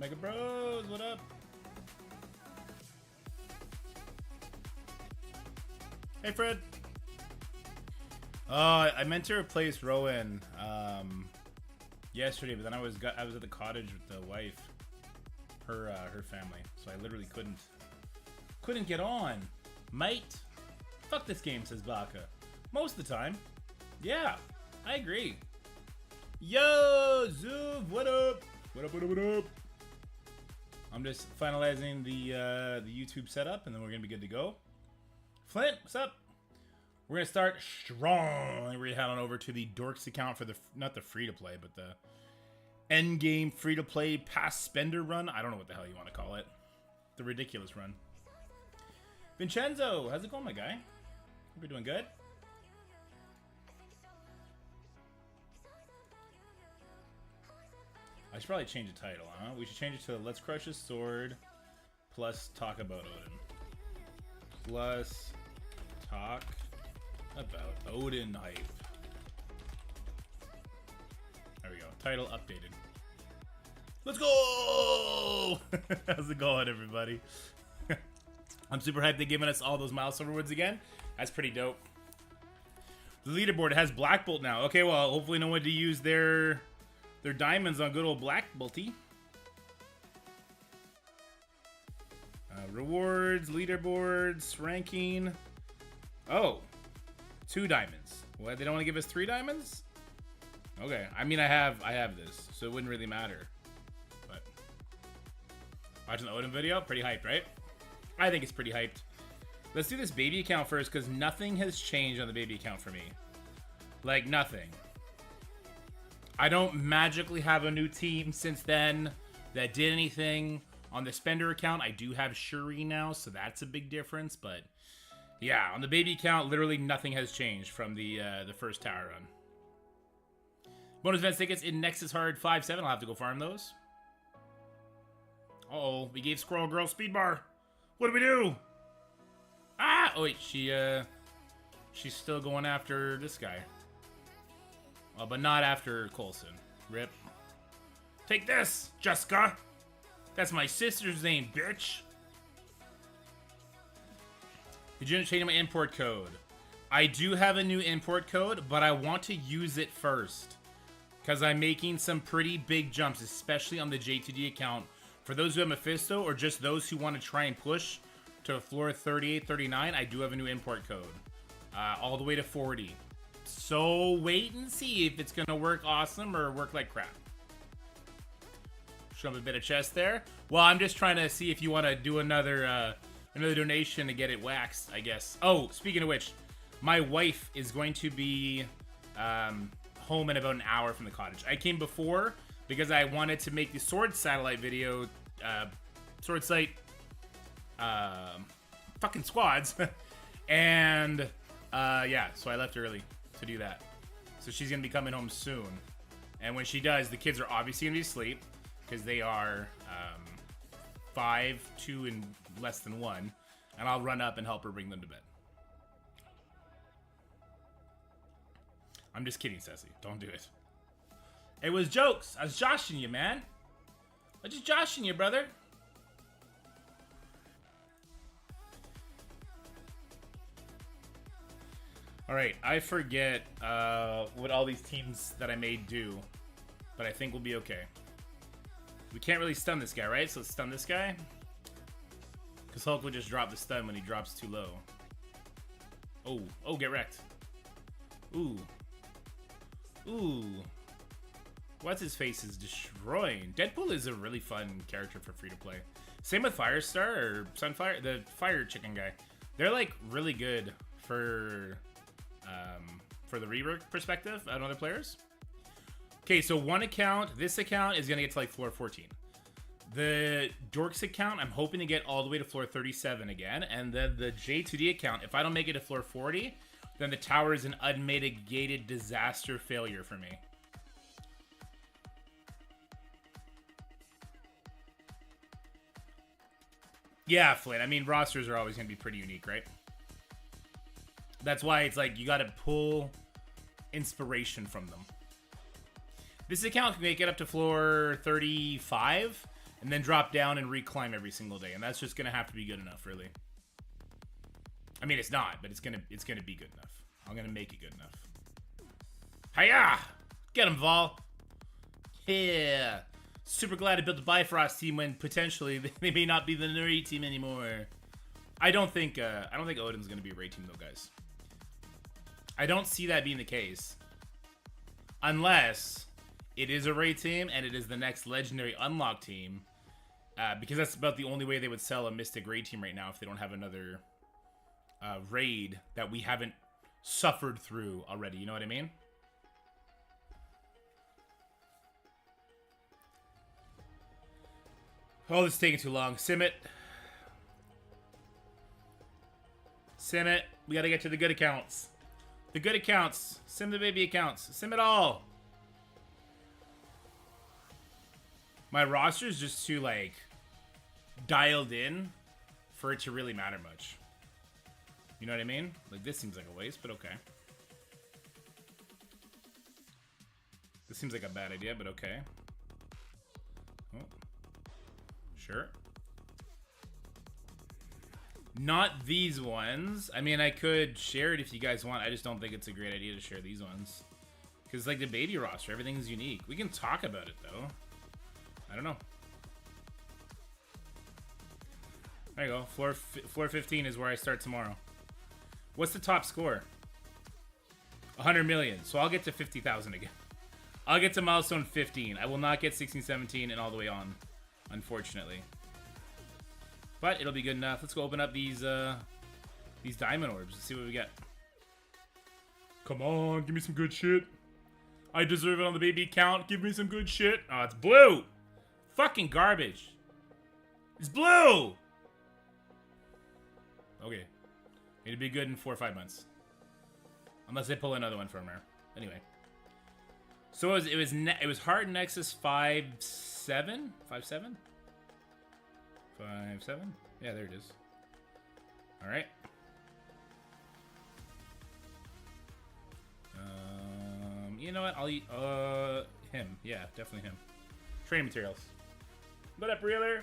Mega Bros, what up? Hey, Fred. I meant to replace Rowan yesterday, but then I was at the cottage with the wife, her family, so I literally couldn't get on, mate. Fuck this game, says Baka. Most of the time, yeah, I agree. Yo, Zuv, what up? What up? What up? What up? I'm just finalizing the YouTube setup, and then we're gonna be good to go. Flint, what's up? We're gonna start strong. We're heading on over to the Dorks account for the not the free to play, but the Endgame free to play past spender run. I don't know what the hell you want to call it. The ridiculous run. Vincenzo, how's it going, my guy? Hope you're doing good. I should probably change the title, huh? We should change it to Let's Crush His Sword plus Talk About Odin. Plus Talk About Odin hype. There we go. Title updated. Let's go! How's it going, everybody? I'm super hyped they're giving us all those milestone rewards again. That's pretty dope. The leaderboard has Black Bolt now. Okay, well, hopefully no one to use their diamonds on good old Black Bolty. Rewards, leaderboards, ranking. Oh, 2 diamonds. What? They don't want to give us 3 diamonds? Okay. I mean, I have this, so it wouldn't really matter. But watching the Odin video, pretty hyped, right? I think it's pretty hyped. Let's do this baby account first, because nothing has changed on the baby account for me. Like, nothing. I don't magically have a new team since then that did anything. On the spender account, I do have Shuri now, so that's a big difference. But yeah, on the baby account, literally nothing has changed from the first tower run. Bonus events tickets in Nexus Hard 5-7. I'll have to go farm those. Uh-oh, we gave Squirrel Girl speed bar. What do we do? Ah! Oh wait, she's still going after this guy. But not after Coulson. Rip. Take this, Jessica. That's my sister's name, bitch. Did you change my import code? I do have a new import code, but I want to use it first. Because I'm making some pretty big jumps, especially on the J2D account. For those who have Mephisto, or just those who want to try and push to floor 38, 39, I do have a new import code. All the way to 40. So wait and see if it's going to work awesome or work like crap. Show up a bit of chest there. Well, I'm just trying to see if you want to do another donation to get it waxed, I guess. Oh, speaking of which, my wife is going to be home in about an hour from the cottage. I came before because I wanted to make the sword satellite video, sword site, fucking squads, and yeah, so I left early to do that. So she's gonna be coming home soon, and when she does, the kids are obviously gonna be asleep because they are 5, 2, and less than 1, and I'll run up and help her bring them to bed. I'm just kidding, Ceci. Don't do it. It was jokes. I was joshing you, man. I was just joshing you, brother. Alright, I forget what all these teams that I made do, but I think we'll be okay. We can't really stun this guy, right? So let's stun this guy. Because Hulk would just drop the stun when he drops too low. Oh, oh, get wrecked. Ooh. Ooh. What's his face is destroying. Deadpool is a really fun character for free to play. Same with Firestar or Sunfire, the fire chicken guy. They're like really good for the rework perspective on other players. Okay, so one account, this account is gonna get to like floor 14. The Dorks account, I'm hoping to get all the way to floor 37 again, and then the J2D account, if I don't make it to floor 40, then the tower is an unmitigated disaster failure for me. Yeah, Flynn. I mean, rosters are always going to be pretty unique, right? That's why it's like you got to pull inspiration from them. This account can make it up to floor 35, and then drop down and reclimb every single day, and that's just gonna have to be good enough, really. I mean, it's not, but it's gonna be good enough. I'm gonna make it good enough. Hiya! Get him, Vol. Yeah. Super glad to build the Bifrost team when potentially they may not be the raid team anymore. I don't think Odin's gonna be a raid team though, guys. I don't see that being the case. Unless it is a raid team and it is the next legendary unlock team. Because that's about the only way they would sell a Mystic raid team right now if they don't have another raid that we haven't suffered through already. You know what I mean? Oh, this is taking too long. Sim it. Sim it. We gotta get to the good accounts. The good accounts. Sim the baby accounts. Sim it all. My roster is just too, like, dialed in for it to really matter much. You know what I mean? Like, this seems like a waste, but okay. This seems like a bad idea, but okay. Oh. Sure. Not these ones. I mean, I could share it if you guys want. I just don't think it's a great idea to share these ones. Because, like, the baby roster, everything is unique. We can talk about it, though. I don't know. There you go. Floor 15 is where I start tomorrow. What's the top score? 100 million. So I'll get to 50,000 again. I'll get to milestone 15. I will not get 16, 17, and all the way on. Unfortunately. But it'll be good enough. Let's go open up these diamond orbs. Let's see what we get. Come on, give me some good shit. I deserve it on the baby account. Give me some good shit. Oh, it's blue. Fucking garbage. It's blue. Okay. It'll be good in 4 or 5 months. Unless they pull another one from her. Anyway. So it was hard Nexus 5.7? 5.7? 5.7? Yeah, there it is. Alright. You know what? I'll eat him. Yeah, definitely him. Training materials. What up, Reeler?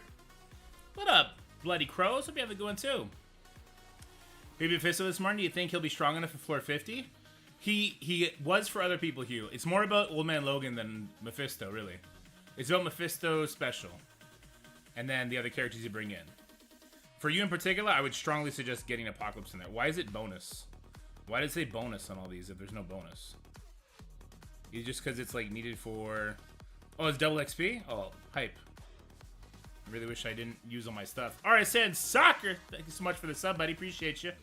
What up, Bloody Crows? Hope you have a good one too. Baby Mephisto this morning, do you think he'll be strong enough for floor 50? He was for other people, Hugh. It's more about Old Man Logan than Mephisto, really. It's about Mephisto special. And then the other characters you bring in. For you in particular, I would strongly suggest getting Apocalypse in there. Why is it bonus? Why did it say bonus on all these if there's no bonus? Is it just because it's like needed for... Oh, it's double XP? Oh, hype. I really wish I didn't use all my stuff. Alright, Sand Soccer! Thank you so much for the sub, buddy. Appreciate you.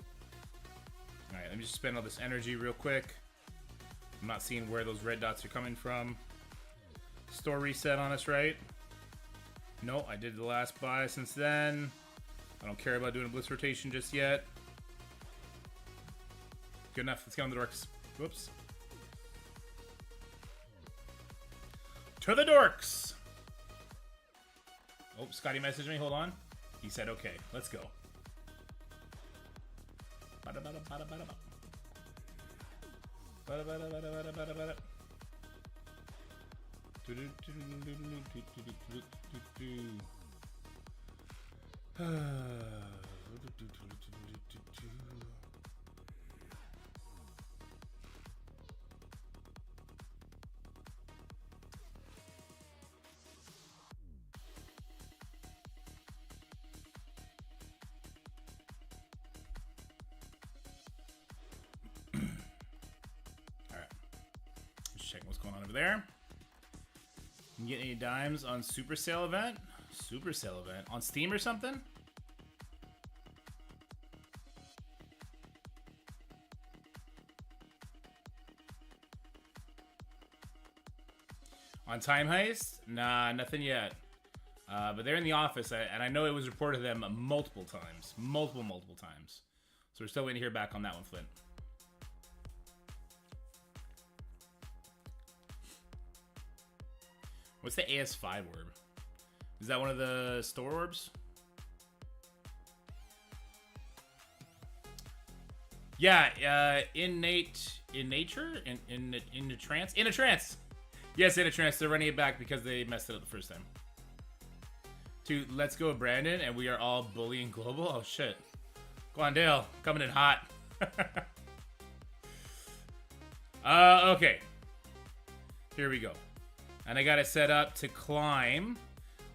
Alright, let me just spend all this energy real quick. I'm not seeing where those red dots are coming from. Store reset on us, right? No, I did the last buy since then. I don't care about doing a Blitz rotation just yet. Good enough. Let's get on the dorks. Whoops. To the dorks! Oh, Scotty messaged me. Hold on. He said, okay, let's go. Checking what's going on over there. You get any dimes on Super Sale event? Super Sale event? On Steam or something? On Time Heist? Nah, nothing yet. But they're in the office, and I know it was reported to them multiple times. Multiple times. So we're still waiting to hear back on that one, Flint. What's the AS5 orb? Is that one of the store orbs? Yeah, in a trance. Yes, in a trance. They're running it back because they messed it up the first time. to Let's Go Brandon, and we are all bullying global. Oh shit. Go on, Dale. Coming in hot. Okay. Here we go. And I got it set up to climb.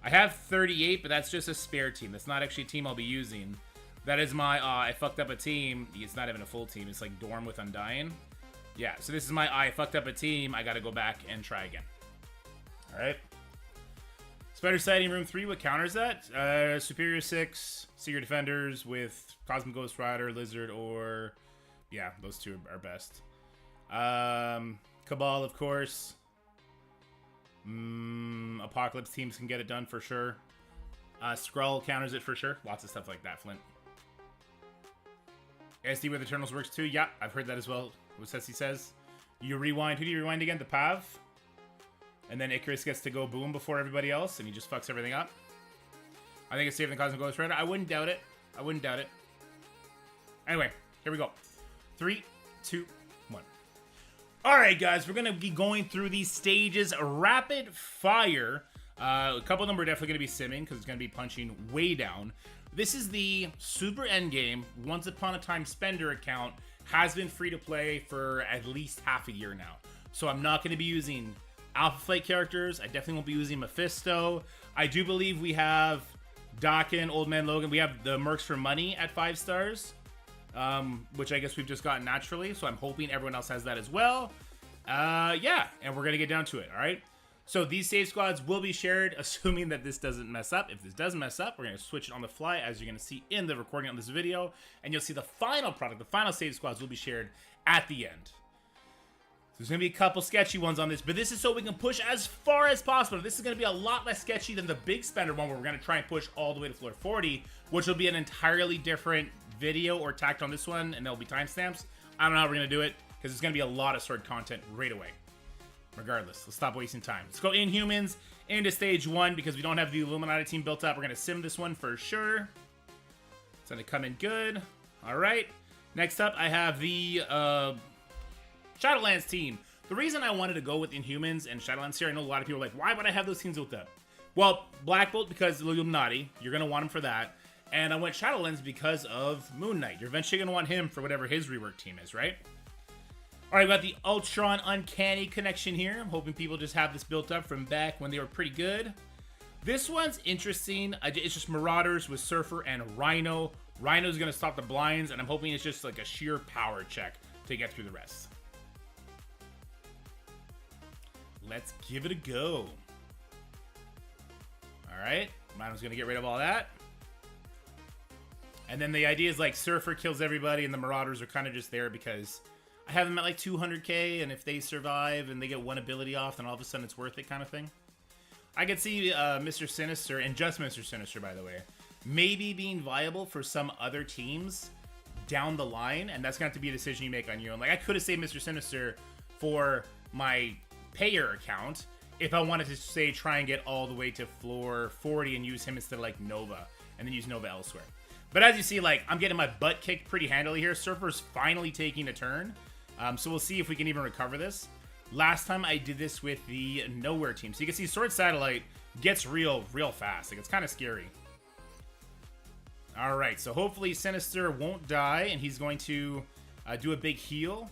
I have 38, but that's just a spare team. That's not actually a team I'll be using. That is my, I fucked up a team. It's not even a full team. It's like Dorm with Undying. Yeah, so this is my, I fucked up a team. I gotta go back and try again. Alright. Spider Sighting Room 3, what counters that? Superior 6, Secret Defenders with Cosmic Ghost Rider, Lizard, or... Yeah, those two are best. Cabal, of course. Apocalypse teams can get it done for sure. Skrull counters it for sure. Lots of stuff like that, Flint. SD with Eternals works too. Yeah, I've heard that as well. What Ceci says. You rewind. Who do you rewind again? The Pav? And then Icarus gets to go boom before everybody else, and he just fucks everything up. I think it's safer than Cosmic Ghost Rider. I wouldn't doubt it. I wouldn't doubt it. Anyway, here we go. 3, 2, 1. Alright, guys. We're going to be going through these stages rapid fire. A couple of them are definitely going to be simming, because it's going to be punching way down. This is the Super Endgame Once Upon a Time Spender account. Has been free to play for at least half a year now. So I'm not going to be using Alpha Flight characters. I definitely won't be using Mephisto. I do believe we have Dakin, Old Man Logan. We have the Mercs for Money at 5 stars, which I guess we've just gotten naturally. So I'm hoping everyone else has that as well. Yeah, and we're going to get down to it, all right? So these save squads will be shared, assuming that this doesn't mess up. If this does mess up, we're going to switch it on the fly, as you're going to see in the recording on this video. And you'll see the final product, the final save squads will be shared at the end. There's going to be a couple sketchy ones on this, but this is so we can push as far as possible. This is going to be a lot less sketchy than the big spender one, where we're going to try and push all the way to floor 40, which will be an entirely different video or tacked on this one, and there'll be timestamps. I don't know how we're going to do it, because it's going to be a lot of sword content right away. Regardless, let's stop wasting time. Let's go Inhumans into stage 1, because we don't have the Illuminati team built up. We're going to sim this one for sure. It's going to come in good. All right. Next up, I have the Shadowlands team. The reason I wanted to go with Inhumans and Shadowlands here, I know a lot of people are like, why would I have those teams built up? Well, Black Bolt because of the Illuminati. You're going to want him for that. And I went Shadowlands because of Moon Knight. You're eventually going to want him for whatever his rework team is, right? All right, we got the Ultron Uncanny connection here. I'm hoping people just have this built up from back when they were pretty good. This one's interesting. It's just Marauders with Surfer and Rhino. Rhino's going to stop the blinds, and I'm hoping it's just like a sheer power check to get through the rest. Let's give it a go. All right, Rhino's going to get rid of all that. And then the idea is like Surfer kills everybody, and the Marauders are kind of just there because I have them at like 200k, and if they survive and they get one ability off, then all of a sudden it's worth it kind of thing. I could see Mr. Sinister, and just Mr. Sinister, by the way, maybe being viable for some other teams down the line, and that's going to have to be a decision you make on your own. Like, I could have saved Mr. Sinister for my payer account if I wanted to, say, try and get all the way to floor 40 and use him instead of, like, Nova, and then use Nova elsewhere. But as you see, like, I'm getting my butt kicked pretty handily here. Surfer's finally taking a turn. So we'll see if we can even recover this. Last time I did this with the Nowhere team. So you can see Sword Satellite gets real fast. Like, it's kind of scary. Alright, so hopefully Sinister won't die, and he's going to do a big heal.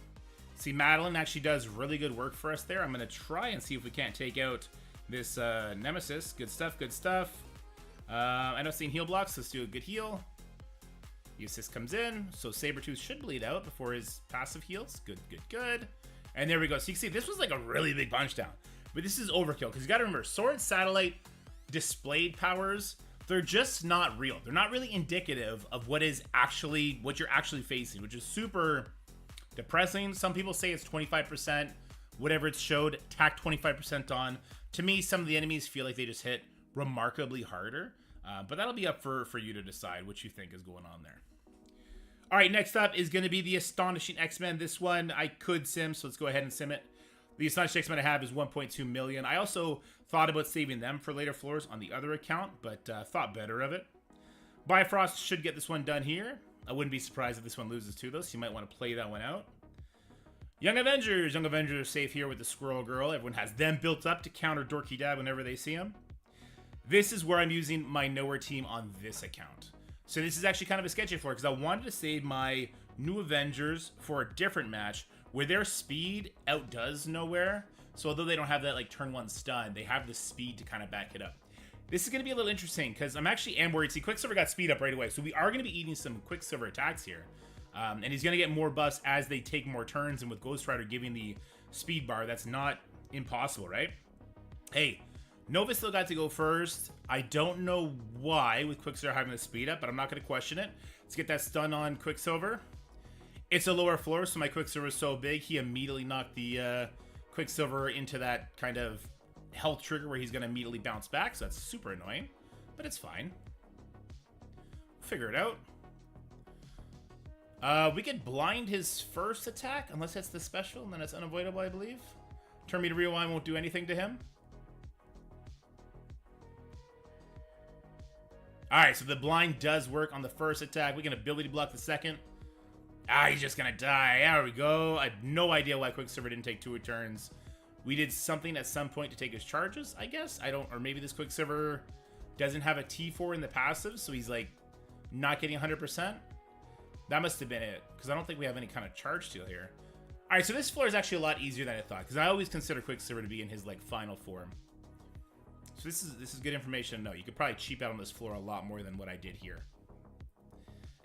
See, Madeline actually does really good work for us there. I'm going to try and see if we can't take out this Nemesis. Good stuff, good stuff. I know seeing heal blocks. Let's do a good heal. The assist comes in, so Sabretooth should bleed out before his passive heals. Good, good, good. And there we go. So you can see this was like a really big punch down. But this is overkill, because you got to remember, Sword Satellite displayed powers, they're just not real. They're not really indicative of what you're actually facing, which is super depressing. Some people say it's 25%, whatever it's showed, tack 25% on. To me, some of the enemies feel like they just hit remarkably harder. But that'll be up for you to decide what you think is going on there. All right, next up is going to be the Astonishing X-Men. This one I could sim, so let's go ahead and sim it. The Astonishing X-Men I have is 1.2 million. I also thought about saving them for later floors on the other account, but thought better of it. Bifrost should get this one done here. I wouldn't be surprised if this one loses too, though, so you might want to play that one out. Young Avengers. Young Avengers are safe here with the Squirrel Girl. Everyone has them built up to counter Dorky Dad whenever they see him. This is where I'm using my nowhere team on this account. So this is actually kind of a sketchy floor because I wanted to save my new Avengers for a different match where their speed outdoes nowhere. So although they don't have that like turn 1 stun, they have the speed to kind of back it up. This is going to be a little interesting because I'm worried. See, Quicksilver got speed up right away. So we are going to be eating some Quicksilver attacks here. And he's going to get more buffs as they take more turns. And with Ghost Rider giving the speed bar, that's not impossible, right? Hey, Nova still got to go first. I don't know why with Quicksilver having the speed up, but I'm not going to question it. Let's get that stun on Quicksilver. It's a lower floor, so my Quicksilver is so big, he immediately knocked the Quicksilver into that kind of health trigger where he's going to immediately bounce back, so that's super annoying, but it's fine. We'll figure it out. We could blind his first attack, unless it's the special, and then it's unavoidable, I believe. Turn me to rewind won't do anything to him. Alright, so the blind does work on the first attack. We can ability block the second. Ah, he's just gonna die. There we go. I have no idea why Quicksilver didn't take 2 turns. We did something at some point to take his charges, I guess. I don't, or maybe this Quicksilver doesn't have a T4 in the passive, so he's like not getting 100%. That must have been it, because I don't think we have any kind of charge steal here. Alright, so this floor is actually a lot easier than I thought, because I always consider Quicksilver to be in his like final form. So this is good information to know. You could probably cheap out on this floor a lot more than what I did here.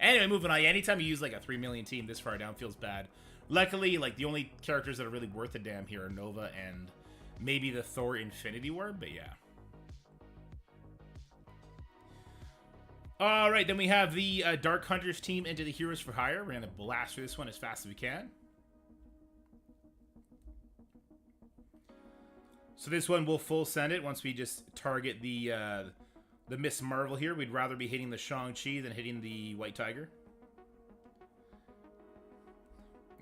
Anyway, moving on. Anytime you use like a 3 million team this far down feels bad. Luckily, like the only characters that are really worth a damn here are Nova and maybe the Thor Infinity War, but yeah. Alright, then we have the Dark Hunters team into the Heroes for Hire. We're going to blast through this one as fast as we can. So this one will full send it once we just target the Miss Marvel here. We'd rather be hitting the Shang-Chi than hitting the White Tiger.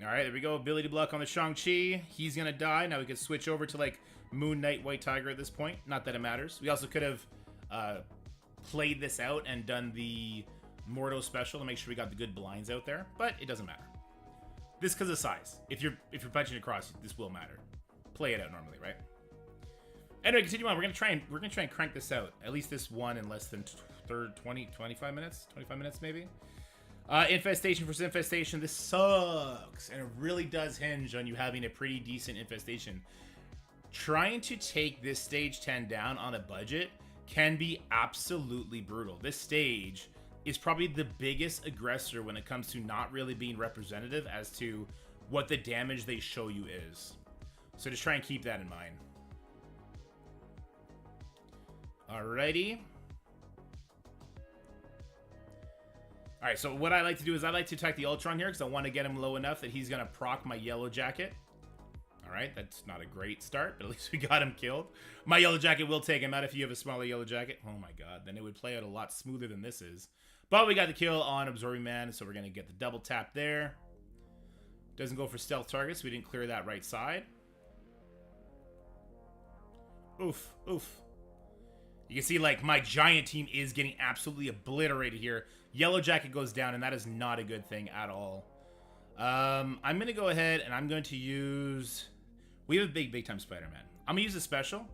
Alright, there we go. Ability block on the Shang-Chi. He's going to die. Now we can switch over to like Moon Knight, White Tiger at this point. Not that it matters. We also could have played this out and done the Mordo special to make sure we got the good blinds out there. But it doesn't matter. This because of size. If you're punching across, this will matter. Play it out normally, right? Anyway, continue on. We're gonna try and crank this out. At least this one in less than 25 minutes. 25 minutes maybe. Infestation versus infestation. This sucks, and it really does hinge on you having a pretty decent infestation. Trying to take this stage 10 down on a budget can be absolutely brutal. This stage is probably the biggest aggressor when it comes to not really being representative as to what the damage they show you is. So just try and keep that in mind. Alrighty. Alright, so what I like to do is I like to attack the Ultron here because I want to get him low enough that he's going to proc my Yellow Jacket. Alright, that's not a great start, but at least we got him killed. My Yellow Jacket will take him out if you have a smaller Yellow Jacket. Oh my god, then it would play out a lot smoother than this is. But we got the kill on Absorbing Man, so we're going to get the double tap there. Doesn't go for stealth targets, so we didn't clear that right side. Oof, oof. You can see, like, my giant team is getting absolutely obliterated here. Yellow Jacket goes down, and that is not a good thing at all. I'm going to go ahead, and I'm going to use... We have a big time Spider-Man. I'm going to use a special.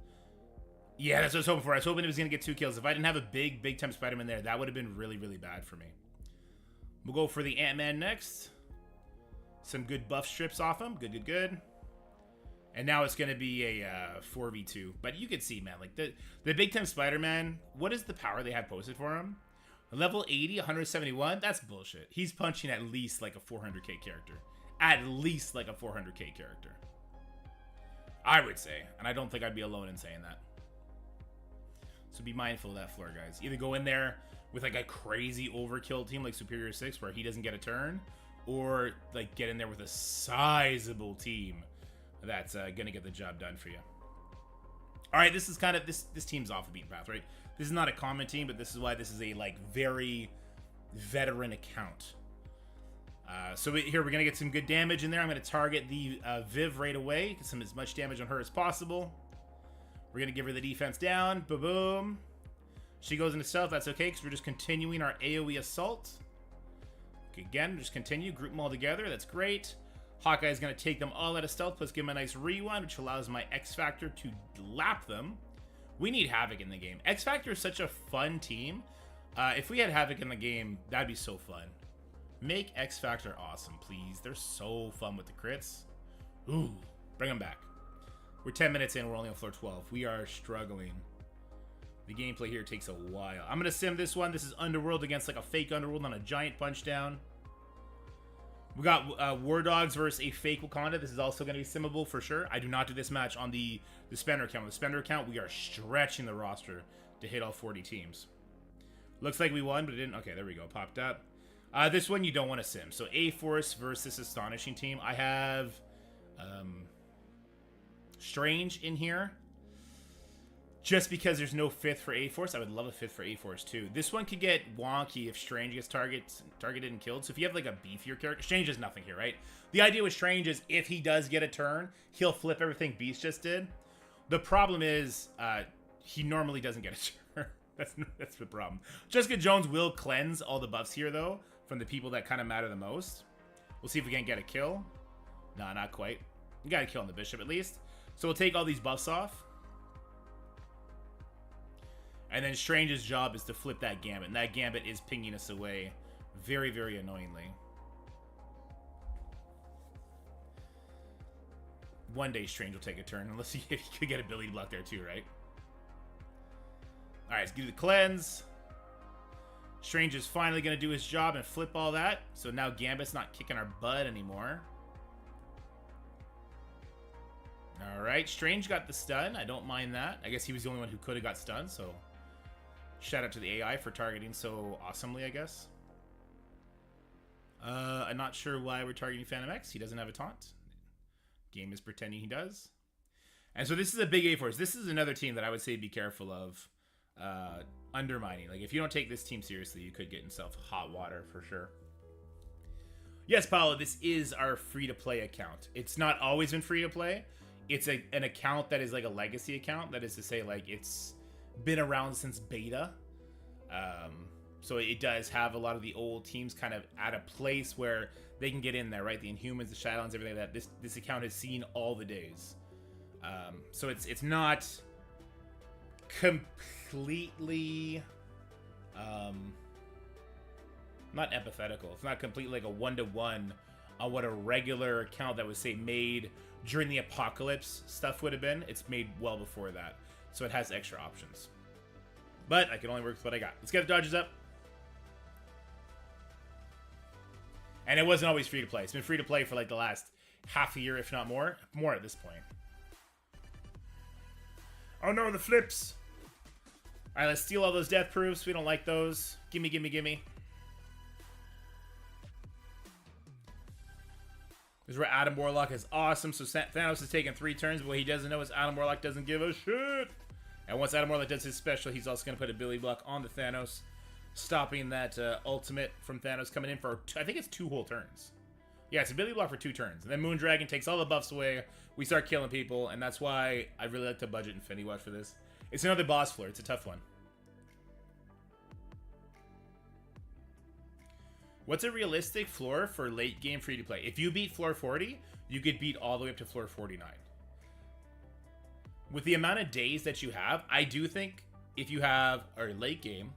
Yeah, that's what I was hoping for. I was hoping it was going to get 2 kills. If I didn't have a big time Spider-Man there, that would have been really, really bad for me. We'll go for the Ant-Man next. Some good buff strips off him. Good, good, good. And now it's going to be a 4v2. But you can see, man, like the big time Spider-Man, what is the power they have posted for him? Level 80, 171? That's bullshit. He's punching at least like a 400k character. At least like a 400k character. I would say. And I don't think I'd be alone in saying that. So be mindful of that floor, guys. Either go in there with like a crazy overkill team like Superior 6 where he doesn't get a turn. Or like get in there with a sizable team that's gonna get the job done for you. All right, this is kind of this team's off the beaten path, right? This is not a common team, but this is why this is a like very veteran account. So here we're gonna get some good damage in there. I'm gonna target the Viv right away, get some as much damage on her as possible. We're gonna give her the defense down. Boom, boom. She goes into stealth. That's okay because we're just continuing our AOE assault. Okay, again, just continue, group them all together. That's great. Hawkeye is going to take them all out of stealth, plus give them a nice rewind, which allows my X Factor to lap them. We need Havoc in the game. X Factor is such a fun team. If we had Havoc in the game, that'd be so fun. Make X Factor awesome, please. They're so fun with the crits. Ooh, bring them back. We're 10 minutes in. We're only on floor 12. We are struggling. The gameplay here takes a while. I'm going to sim this one. This is Underworld against like a fake Underworld on a giant punch down. We got War Dogs versus a fake Wakanda. This is also going to be simmable for sure. I do not do this match on the spender account. On the spender account, we are stretching the roster to hit all 40 teams. Looks like we won, but it didn't. Okay, there we go. Popped up. This one you don't want to sim. So A-Force versus Astonishing team. I have Strange in here. Just because there's no 5th for A-Force. I would love a 5th for A-Force too. This one could get wonky if Strange gets targeted and killed. So if you have like a beefier character, Strange is nothing here, right? The idea with Strange is if he does get a turn, he'll flip everything Beast just did. The problem is he normally doesn't get a turn. That's the problem. Jessica Jones will cleanse all the buffs here though from the people that kind of matter the most. We'll see if we can get a kill. Nah, not quite. We got a kill on the Bishop at least. So we'll take all these buffs off. And then Strange's job is to flip that Gambit. And that Gambit is pinging us away very, very annoyingly. One day Strange will take a turn. Unless he could get a ability block there too, right? Alright, let's do the cleanse. Strange is finally going to do his job and flip all that. So now Gambit's not kicking our butt anymore. Alright, Strange got the stun. I don't mind that. I guess he was the only one who could have got stunned, so... Shout out to the AI for targeting so awesomely, I guess. I'm not sure why we're targeting Phantom X. He doesn't have a taunt. Game is pretending he does. And so this is a big A-Force. This is another team that I would say be careful of undermining. Like, if you don't take this team seriously, you could get yourself hot water for sure. Yes, Paolo, this is our free-to-play account. It's not always been free-to-play. It's an account that is like a legacy account. That is to say, like, it's been around since beta. So it does have a lot of the old teams kind of at a place where they can get in there, right? The Inhumans, the Shadowlands, everything like that. This account has seen all the days. So it's not completely not empathetical. It's not completely like a one-to-one on what a regular account that was, say, made during the apocalypse stuff would have been. It's made well before that. So it has extra options. But I can only work with what I got. Let's get the dodges up. And it wasn't always free to play. It's been free to play for like the last half a year, if not more. More at this point. Oh no, the flips. Alright, let's steal all those death proofs. We don't like those. Gimme, gimme, gimme. This is where Adam Warlock is awesome. So Thanos is taking 3 turns, but what he doesn't know is Adam Warlock doesn't give a shit. And once Adam Warlock does his special, he's also going to put a ability block on the Thanos, stopping that ultimate from Thanos coming in for, I think it's 2 whole turns. Yeah, it's a ability block for 2 turns. And then Moondragon takes all the buffs away. We start killing people, and that's why I really like to budget Infinity Watch for this. It's another boss floor. It's a tough one. What's a realistic floor for late game free to play? If you beat floor 40, you could beat all the way up to floor 49. With the amount of days that you have, I do think if you have a late game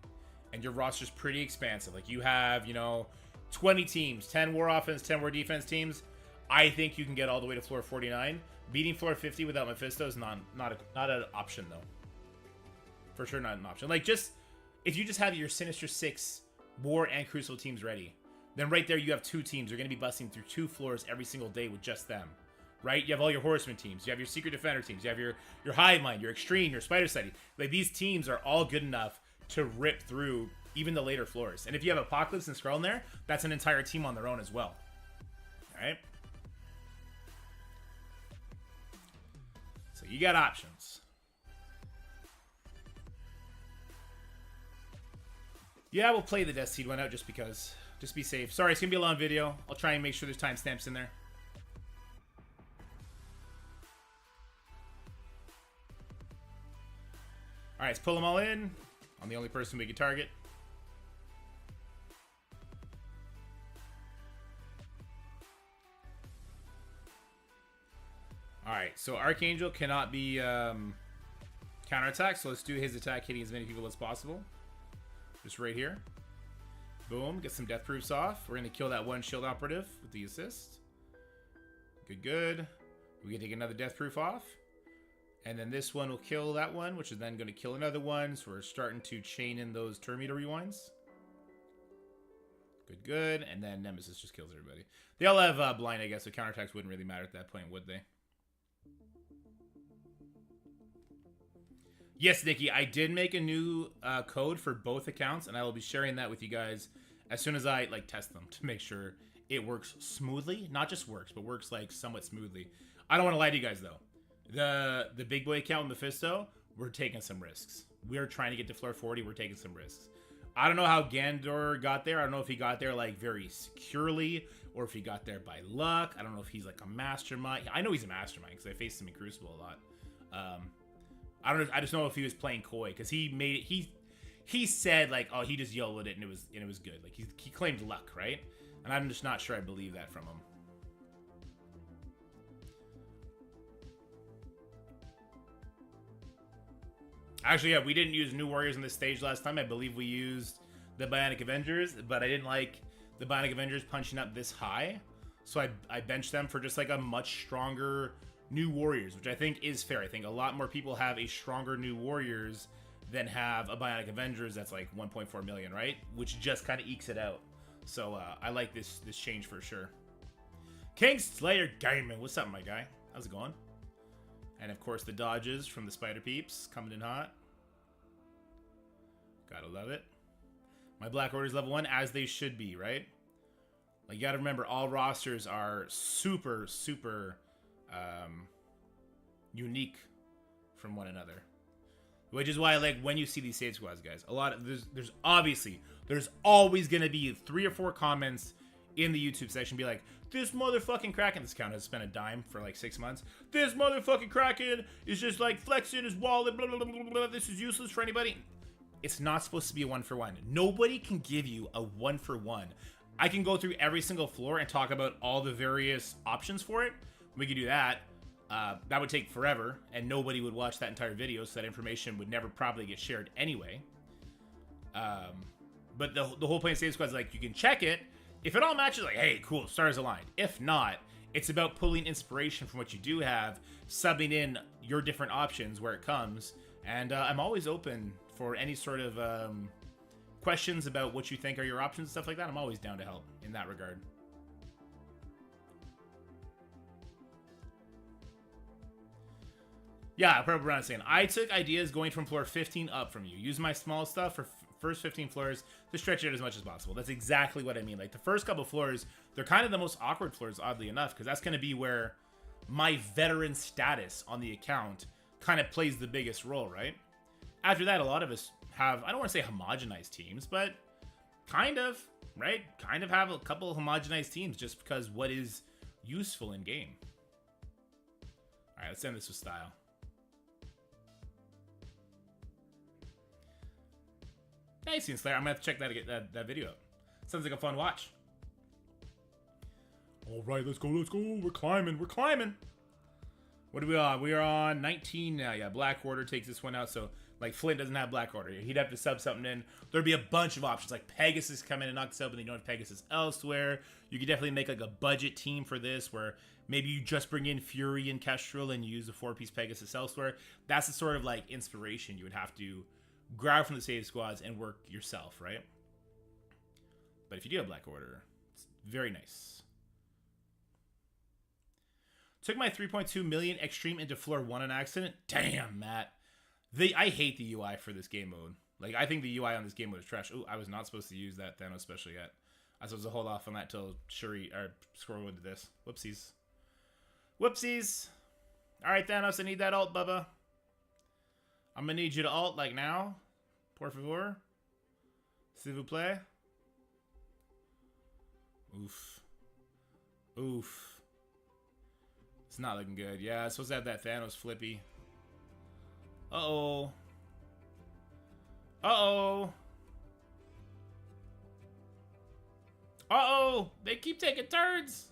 and your roster's pretty expansive, like you have, you know, 20 teams, 10 war offense, 10 war defense teams, I think you can get all the way to floor 49. Beating floor 50 without Mephisto is not an option, though. For sure not an option. Like, just, if you just have your Sinister 6 war and Crucible teams ready, then right there you have 2 teams. You're going to be busting through 2 floors every single day with just them. Right? You have all your Horseman teams. You have your Secret Defender teams. You have your Hive Mind, your Extreme, your Spider Study. Like, these teams are all good enough to rip through even the later floors. And if you have Apocalypse and Skrull in there, that's an entire team on their own as well. Alright? So you got options. Yeah, we'll play the Death Seed one out just because. Just be safe. Sorry, it's going to be a long video. I'll try and make sure there's timestamps in there. Alright, let's pull them all in. I'm the only person we can target. Alright, so Archangel cannot be counterattack. So let's do his attack hitting as many people as possible. Just right here. Boom. Get some death proofs off. We're going to kill that one shield operative with the assist. Good, good. We can take another death proof off. And then this one will kill that one, which is then going to kill another one. So we're starting to chain in those turn meter rewinds. Good, good. And then Nemesis just kills everybody. They all have blind, I guess, so counterattacks wouldn't really matter at that point, would they? Yes, Nikki, I did make a new code for both accounts, and I will be sharing that with you guys as soon as I test them to make sure it works smoothly. Not just works, but works somewhat smoothly. I don't want to lie to you guys though. The big boy account with Mephisto, we're taking some risks. We're trying to get to floor 40. We're taking some risks. I don't know how Gandor got there. I don't know if he got there very securely or if he got there by luck. I don't know if he's a mastermind. I know he's a mastermind because I faced him in Crucible a lot. I don't know. I just know if he was playing coy because he made it. He said oh, he just yelled it and it was good. He claimed luck, right? And I'm just not sure I believe that from him. Actually, yeah, we didn't use New Warriors in this stage last time. I believe we used the Bionic Avengers, but I didn't like the Bionic Avengers punching up this high. So I benched them for just a much stronger New Warriors, which I think is fair. I think a lot more people have a stronger New Warriors than have a Bionic Avengers that's 1.4 million, right? Which just kind of ekes it out. So I like this change for sure. King Slayer Gaming, what's up, my guy? How's it going? And of course the dodges from the Spider Peeps coming in hot. Gotta love it. My Black Order's level 1, as they should be, right? You gotta remember, all rosters are super, super unique from one another. Which is why, when you see these save squads, guys, there's always gonna be 3 or 4 comments in the YouTube section be like, this motherfucking Kraken, this account has spent a dime for 6 months. This motherfucking Kraken is just flexing his wallet, blah, blah, blah, blah, blah. This is useless for anybody. It's not supposed to be a 1-for-1. Nobody can give you a 1-for-1. I can go through every single floor and talk about all the various options for it. We could do that. That would take forever, and nobody would watch that entire video, so that information would never probably get shared anyway. But the whole point of Save Squad is you can check it. If it all matches, hey, cool, stars aligned. If not, it's about pulling inspiration from what you do have, subbing in your different options where it comes, and I'm always open for any sort of questions about what you think are your options and stuff like that. I'm always down to help in that regard. Yeah, Purple Brown is saying, I took ideas going from floor 15 up from you. Use my small stuff for first 15 floors to stretch it out as much as possible. That's exactly what I mean. The first couple floors, they're kind of the most awkward floors, oddly enough, because that's going to be where my veteran status on the account kind of plays the biggest role, right? After that, a lot of us have, I don't want to say homogenized teams, but kind of, right? Kind of have a couple of homogenized teams just because what is useful in game. All right, let's end this with style. Nice, Slayer. I'm gonna have to check that video out. Sounds like a fun watch. All right, let's go. We're climbing. What are we on? We are on 19 now. Yeah, Black Order takes this one out. So Flint doesn't have Black Order. He'd have to sub something in. There'd be a bunch of options. Pegasus come in and knock this out, but they don't have Pegasus elsewhere. You could definitely make a budget team for this, where maybe you just bring in Fury and Kestrel and use a 4-piece Pegasus elsewhere. That's the sort of inspiration you would have to grab from the save squads and work yourself, right? But if you do have Black Order, it's very nice. Took my 3.2 million extreme into floor 1 on accident. Damn, Matt. I hate the UI for this game mode. I think the UI on this game mode is trash. Oh, I was not supposed to use that Thanos special yet. I was supposed to hold off on that till Shuri or Squirrel into this. Whoopsies. Whoopsies. All right, Thanos, I need that ult, Bubba. I'm gonna need you to ult now. Por favor. S'il vous plaît. Oof. Oof. It's not looking good. Yeah, it's supposed to have that Thanos flippy. Uh-oh. Uh-oh. Uh-oh. They keep taking turns.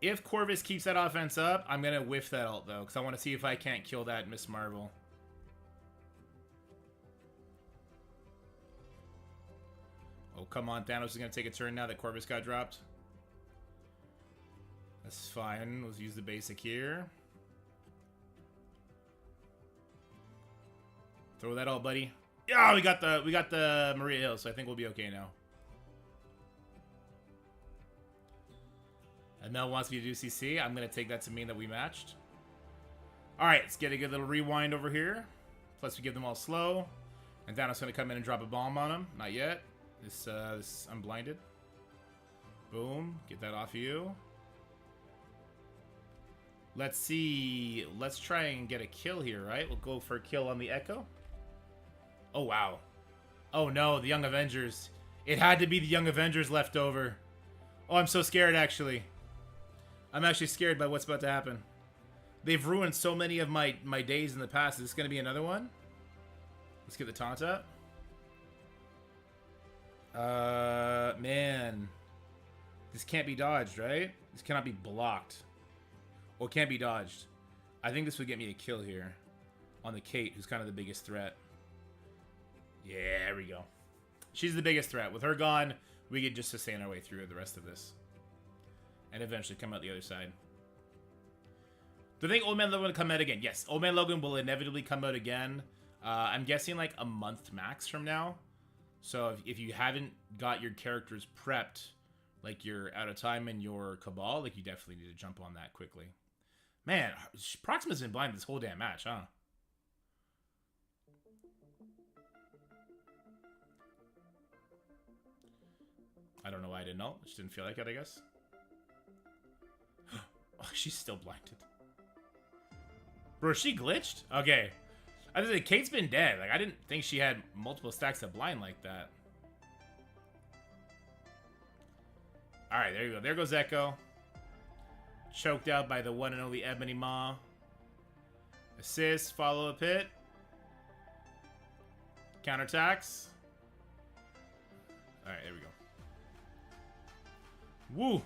If Corvus keeps that offense up, I'm going to whiff that ult, though, because I want to see if I can't kill that Miss Marvel. Oh, come on. Thanos is going to take a turn now that Corvus got dropped. That's fine. Let's use the basic here. Throw that ult, buddy. Yeah, we got the Maria Hill, so I think we'll be okay now. And Mel wants me to do CC. I'm going to take that to mean that we matched. Alright, let's get a good little rewind over here. Plus we give them all slow. And Thanos going to come in and drop a bomb on him. Not yet. This I'm blinded. Boom. Get that off of you. Let's see. Let's try and get a kill here, right? We'll go for a kill on the Echo. Oh, wow. Oh, no. The Young Avengers. It had to be the Young Avengers left over. Oh, I'm so scared, actually. I'm actually scared by what's about to happen. They've ruined so many of my days in the past. Is this going to be another one? Let's get the taunt up. Man. This can't be dodged, right? This cannot be blocked. Or can't be dodged. I think this would get me a kill here. On the Kate, who's kind of the biggest threat. Yeah, there we go. She's the biggest threat. With her gone, we could just sustain our way through the rest of this. And eventually come out the other side. Do you think Old Man Logan will come out again? Yes, Old Man Logan will inevitably come out again. I'm guessing like a month max from now. So if you haven't got your characters prepped, like you're out of time in your Cabal, like you definitely need to jump on that quickly. Man, Proxima's been blind this whole damn match, huh? I don't know why I didn't know. Just didn't feel like it, I guess. Oh, she's still blinded. Bro, is she glitched? Okay. I was like, Kate's been dead. Like, I didn't think she had multiple stacks of blind like that. Alright, there you go. There goes Echo. Choked out by the one and only Ebony Maw. Assist, follow up hit. Counterattacks. Alright, there we go. Woo!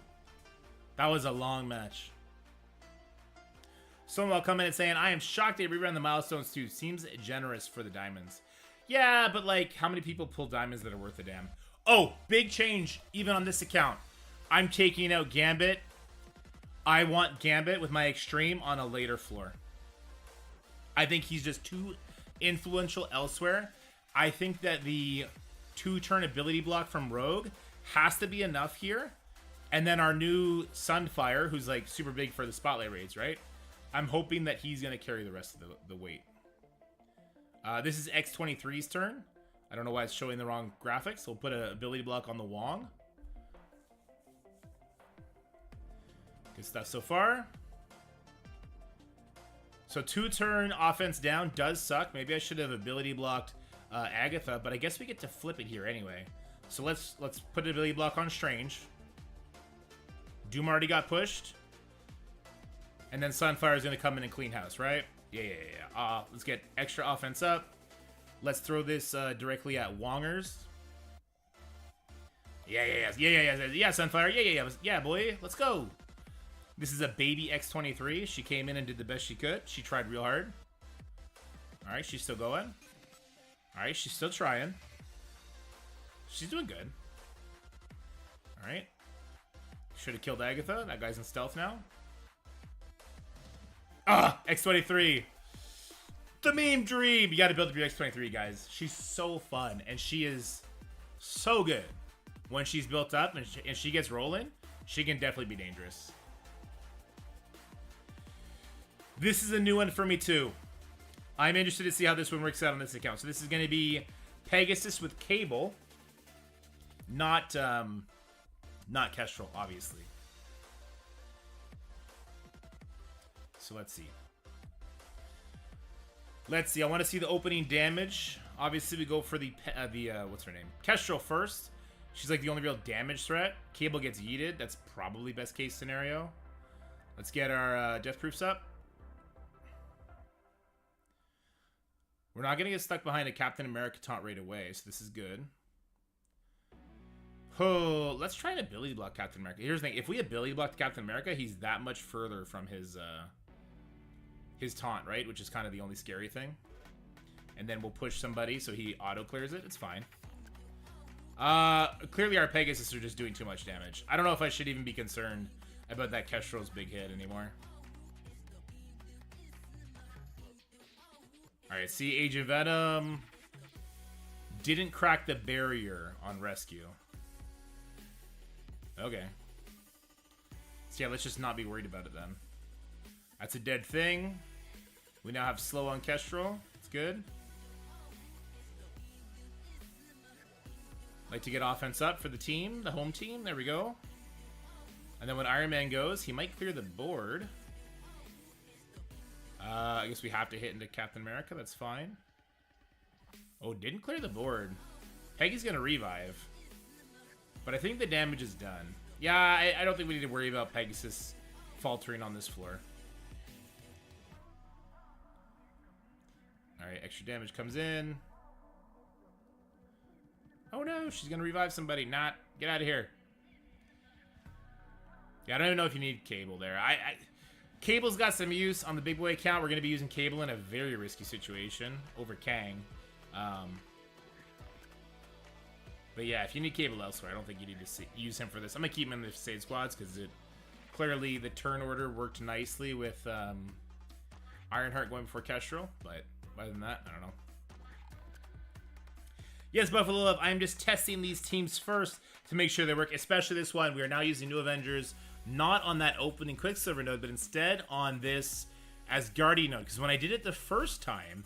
That was a long match. Someone will come in and saying, I am shocked they rerun the milestones too. Seems generous for the diamonds. Yeah, but like, how many people pull diamonds that are worth a damn? Oh, big change, even on this account. I'm taking out Gambit. I want Gambit with my Extreme on a later floor. I think he's just too influential elsewhere. I think that the 2-turn ability block from Rogue has to be enough here. And then our new Sunfire, who's like super big for the Spotlight raids, right? I'm hoping that he's going to carry the rest of the weight. This is X23's turn. I don't know why it's showing the wrong graphics. We'll put an ability block on the Wong. Good stuff so far. So 2-turn offense down does suck. Maybe I should have ability blocked Agatha, but I guess we get to flip it here anyway. So let's put an ability block on Strange. Doom already got pushed. And then Sunfire is going to come in and clean house, right? Yeah. Let's get extra offense up. Let's throw this directly at Wongers. Yeah, Sunfire. Yeah, boy. Let's go. This is a baby X23. She came in and did the best she could. She tried real hard. All right, she's still going. All right, she's still trying. She's doing good. All right. Should have killed Agatha. That guy's in stealth now. X23. The meme dream. You got to build up your X23, guys. She's so fun, and she is so good. When she's built up and she gets rolling, she can definitely be dangerous. This is a new one for me, too. I'm interested to see how this one works out on this account. So this is going to be Pegasus with Cable. Not Kestrel, obviously. So let's see. I want to see the opening damage. Obviously, we go for the what's her name? Kestrel first. She's like the only real damage threat. Cable gets yeeted. That's probably best case scenario. Let's get our death proofs up. We're not going to get stuck behind a Captain America taunt right away, so this is good. Oh, let's try and ability block Captain America. Here's the thing. If we ability block Captain America, he's that much further from his taunt, right? Which is kind of the only scary thing. And then we'll push somebody so he auto-clears it. It's fine. Clearly our Pegasus are just doing too much damage. I don't know if I should even be concerned about that Kestrel's big hit anymore. Alright, see, Agent Venom didn't crack the barrier on rescue. Okay. So yeah, let's just not be worried about it then. That's a dead thing. We now have slow on Kestrel. It's good. Like to get offense up for the team, the home team. There we go. And then when Iron Man goes, he might clear the board. I guess we have to hit into Captain America. That's fine. Oh, didn't clear the board. Peggy's going to revive. But I think the damage is done. Yeah, I don't think we need to worry about Pegasus faltering on this floor. Alright, extra damage comes in. Oh no, she's going to revive somebody. Not. Get out of here. Yeah, I don't even know if you need Cable there. Cable's got some use on the big boy account. We're going to be using Cable in a very risky situation over Kang. But yeah, if you need Cable elsewhere, I don't think you need to use him for this. I'm going to keep him in the save squads because it clearly the turn order worked nicely with Ironheart going before Kestrel. But other than that, I don't know. Yes, Buffalo Love, I'm just testing these teams first to make sure they work, especially this one. We are now using New Avengers, not on that opening Quicksilver node, but instead on this Asgardian node. Because when I did it the first time,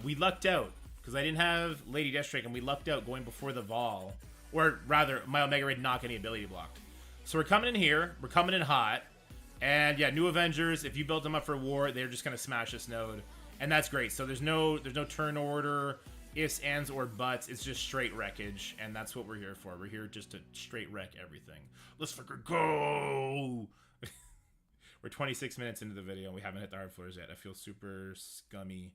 we lucked out. Because I didn't have Lady Deathstrike, and we lucked out going before the Vol. Or rather, my Omega Ray not getting ability blocked. So we're coming in here. We're coming in hot. And yeah, New Avengers, if you build them up for war, they're just going to smash this node. And that's great. So there's no turn order, ifs, ands, or buts. It's just straight wreckage. And that's what we're here for. We're here just to straight wreck everything. Let's fucking go! We're 26 minutes into the video, and we haven't hit the hard floors yet. I feel super scummy.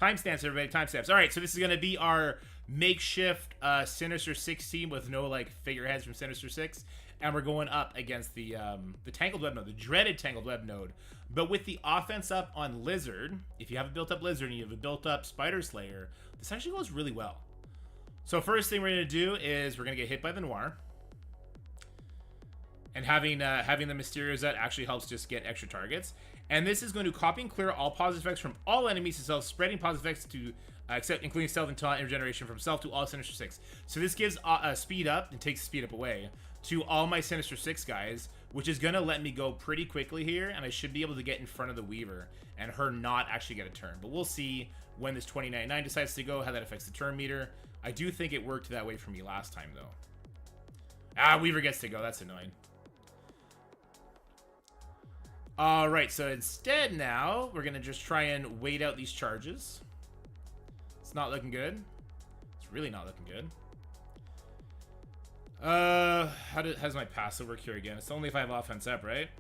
Timestamps, everybody. Timestamps. All right, so this is going to be our makeshift Sinister Six team with no, like, figureheads from Sinister Six. And we're going up against the Tangled Web node, the dreaded Tangled Web node. But with the offense up on Lizard, if you have a built-up Lizard and you have a built-up Spider Slayer, this actually goes really well. So first thing we're going to do is we're going to get hit by the Noir. And having the Mysterio Zet actually helps just get extra targets. And this is going to copy and clear all positive effects from all enemies to self, spreading positive effects to, including stealth and taunt and regeneration from self to all Sinister Six. So this gives speed up and takes speed up away to all my Sinister Six guys, which is going to let me go pretty quickly here, and I should be able to get in front of the Weaver and her not actually get a turn. But we'll see when this 2099 decides to go, how that affects the turn meter. I do think it worked that way for me last time, though. Ah, Weaver gets to go. That's annoying. Alright, so instead now, we're going to just try and wait out these charges. It's not looking good. It's really not looking good. How does my passive work here again? It's only if I have offense up, right?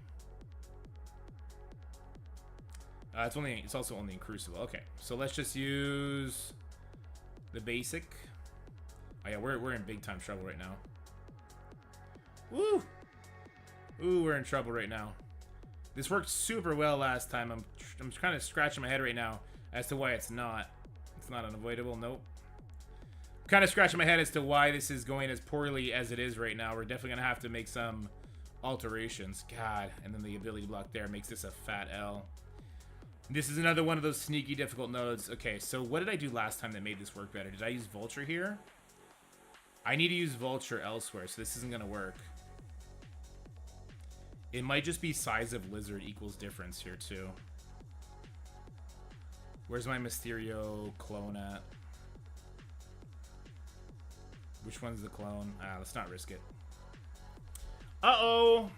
It's also only in Crucible. Okay, so let's just use the basic. Oh yeah, we're in big time trouble right now. Woo! Ooh, we're in trouble right now. This worked super well last time. I'm kind of scratching my head right now as to why it's not. It's not unavoidable. Nope. I'm kind of scratching my head as to why this is going as poorly as it is right now. We're definitely going to have to make some alterations. God. And then the ability block there makes this a fat L. This is another one of those sneaky difficult nodes. Okay, so what did I do last time that made this work better? Did I use Vulture here? I need to use Vulture elsewhere, so this isn't going to work. It might just be size of Lizard equals difference here, too. Where's my Mysterio clone at? Which one's the clone? Let's not risk it. Uh-oh!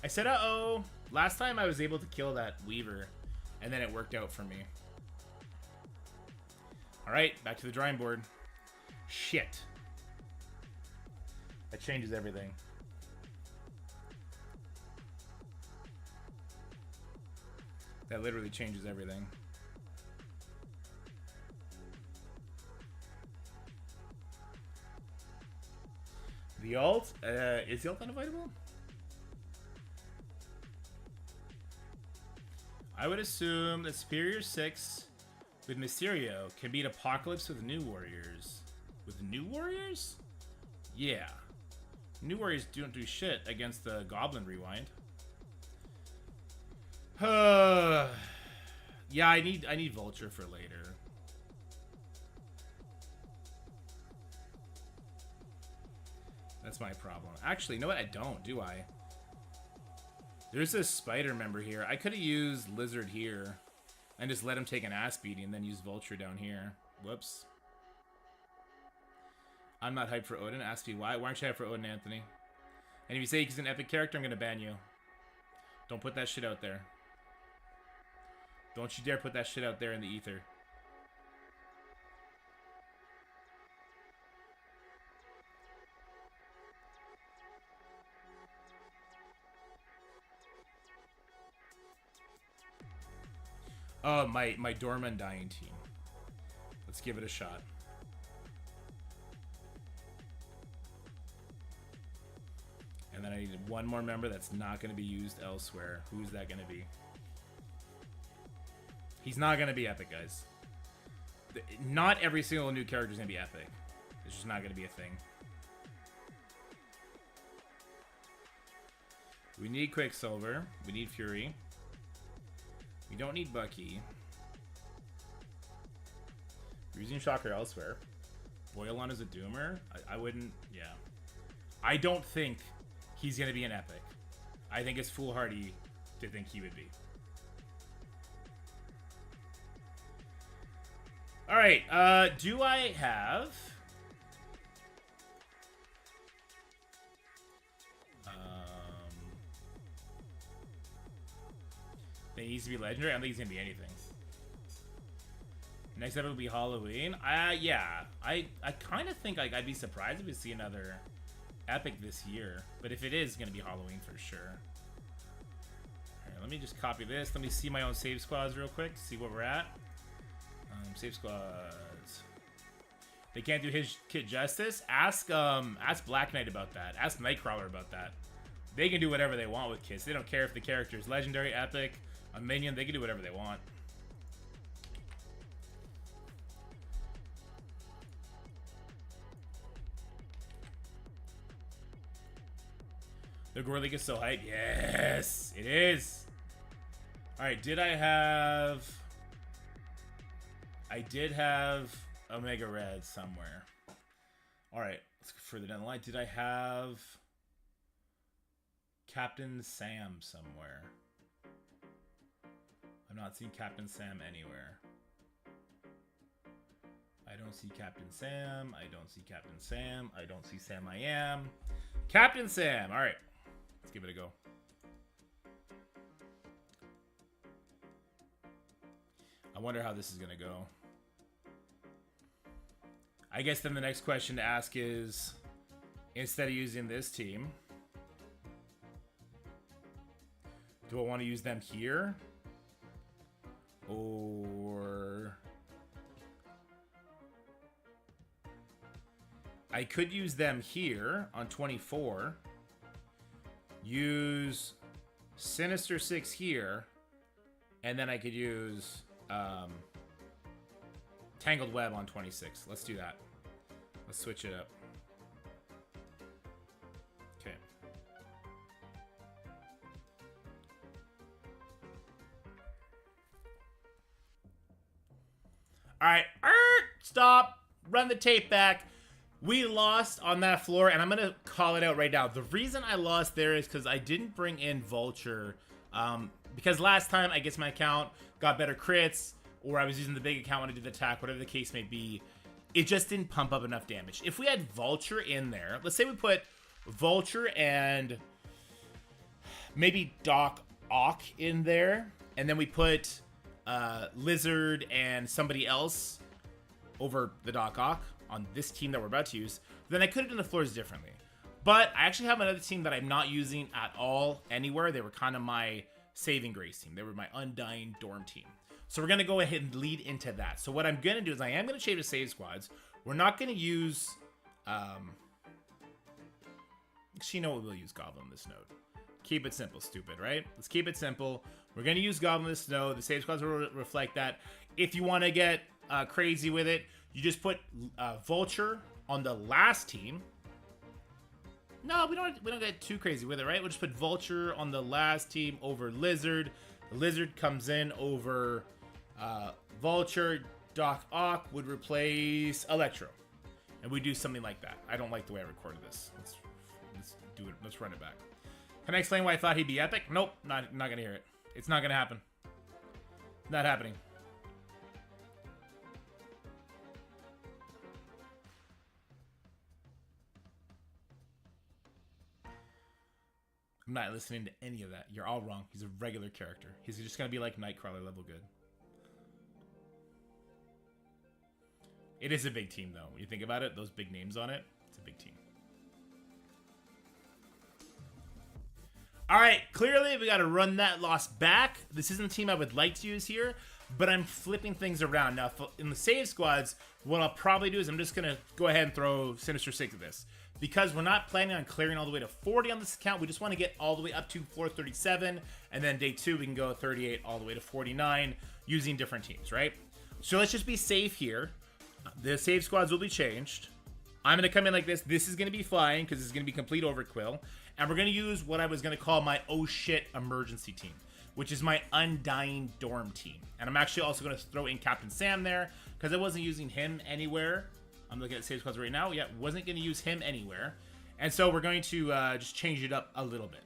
I said uh-oh! Last time I was able to kill that Weaver, and then it worked out for me. Alright, back to the drawing board. Shit. That changes everything. That literally changes everything. The ult? Is the ult unavoidable? I would assume that Superior 6 with Mysterio can beat Apocalypse with New Warriors. With New Warriors? Yeah. New Warriors don't do shit against the Goblin Rewind. Yeah, I need Vulture for later. That's my problem. Actually, you know what? I don't, do I? There's this Spider member here. I could have used Lizard here and just let him take an ass beating and then use Vulture down here. Whoops. I'm not hyped for Odin. Ask me why. Why aren't you hyped for Odin, Anthony? And if you say he's an epic character, I'm going to ban you. Don't put that shit out there. Don't you dare put that shit out there in the ether. Oh, my Dorman dying team. Let's give it a shot. And then I need one more member that's not going to be used elsewhere. Who's that going to be? He's not going to be epic, guys. Not every single new character is going to be epic. It's just not going to be a thing. We need Quicksilver. We need Fury. We don't need Bucky. We're using Shocker elsewhere. Boilon is a Doomer? I wouldn't... Yeah. I don't think he's going to be an epic. I think it's foolhardy to think he would be. Alright, do I have... It needs to be legendary? I don't think it's going to be anything. Next episode will be Halloween. Yeah. I kind of think I'd be surprised if we see another epic this year. But if it is going to be Halloween for sure. Alright, let me just copy this. Let me see my own save squads real quick. See where we're at. Save squads. They can't do his kit justice. Ask Black Knight about that. Ask Nightcrawler about that. They can do whatever they want with kits. They don't care if the character is legendary, epic, a minion. They can do whatever they want. The Gore League is so hype. Yes, it is. All right, did I have... I did have Omega Red somewhere. All right, let's go further down the line. Did I have Captain Sam somewhere? I'm not seeing Captain Sam anywhere. I don't see Captain Sam. I don't see Captain Sam. I don't see Sam I Am. Captain Sam. All right, let's give it a go. I wonder how this is going to go. I guess then the next question to ask is, instead of using this team, do I want to use them here? Or... I could use them here on 24. Use Sinister 6 here. And then I could use Tangled Web on 26. Let's do that. Let's switch it up. Okay. All right. Stop. Run the tape back. We lost on that floor, and I'm going to call it out right now. The reason I lost there is because I didn't bring in Vulture. Because last time, I guess my account got better crits, or I was using the big account when I did the attack, whatever the case may be. It just didn't pump up enough damage. If we had Vulture in there, let's say we put Vulture and maybe Doc Ock in there, and then we put Lizard and somebody else over the Doc Ock on this team that we're about to use, then I could have done the floors differently. But I actually have another team that I'm not using at all anywhere. They were kind of my saving grace team. They were my Undying Dorm team. So we're going to go ahead and lead into that. So what I'm going to do is I am going to change the save squads. We're not going to use Actually, you know what? We'll use Goblin this node. Keep it simple, stupid, right? Let's keep it simple. We're going to use Goblin this node. The save squads will reflect that. If you want to get crazy with it, you just put Vulture on the last team. No, we don't get too crazy with it, right? We'll just put Vulture on the last team over Lizard. The Lizard comes in over Vulture. Dork Out would replace Electro. And we do something like that. I don't like the way I recorded this. Let's do it. Let's run it back. Can I explain why I thought he'd be epic? Nope, not gonna hear it. It's not gonna happen. Not happening. I'm not listening to any of that. You're all wrong. He's a regular character. He's just gonna be like Nightcrawler level good. It is a big team though. When you think about it, those big names on it, it's a big team. All right, clearly we got to run that loss back. This isn't the team I would like to use here, but I'm flipping things around. Now, in the save squads, what I'll probably do is I'm just going to go ahead and throw Sinister 6 at this. Because we're not planning on clearing all the way to 40 on this account. We just want to get all the way up to floor 37. And then day 2, we can go 38 all the way to 49 using different teams, right? So let's just be safe here. The save squads will be changed. I'm going to come in like this. This is going to be fine because it's going to be complete overkill. And we're going to use what I was going to call my oh shit emergency team, which is my Undying Dorm team. And I'm actually also going to throw in Captain Sam there because I wasn't using him anywhere. I'm looking at save squads right now. Yeah, wasn't going to use him anywhere. And so we're going to just change it up a little bit.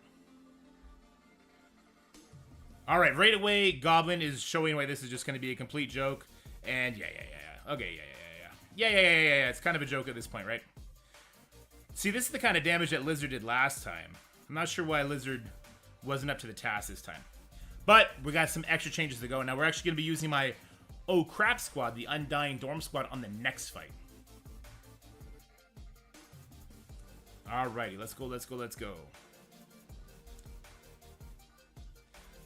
All right, right away, Goblin is showing why this is just going to be a complete joke. And yeah. Okay, yeah. It's kind of a joke at this point, right? See, this is the kind of damage that Lizard did last time. I'm not sure why Lizard wasn't up to the task this time. But we got some extra changes to go. Now we're actually going to be using my oh crap squad, the Undying Dorm squad, on the next fight. Alrighty, let's go.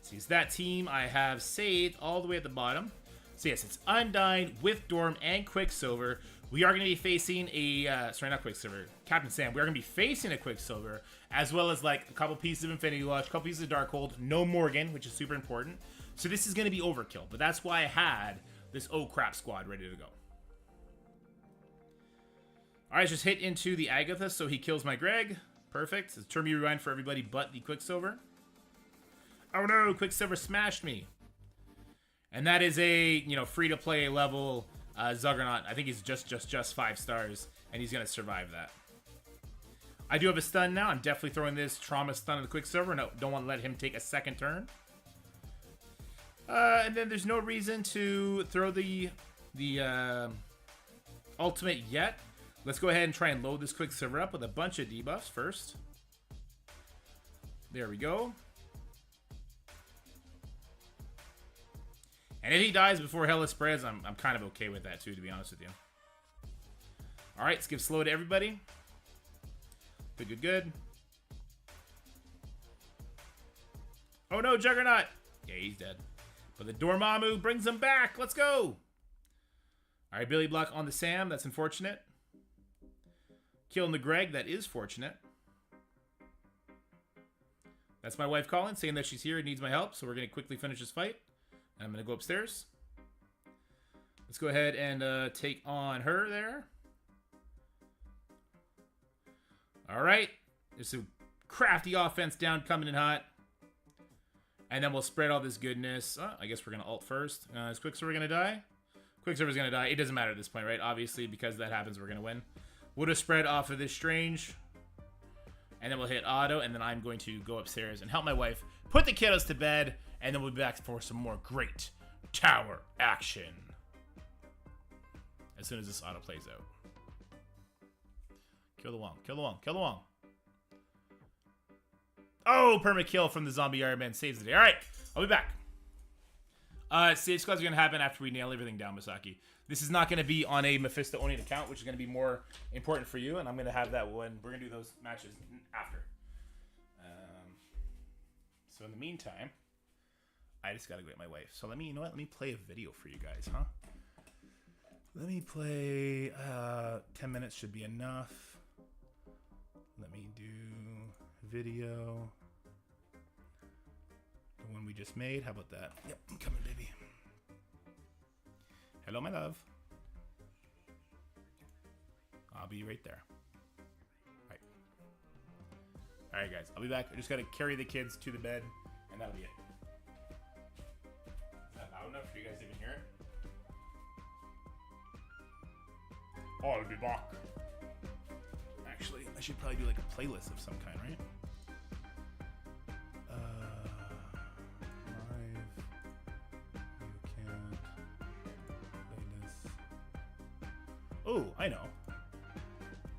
See, it's that team I have saved all the way at the bottom. So yes, it's Undying with Dorm and Quicksilver. We are going to be facing a, sorry, not Quicksilver, Captain Sam. We are going to be facing a Quicksilver, as well as like a couple pieces of Infinity Watch, a couple pieces of Darkhold, no Morgan, which is super important. So this is going to be overkill, but that's why I had this oh crap squad ready to go. All right, just hit into the Agatha so he kills my Greg. Perfect. It's turn me rewind for everybody but the Quicksilver. Oh no, Quicksilver smashed me. And that is a, free-to-play level Zuggernaut. I think he's just 5 stars, and he's going to survive that. I do have a stun now. I'm definitely throwing this trauma stun on the Quicksilver. No, don't want to let him take a second turn. And then there's no reason to throw the ultimate yet. Let's go ahead and try and load this Quicksilver up with a bunch of debuffs first. There we go. And if he dies before Hella spreads, I'm kind of okay with that too, to be honest with you. All right, let's give slow to everybody. Good. Oh no, Juggernaut! Yeah, he's dead. But the Dormammu brings him back. Let's go! All right, Billy Block on the Sam. That's unfortunate. Killing the Greg. That is fortunate. That's my wife calling, saying that she's here and needs my help. So we're going to quickly finish this fight. And I'm going to go upstairs. Let's go ahead and take on her there. All right. There's a crafty offense down coming in hot. And then we'll spread all this goodness. Oh, I guess we're going to ult first. Is Quicksilver going to die? Quicksilver's going to die. It doesn't matter at this point, right? Obviously, because that happens, we're going to win. We'll just spread off of this Strange. And then we'll hit auto. And then I'm going to go upstairs and help my wife put the kiddos to bed. And then we'll be back for some more great tower action. As soon as this auto plays out. Kill the Wong. Kill the Wong. Kill the Wong. Oh, perma kill from the zombie Iron Man saves the day. All right, I'll be back. Save squads are going to happen after we nail everything down, Masaki. This is not going to be on a Mephisto Odin account, which is going to be more important for you. And I'm going to have that when we're going to do those matches after. So in the meantime, I just got to go get my wife. So let me, you know what? Let me play a video for you guys, huh? Let me play, 10 minutes should be enough. Let me do... video. The one we just made. How about that? Yep, I'm coming, baby. Hello, my love. I'll be right there. All right, guys. I'll be back. I just got to carry the kids to the bed, and that'll be it. Is that loud enough for you guys to even hear it? Oh, I'll be back. Actually, I should probably do like a playlist of some kind, right? Live. You can't. Playlist. Oh, I know.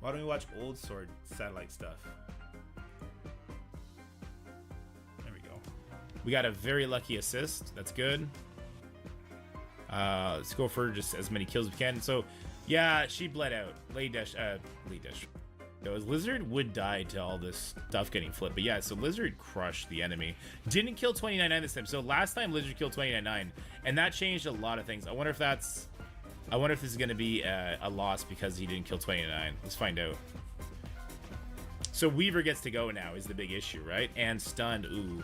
Why don't we watch Old Sword satellite stuff? There we go. We got a very lucky assist. That's good. Let's go for just as many kills as we can. So, yeah, she bled out. Lay dash. Lizard would die to all this stuff getting flipped. But yeah, so Lizard crushed the enemy. Didn't kill 29.9 this time. So last time Lizard killed 29.9, and that changed a lot of things. I wonder if this is going to be a loss because he didn't kill 29. Let's find out. So Weaver gets to go now is the big issue, right? And stunned. Ooh.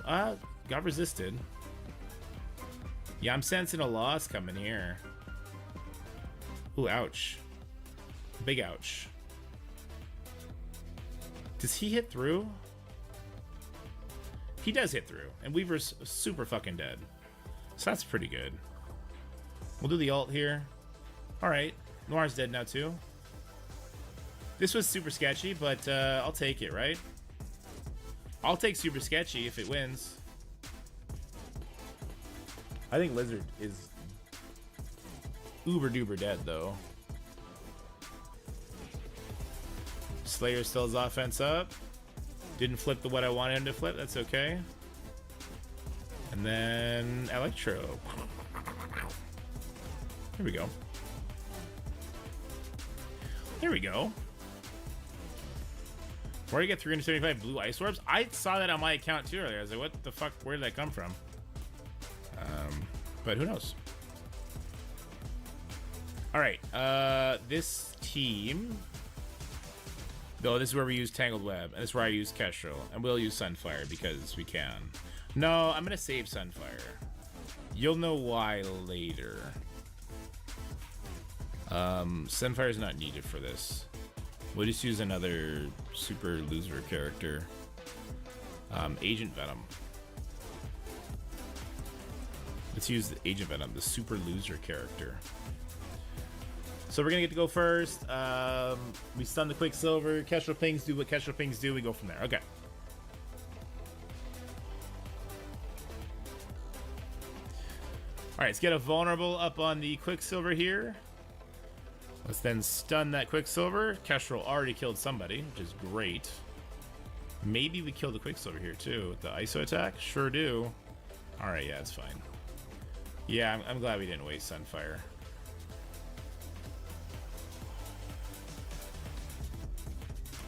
Got resisted. Yeah, I'm sensing a loss coming here. Ooh, ouch. Big ouch. Does he hit through? He does hit through. And Weaver's super fucking dead. So that's pretty good. We'll do the ult here. Alright. Noir's dead now too. This was super sketchy, but I'll take it, right? I'll take super sketchy if it wins. I think Lizard is uber duper dead though. Slayer still has offense up. Didn't flip the what I wanted him to flip. That's okay. And then Electro. Here we go. There we go. Where do you get 375 blue ice orbs? I saw that on my account too earlier. I was like, what the fuck? Where did that come from? But who knows? All right. This team. No, this is where we use Tangled Web, and this is where I use Kestrel, and we'll use Sunfire because we can. No, I'm gonna save Sunfire. You'll know why later. Sunfire is not needed for this. We'll just use another super loser character. Agent Venom. Let's use the Agent Venom, the super loser character. So we're gonna get to go first. We stun the Quicksilver. Kestrel Pings do what Kestrel Pings do. We go from there. Okay. All right, let's get a vulnerable up on the Quicksilver here. Let's then stun that Quicksilver. Kestrel already killed somebody, which is great. Maybe we kill the Quicksilver here too with the ISO attack. Sure do. All right, yeah, it's fine. Yeah, I'm glad we didn't waste Sunfire.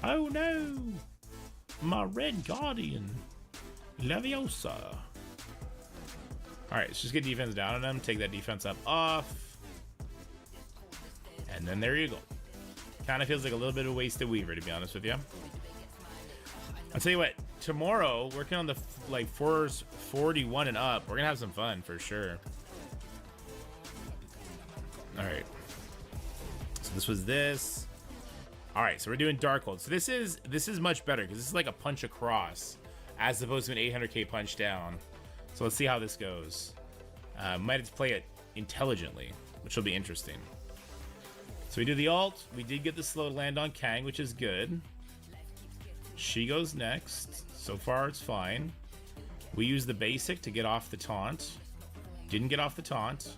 Oh no! My Red Guardian! Leviosa! Alright, let's just get defense down on them, take that defense up off. And then there you go. Kind of feels like a little bit of a wasted Weaver, to be honest with you. I'll tell you what, tomorrow, working on the like 41 and up, we're gonna have some fun for sure. Alright. So this was this. All right, so we're doing Darkhold. So this is much better because this is like a punch across as opposed to an 800k punch down. So let's see how this goes. Might have to play it intelligently, which will be interesting. So we do the ult. We did get the slow to land on Kang, which is good. She goes next. So far, it's fine. We use the basic to get off the taunt. Didn't get off the taunt.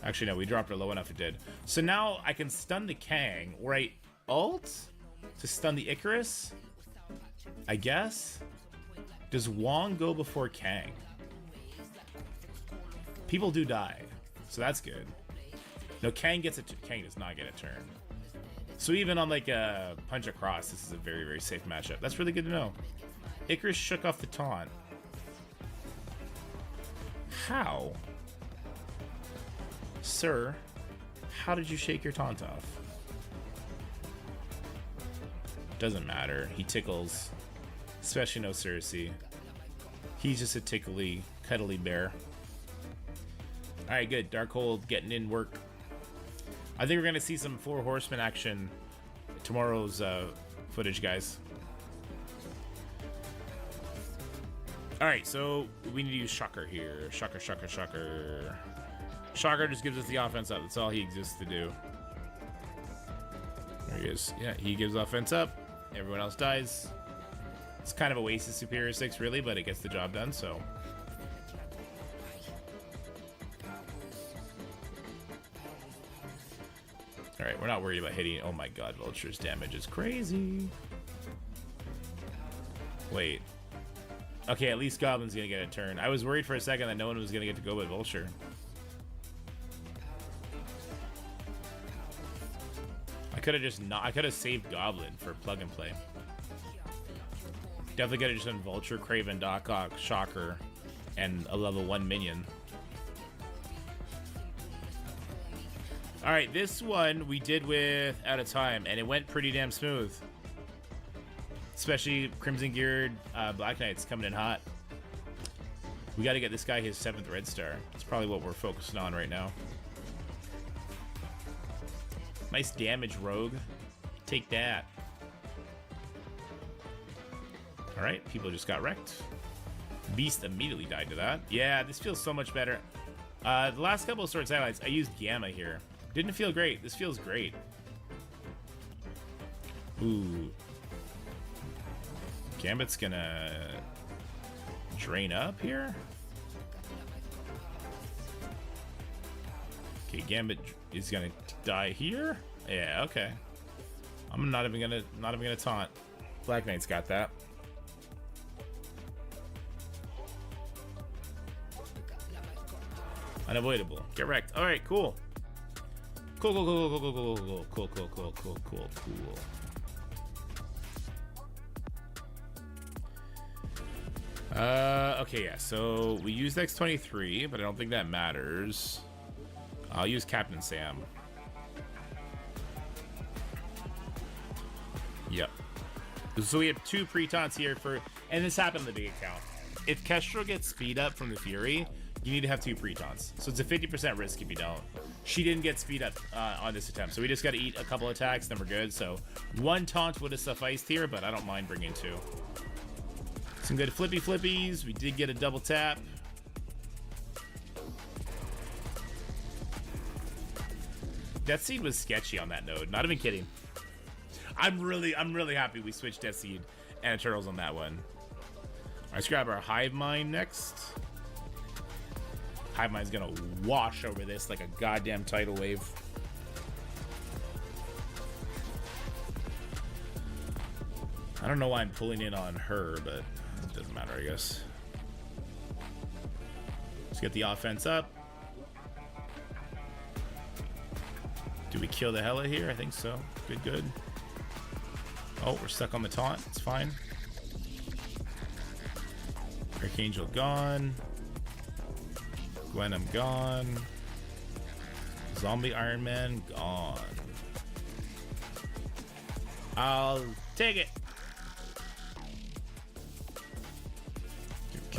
Actually, no, we dropped her low enough it did. So now I can stun the Kang, right? Ult to stun the Icarus, I guess. Does Wong go before Kang? People do die, so that's good. No, Kang gets it. Kang does not get a turn. So even on like a punch across, this is a very, very safe matchup. That's really good to know. Icarus shook off the taunt. How? Sir, how did you shake your taunt off? Doesn't matter. He tickles Especially no Cersei. He's just a tickly, cuddly bear. Alright, good. Darkhold getting in work. I think we're going to see some Four Horsemen action tomorrow's footage, guys. Alright, so we need to use Shocker here. Shocker, Shocker, Shocker. Shocker just gives us the offense up. That's all he exists to do. There he is. Yeah, he gives offense up. Everyone else dies. It's kind of a waste of Superior 6, really, but it gets the job done, so. Alright, we're not worried about hitting. Oh my god, Vulture's damage is crazy. Wait. Okay, at least Goblin's gonna get a turn. I was worried for a second that no one was gonna get to go with Vulture. I could have just not. I could have saved Goblin for plug and play. Definitely could have just done Vulture, Craven, Doc Ock, Shocker, and a level 1 minion. Alright, this one we did with Out of Time, and it went pretty damn smooth. Especially Crimson Geared Black Knights coming in hot. We got to get this guy his 7th Red Star. That's probably what we're focusing on right now. Nice damage, Rogue. Take that. Alright, people just got wrecked. Beast immediately died to that. Yeah, this feels so much better. The last couple of Sword highlights, I used Gamma here. Didn't feel great. This feels great. Ooh. Gambit's gonna drain up here. Okay, Gambit is gonna die here. Yeah, okay. I'm not even gonna taunt. Black Knight's got that. Unavoidable. Get wrecked. All right, cool. Cool, cool, cool, cool, cool, cool, cool, cool, cool, cool, cool, cool, cool. Okay, yeah, so we used X23, but I don't think that matters. I'll use Captain Sam. Yep. So we have 2 pre-taunts here for, and this happened in the big account. If Kestrel gets speed up from the Fury, you need to have 2 pre-taunts. So it's a 50% risk if you don't. She didn't get speed up on this attempt, so we just got to eat a couple attacks, then we're good. So 1 taunt would have sufficed here, but I don't mind bringing 2. Some good flippy flippies. We did get a double tap. Death Seed was sketchy on that node. Not even kidding. I'm really happy we switched Death Seed and Turtles on that one. All right, let's grab our Hive Mind next. Hive Mind's gonna wash over this like a goddamn tidal wave. I don't know why I'm pulling in on her, but it doesn't matter, I guess. Let's get the offense up. Do we kill the Hela here? I think so. Good, good. Oh, we're stuck on the taunt. It's fine. Archangel gone. Gwenum gone. Zombie Iron Man gone. I'll take it.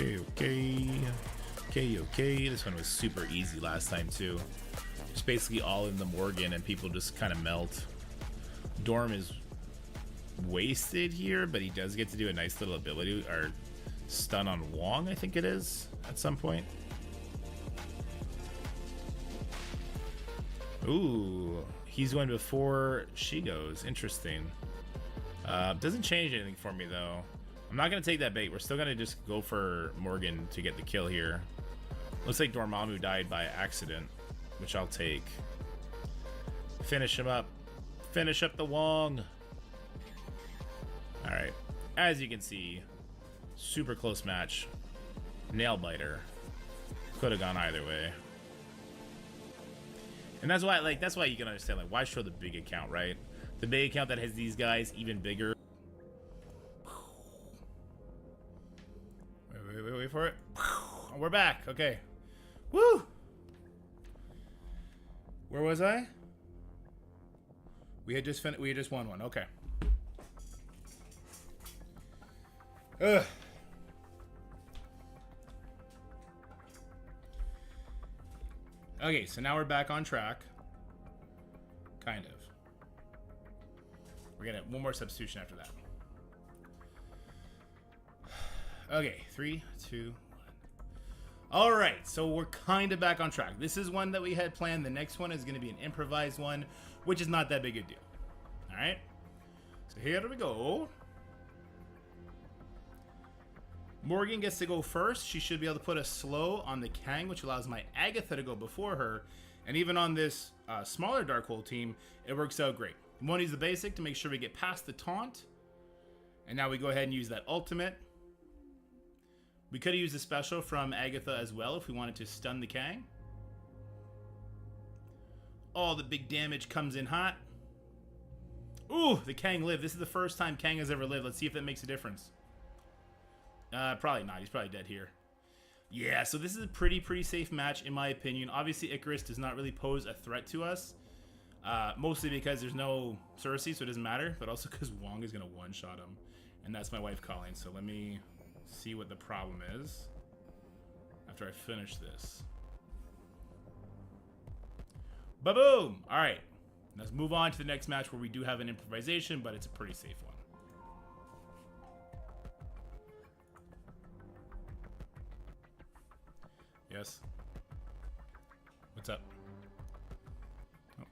Okay. This one was super easy last time too. Just basically all in the Morgan and people just kind of melt. Dorm is wasted here, but he does get to do a nice little ability or stun on Wong, I think it is, at some point. Ooh, he's going before she goes. Interesting. Doesn't change anything for me though. I'm not gonna take that bait. We're still gonna just go for Morgan to get the kill here. Looks like Dormammu died by accident, which I'll take. Finish him up. Finish up the Wong. Alright. As you can see, super close match. Nail biter. Could have gone either way. And that's why, like, that's why you can understand, like, why show the big account, right? The big account that has these guys even bigger. Wait for it. We're back. Okay. Woo! Where was I? We had just won one. Okay. Ugh. Okay, so now we're back on track. Kind of. We're gonna one more substitution after that. Okay, 3, 2, 1. All right, so we're kind of back on track. This is one that we had planned. The next one is going to be an improvised one, which is not that big a deal. All right, so here we go. Morgan gets to go first. She should be able to put a slow on the Kang, which allows my Agatha to go before her. And even on this smaller Darkhold team, it works out great. We want to use the basic to make sure we get past the taunt. And now we go ahead and use that ultimate. We could have used a special from Agatha as well if we wanted to stun the Kang. Oh, the big damage comes in hot. Ooh, the Kang lived. This is the first time Kang has ever lived. Let's see if that makes a difference. Probably not. He's probably dead here. Yeah, so this is a pretty safe match in my opinion. Obviously, Icarus does not really pose a threat to us. Mostly because there's no Cersei, so it doesn't matter. But also because Wong is going to one-shot him. And that's my wife calling, so let me see what the problem is after I finish this. Ba-boom! Alright, let's move on to the next match where we do have an improvisation, but it's a pretty safe one. Yes? What's up? Oh.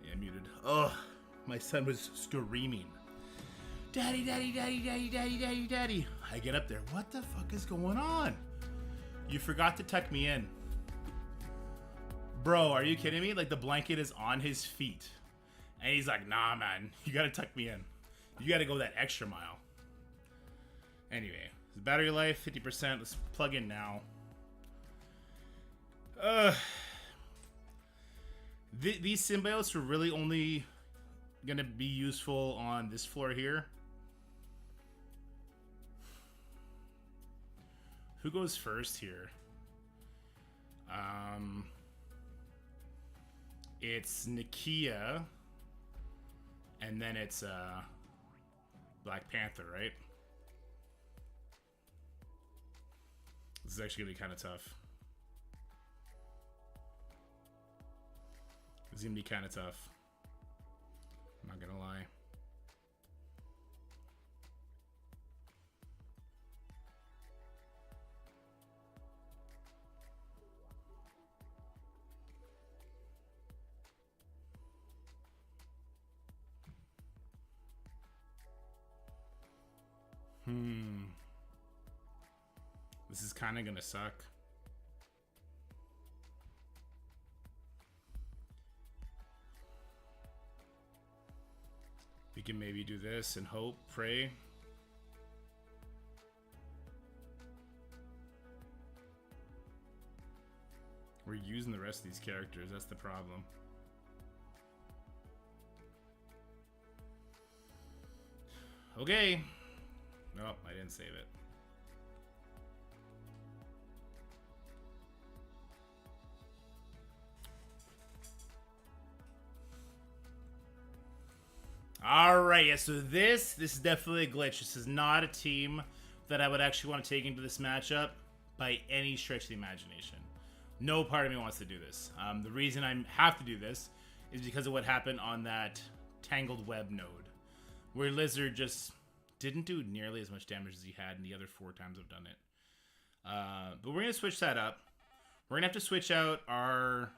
Yeah, muted. Oh, my son was screaming. Daddy, daddy, daddy, daddy, daddy, daddy, daddy. I get up there. What the fuck is going on? You forgot to tuck me in. Bro, are you kidding me? Like, the blanket is on his feet. And he's like, nah, man. You gotta tuck me in. You gotta go that extra mile. Anyway, battery life, 50%. Let's plug in now. These symbiotes are really only gonna be useful on this floor here. Who goes first here? It's Nakia, and then it's Black Panther, right? This is actually gonna be kind of tough. This is gonna be kind of tough. I'm not gonna lie. This is kind of gonna suck. We can maybe do this and hope, pray. We're using the rest of these characters, that's the problem. Okay. Nope, I didn't save it. Alright, yeah, so this is definitely a glitch. This is not a team that I would actually want to take into this matchup by any stretch of the imagination. No part of me wants to do this. The reason I have to do this is because of what happened on that Tangled Web node, where Lizard just didn't do nearly as much damage as he had in the other 4 times I've done it. But we're going to switch that up. We're going to have to switch out our...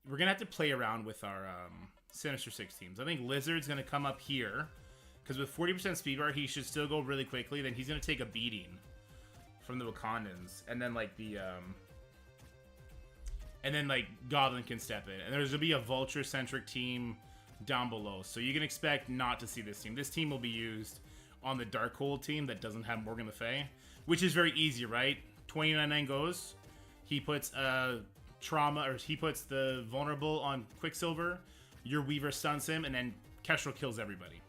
We're going to have to play around with our Sinister Six teams. I think Lizard's going to come up here, because with 40% speed bar, he should still go really quickly. Then he's going to take a beating from the Wakandans. And then, like, the... And then, like, Goblin can step in. And there's going to be a Vulture-centric team down below. So you can expect not to see this team. This team will be used on the Darkhold team that doesn't have Morgan Le Fay, which is very easy, right? 29-9 goes. He puts Trauma, or he puts the Vulnerable on Quicksilver. Your Weaver stuns him, and then Kestrel kills everybody.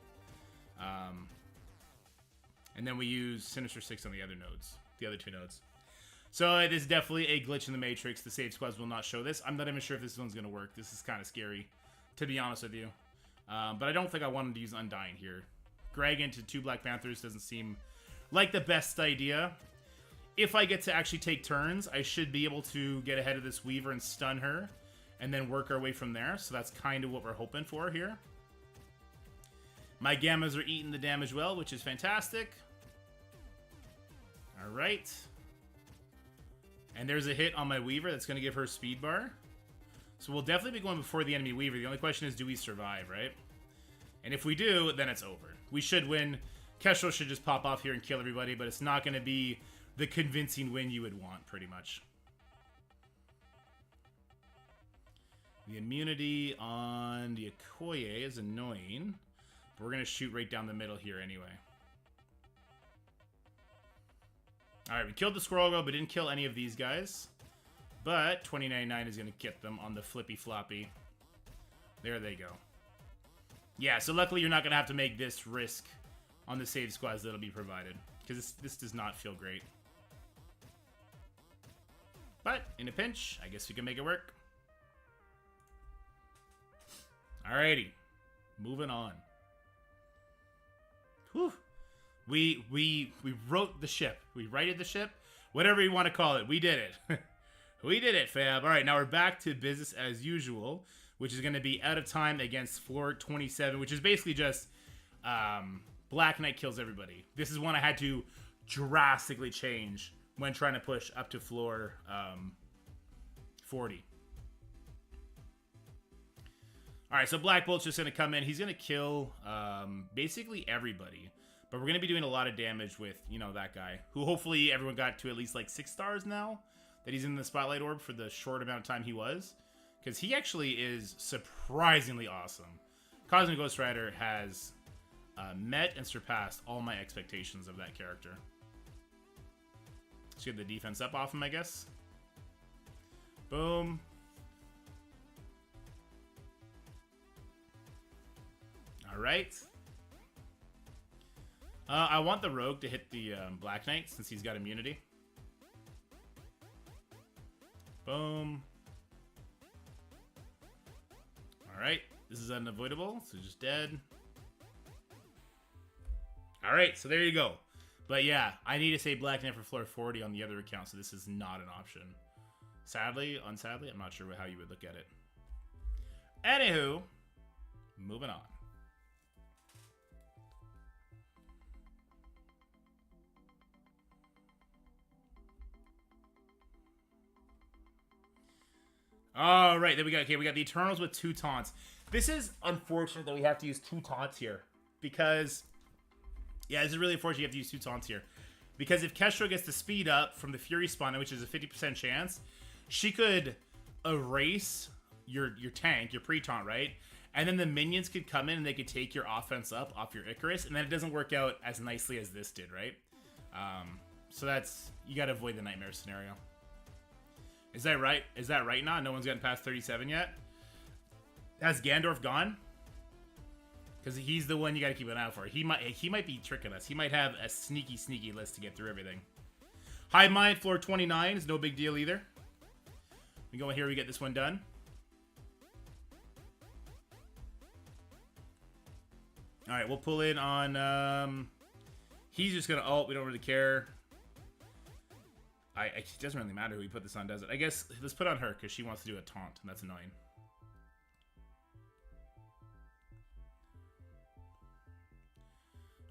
And then we use Sinister Six on the other nodes, the other 2 nodes. So it is definitely a glitch in the Matrix. The save squads will not show this. I'm not even sure if this one's going to work. This is kind of scary, to be honest with you. But I don't think I wanted to use Undying here. Greg into 2 Black Panthers doesn't seem like the best idea. If I get to actually take turns, I should be able to get ahead of this Weaver and stun her, and then work our way from there. So that's kind of what we're hoping for here. My Gammas are eating the damage well, which is fantastic. All right. And there's a hit on my Weaver that's going to give her speed bar. So we'll definitely be going before the enemy Weaver. The only question is, do we survive, right? And if we do, then it's over. We should win. Kestrel should just pop off here and kill everybody, but it's not going to be the convincing win you would want, pretty much. The immunity on the Okoye is annoying, but we're going to shoot right down the middle here anyway. Alright, we killed the Squirrel Girl, but didn't kill any of these guys. But 29.9 is going to get them on the flippy floppy. There they go. Yeah, so luckily you're not going to have to make this risk on the save squads that'll be provided, because this does not feel great. But in a pinch, I guess we can make it work. Alrighty, moving on. Whew. We wrote the ship. We righted the ship. Whatever you want to call it. We did it. We did it, fam. Alright, now we're back to business as usual, which is going to be out of time against floor 27, which is basically just Black Knight kills everybody. This is one I had to drastically change when trying to push up to floor 40. Alright, so Black Bolt's just going to come in. He's going to kill basically everybody. But we're going to be doing a lot of damage with, you know, that guy. Who hopefully everyone got to at least like 6 stars now. That he's in the Spotlight Orb for the short amount of time he was. Because he actually is surprisingly awesome. Cosmic Ghost Rider has met and surpassed all my expectations of that character. Let's get the defense up off him, I guess. Boom. Alright. I want the Rogue to hit the Black Knight since he's got immunity. Boom. Alright. This is unavoidable, so just dead. Alright, so there you go. But yeah, I need to say Black Knight for floor 40 on the other account, so this is not an option. Sadly, unsadly, I'm not sure how you would look at it. Anywho, moving on. All right, then we got the Eternals with 2 taunts. This is unfortunate that we have to use 2 taunts here because Yeah, this is really unfortunate you have to use 2 taunts here. Because if Kestrel gets the speed up from the Fury spawn, which is a 50% chance, she could erase your tank, your pre-taunt, right? And then the minions could come in and they could take your offense up off your Icarus, and then it doesn't work out as nicely as this did, right? So that's... You gotta avoid the nightmare scenario. Is that right? Is that right now? No one's gotten past 37 yet? Has Gandorf gone? Because he's the one you gotta keep an eye out for. He might be tricking us. He might have a sneaky list to get through everything. Hive Mind, floor 29 is no big deal either. We go in here, we get this one done. Alright, we'll pull in on... he's just gonna ult, we don't really care. It doesn't really matter who we put this on, does it? I guess, let's put on her, because she wants to do a taunt, and that's annoying.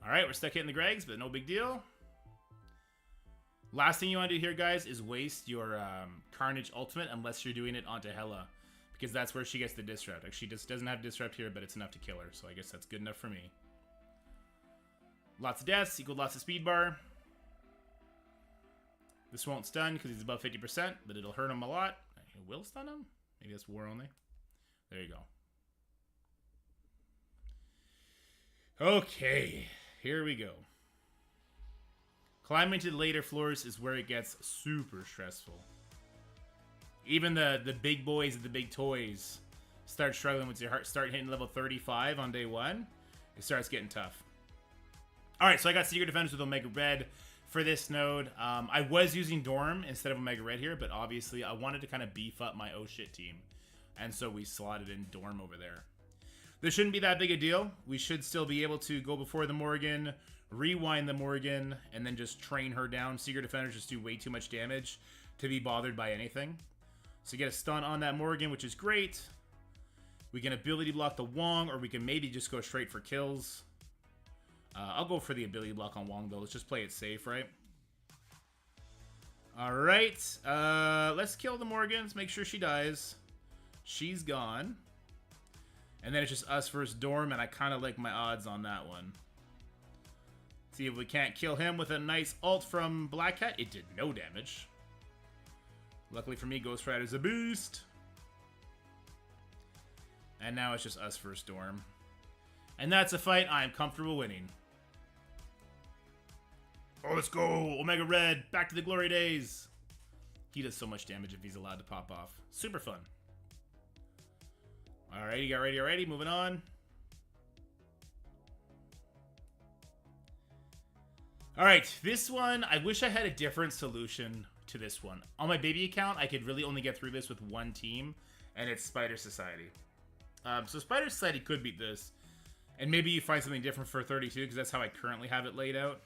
Alright, we're stuck hitting the Gregs, but no big deal. Last thing you want to do here, guys, is waste your Carnage ultimate unless you're doing it onto Hela. Because that's where she gets the disrupt. Like, she just doesn't have disrupt here, but it's enough to kill her. So I guess that's good enough for me. Lots of deaths equal lots of speed bar. This won't stun because he's above 50%, but it'll hurt him a lot. It will stun him? Maybe that's war only. There you go. Okay, here we go. Climbing to the later floors is where it gets super stressful. Even the big boys and the big toys start struggling once you start hitting level 35 on day 1. It starts getting tough. Alright, so I got Secret Defenders with Omega Red for this node. I was using Dorm instead of Omega Red here, but obviously I wanted to kind of beef up my oh shit team. And so we slotted in Dorm over there. This shouldn't be that big a deal. We should still be able to go before the Morgan, rewind the Morgan, and then just train her down. Secret Defenders just do way too much damage to be bothered by anything. So get a stun on that Morgan, which is great. We can ability block the Wong, or we can maybe just go straight for kills. I'll go for the ability block on Wong, though. Let's just play it safe, right? Alright. Let's kill the Morgans. Make sure she dies. She's gone. And then it's just us versus Dorm, and I kind of like my odds on that one. See if we can't kill him with a nice ult from Black Cat. It did no damage. Luckily for me, Ghost Rider's a beast. And now it's just us versus Dorm. And that's a fight I am comfortable winning. Oh, let's go! Omega Red, back to the glory days! He does so much damage if he's allowed to pop off. Super fun. Alrighty, got ready already, moving on. Alright, this one, I wish I had a different solution to this one. On my baby account, I could really only get through this with one team, and it's Spider Society. So Spider Society could beat this, and maybe you find something different for 32, because that's how I currently have it laid out.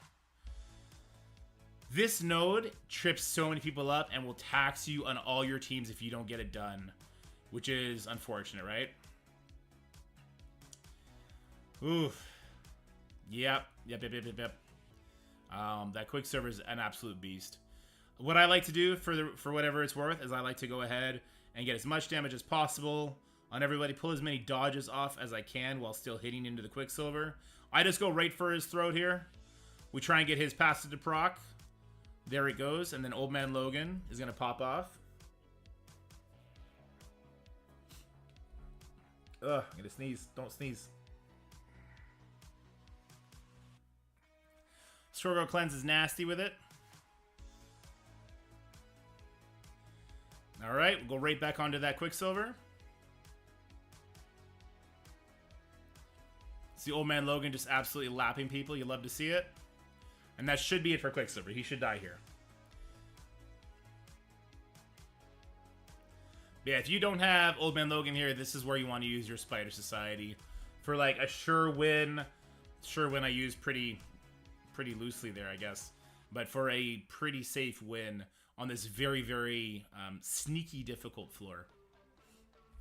This node trips so many people up and will tax you on all your teams if you don't get it done, which is unfortunate, right? Oof. Yep. That quick server is an absolute beast. What I like to do for whatever it's worth is I like to go ahead and get as much damage as possible on everybody, pull as many dodges off as I can while still hitting into the Quicksilver. I just go right for his throat here. We try and get his passive to proc. There it goes, and then Old Man Logan is going to pop off. Ugh, I'm going to sneeze. Don't sneeze. Struggle Cleanse is nasty with it. Alright, we'll go right back onto that Quicksilver. See Old Man Logan just absolutely lapping people. You love to see it. And that should be it for Quicksilver. He should die here. But yeah, if you don't have Old Man Logan here, this is where you want to use your Spider Society. For like a sure win. Sure win I use pretty loosely there, I guess. But for a pretty safe win on this very, very sneaky difficult floor.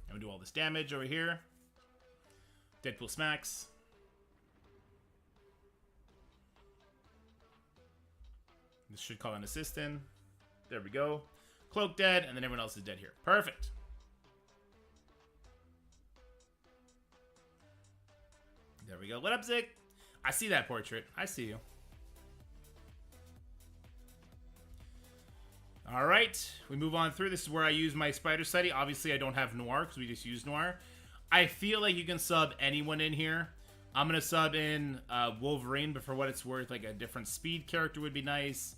I'm going to do all this damage over here. Deadpool smacks. This should call an assist in. There we go. Cloak dead, and then everyone else is dead here. Perfect. There we go. What up, Zik? I see that portrait. I see you. All right, we move on through. This is where I use my Spider Sighty. Obviously, I don't have Noir because we just used Noir. I feel like you can sub anyone in here. I'm going to sub in Wolverine, but for what it's worth, like a different speed character would be nice.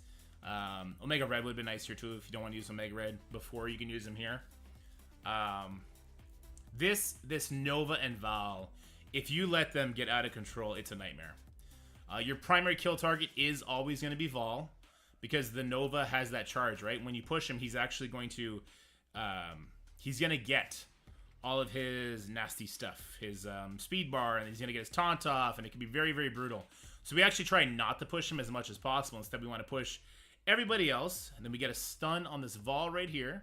Omega Red would be nice here, too, if you don't want to use Omega Red before you can use him here. This Nova and Val, if you let them get out of control, it's a nightmare. Your primary kill target is always going to be Val, because the Nova has that charge, right? When you push him, he's actually going to... he's going to get all of his nasty stuff. His speed bar, and he's going to get his taunt off, and it can be very, very brutal. So we actually try not to push him as much as possible. Instead, we want to push everybody else, and then we get a stun on this Val right here.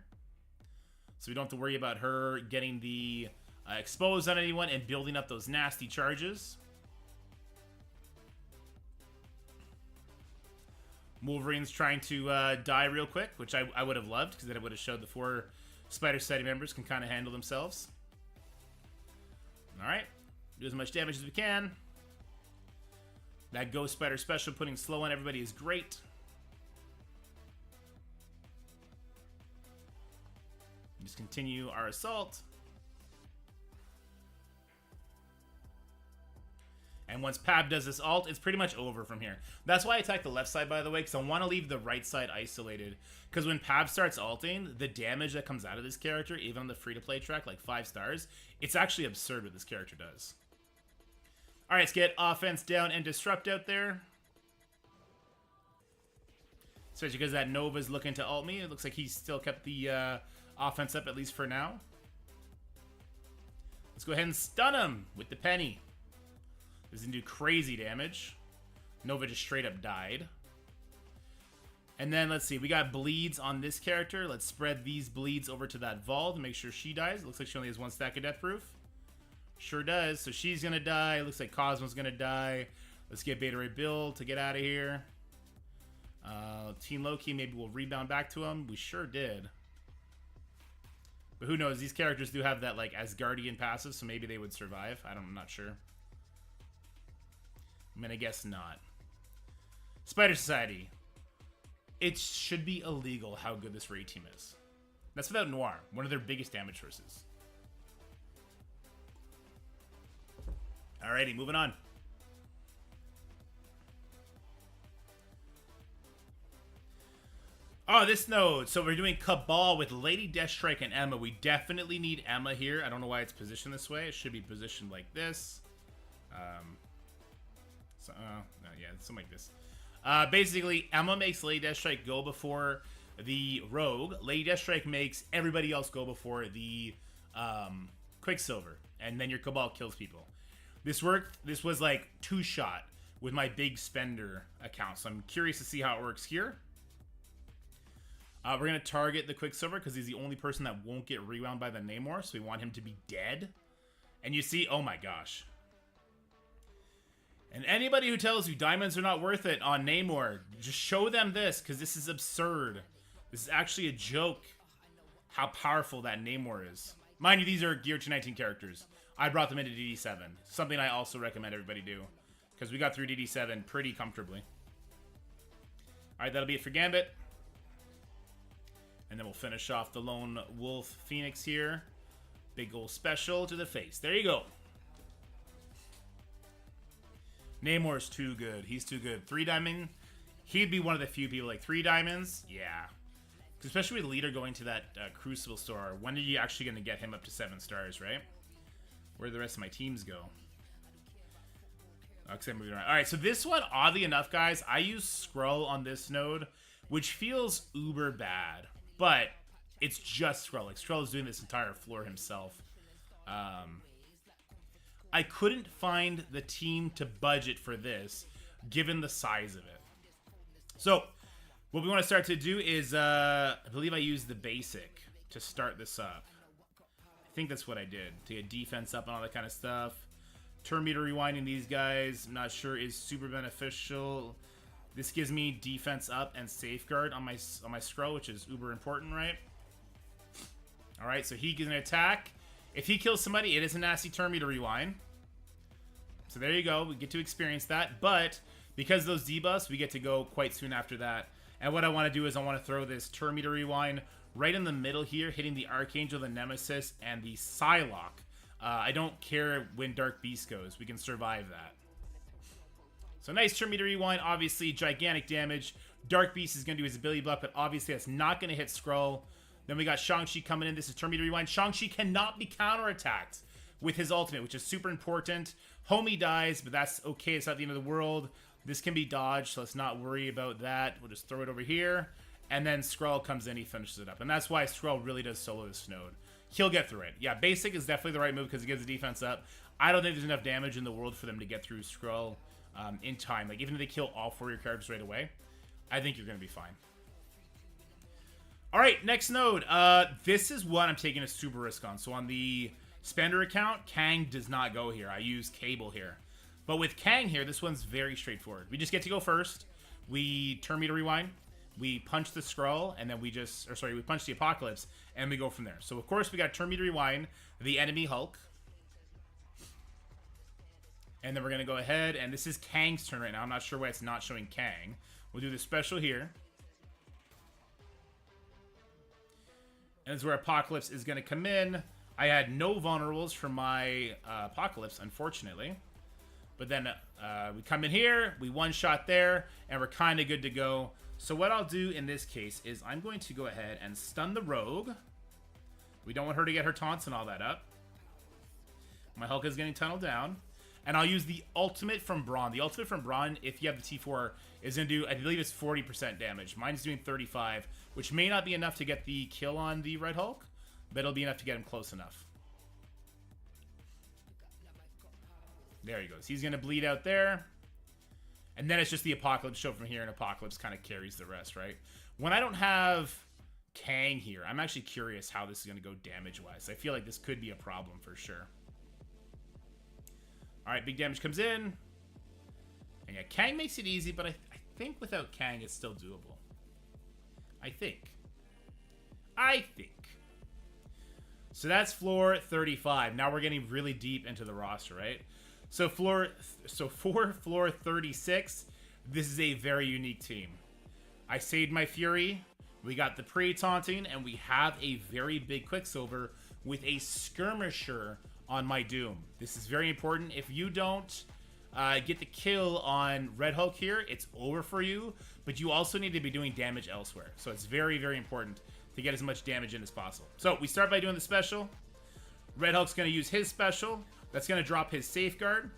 So we don't have to worry about her getting the exposed on anyone and building up those nasty charges. Wolverine's trying to die real quick, which I would have loved, because then it would have showed the 4 Spider Sighty members can kind of handle themselves. Alright, do as much damage as we can. That Ghost Spider special putting slow on everybody is great. Just continue our assault. And once Pab does this ult, it's pretty much over from here. That's why I attack the left side, by the way, because I want to leave the right side isolated. Because when Pab starts ulting, the damage that comes out of this character, even on the free-to-play track, like 5 stars, it's actually absurd what this character does. Alright, let's get offense down and disrupt out there. Especially because that Nova's looking to ult me. It looks like he's still kept the offense up, at least for now. Let's go ahead and stun him with the penny. This is going to do crazy damage. Nova just straight up died. And then, let's see. We got bleeds on this character. Let's spread these bleeds over to that Vol to make sure she dies. It looks like she only has 1 stack of death proof. Sure does. So she's going to die. Looks like Cosmo's going to die. Let's get Beta Ray Bill to get out of here. Team Loki, maybe we'll rebound back to him. We sure did. But who knows? These characters do have that, like, Asgardian passive, so maybe they would survive. I'm not sure. I'm gonna guess not. Spider Society. It should be illegal how good this raid team is. That's without Noir, one of their biggest damage sources. Alrighty, moving on. Oh, this node. So we're doing Cabal with Lady Deathstrike and Emma. We definitely need Emma here. I don't know why it's positioned this way. It should be positioned like this. Yeah, something like this. Basically, Emma makes Lady Deathstrike go before the Rogue. Lady Deathstrike makes everybody else go before the Quicksilver. And then your Cabal kills people. This worked. This was like 2-shot with my big spender account. So I'm curious to see how it works here. We're going to target the Quicksilver because he's the only person that won't get rewound by the Namor. So we want him to be dead. And you see, oh my gosh. And anybody who tells you diamonds are not worth it on Namor, just show them this, because this is absurd. This is actually a joke how powerful that Namor is. Mind you, these are Gear 219 characters. I brought them into DD7. Something I also recommend everybody do, because we got through DD7 pretty comfortably. Alright, that'll be it for Gambit. And then we'll finish off the Lone Wolf Phoenix here. Big ol' special to the face. There you go. Namor's too good. He's too good. 3 diamond. He'd be one of the few people like 3 diamonds. Yeah. Especially with Leader going to that Crucible store. When are you actually going to get him up to 7 stars, right? Where do the rest of my teams go? Okay, moving around. Alright, so this one, oddly enough, guys, I use Skrull on this node, which feels uber bad. But it's just Skrull. Like, Skrull is doing this entire floor himself. I couldn't find the team to budget for this, given the size of it. So, what we want to start to do is, I believe I used the basic to start this up. I think that's what I did, to get defense up and all that kind of stuff. Turn meter rewinding these guys, I'm not sure is super beneficial. This gives me defense up and safeguard on my Skrull, which is uber important, right? Alright, so he gets an attack. If he kills somebody, it is a nasty turn meter rewind. So there you go. We get to experience that. But because of those debuffs, we get to go quite soon after that. And what I want to do is I want to throw this Turn Meter Rewind right in the middle here, hitting the Archangel, the Nemesis, and the Psylocke. I don't care when Dark Beast goes. We can survive that. So nice Turn Meter Rewind. Obviously, gigantic damage. Dark Beast is going to do his ability block, but obviously that's not going to hit Skrull. Then we got Shang-Chi coming in. This is Turn Meter Rewind. Shang-Chi cannot be counterattacked with his ultimate, which is super important. Homie dies, but that's okay. It's not the end of the world. This can be dodged, so let's not worry about that. We'll just throw it over here. And then Skrull comes in, he finishes it up. And that's why Skrull really does solo this node. He'll get through it. Yeah, basic is definitely the right move because it gives the defense up. I don't think there's enough damage in the world for them to get through Skrull in time. Like, even if they kill all 4 of your characters right away, I think you're going to be fine. All right, next node. This is what I'm taking a super risk on. So on the Spender account, Kang does not go here. I use Cable here. But with Kang here, this one's very straightforward. We just get to go first. We Turn Meter Rewind. We punch the Skrull, and then we punch the Apocalypse, and we go from there. So, of course, we got Turn Meter Rewind, the enemy Hulk. And then we're going to go ahead, and this is Kang's turn right now. I'm not sure why it's not showing Kang. We'll do the special here. And this is where Apocalypse is going to come in. I had no vulnerables for my Apocalypse, unfortunately. But then we come in here, we one-shot there, and we're kind of good to go. So what I'll do in this case is I'm going to go ahead and stun the Rogue. We don't want her to get her taunts and all that up. My Hulk is getting tunneled down. And I'll use the ultimate from Brawn. The ultimate from Brawn, if you have the T4, is going to do, I believe it's 40% damage. Mine's doing 35, which may not be enough to get the kill on the Red Hulk, but it'll be enough to get him close enough. There he goes. He's going to bleed out there. And then it's just the Apocalypse show from here, and Apocalypse kind of carries the rest, right? When I don't have Kang here, I'm actually curious how this is going to go damage-wise. I feel like this could be a problem for sure. All right, big damage comes in. And yeah, Kang makes it easy, but I think without Kang, it's still doable. I think. So that's floor 35. Now we're getting really deep into the roster, right? So for floor 36, this is a very unique team. I saved my Fury. We got the pre-taunting, and we have a very big Quicksilver with a Skirmisher on my Doom. This is very important. If you don't get the kill on Red Hulk here, it's over for you, but you also need to be doing damage elsewhere. So it's very, very important to get as much damage in as possible. So we start by doing the special. Red Hulk's going to use his special. That's going to drop his Safeguard.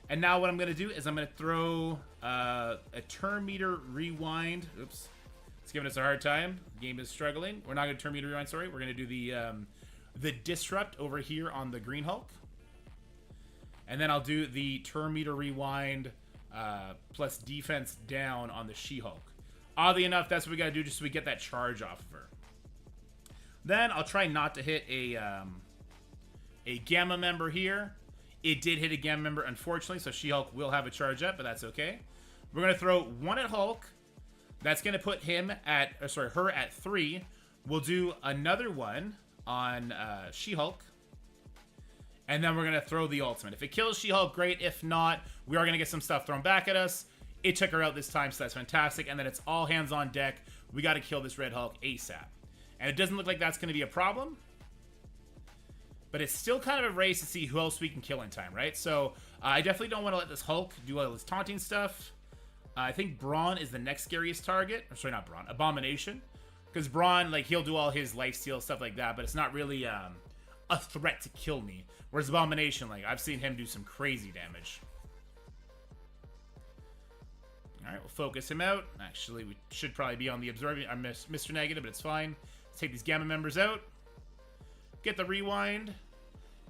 And now what I'm going to do is I'm going to throw a Turn Meter Rewind. Oops. It's giving us a hard time. The game is struggling. We're not going to Turn Meter Rewind, sorry. We're going to do the Disrupt over here on the Green Hulk. And then I'll do the Turn Meter Rewind plus Defense down on the She-Hulk. Oddly enough, that's what we got to do just so we get that charge off of her. Then I'll try not to hit a Gamma member here. It did hit a Gamma member, unfortunately, so She-Hulk will have a charge up, but that's okay. We're going to throw one at Hulk. That's going to put him at, her at 3. We'll do another one on She-Hulk. And then we're going to throw the ultimate. If it kills She-Hulk, great. If not, we are going to get some stuff thrown back at us. It took her out this time, so that's fantastic. And then it's all hands on deck. We got to kill this Red Hulk ASAP. And it doesn't look like that's going to be a problem. But it's still kind of a race to see who else we can kill in time, right? So I definitely don't want to let this Hulk do all this taunting stuff. I think Brawn is the next scariest target. Or sorry, not Brawn. Abomination. Because Brawn, like, he'll do all his lifesteal, stuff like that. But it's not really a threat to kill me. Whereas Abomination, like, I've seen him do some crazy damage. Alright, we'll focus him out. Actually, we should probably be on the Absorbing... Mr. Negative, but it's fine. Let's take these Gamma members out. Get the rewind.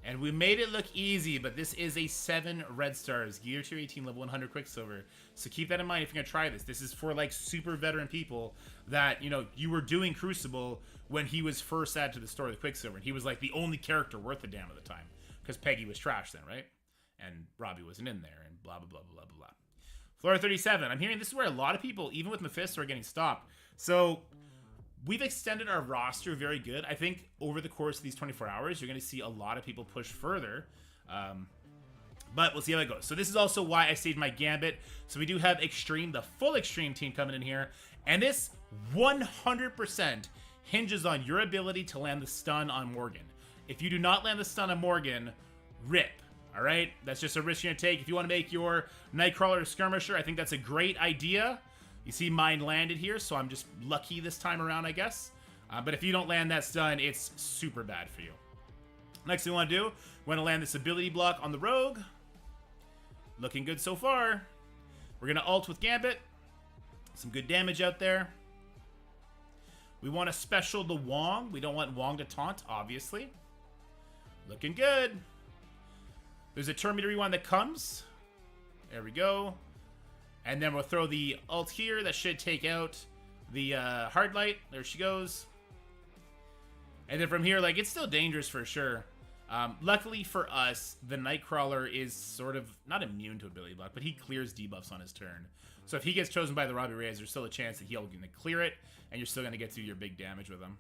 And we made it look easy, but this is a 7 red stars. Gear Tier 18, level 100 Quicksilver. So keep that in mind if you're going to try this. This is for, like, super veteran people that, you know, you were doing Crucible when he was first added to the story of Quicksilver. And he was, like, the only character worth a damn at the time. Because Peggy was trash then, right? And Robbie wasn't in there, and blah, blah, blah, blah, blah, blah. Floor 37. I'm hearing this is where a lot of people, even with Mephisto, are getting stopped. So we've extended our roster very good. I think over the course of these 24 hours, you're going to see a lot of people push further. But we'll see how it goes. So this is also why I saved my Gambit. So we do have Extreme, the full Extreme team coming in here. And this 100% hinges on your ability to land the stun on Morgan. If you do not land the stun on Morgan, rip. All right? That's just a risk you're going to take. If you want to make your Nightcrawler a Skirmisher, I think that's a great idea. You see mine landed here, so I'm just lucky this time around, I guess. But if you don't land that stun, it's super bad for you. Next thing we want to do, we want to land this ability block on the Rogue. Looking good so far. We're going to ult with Gambit. Some good damage out there. We want to special the Wong. We don't want Wong to taunt, obviously. Looking good. There's a turn meter rewind that comes. There we go. And then we'll throw the ult here. That should take out the hard light. There she goes. And then from here, like, it's still dangerous for sure. Luckily for us, the Nightcrawler is sort of not immune to ability block, but he clears debuffs on his turn. So if he gets chosen by the Robbie Reyes, there's still a chance that he'll clear it, and you're still going to get through your big damage with him.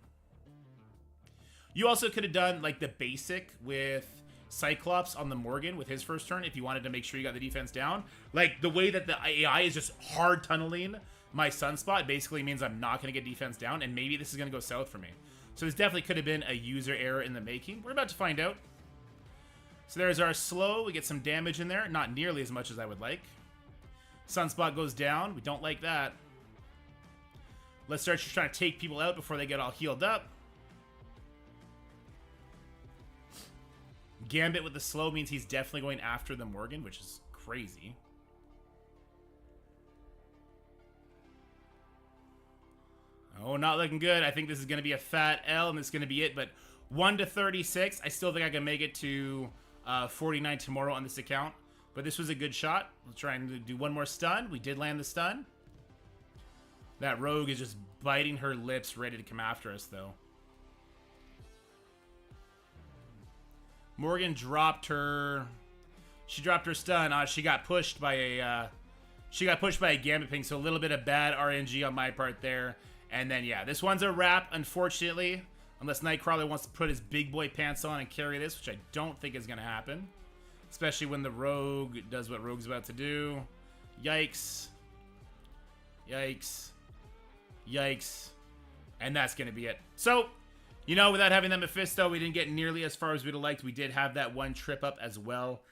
You also could have done like the basic with Cyclops on the Morgan with his first turn if you wanted to make sure you got the defense down. Like the way that the AI is just hard tunneling my Sunspot basically means I'm not going to get defense down, and maybe this is going to go south for me. So this definitely could have been a user error in the making. We're about to find out. So there's our slow. We get some damage in there. Not nearly as much as I would like. Sunspot goes down. We don't like that. Let's start just trying to take people out before they get all healed up. Gambit with the slow means he's definitely going after the Morgan, which is crazy. Oh, not looking good. I think this is going to be a fat L, and this is going to be it. But 1 to 36. I still think I can make it to 49 tomorrow on this account. But this was a good shot. We'll try and do one more stun. We did land the stun. That Rogue is just biting her lips, ready to come after us, though. Morgan dropped her... She dropped her stun. She got pushed by a... She got pushed by a Gambit ping, so a little bit of bad RNG on my part there. And then, yeah, this one's a wrap, unfortunately. Unless Nightcrawler wants to put his big boy pants on and carry this, which I don't think is going to happen. Especially when the Rogue does what Rogue's about to do. Yikes. Yikes. Yikes. And that's going to be it. So, you know, without having that Mephisto, we didn't get nearly as far as we'd have liked. We did have that one trip up as well.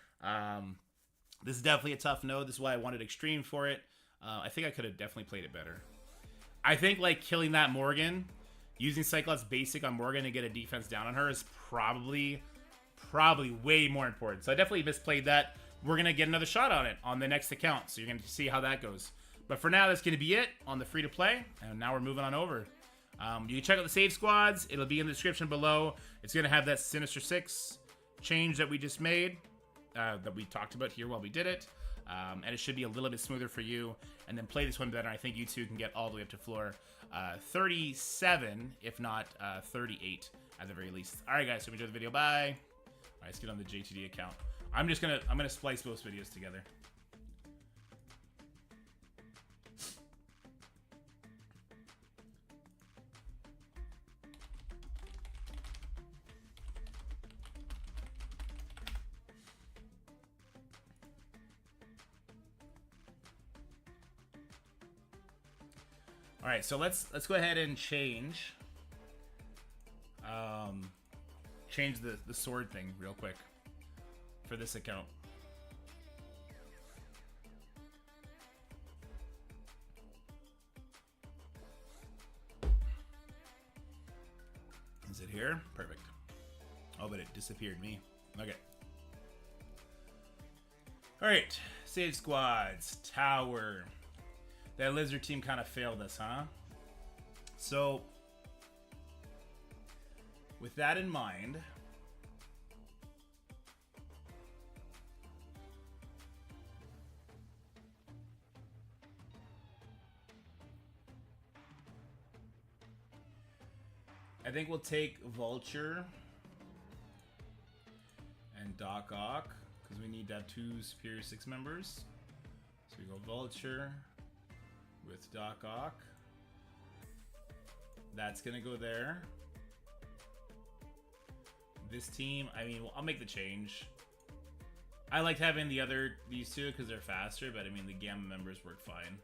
This is definitely a tough no. This is why I wanted Extreme for it. I think I could have definitely played it better. I think, like, killing that Morgan, using Cyclops basic on Morgan to get a defense down on her is probably way more important. So I definitely misplayed that. We're going to get another shot on it on the next account. So you're going to see how that goes. But for now, that's going to be it on the free-to-play. And now we're moving on over. You can check out the save squads. It'll be in the description below. It's going to have that Sinister 6 change that we just made, that we talked about here while we did it. And it should be a little bit smoother for you. And then play this one better. I think you two can get all the way up to floor 37, if not 38 at the very least. All right, guys. So enjoy the video. Bye. All right, let's get on the JTD account. I'm gonna splice both videos together. All right, so let's go ahead and change the sword thing real quick for this account. Is it here? Perfect. Oh, but it disappeared me. Okay. All right, save squads, tower. That lizard team kind of failed us, huh? So, with that in mind, I think we'll take Vulture and Doc Ock, because we need to have 2 Superior 6 members. So we go Vulture with Doc Ock. That's gonna go there. This team, I mean, I'll make the change. I like having these two because they're faster, but I mean the Gamma members work fine.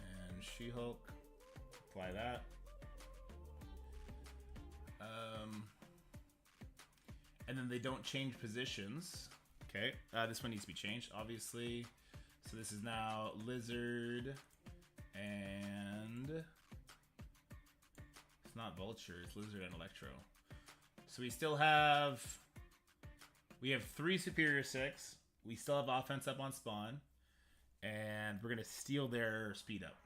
And She-Hulk, apply that. And then they don't change positions. Okay, this one needs to be changed, obviously. So this is now Lizard, and it's not Vulture, it's Lizard and Electro. So we still have, we have 3 Superior 6. We still have offense up on spawn, and we're gonna steal their speed up.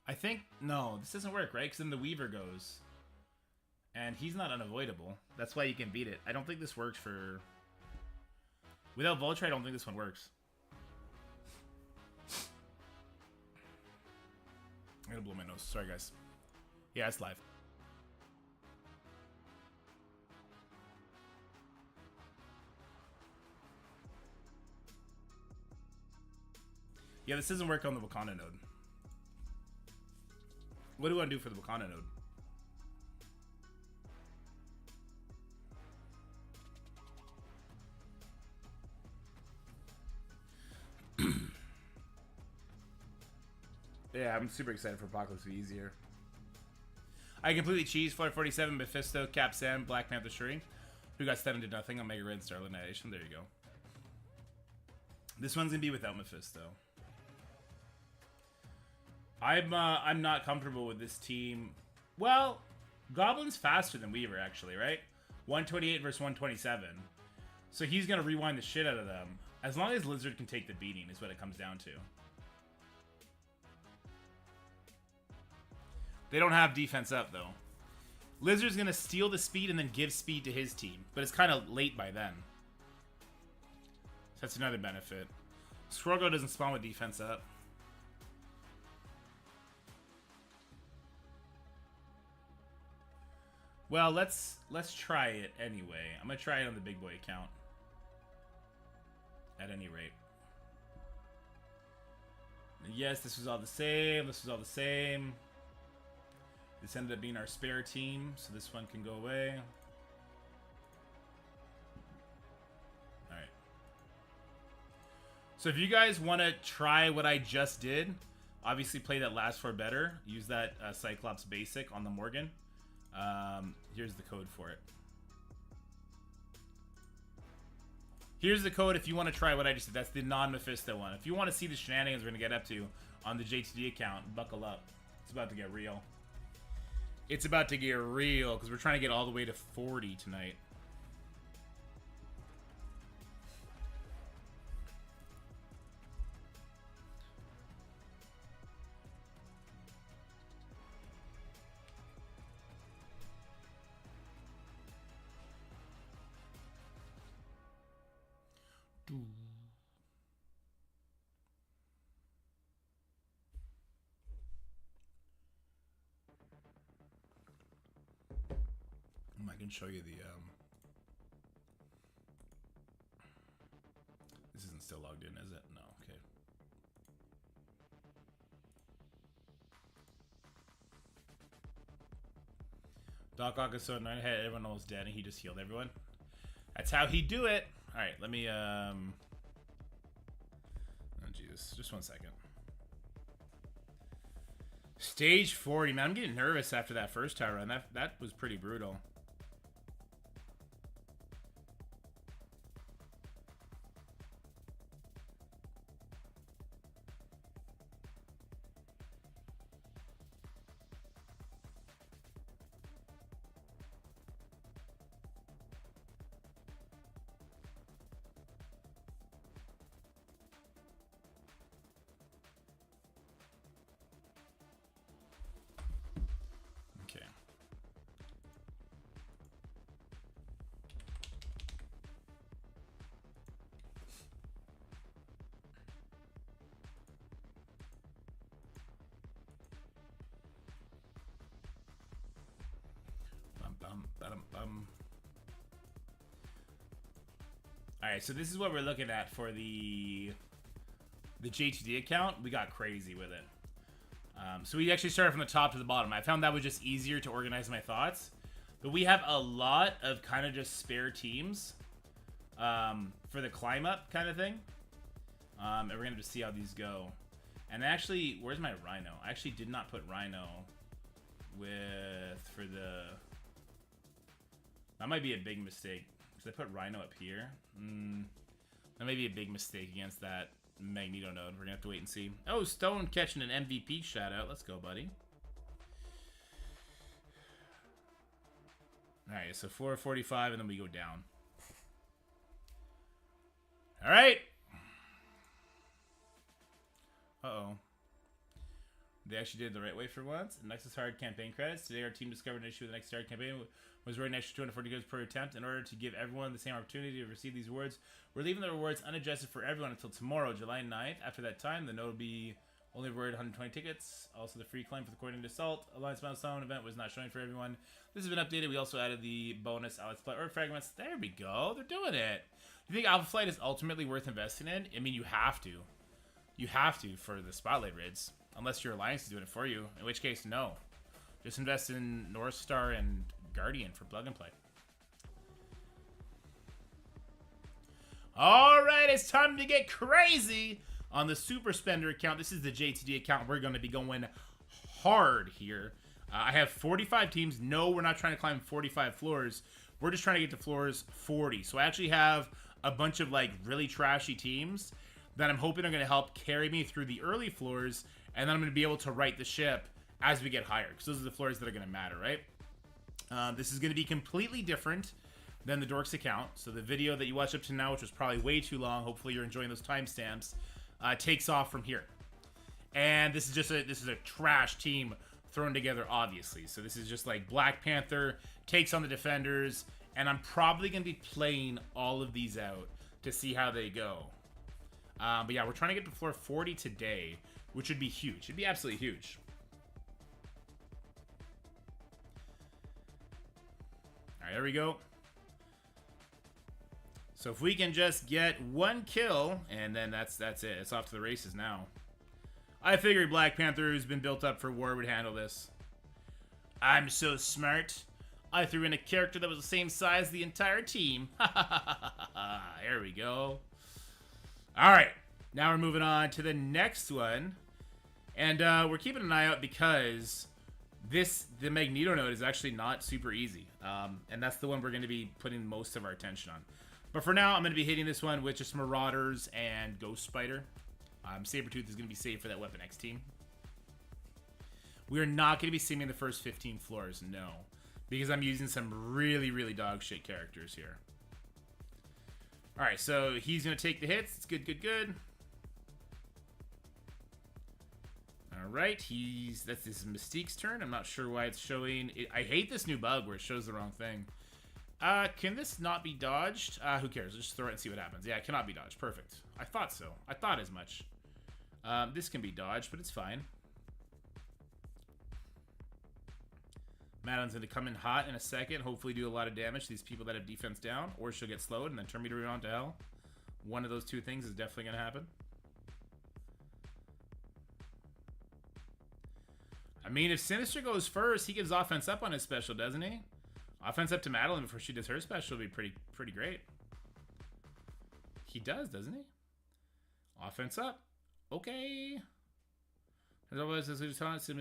I think, no, this doesn't work, right? Because then the Weaver goes. And he's not unavoidable. That's why you can beat it. I don't think this works for... Without Vulture, I don't think this one works. I'm gonna blow my nose. Sorry, guys. Yeah, it's live. Yeah, this doesn't work on the Wakanda node. What do I do for the Wakanda node? Yeah, I'm super excited for Apocalypse to be easier. I completely cheese Flare 47, Mephisto, Cap Sam, Black Panther Shuri, who got stunned into nothing on Mega Red Starlight Nation. There you go. This one's gonna be without Mephisto. I'm not comfortable with this team. Well, Goblin's faster than Weaver, actually, right? 128 versus 127. So he's gonna rewind the shit out of them. As long as Lizard can take the beating is what it comes down to. They don't have defense up, though. Lizard's gonna steal the speed and then give speed to his team. But it's kind of late by then. So that's another benefit. Squirrel doesn't spawn with defense up. Well, let's try it anyway. I'm gonna try it on the big boy account. At any rate. Yes, this was all the same. This was all the same. This ended up being our spare team, so this one can go away. Alright. So if you guys want to try what I just did, obviously play that last four better. Use that Cyclops basic on the Morgan. Here's the code for it. Here's the code if you want to try what I just did. That's the non-Mephisto one. If you want to see the shenanigans we're going to get up to on the JTD account, buckle up. It's about to get real. It's about to get real because we're trying to get all the way to 40 tonight. I can show you the this isn't still logged in, is it? No, okay. Doc Ock is so annoying. Hey, everyone almost dead and he just healed everyone. That's how he do it. Alright, let me oh Jesus, just 1 second. Stage 40, man. I'm getting nervous after that first tower run. That was pretty brutal. Alright, so this is what we're looking at for the JTD account. We got crazy with it. So we actually started from the top to the bottom. I found that was just easier to organize my thoughts. But we have a lot of kind of just spare teams for the climb up kind of thing. And we're going to just see how these go. And actually, where's my Rhino? I actually did not put Rhino for the... That might be a big mistake. Because I put Rhino up here. That may be a big mistake against that Magneto node. We're going to have to wait and see. Oh, Stone catching an MVP shout out. Let's go, buddy. Alright, so 445 and then we go down. Alright. Uh-oh. They actually did it the right way for once. Nexus Hard campaign credits. Today our team discovered an issue with the Nexus Hard campaign was running an extra 240 goods per attempt. In order to give everyone the same opportunity to receive these rewards, we're leaving the rewards unadjusted for everyone until tomorrow, July 9th. After that time, the node will be only rewarded 120 tickets. Also, the free claim for the Coordinated Assault Alliance Milestone event was not showing for everyone. This has been updated. We also added the bonus Alliance Flight Orb fragments. There we go. They're doing it. You think Alpha Flight is ultimately worth investing in? I mean, you have to. You have to for the Spotlight raids. Unless your Alliance is doing it for you. In which case, no. Just invest in North Star and Guardian for plug and play. Alright, it's time to get crazy on the Super Spender account. This is the JTD account. We're going to be going hard here. I have 45 teams. No, we're not trying to climb 45 floors. We're just trying to get to floors 40. So I actually have a bunch of like really trashy teams that I'm hoping are going to help carry me through the early floors, and then I'm going to be able to right the ship as we get higher, because those are the floors that are going to matter, right? This is going to be completely different than the Dorks account. So the video that you watched up to now, which was probably way too long, hopefully you're enjoying those timestamps, takes off from here. And this is a trash team thrown together, obviously. So this is just like Black Panther takes on the Defenders, and I'm probably going to be playing all of these out to see how they go. But yeah, we're trying to get to floor 40 today, which would be huge. It'd be absolutely huge. All right, there we go. So if we can just get one kill, and then that's it. It's off to the races now. I figured Black Panther, who's been built up for war, would handle this. I'm so smart. I threw in a character that was the same size as the entire team. There we go. All right, now we're moving on to the next one. And we're keeping an eye out because the Magneto node is actually not super easy. And that's the one we're going to be putting most of our attention on. But for now, I'm going to be hitting this one with just Marauders and Ghost Spider. Sabretooth is going to be saved for that Weapon X team. We are not going to be simming the first 15 floors, no. Because I'm using some really, really dog shit characters here. Alright, so he's going to take the hits. It's good, good, good. Alright, this is Mystique's turn. I'm not sure why it's showing... I hate this new bug where it shows the wrong thing. Can this not be dodged? Who cares? Let's just throw it and see what happens. Yeah, it cannot be dodged. Perfect. I thought so. I thought as much. This can be dodged, but it's fine. Madeline's going to come in hot in a second. Hopefully do a lot of damage to these people that have defense down. Or she'll get slowed and then turn me around to hell. One of those two things is definitely going to happen. I mean, if Sinister goes first, he gives offense up on his special, doesn't he? Offense up to Madeline before she does her special would be pretty great. He does, doesn't he? Offense up. Okay. As always, as we've taught from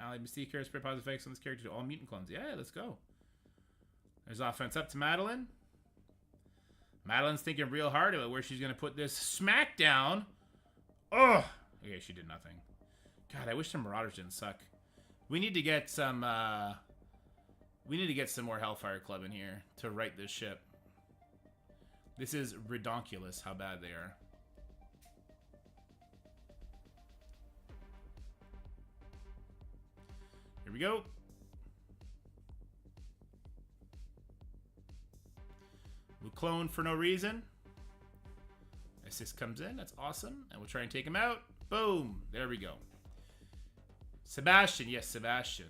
Ally Mystique here, spread positive effects on this character to all mutant clones. Yeah, let's go. There's offense up to Madeline. Madeline's thinking real hard about where she's going to put this smackdown. Oh! Okay, she did nothing. God, I wish the Marauders didn't suck. We need to get some, we need to get some more Hellfire Club in here to right this ship. This is redonkulous how bad they are. Here we go. We'll clone for no reason. Assist comes in. That's awesome. And we'll try and take him out. Boom. There we go. Sebastian. Yes, Sebastian.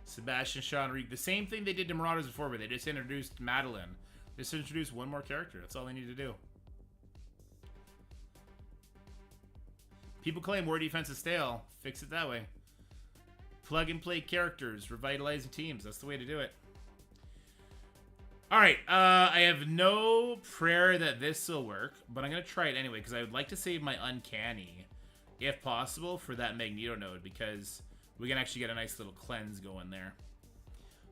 Sebastian, Sean, Reed. The same thing they did to Marauders before, but they just introduced Madeline. Just introduced one more character. That's all they need to do. People claim war defense is stale. Fix it that way. Plug and play characters, revitalizing teams. That's the way to do it. Alright, I have no prayer that this will work, but I'm going to try it anyway, because I would like to save my Uncanny, if possible, for that Magneto node, because we can actually get a nice little cleanse going there.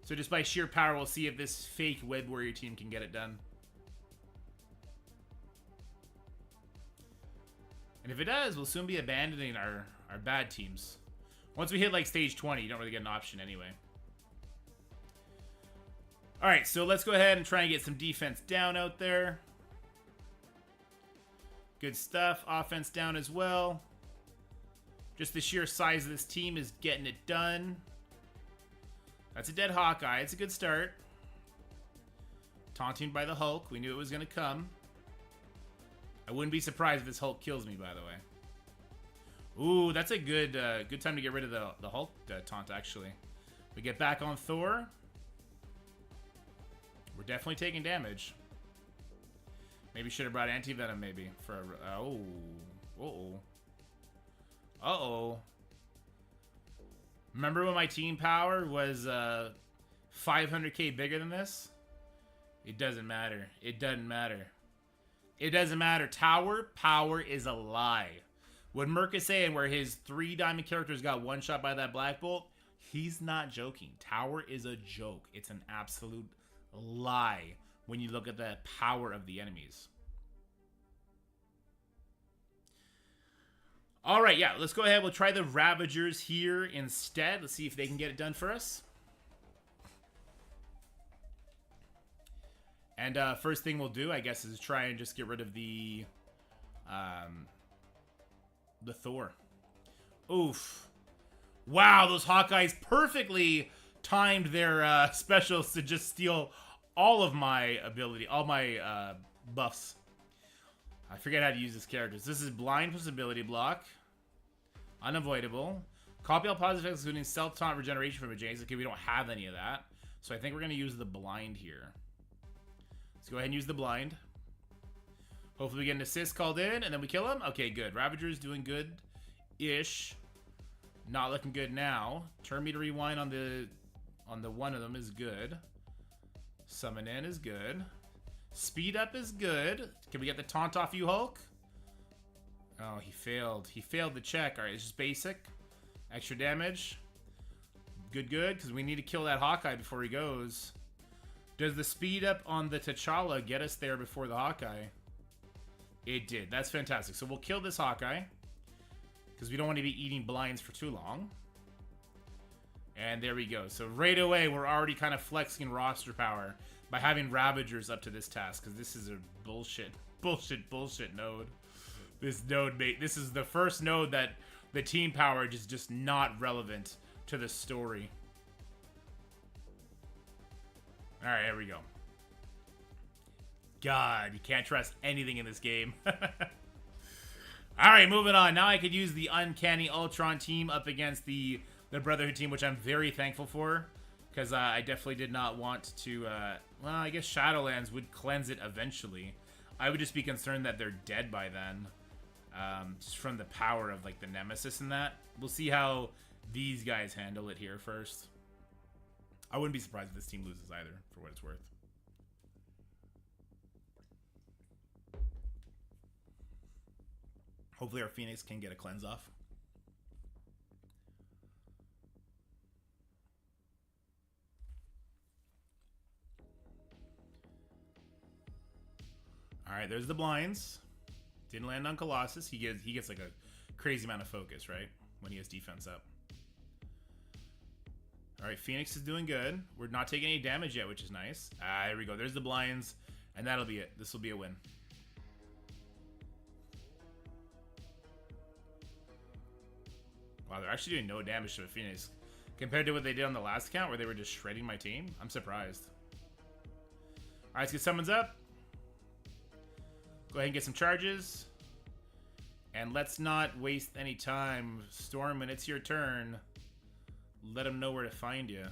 So just by sheer power, we'll see if this fake Web Warrior team can get it done. And if it does, we'll soon be abandoning our bad teams. Once we hit like stage 20, you don't really get an option anyway. Alright, so let's go ahead and try and get some defense down out there. Good stuff. Offense down as well. Just the sheer size of this team is getting it done. That's a dead Hawkeye. It's a good start. Taunting by the Hulk. We knew it was going to come. I wouldn't be surprised if this Hulk kills me, by the way. Ooh, that's a good good time to get rid of the Hulk taunt, actually. We get back on Thor. We're definitely taking damage. Maybe should have brought Anti-Venom, maybe. For oh. Uh-oh. Uh-oh. Remember when my team power was 500k bigger than this? It doesn't matter. It doesn't matter. It doesn't matter. Tower power is a lie. What Merc is saying, where his 3 diamond characters got one shot by that Black Bolt, he's not joking. Tower is a joke. It's an absolute lie when you look at the power of the enemies. All right, yeah, let's go ahead. We'll try the Ravagers here instead. Let's see if they can get it done for us. And first thing we'll do, I guess, is try and just get rid of the Thor. Oof. Wow, those Hawkeyes perfectly timed their specials to just steal all of my ability, all my buffs. I forget how to use this character. This is blind plus ability block. Unavoidable. Copy all positive effects, including self-taunt regeneration from adjacent. Okay, we don't have any of that. So I think we're going to use the blind here. Let's go ahead and use the blind. Hopefully we get an assist called in, and then we kill him. Okay, good. Ravager's doing good-ish. Not looking good now. Turn me to rewind on the one of them is good. Summon in is good. Speed up is good. Can we get the taunt off you, Hulk? Oh, he failed. He failed the check. All right, it's just basic. Extra damage. Good, because we need to kill that Hawkeye before he goes. Does the speed up on the T'Challa get us there before the Hawkeye? It did. That's fantastic. So we'll kill this Hawkeye, because we don't want to be eating blinds for too long. And there we go. So right away, we're already kind of flexing roster power by having Ravagers up to this task, because this is a bullshit node. This node, mate. This is the first node that the team power is just not relevant to the story. All right, here we go. God, you can't trust anything in this game. All right, moving on. Now I could use the Uncanny Ultron team up against the Brotherhood team, which I'm very thankful for, because I definitely did not want to... well, I guess Shadowlands would cleanse it eventually. I would just be concerned that they're dead by then, just from the power of like the Nemesis and that. We'll see how these guys handle it here first. I wouldn't be surprised if this team loses either, for what it's worth. Hopefully our Phoenix can get a cleanse off. All right, there's the blinds. Didn't land on Colossus. He gets like a crazy amount of focus, right? When he has defense up. All right, Phoenix is doing good. We're not taking any damage yet, which is nice. Ah, there we go. There's the blinds, and that'll be it. This will be a win. Wow, they're actually doing no damage to the Phoenix compared to what they did on the last account, where they were just shredding my team. I'm surprised. All right, let's get summons up. Go ahead and get some charges. And let's not waste any time. Storm, when it's your turn, let them know where to find you.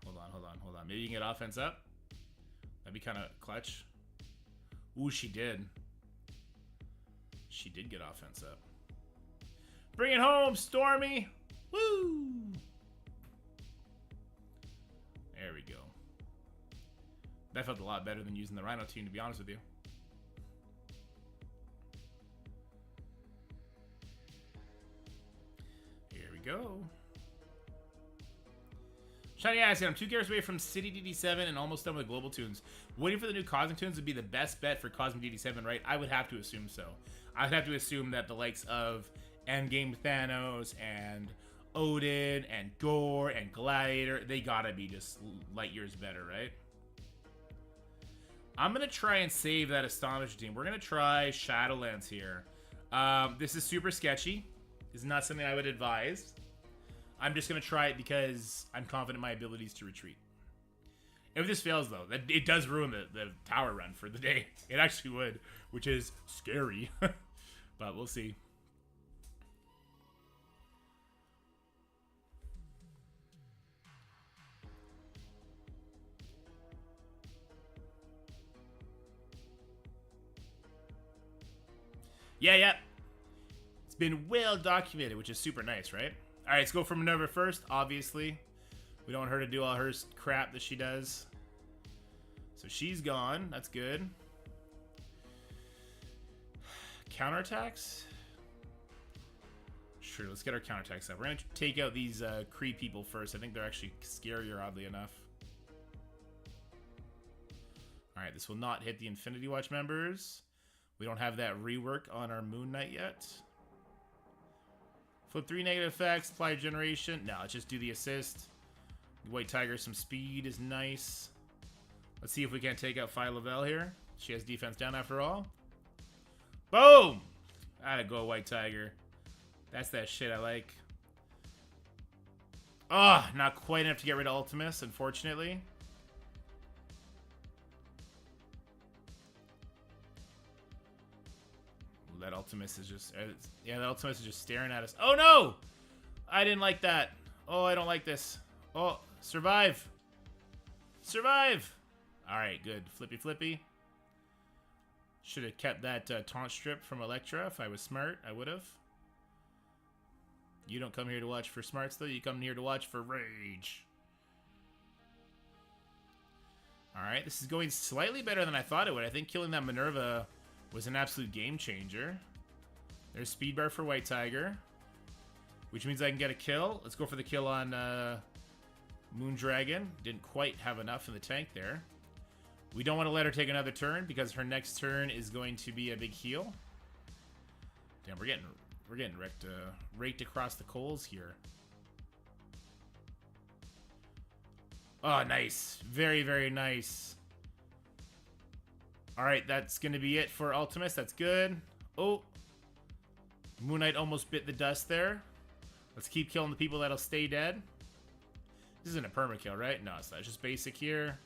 Hold on. Maybe you can get offense up. That'd be kind of clutch. Ooh, she did. She did get offense up. Bring it home, Stormy! Woo! There we go. That felt a lot better than using the Rhino team, to be honest with you. Here we go. Shiny Acid, I'm 2 gears away from City DD7 and almost done with Global Tunes. Waiting for the new Cosmic Tunes would be the best bet for Cosmic DD7, right? I would have to assume so. I would have to assume that the likes of Endgame Thanos and Odin and Gore and Gladiator, they gotta be just light years better, right? I'm gonna try and save that Astonishing team. We're gonna try Shadowlands here. This is super sketchy. This is not something I would advise. I'm just gonna try it because I'm confident in my abilities to retreat. If this fails, though, it does ruin the tower run for the day. It actually would, which is scary. But we'll see. Yeah. It's been well documented, which is super nice, right? All right, let's go for Minerva first, obviously. We don't want her to do all her crap that she does. So she's gone. That's good. Counterattacks? Sure, let's get our counterattacks up. We're going to take out these Kree people first. I think they're actually scarier, oddly enough. All right, this will not hit the Infinity Watch members. We don't have that rework on our Moon Knight yet. Flip 3 negative effects, apply generation. No, let's just do the assist. White Tiger, some speed is nice. Let's see if we can't take out Phi Lavelle here. She has defense down after all. Boom! Gotta go, White Tiger. That's that shit I like. Oh, not quite enough to get rid of Ultimus, unfortunately. That Ultimus is just... yeah, that Ultimus is just staring at us. Oh, no! I didn't like that. Oh, I don't like this. Oh, survive. Survive! Alright, good. Flippy flippy. Should have kept that taunt strip from Elektra. If I was smart, I would have. You don't come here to watch for smarts, though. You come here to watch for rage. Alright, this is going slightly better than I thought it would. I think killing that Minerva was an absolute game changer. There's speed bar for White Tiger, which means I can get a kill. Let's go for the kill on Moondragon. Didn't quite have enough in the tank there. We don't want to let her take another turn because her next turn is going to be a big heal. Damn, we're getting raked across the coals here. Oh, nice. Very, very nice. Alright, that's going to be it for Ultimus. That's good. Oh. Moon Knight almost bit the dust there. Let's keep killing the people that'll stay dead. This isn't a permakill, right? No, it's not. It's just basic here.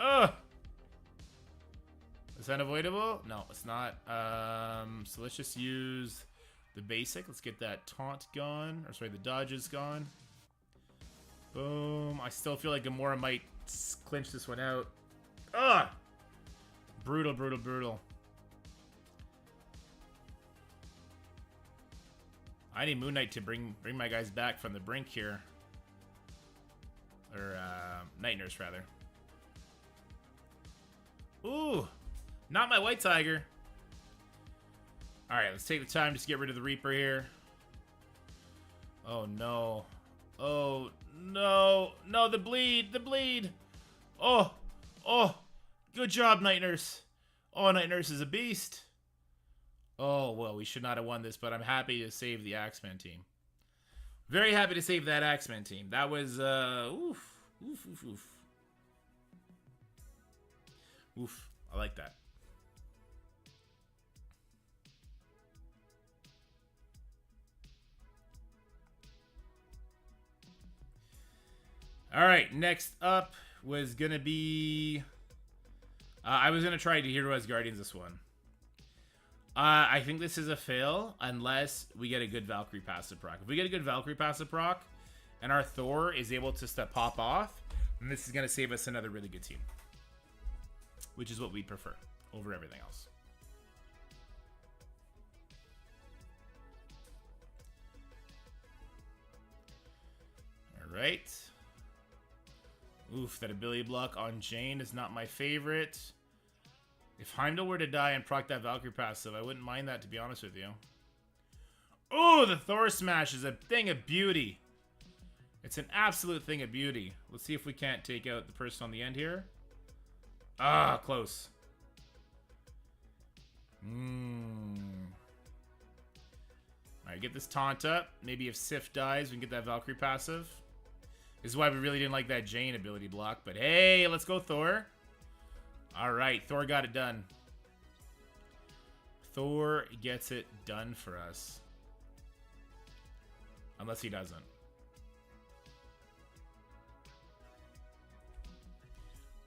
Ugh! Is that avoidable? No, it's not. So let's just use the basic. Let's get that taunt gone. Or sorry, the dodge is gone. Boom. I still feel like Gamora might clinch this one out. Ugh! Brutal, brutal, brutal. I need Moon Knight to bring my guys back from the brink here. Or, Night Nurse, rather. Ooh! Not my White Tiger. Alright, let's take the time just to get rid of the Reaper here. Oh, no. Oh, no. No, the bleed. The bleed. Oh. Oh. Good job, Night Nurse. Oh, Night Nurse is a beast. Oh, well, we should not have won this, but I'm happy to save the Axeman team. Very happy to save that Axeman team. That was, oof. Oof, oof, oof. Oof. I like that. All right, next up was going to be... I was going to try to Hero as Guardians this one. I think this is a fail unless we get a good Valkyrie passive proc. If we get a good Valkyrie passive proc and our Thor is able to pop off, then this is going to save us another really good team. which is what we prefer over everything else. All right. Oof, that ability block on Jane is not my favorite. If Heimdall were to die and proc that Valkyrie passive, I wouldn't mind that, to be honest with you. Oh, the Thor smash is a thing of beauty. It's an absolute thing of beauty. Let's see if we can't take out the person on the end here. Ah, close. Alright, get this taunt up. Maybe if Sif dies, we can get that Valkyrie passive. This is why we really didn't like that Jane ability block. But hey, let's go Thor. Alright, Thor got it done. Thor gets it done for us. Unless he doesn't.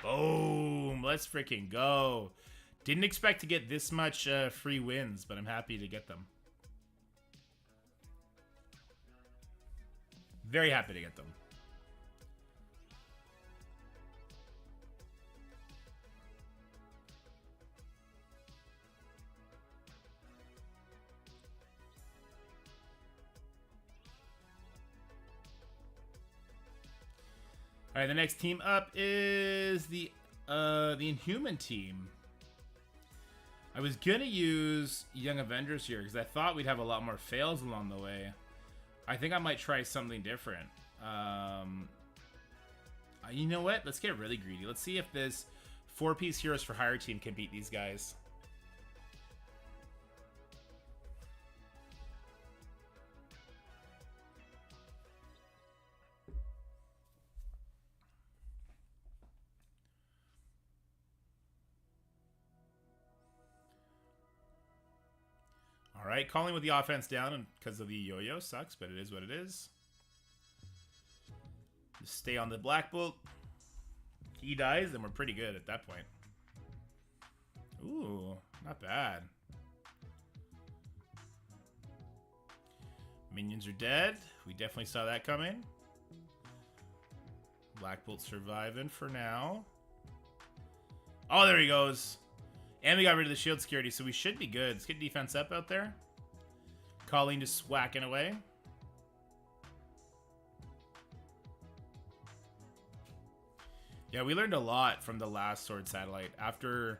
Boom! Let's freaking go. Didn't expect to get this much free wins, but I'm happy to get them. Very happy to get them. All right, the next team up is the Inhuman team. I was gonna use Young Avengers here because I thought we'd have a lot more fails along the way. I think I might try something different. You know what? Let's get really greedy. Let's see if this 4-piece Heroes for Hire team can beat these guys. All right, calling with the offense down because of the yo-yo sucks, but it is what it is. Just stay on the Black Bolt. He dies, then we're pretty good at that point. Ooh, not bad. Minions are dead. We definitely saw that coming. Black Bolt surviving for now. Oh, there he goes. And we got rid of the shield security, so we should be good. Let's get defense up out there. Colleen just whacking away. Yeah, we learned a lot from the last Sword Satellite. After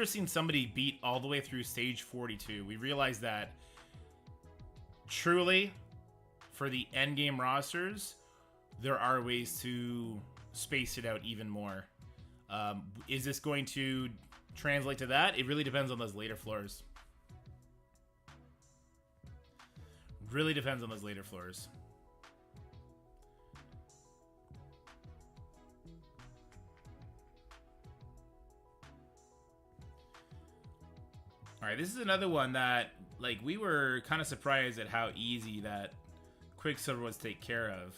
seeing somebody beat all the way through stage 42, we realized that truly, for the endgame rosters, there are ways to space it out even more. Is this going to translate to that? It really depends on those later floors. Really depends on those later floors. Alright, this is another one that, like, we were kind of surprised at how easy that Quicksilver was to take care of.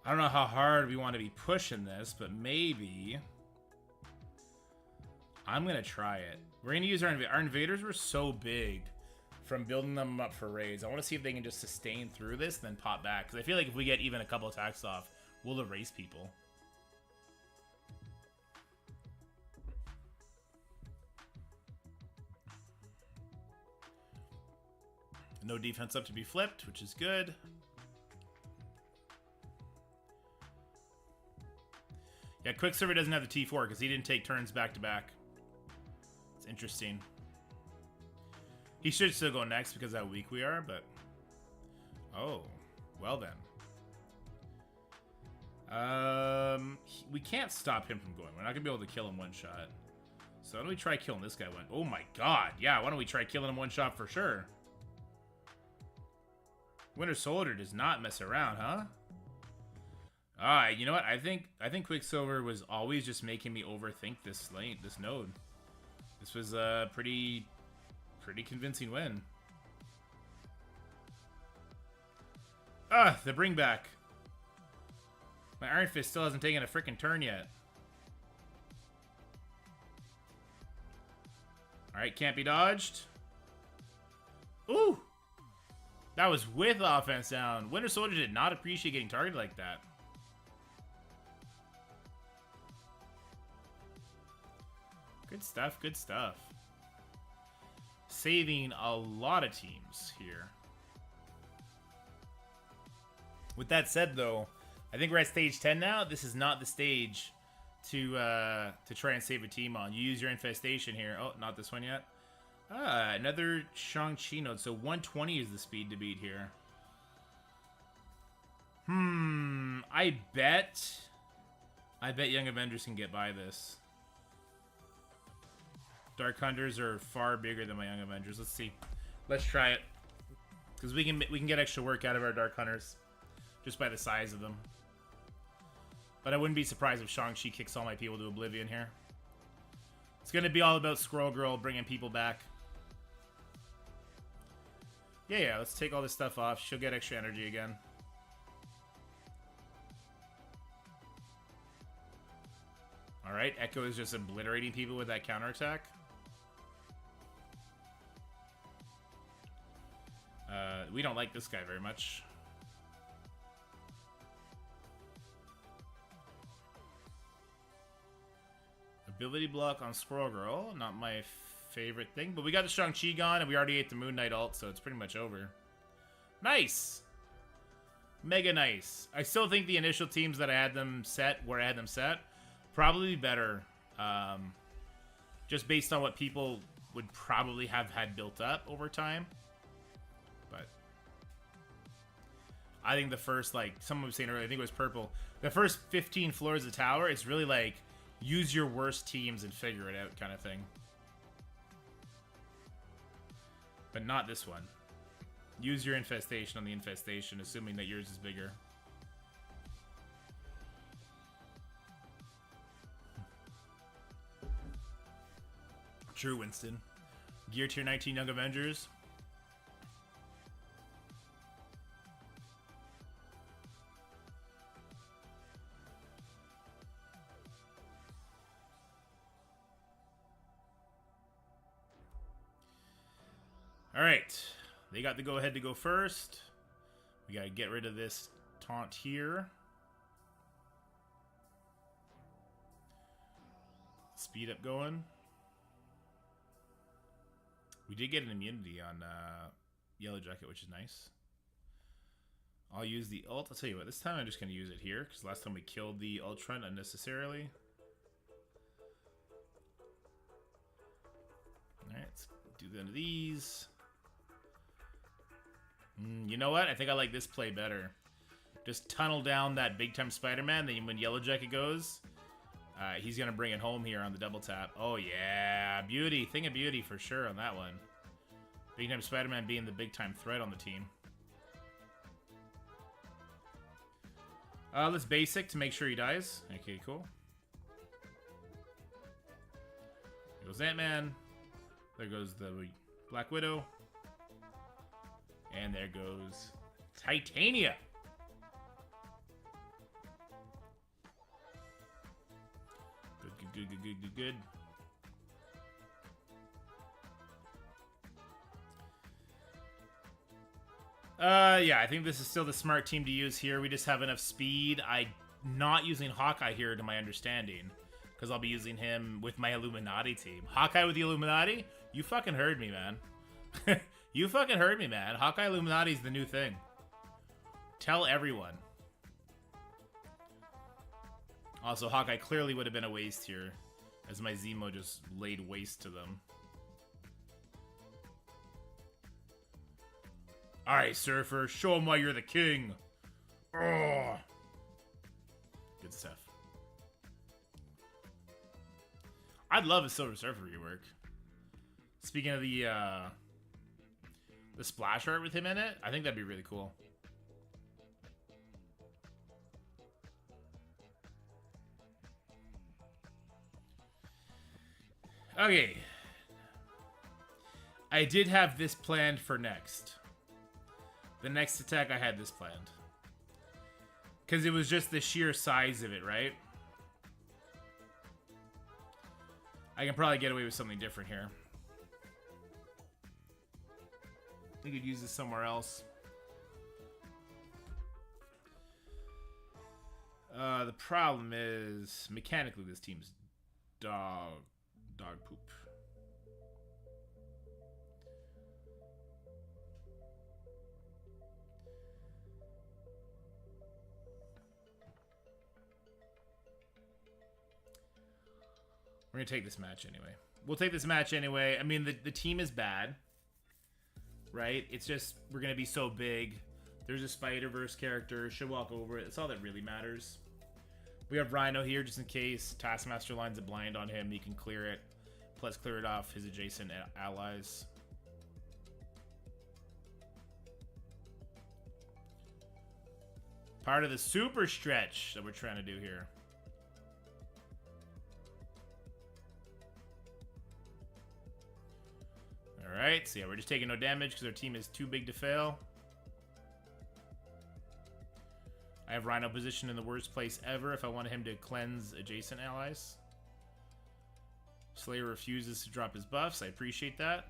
I don't know how hard we want to be pushing this, but maybe I'm going to try it. We're going to use our invaders were so big from building them up for raids. I want to see if they can just sustain through this and then pop back. Because I feel like if we get even a couple attacks off, we'll erase people. No defense up to be flipped, which is good. Yeah, Quicksilver doesn't have the T4 because he didn't take turns back to back. It's interesting. He should still go next because of how weak we are, but... Oh, well then. We can't stop him from going. We're not going to be able to kill him one shot. So why don't we try killing this guy one? Oh my god, yeah, why don't we try killing him one shot for sure? Winter Soldier does not mess around, huh? Alright, you know what? I think Quicksilver was always just making me overthink this lane, this node. This was a pretty convincing win. Ah, the bring back. My Iron Fist still hasn't taken a freaking turn yet. Alright, can't be dodged. Ooh! That was with offense down. Winter Soldier did not appreciate getting targeted like that. Good stuff, good stuff. Saving a lot of teams here. With that said, though, I think we're at stage 10 now. This is not the stage to try and save a team on. You use your infestation here. Oh, not this one yet. Ah, another Shang-Chi node. So 120 is the speed to beat here. I bet Young Avengers can get by this. Dark Hunters are far bigger than my Young Avengers. Let's see. Let's try it. Because we can get extra work out of our Dark Hunters. Just by the size of them. But I wouldn't be surprised if Shang-Chi kicks all my people to oblivion here. It's going to be all about Squirrel Girl bringing people back. Yeah, let's take all this stuff off. She'll get extra energy again. Alright, Echo is just obliterating people with that counterattack. We don't like this guy very much. Ability block on Squirrel Girl, not my favorite thing, but we got the Shang-Chi gone, and we already ate the Moon Knight ult, so it's pretty much over. Nice! Mega nice. I still think the initial teams that I had them set, where I had them set, probably better. Just based on what people would probably have had built up over time. But I think the first, like someone was saying earlier, I think it was purple. The first 15 floors of the tower, it's really like use your worst teams and figure it out kind of thing. But not this one. Use your infestation on the infestation, assuming that yours is bigger. True, Winston. Gear tier 19 Young Avengers. Alright. They got the go-ahead to go first. We gotta get rid of this taunt here. Speed up going. We did get an immunity on Yellow Jacket, which is nice. I'll use the ult. I'll tell you what, this time I'm just going to use it here, because last time we killed the Ultron unnecessarily. Alright, let's do one of these. You know what? I think I like this play better. Just tunnel down that big-time Spider-Man, then when Yellow Jacket goes, he's going to bring it home here on the double tap. Oh, yeah. Beauty. Thing of beauty for sure on that one. Big-time Spider-Man being the big-time threat on the team. Let's basic to make sure he dies. Okay, cool. There goes Ant-Man. There goes the Black Widow. And there goes Titania. Good. Yeah, I think this is still the smart team to use here. We just have enough speed. I'm not using Hawkeye here, to my understanding, because I'll be using him with my Illuminati team. Hawkeye with the Illuminati? You fucking heard me, man. You fucking heard me, man. Hawkeye Illuminati is the new thing. Tell everyone. Also, Hawkeye clearly would have been a waste here, as my Zemo just laid waste to them. Alright, Surfer, show him why you're the king. Oh. Good stuff. I'd love a Silver Surfer rework. Speaking of the splash art with him in it, I think that'd be really cool. Okay. I did have this planned for next. The next attack, I had this planned. Because it was just the sheer size of it, right? I can probably get away with something different here. I could use this somewhere else. The problem is, mechanically, this team's dog Dog poop. We're going to take this match anyway. We'll take this match anyway. I mean, the team is bad, right? It's just, we're going to be so big. There's a Spider-Verse character. Should walk over it. That's all that really matters. We have Rhino here just in case Taskmaster lines a blind on him. He can clear it. Plus clear it off his adjacent allies. Part of the super stretch that we're trying to do here. Alright, so yeah, we're just taking no damage because our team is too big to fail. I have Rhino positioned in the worst place ever if I want him to cleanse adjacent allies. Slayer refuses to drop his buffs. I appreciate that.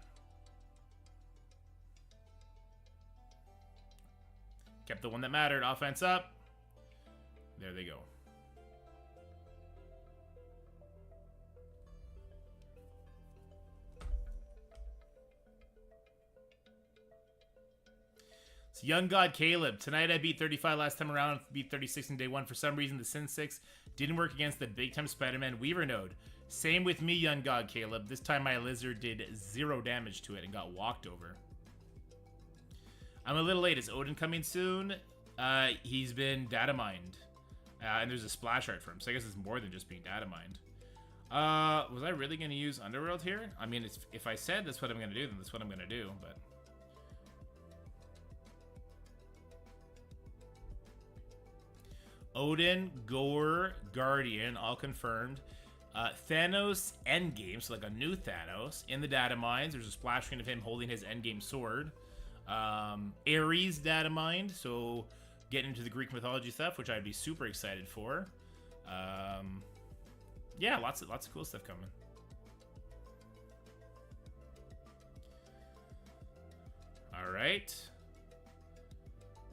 Kept the one that mattered. Offense up. There they go. So Young God Caleb. Tonight I beat 35 last time around. Beat 36 in day one. For some reason the Sin 6 didn't work against the big time Spider-Man Weaver node. Same with me, Young God Caleb. This time my lizard did 0 damage to it and got walked over. I'm a little late. Is Odin coming soon? He's been data mined. And there's a splash art for him. So I guess it's more than just being data mined. Was I really going to use Underworld here? I mean, if I said that's what I'm going to do, then that's what I'm going to do. But Odin, Gore, Guardian, all confirmed. Thanos Endgame, so like a new Thanos. In the data mines, there's a splash screen of him holding his Endgame sword. Ares data mined, so getting into the Greek mythology stuff, which I'd be super excited for. Yeah, lots of cool stuff coming. All right.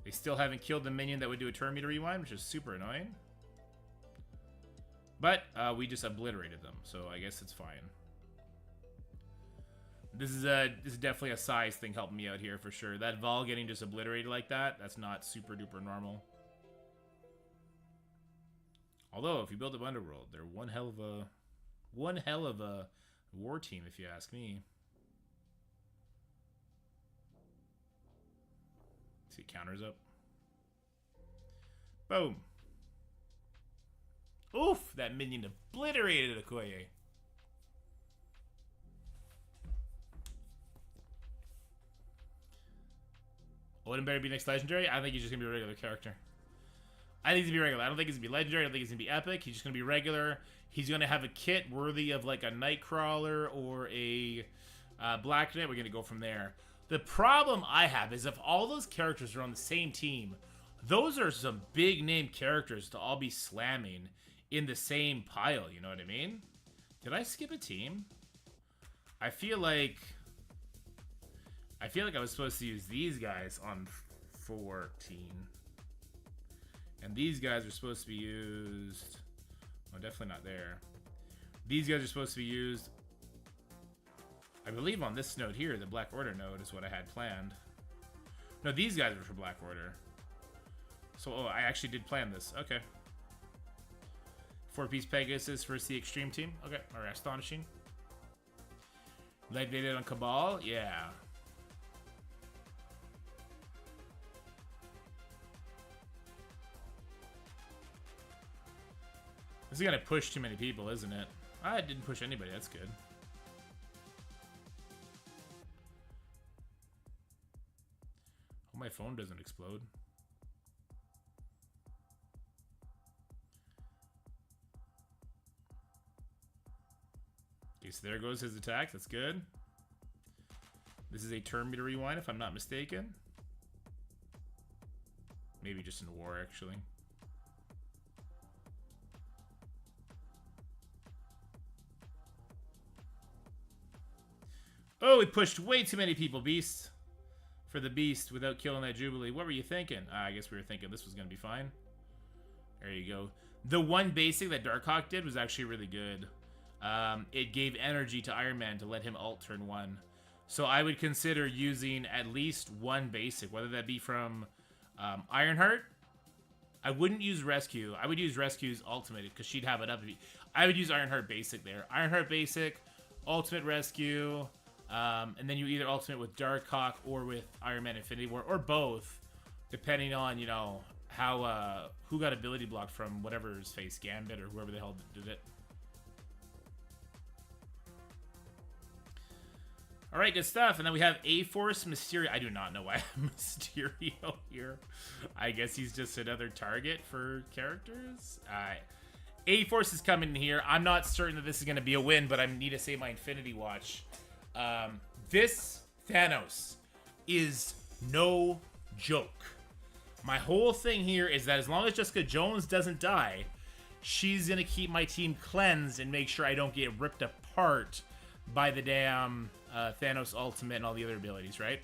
They still haven't killed the minion that would do a turn meter rewind, which is super annoying. But we just obliterated them, so I guess it's fine. This is definitely a size thing helping me out here for sure. That Vol getting just obliterated like that, that's not super duper normal. Although if you build up Underworld, they're one hell of a war team if you ask me. See, counters up. Boom. Oof, that minion obliterated Okoye. Odin better be next legendary? I think he's just gonna be a regular character. I think he's gonna be regular. I don't think he's gonna be legendary. I don't think he's gonna be epic. He's just gonna be regular. He's gonna have a kit worthy of like a Nightcrawler or a Black Knight. We're gonna go from there. The problem I have is if all those characters are on the same team, those are some big name characters to all be slamming in the same pile, you know what I mean? Did I skip a team? I feel like I was supposed to use these guys on 14. And these guys are supposed to be used... Oh, definitely not there. These guys are supposed to be used... I believe on this node here, the Black Order node is what I had planned. No, these guys are for Black Order. So, oh, I actually did plan this. Okay. 4-piece Pegasus versus the Extreme Team. Okay, alright, astonishing. Like they did on Cabal? Yeah. This is gonna push too many people, isn't it? I didn't push anybody, that's good. Hope my phone doesn't explode. Okay, so there goes his attack. That's good. This is a turn meter rewind, if I'm not mistaken. Maybe just in war, actually. Oh, we pushed way too many people, Beast. For the Beast without killing that Jubilee. What were you thinking? I guess we were thinking this was going to be fine. There you go. The one basic that Darkhawk did was actually really good. it gave energy to Iron Man to let him ult turn 1. So I would consider using at least one basic, whether that be from Ironheart. I wouldn't use Rescue. I would use Rescue's ultimate because she'd have it up. I would use Ironheart basic there. Ironheart basic, ultimate Rescue, and then you either ultimate with Darkhawk or with Iron Man Infinity War, or both, depending on, you know, how who got ability blocked from whatever's face, Gambit or whoever the hell did it. All right, good stuff. And then we have A-Force, Mysterio. I do not know why I have Mysterio here. I guess he's just another target for characters. A-Force is coming in here. I'm not certain that this is going to be a win, but I need to save my Infinity Watch. This Thanos is no joke. My whole thing here is that as long as Jessica Jones doesn't die, she's going to keep my team cleansed and make sure I don't get ripped apart by the damn Thanos ultimate and all the other abilities, right?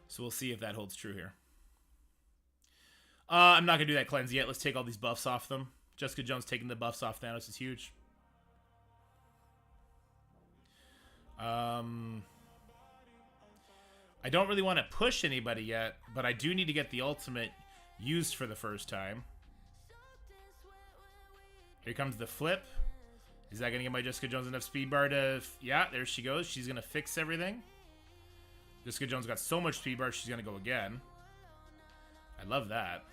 So we'll see if that holds true here. I'm not going to do that cleanse yet. Let's take all these buffs off them. Jessica Jones taking the buffs off Thanos is huge. I don't really want to push anybody yet, but I do need to get the ultimate used for the first time. Here comes the flip. Is that going to get my Jessica Jones enough speed bar to... Yeah, there she goes. She's going to fix everything. Jessica Jones got so much speed bar, she's going to go again. I love that.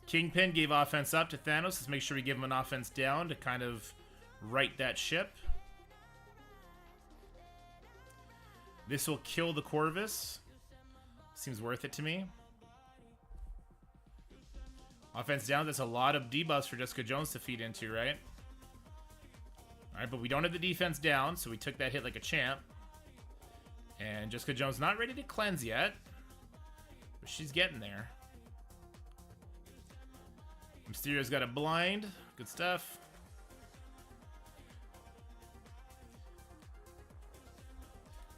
Kingpin gave offense up to Thanos. Let's make sure we give him an offense down to kind of right that ship. This will kill the Corvus. Seems worth it to me. Offense down. That's a lot of debuffs for Jessica Jones to feed into, right? Alright, but we don't have the defense down, so we took that hit like a champ. And Jessica Jones not ready to cleanse yet. But she's getting there. Mysterio's got a blind. Good stuff.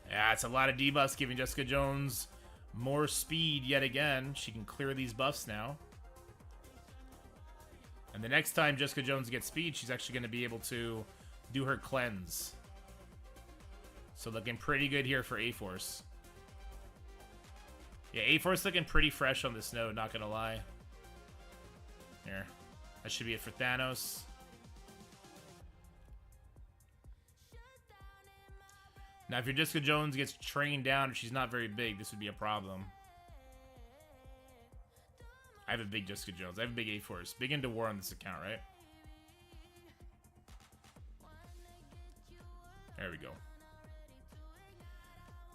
Yeah, it's a lot of debuffs giving Jessica Jones more speed yet again. She can clear these buffs now. And the next time Jessica Jones gets speed, she's actually going to be able to do her cleanse. So looking pretty good here for A-Force. Yeah, A-Force looking pretty fresh on this node, not going to lie. Here. That should be it for Thanos. Now, if your Jessica Jones gets trained down, if she's not very big, this would be a problem. I have a big Jessica Jones. I have a big A-Force. Big into war on this account, right? There we go.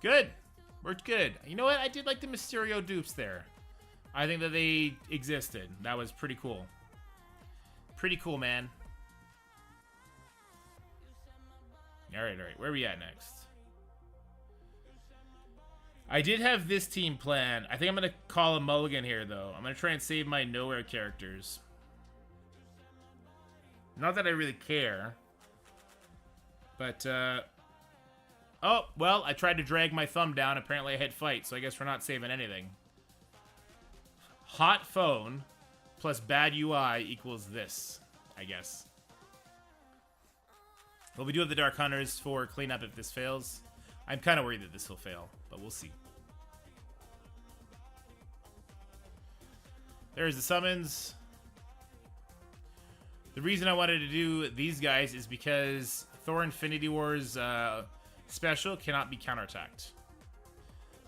Good. Worked good. You know what? I did like the Mysterio dupes there. I think that they existed. That was pretty cool. Pretty cool, man. Alright, alright. Where are we at next? I did have this team plan. I think I'm going to call a mulligan here, though. I'm going to try and save my nowhere characters. Not that I really care. But, oh, well, I tried to drag my thumb down. Apparently I hit fight, so I guess we're not saving anything. Hot phone plus bad UI equals this, I guess. Well, we do have the Dark Hunters for cleanup if this fails. I'm kind of worried that this will fail, but we'll see. There's the summons. The reason I wanted to do these guys is because Thor Infinity War's special cannot be counterattacked.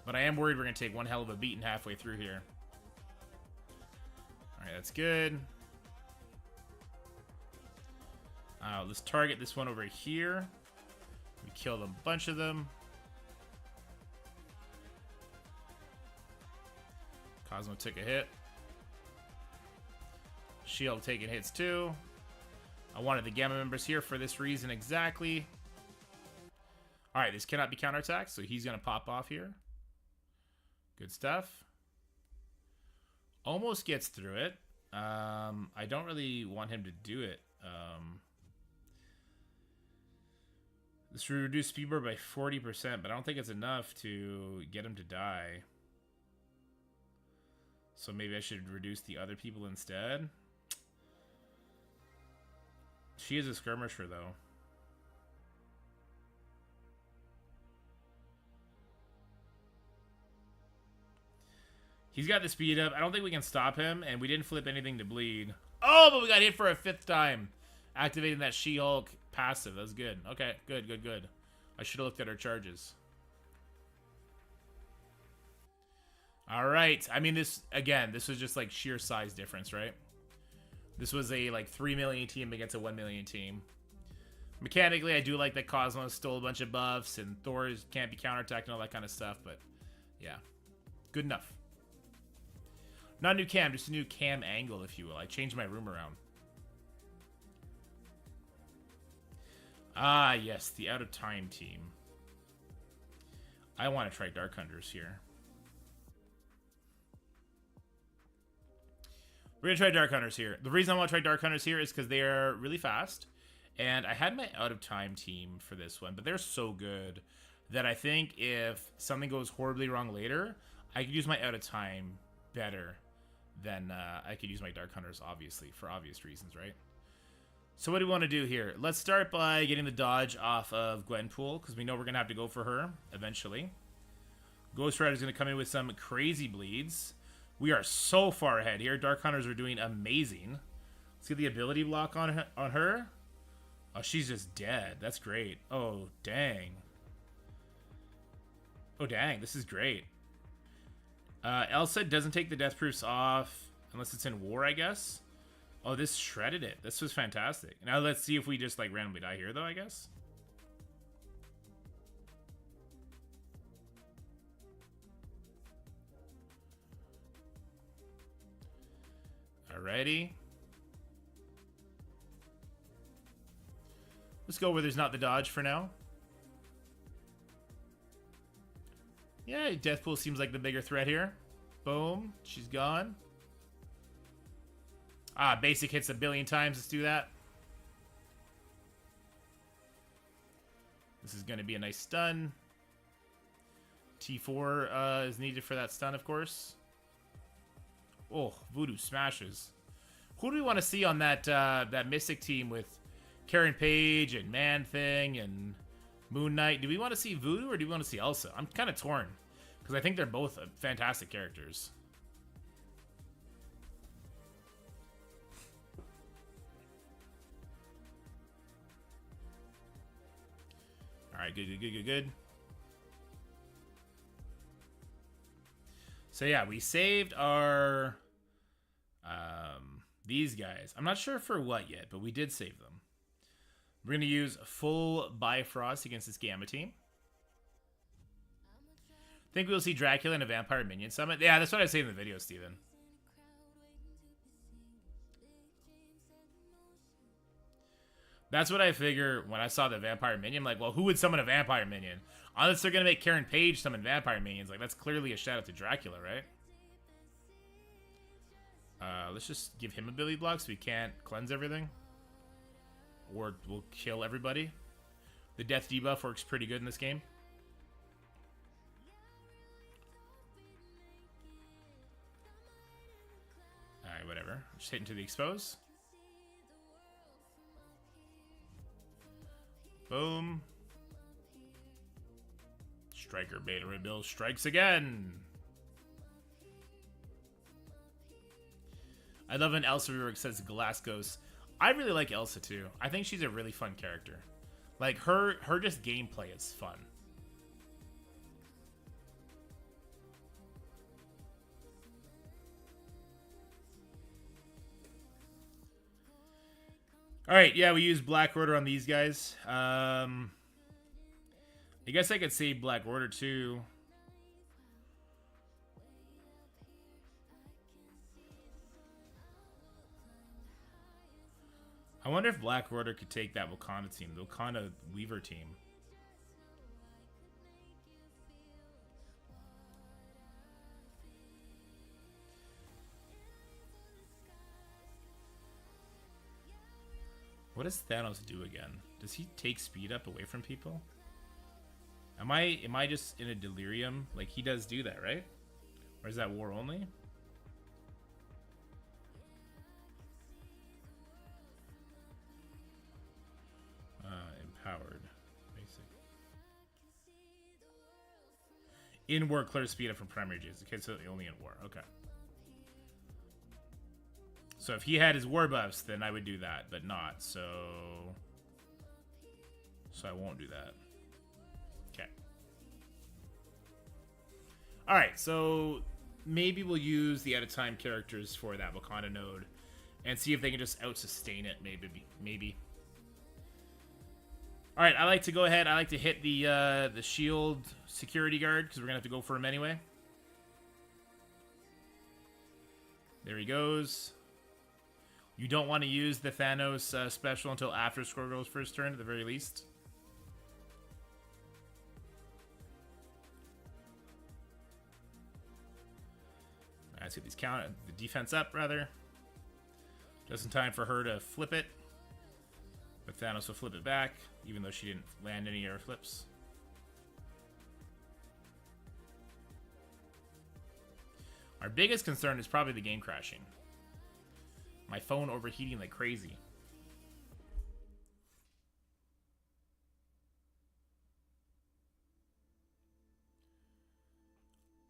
But I am worried we're going to take one hell of a beating halfway through here. Alright, that's good. Let's target this one over here. We killed a bunch of them. Cosmo took a hit. Shield taking hits too. I wanted the Gamma members here for this reason exactly. Alright, this cannot be counterattacked, so he's going to pop off here. Good stuff. Almost gets through it. I don't really want him to do it. This will reduce speed bar by 40%, but I don't think it's enough to get him to die. So maybe I should reduce the other people instead. She is a skirmisher, though. He's got the speed up. I don't think we can stop him, and we didn't flip anything to bleed. Oh, but we got hit for a 5th time. Activating that She-Hulk passive. That was good. Okay, good, good, good. I should have looked at our charges. All right. I mean, this, again, this was just like sheer size difference, right? This was a like 3 million team against a 1 million team. Mechanically, I do like that Cosmos stole a bunch of buffs and Thor can't be counterattacked and all that kind of stuff, but yeah, good enough. Not a new cam, just a new cam angle, if you will. I changed my room around. Ah, yes, the Out of Time team. I want to try Dark Hunters here. We're going to try Dark Hunters here. The reason I want to try Dark Hunters here is because they are really fast. And I had my Out of Time team for this one, but they're so good that I think if something goes horribly wrong later, I could use my Out of Time better than I could use my Dark Hunters, obviously, for obvious reasons, right? So what do we want to do here? Let's start by getting the dodge off of Gwenpool, because we know we're going to have to go for her eventually. Ghost Rider's going to come in with some crazy bleeds. We are so far ahead here. Dark Hunters are doing amazing. Let's get the ability block on her. Oh, she's just dead. That's great. Oh, dang. Oh, dang. This is great. Elsa doesn't take the death proofs off unless it's in war, I guess. Oh, this shredded it. This was fantastic. Now let's see if we just like randomly die here, though, I guess. Alrighty. Let's go where there's not the dodge for now. Yeah, Deathpool seems like the bigger threat here. Boom. She's gone. Ah, basic hits a billion times. Let's do that. This is going to be a nice stun. T4 is needed for that stun, of course. Oh, Voodoo smashes. Who do we want to see on that that Mystic team with Karen Page and Man-Thing and Moon Knight? Do we want to see Voodoo or do we want to see Elsa? I'm kind of torn because I think they're both fantastic characters. All right, good, good, good, good, good. So yeah, we saved our these guys. I'm not sure for what yet, but we did save them. We're going to use full Bifrost against this Gamma team. Think we'll see Dracula in a Vampire Minion Summit? Yeah, that's what I say in the video, Steven. That's what I figure when I saw the Vampire Minion. I'm like, well, who would summon a Vampire Minion? Unless they're going to make Karen Page summon Vampire Minions. Like, that's clearly a shout out to Dracula, right? Let's just give him ability block so we can't cleanse everything. Or we'll kill everybody. The death debuff works pretty good in this game. Alright, whatever. Just hit into the expose. Boom. Striker Beta Rebuild strikes again. I love when Elsa rework says Glass Ghost. I really like Elsa too. I think she's a really fun character. Like her just gameplay is fun. All right, yeah, we use Black Order on these guys. I guess I could save Black Order too. I wonder if Black Order could take that Wakanda team, the Wakanda Weaver team. What does Thanos do again? Does he take speed up away from people? Am I just in a delirium? Like, he does do that, right? Or is that war only? In war, clear speed up from primary J's. Okay, so only in war. Okay. So if he had his war buffs, then I would do that, but not. So I won't do that. Okay. All right, so maybe we'll use the out-of-time characters for that Wakanda node and see if they can just out-sustain it, maybe. All right, I like to go ahead. I like to hit the shield security guard because we're going to have to go for him anyway. There he goes. You don't want to use the Thanos special until after Squirrel's first turn, at the very least. Let's get these the defense up, rather. Just in time for her to flip it. But Thanos will flip it back, even though she didn't land any air flips. Our biggest concern is probably the game crashing. My phone overheating like crazy.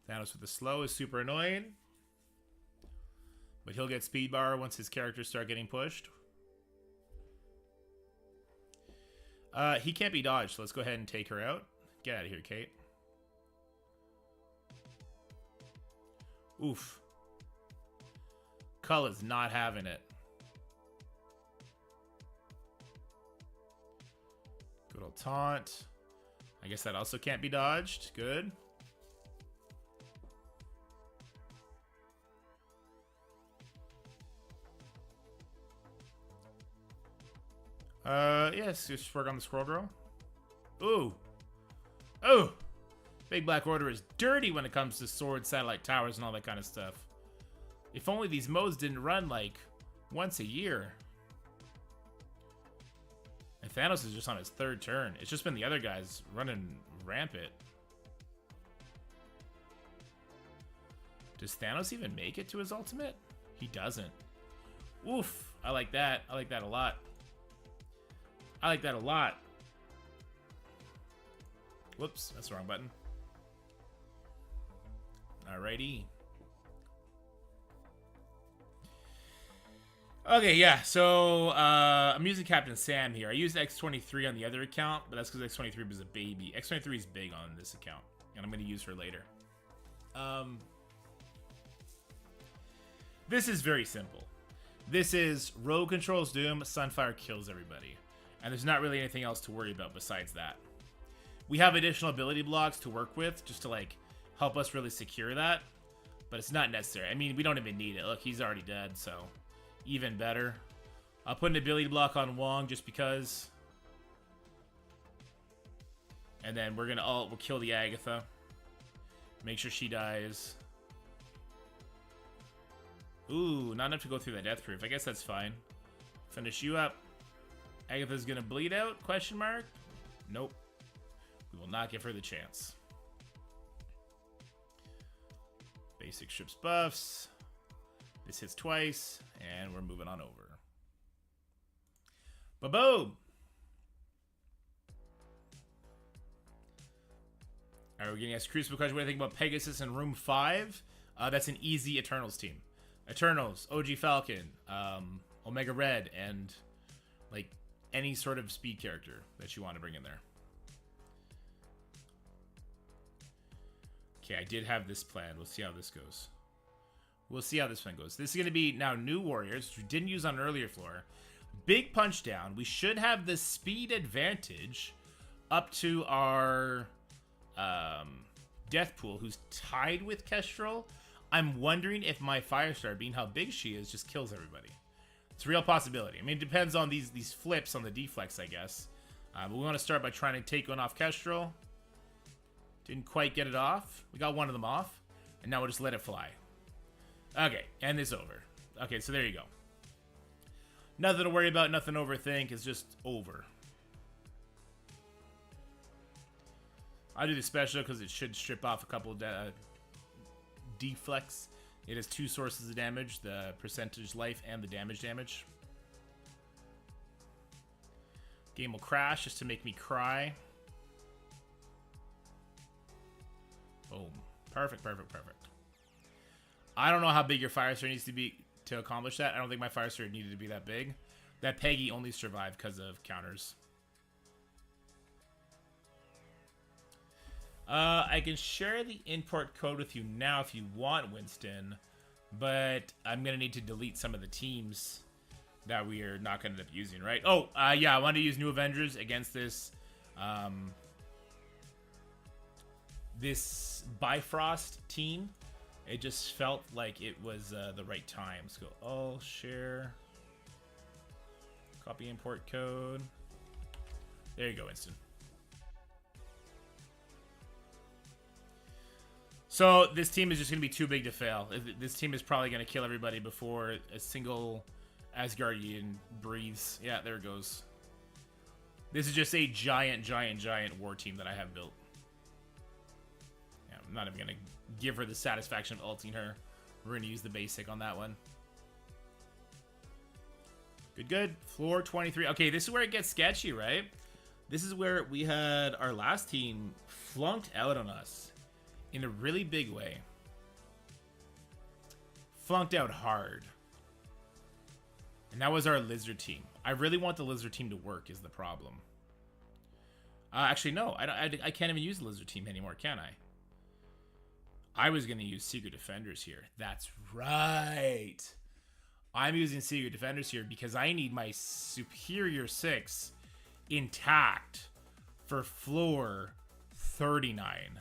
Thanos with the slow is super annoying. But he'll get speed bar once his characters start getting pushed. He can't be dodged, so let's go ahead and take her out. Get out of here, Kate. Oof. Cull is not having it. Good old taunt. I guess that also can't be dodged. Good. Yes, just work on the scroll girl. Ooh. Oh! Big Black Order is dirty when it comes to swords, satellite towers, and all that kind of stuff. If only these modes didn't run, like, once a year. And Thanos is just on his third turn. It's just been the other guys running rampant. Does Thanos even make it to his ultimate? He doesn't. Oof. I like that. I like that a lot. I like that a lot. Whoops, that's the wrong button. Alrighty. Okay, yeah, so I'm using Captain Sam here. I used X-23 on the other account, but that's because X-23 was a baby. X-23 is big on this account, and I'm going to use her later. This is very simple. This is Rogue controls Doom, Sunfire kills everybody. And there's not really anything else to worry about besides that. We have additional ability blocks to work with just to, like, help us really secure that. But it's not necessary. I mean, we don't even need it. Look, he's already dead, so even better. I'll put an ability block on Wong just because. And then we're gonna we'll kill the Agatha. Make sure she dies. Ooh, not enough to go through that death proof. I guess that's fine. Finish you up. Agatha's gonna bleed out? Question mark? Nope. We will not give her the chance. Basic strips buffs. This hits twice, and we're moving on over. Ba-boom! Alright, we're getting asked Crucible question. What do you think about Pegasus in Room 5? That's an easy Eternals team. Eternals, OG Falcon, Omega Red, and like any sort of speed character that you want to bring in there. Okay, I did have this plan. We'll see how this goes. We'll see how this one goes. This is going to be now new warriors, which we didn't use on an earlier floor. Big punch down. We should have the speed advantage up to our Death Pool, who's tied with Kestrel. I'm wondering if my Firestar, being how big she is, just kills everybody. It's a real possibility. I mean, it depends on these flips on the deflex, I guess. But we want to start by trying to take one off Kestrel. Didn't quite get it off. We got one of them off. And now we'll just let it fly. Okay, and it's over. Okay, so there you go. Nothing to worry about, nothing to overthink. It's just over. I'll do the special because it should strip off a couple of deflex. It has two sources of damage, the percentage life and the damage. Game will crash just to make me cry. Boom. Perfect, perfect, perfect. I don't know how big your fire sword needs to be to accomplish that. I don't think my fire sword needed to be that big. That Peggy only survived because of counters. I can share the import code with you now if you want, Winston. But I'm going to need to delete some of the teams that we are not going to end up using, right? Oh, yeah, I wanted to use New Avengers against this... this Bifrost team. It just felt like it was the right time. Let's go all share. Copy import code. There you go, Winston. So this team is just going to be too big to fail. This team is probably going to kill everybody before a single Asgardian breathes. Yeah, there it goes. This is just a giant, giant, giant war team that I have built. Yeah, I'm not even going to give her the satisfaction of ulting her. We're going to use the basic on that one. Good, good. Floor 23. Okay, this is where it gets sketchy, right? This is where we had our last team flunked out on us in a really big way. Flunked out hard. And that was our lizard team. I really want the lizard team to work is the problem. Actually, no. I can't even use the lizard team anymore, can I? I was going to use Secret Defenders here. That's right. I'm using Secret Defenders here because I need my Superior 6 intact for floor 39.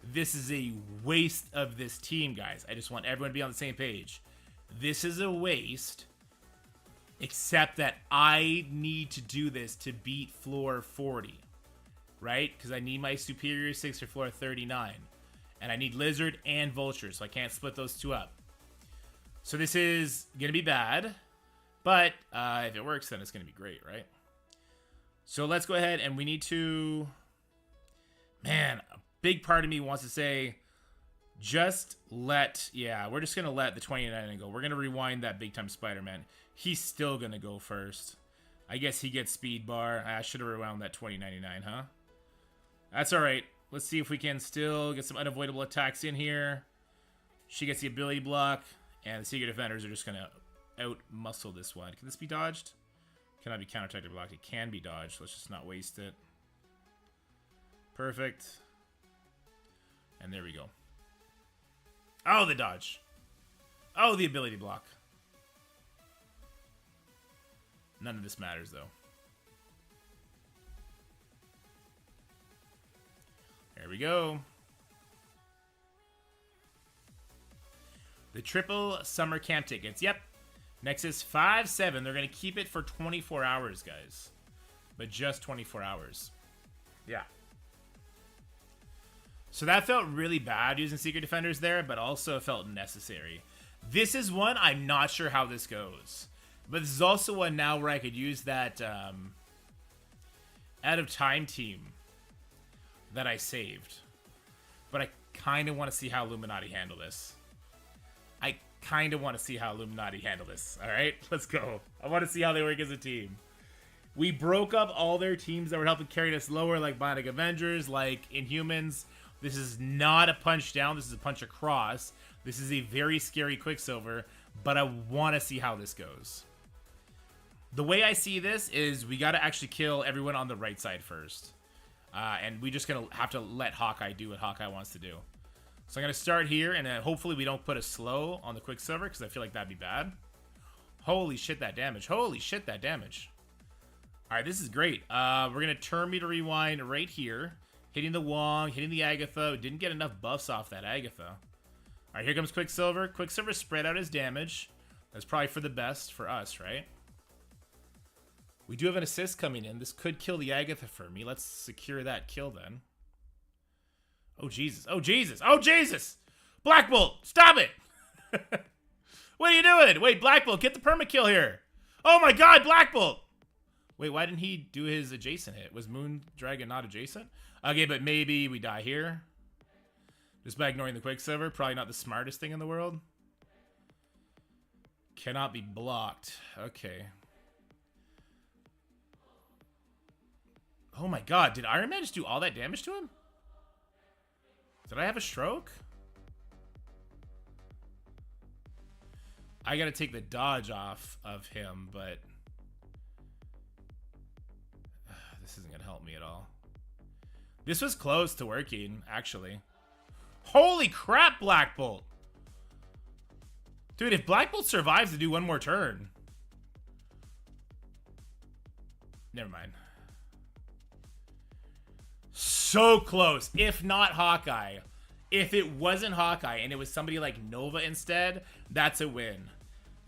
This is a waste of this team, guys. I just want everyone to be on the same page. This is a waste, except that I need to do this to beat floor 40, right? Because I need my Superior 6 for floor 39. And I need Lizard and Vulture, so I can't split those two up. So this is going to be bad, but if it works, then it's going to be great, right? So let's go ahead and we need to... Man, a big part of me wants to say, just let... Yeah, we're just going to let the 29 go. We're going to rewind that big time Spider-Man. He's still going to go first. I guess he gets speed bar. I should have rewound that 2099, huh? That's all right. Let's see if we can still get some unavoidable attacks in here. She gets the ability block, and the Secret Defenders are just going to out-muscle this one. Can this be dodged? Cannot be counter-attacked or blocked. It can be dodged. Let's just not waste it. Perfect. And there we go. Oh, the dodge. Oh, the ability block. None of this matters, though. There we go. The triple summer camp tickets. Yep. Nexus 5-7. They're going to keep it for 24 hours, guys. But just 24 hours. Yeah. So that felt really bad using Secret Defenders there, but also felt necessary. This is one I'm not sure how this goes. But this is also one now where I could use that out of time team that I saved. But I kind of want to see how Illuminati handle this. I kind of want to see how Illuminati handle this. Alright, let's go. I want to see how they work as a team. We broke up all their teams that were helping carry us lower, like Bionic Avengers, like Inhumans. This is not a punch down. This is a punch across. This is a very scary Quicksilver, but I want to see how this goes. The way I see this is we got to actually kill everyone on the right side first. And we just going to have to let Hawkeye do what Hawkeye wants to do. So I'm going to start here, and hopefully we don't put a slow on the Quicksilver, because I feel like that'd be bad. Holy shit, that damage. Holy shit, that damage. Alright, this is great. We're going to turn me to rewind right here. Hitting the Wong, hitting the Agatha. Didn't get enough buffs off that Agatha. Alright, here comes Quicksilver. Quicksilver spread out his damage. That's probably for the best for us, right? We do have an assist coming in. This could kill the Agatha for me. Let's secure that kill then. Oh, Jesus. Oh, Jesus. Oh, Jesus! Black Bolt! Stop it! What are you doing? Wait, Black Bolt, get the perma kill here. Oh my god, Black Bolt! Wait, why didn't he do his adjacent hit? Was Moon Dragon not adjacent? Okay, but maybe we die here. Just by ignoring the Quicksilver. Probably not the smartest thing in the world. Cannot be blocked. Okay. Oh my god, did Iron Man just do all that damage to him? Did I have a stroke? I gotta take the dodge off of him, but this isn't gonna help me at all. This was close to working, actually. Holy crap, Black Bolt! Dude, if Black Bolt survives to do one more turn... Never mind. So close. If not Hawkeye. If it wasn't Hawkeye and it was somebody like Nova instead, that's a win.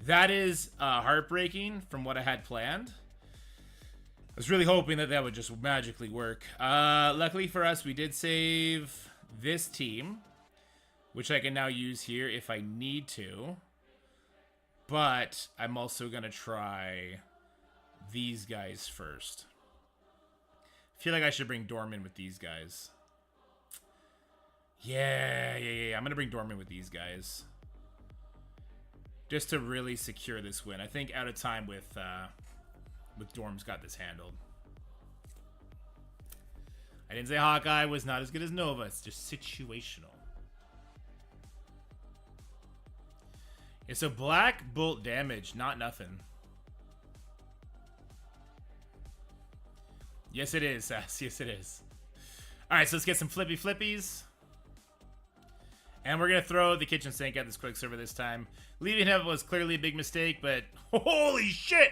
That is heartbreaking from what I had planned. I was really hoping that that would just magically work. Luckily for us, we did save this team, which I can now use here if I need to. But I'm also going to try these guys first. I feel like I should bring Dorman with these guys. Yeah. I'm going to bring Dorman with these guys. Just to really secure this win. I think out of time with Dorm's got this handled. I didn't say Hawkeye was not as good as Nova. It's just situational. It's a Black Bolt damage, not nothing. Yes, it is, Sass. Yes, it is. All right, so let's get some flippy flippies. And we're going to throw the kitchen sink at this quick server this time. Leaving him was clearly a big mistake, but holy shit!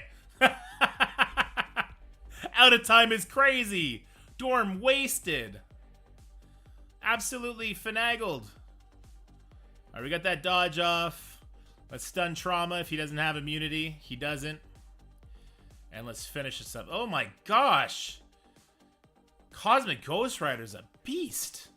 Out of time is crazy. Dorm wasted. Absolutely finagled. All right, we got that dodge off. Let's stun Trauma if he doesn't have immunity. He doesn't. And let's finish this up. Oh my gosh. Cosmic Ghost Rider's a beast.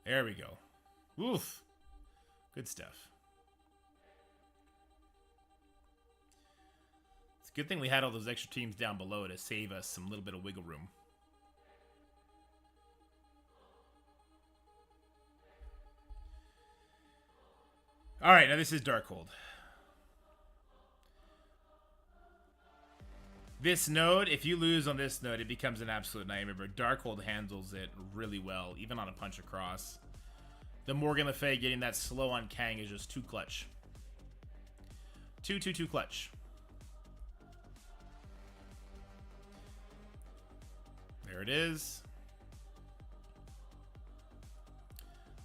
There we go. Oof. Good stuff. It's a good thing we had all those extra teams down below to save us some little bit of wiggle room. All right, now this is Darkhold. This node, if you lose on this node, it becomes an absolute nightmare, but Darkhold handles it really well, even on a punch across. The Morgan Le Fay getting that slow on Kang is just too clutch. Too clutch. There it is.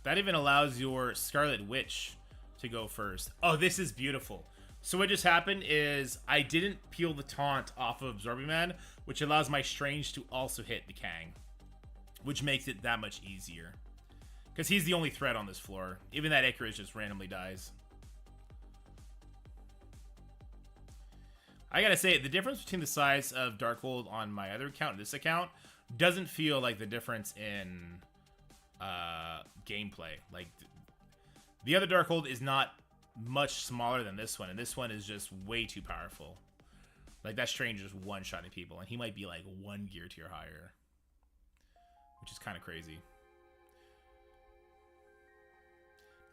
That even allows your Scarlet Witch to go first. Oh, this is beautiful. So what just happened is I didn't peel the taunt off of Absorbing Man, which allows my Strange to also hit the Kang, which makes it that much easier. Because he's the only threat on this floor. Even that Icarus just randomly dies. I gotta say, the difference between the size of Darkhold on my other account and this account doesn't feel like the difference in gameplay. Like, the other Darkhold is not much smaller than this one, and this one is just way too powerful. Like, that Strange is one-shotting people, and he might be like 1 gear tier higher, which is kind of crazy.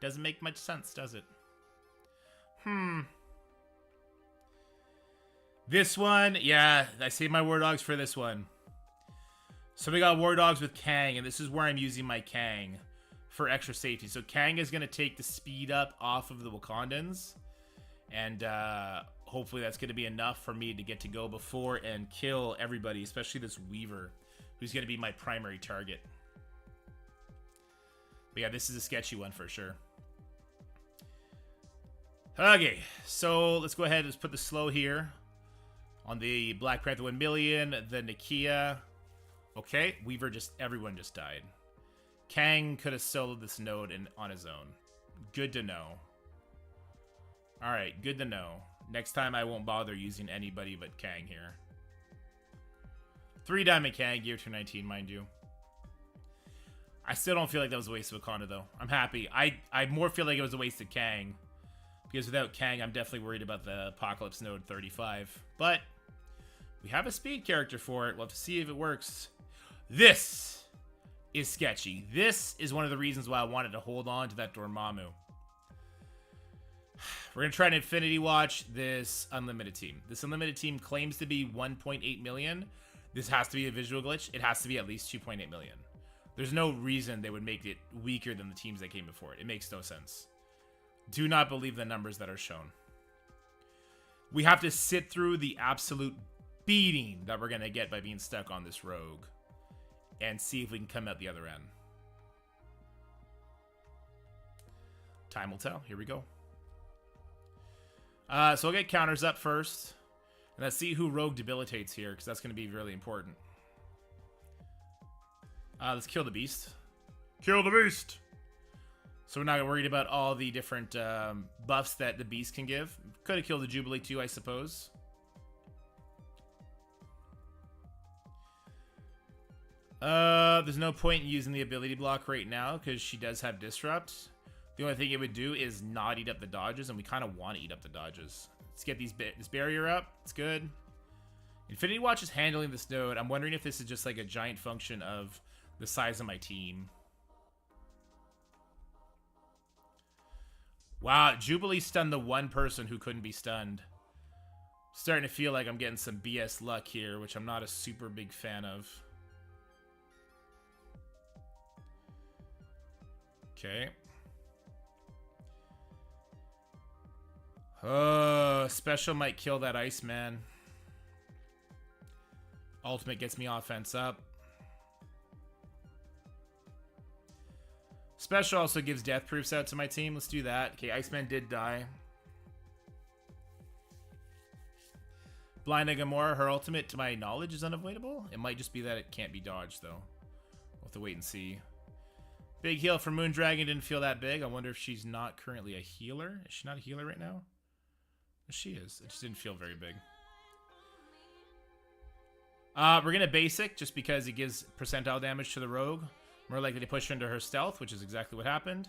Doesn't make much sense, does it? This one, yeah, I saved my War Dogs for this one. So we got War Dogs with Kang, and this is where I'm using my Kang for extra safety. So Kang is going to take the speed up off of the Wakandans, and hopefully that's going to be enough for me to get to go before and kill everybody, especially this Weaver, who's going to be my primary target. But yeah, this is a sketchy one for sure. Okay, so let's go ahead and put the slow here on the Black Panther 1 million, the Nakia. Okay, Weaver everyone just died. Kang could have soloed this node on his own. Good to know. Alright, good to know. Next time I won't bother using anybody but Kang here. 3 Diamond Kang, gear 219, mind you. I still don't feel like that was a waste of Wakanda, though. I'm happy. I more feel like it was a waste of Kang. Because without Kang, I'm definitely worried about the Apocalypse node 35. But we have a speed character for it. We'll have to see if it works. This is sketchy. This is one of the reasons why I wanted to hold on to that Dormammu. We're going to try and Infinity Watch this Unlimited team. This Unlimited team claims to be 1.8 million. This has to be a visual glitch. It has to be at least 2.8 million. There's no reason they would make it weaker than the teams that came before it. It makes no sense. Do not believe the numbers that are shown. We have to sit through the absolute beating that we're going to get by being stuck on this rogue and see if we can come out the other end. Time will tell. Here we go. So we'll get counters up first. And let's see who rogue debilitates here, because that's going to be really important. Let's kill the beast. Kill the beast! So we're not worried about all the different buffs that the beast can give. Could have killed the Jubilee too, I suppose. There's no point in using the ability block right now, because she does have Disrupt. The only thing it would do is not eat up the dodges, and we kind of want to eat up the dodges. Let's get this barrier up. It's good. Infinity Watch is handling this node. I'm wondering if this is just like a giant function of the size of my team. Wow, Jubilee stunned the one person who couldn't be stunned. Starting to feel like I'm getting some BS luck here, which I'm not a super big fan of. Okay. Special might kill that Iceman. Ultimate gets me offense up. Special also gives death proofs out to my team. Let's do that. Okay, Iceman did die. Blinding Gamora, her ultimate, to my knowledge, is unavoidable. It might just be that it can't be dodged, though. We'll have to wait and see. Big heal for Moondragon didn't feel that big. I wonder if she's not currently a healer. Is she not a healer right now? She is. It just didn't feel very big. We're going to basic just because it gives percentile damage to the rogue. More likely to push her into her stealth, which is exactly what happened.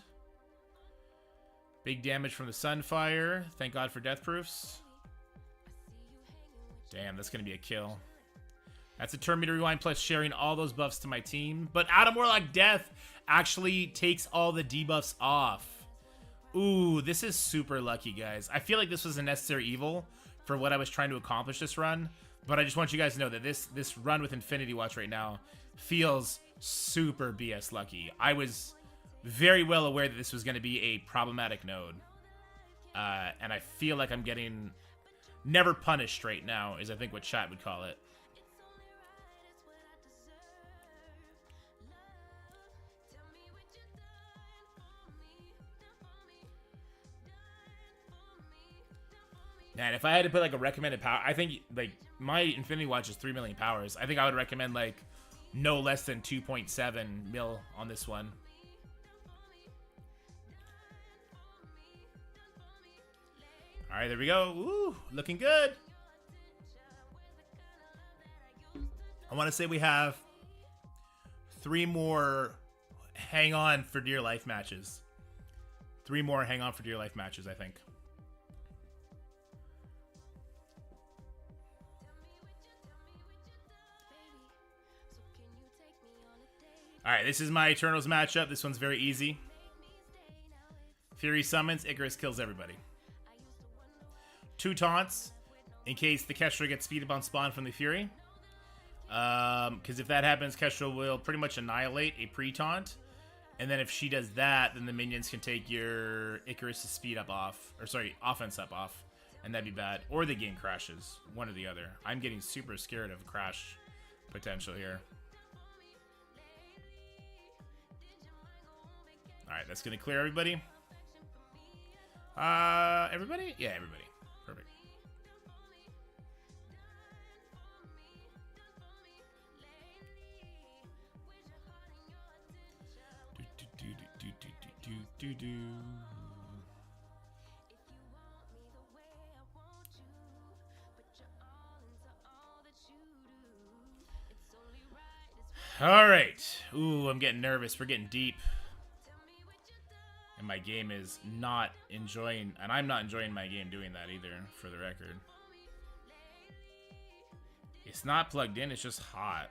Big damage from the Sunfire. Thank God for death proofs. Damn, that's going to be a kill. That's a turn me to rewind plus sharing all those buffs to my team. But Adam Warlock Death actually takes all the debuffs off. Ooh, this is super lucky, guys. I feel like this was a necessary evil for what I was trying to accomplish this run. But I just want you guys to know that this run with Infinity Watch right now feels super BS lucky. I was very well aware that this was going to be a problematic node. And I feel like I'm getting never punished right now, is I think what chat would call it. Man, if I had to put like a recommended power, I think like my Infinity Watch is 3 million powers. I think I would recommend like no less than 2.7 mil on this one. All right, there we go. Ooh, looking good. I want to say we have 3 more hang on for dear life matches. 3 more hang on for dear life matches, I think. Alright, this is my Eternals matchup. This one's very easy. Fury summons, Icarus kills everybody. 2 taunts, in case the Kestrel gets speed up on spawn from the Fury. Because if that happens, Kestrel will pretty much annihilate a pre-taunt. And then if she does that, then the minions can take your Icarus' speed up off. Or sorry, offense up off. And that'd be bad. Or the game crashes. One or the other. I'm getting super scared of crash potential here. Alright, that's going to clear everybody. Everybody? Yeah, everybody. Perfect. Alright. Ooh, I'm getting nervous. We're getting deep. And my game is not enjoying, and I'm not enjoying my game doing that either, for the record. It's not plugged in, it's just hot.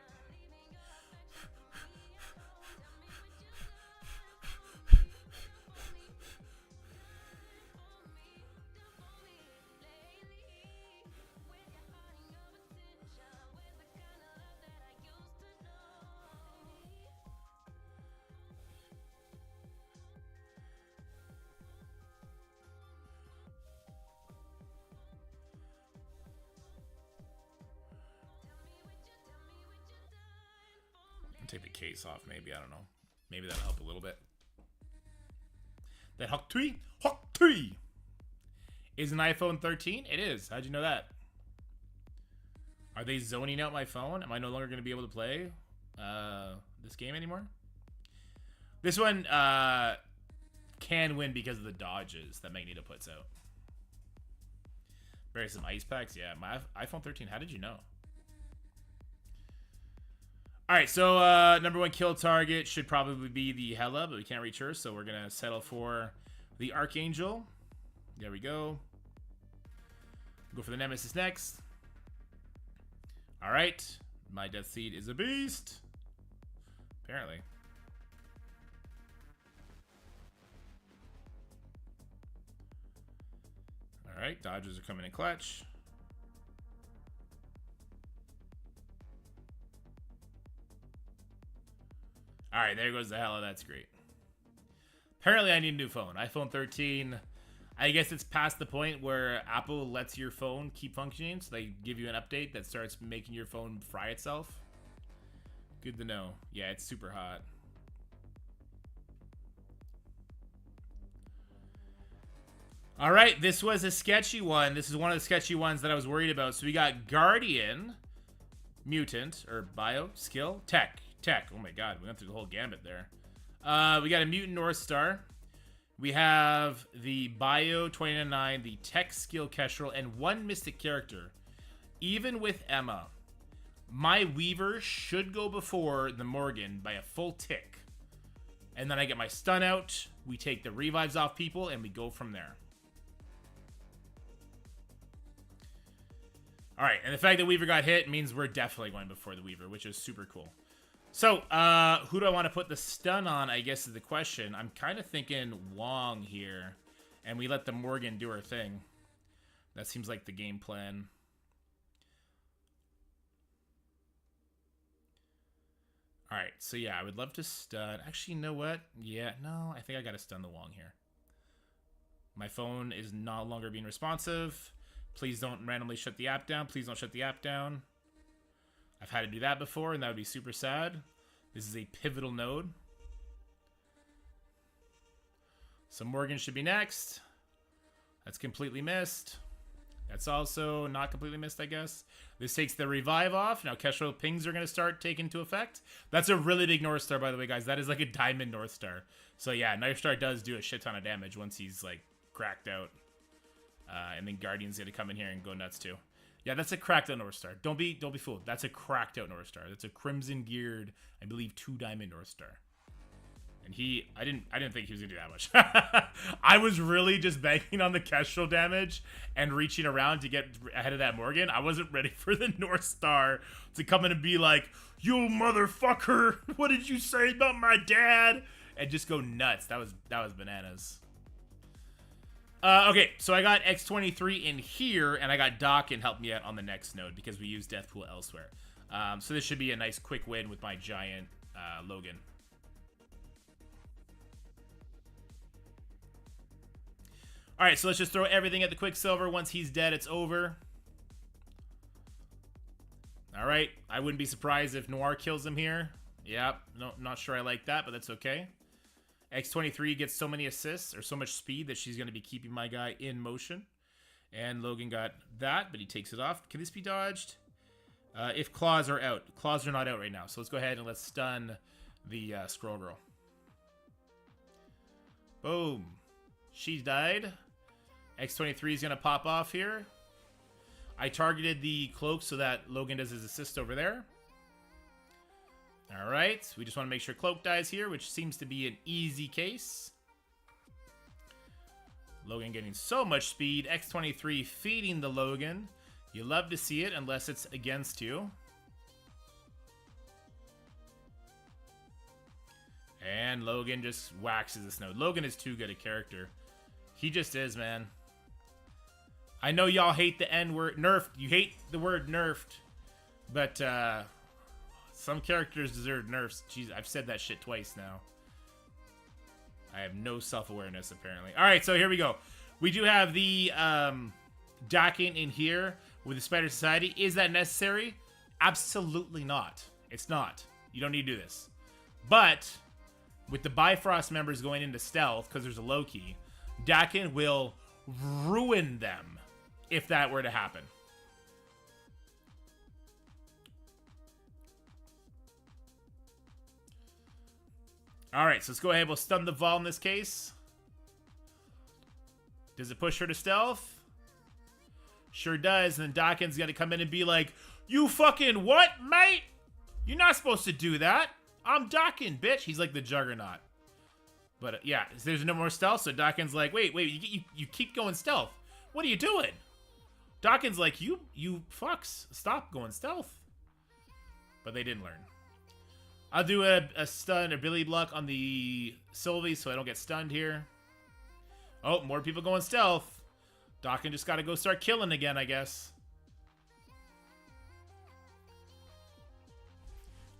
I'll take the case off, maybe. I don't know. Maybe that'll help a little bit. That Hawk Tree is an iPhone 13? It is. How'd you know that? Are they zoning out my phone? Am I no longer going to be able to play this game anymore? This one can win because of the dodges that Magneto puts out. Bury some ice packs. Yeah, my iPhone 13. How did you know? All right, so number one kill target should probably be the Hela, but we can't reach her, so we're going to settle for the Archangel. There we go. Go for the Nemesis next. All right. My Death Seed is a beast. Apparently. All right. Dodgers are coming in clutch. All right. There goes the Hela. That's great. Apparently, I need a new phone. iPhone 13. I guess it's past the point where Apple lets your phone keep functioning, so they give you an update that starts making your phone fry itself. Good to know. Yeah, it's super hot. All right, this was a sketchy one. This is one of the sketchy ones that I was worried about. So we got Guardian, Mutant, or Bio, Skill, Tech. Oh my god, we went through the whole gambit there. We got a Mutant North Star. We have the Bio 29, the Tech Skill Kestrel, and one Mystic character. Even with Emma, my Weaver should go before the Morgan by a full tick. And then I get my stun out, we take the revives off people, and we go from there. Alright, and the fact that Weaver got hit means we're definitely going before the Weaver, which is super cool. So, who do I want to put the stun on, I guess is the question. I'm kind of thinking Wong here, and we let the Morgan do her thing. That seems like the game plan. Alright, so yeah, I would love to stun. Actually, you know what? Yeah, no, I think I gotta stun the Wong here. My phone is no longer being responsive. Please don't randomly shut the app down. Please don't shut the app down. I've had to do that before, and that would be super sad. This is a pivotal node. So Morgan should be next. That's completely missed. That's also not completely missed, I guess. This takes the revive off. Now Kestrel pings are going to start taking into effect. That's a really big North Star, by the way, guys. That is like a diamond North Star. So yeah, North Star does do a shit ton of damage once he's like cracked out. And then Guardian's going to come in here and go nuts too. Yeah, that's a cracked out North Star. Don't be fooled. That's a cracked out North Star. That's a crimson geared, I believe, 2-diamond North Star. And I didn't think he was gonna do that much. I was really just banking on the Kestrel damage and reaching around to get ahead of that Morgan. I wasn't ready for the North Star to come in and be like, "You motherfucker! What did you say about my dad?" And just go nuts. That was bananas. Okay, so I got X23 in here, and I got Doc in help me out on the next node because we used Deathpool elsewhere. So this should be a nice quick win with my giant Logan. All right, so let's just throw everything at the Quicksilver. Once he's dead, it's over. All right, I wouldn't be surprised if Noir kills him here. Yep, no, not sure I like that, but that's okay. X23 gets so many assists, or so much speed, that she's going to be keeping my guy in motion. And Logan got that, but he takes it off. Can this be dodged? If claws are out. Claws are not out right now, so let's go ahead and let's stun the Scroll Girl. Boom. She died. X23 is going to pop off here. I targeted the cloak so that Logan does his assist over there. Alright, we just want to make sure Cloak dies here, which seems to be an easy case. Logan getting so much speed. X23 feeding the Logan. You love to see it, unless it's against you. And Logan just waxes this node. Logan is too good a character. He just is, man. I know y'all hate the N-word. Nerfed. You hate the word nerfed. But, some characters deserve nerfs. Jeez, I've said that shit twice now. I have no self-awareness, apparently. Alright, so here we go. We do have the docking in here with the Spider Society. Is that necessary? Absolutely not. It's not. You don't need to do this. But with the Bifrost members going into stealth, because there's a Loki, Dakin will ruin them if that were to happen. Alright, so let's go ahead. We'll stun the Vol in this case. Does it push her to stealth? Sure does. And then Dakin's going to come in and be like, you fucking what, mate? You're not supposed to do that. I'm Dakin, bitch. He's like the Juggernaut. But yeah, there's no more stealth. So Dakin's like, wait, you keep going stealth. What are you doing? Dakin's like, you fucks, stop going stealth. But they didn't learn. I'll do a stun, a Billy Block on the Sylvie so I don't get stunned here. Oh, more people going stealth. Dakin just got to go start killing again, I guess.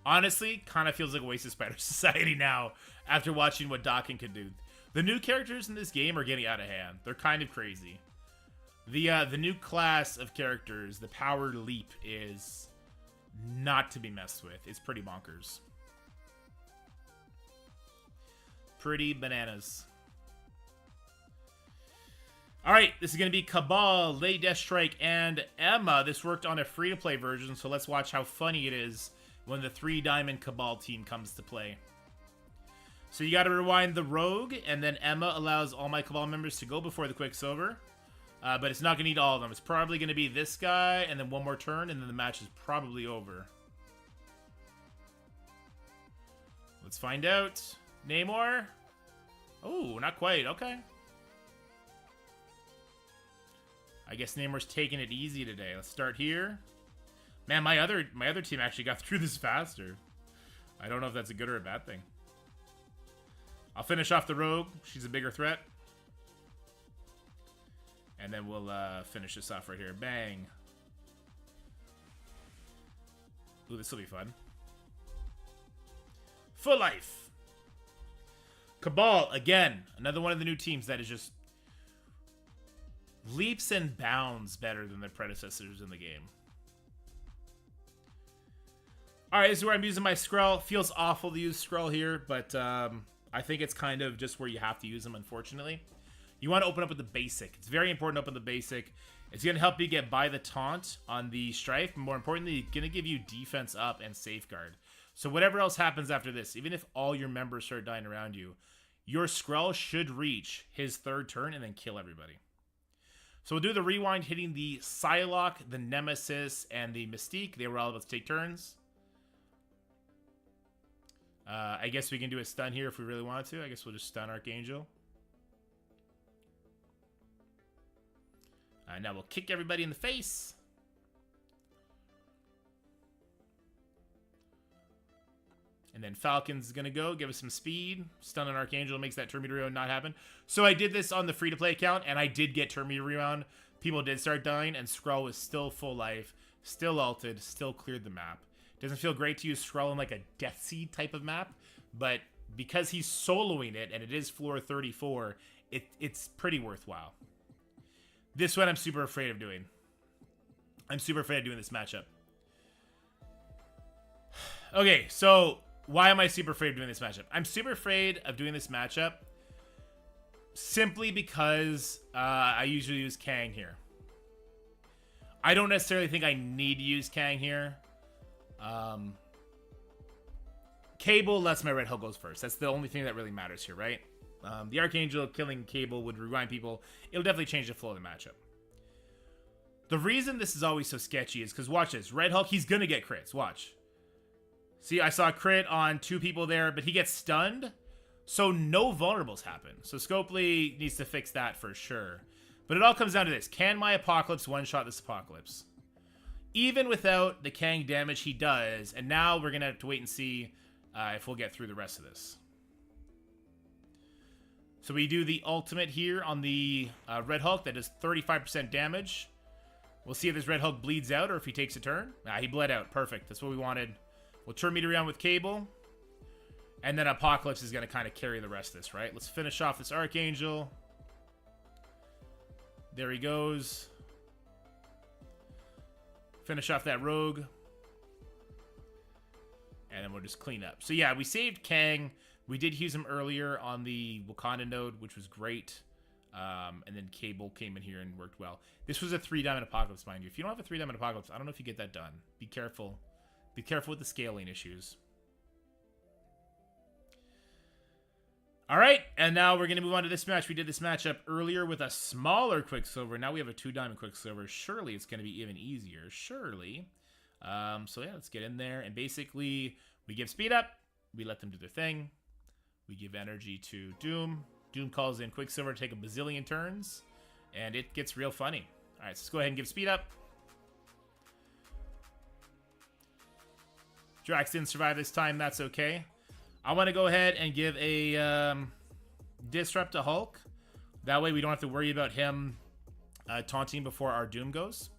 Honestly, kind of feels like a waste of Spider Society now after watching what Dakin could do. The new characters in this game are getting out of hand. They're kind of crazy. The new class of characters, the Power Leap, is not to be messed with. It's pretty bonkers. Pretty bananas. Alright, this is going to be Cabal, Lady Deathstrike, and Emma. This worked on a free-to-play version, so let's watch how funny it is when the 3-Diamond Cabal team comes to play. So you got to rewind the Rogue, and then Emma allows all my Cabal members to go before the Quicksilver. But it's not going to need all of them. It's probably going to be this guy, and then one more turn, and then the match is probably over. Let's find out. Namor? Oh, not quite. Okay. I guess Namor's taking it easy today. Let's start here. Man, my other team actually got through this faster. I don't know if that's a good or a bad thing. I'll finish off the Rogue. She's a bigger threat. And then we'll finish this off right here. Bang. Ooh, this will be fun. Full Life. Cabal, again. Another one of the new teams that is just leaps and bounds better than their predecessors in the game. Alright, this is where I'm using my Skrull. Feels awful to use Skrull here, but I think it's kind of just where you have to use them, unfortunately. You want to open up with the basic. It's very important to open the basic. It's going to help you get by the taunt on the Strife, but more importantly, it's going to give you defense up and safeguard. So whatever else happens after this, even if all your members start dying around you, your Skrull should reach his third turn and then kill everybody. So we'll do the rewind, hitting the Psylocke, the Nemesis, and the Mystique. They were all about to take turns. I guess we can do a stun here if we really wanted to. I guess we'll just stun Archangel. Now we'll kick everybody in the face. And then Falcon's going to go, give us some speed. Stun on Archangel makes that turn meter reround not happen. So I did this on the free-to-play account, and I did get turn meter reround. People did start dying, and Skrull was still full life, still ulted, still cleared the map. Doesn't feel great to use Skrull in like a Death Seed type of map, but because he's soloing it, and it is floor 34, it's pretty worthwhile. This one I'm super afraid of doing. I'm super afraid of doing this matchup. Okay, so why am I super afraid of doing this matchup? I'm super afraid of doing this matchup simply because I usually use Kang here. I don't necessarily think I need to use Kang here. Cable lets my Red Hulk goes first. That's the only thing that really matters here, right? The Archangel killing Cable would rewind people. It'll definitely change the flow of the matchup. The reason this is always so sketchy is because, watch this. Red Hulk, he's going to get crits. Watch. See, I saw a crit on 2 people there, but he gets stunned, so no vulnerables happen. So Scopely needs to fix that for sure. But it all comes down to this. Can my Apocalypse one-shot this Apocalypse? Even without the Kang damage he does, and now we're going to have to wait and see if we'll get through the rest of this. So we do the ultimate here on the Red Hulk that does 35% damage. We'll see if this Red Hulk bleeds out or if he takes a turn. He bled out. Perfect. That's what we wanted. We'll turn meter around with Cable. And then Apocalypse is going to kind of carry the rest of this, right? Let's finish off this Archangel. There he goes. Finish off that Rogue. And then we'll just clean up. So yeah, we saved Kang. We did use him earlier on the Wakanda node, which was great. And then Cable came in here and worked well. This was a 3-diamond apocalypse, mind you. If you don't have a 3-diamond apocalypse, I don't know if you get that done. Be careful. Be careful with the scaling issues. All right, and now we're going to move on to this match. We did this matchup earlier with a smaller Quicksilver. Now we have a 2-diamond Quicksilver. Surely it's going to be even easier. Surely. So yeah, let's get in there. And basically, we give speed up. We let them do their thing. We give energy to Doom. Doom calls in Quicksilver to take a bazillion turns. And it gets real funny. All right, so let's go ahead and give speed up. Drax didn't survive this time. That's okay. I want to go ahead and give a Disrupt to Hulk. That way we don't have to worry about him taunting before our Doom goes.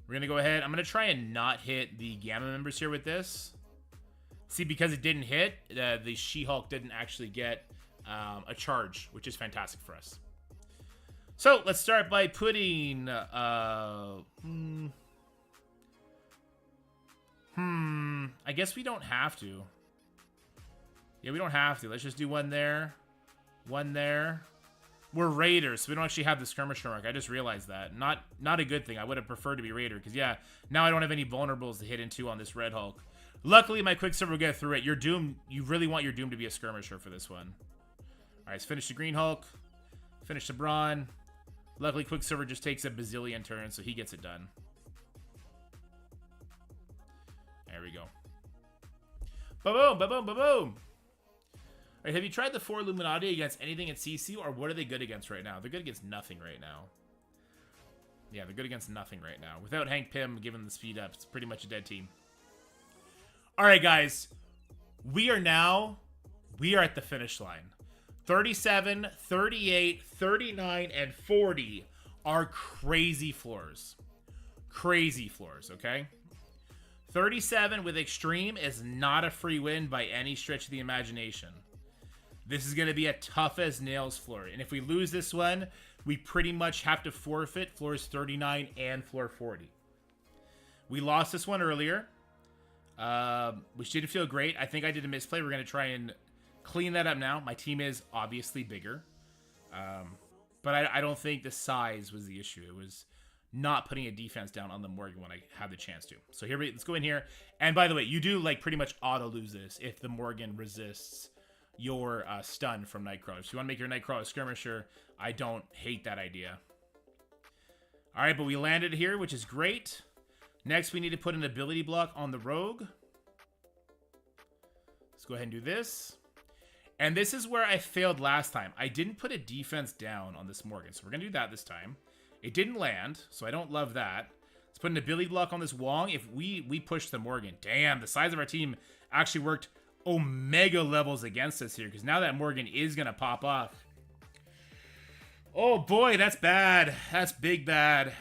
We're going to go ahead. I'm going to try and not hit the Gamma members here with this. See, because it didn't hit, the She-Hulk didn't actually get a charge, which is fantastic for us. So, let's start by putting... I guess we don't have to. Yeah, we don't have to. Let's just do one there. One there. We're Raiders, so we don't actually have the skirmisher mark. I just realized that. Not a good thing. I would have preferred to be Raider, because, yeah, now I don't have any vulnerables to hit into on this Red Hulk. Luckily, my Quicksilver will get through it. Your Doom, you really want your Doom to be a skirmisher for this one. All right, let's finish the Green Hulk. Finish the Brawn. Luckily, Quicksilver just takes a bazillion turns, so he gets it done. There we go. Ba-boom, ba-boom, ba-boom. All right, have you tried the 4 Illuminati against anything at CC, or what are they good against right now? They're good against nothing right now. Yeah, they're good against nothing right now. Without Hank Pym giving the speed up, it's pretty much a dead team. All right, guys. We are at the finish line. 37, 38, 39, and 40 are crazy floors. Crazy floors, okay? 37 with Extreme is not a free win by any stretch of the imagination. This is going to be a tough as nails floor. And if we lose this one, we pretty much have to forfeit floors 39 and floor 40. We lost this one earlier, which didn't feel great. I think I did a misplay. We're going to try and clean that up now. My team is obviously bigger. But I don't think the size was the issue. It was not putting a defense down on the Morgan when I had the chance to. So here let's go in here. And by the way, you do like pretty much auto lose this if the Morgan resists your stun from Nightcrawler. So you want to make your Nightcrawler a skirmisher. I don't hate that idea. All right, but we landed here, which is great. Next, we need to put an ability block on the Rogue. Let's go ahead and do this. And this is where I failed last time. I didn't put a defense down on this Morgan, so we're going to do that this time. It didn't land, so I don't love that. Let's put an ability block on this Wong. If we push the Morgan, damn, the size of our team actually worked Omega levels against us here, because now that Morgan is going to pop off. Oh boy, that's bad. That's big bad.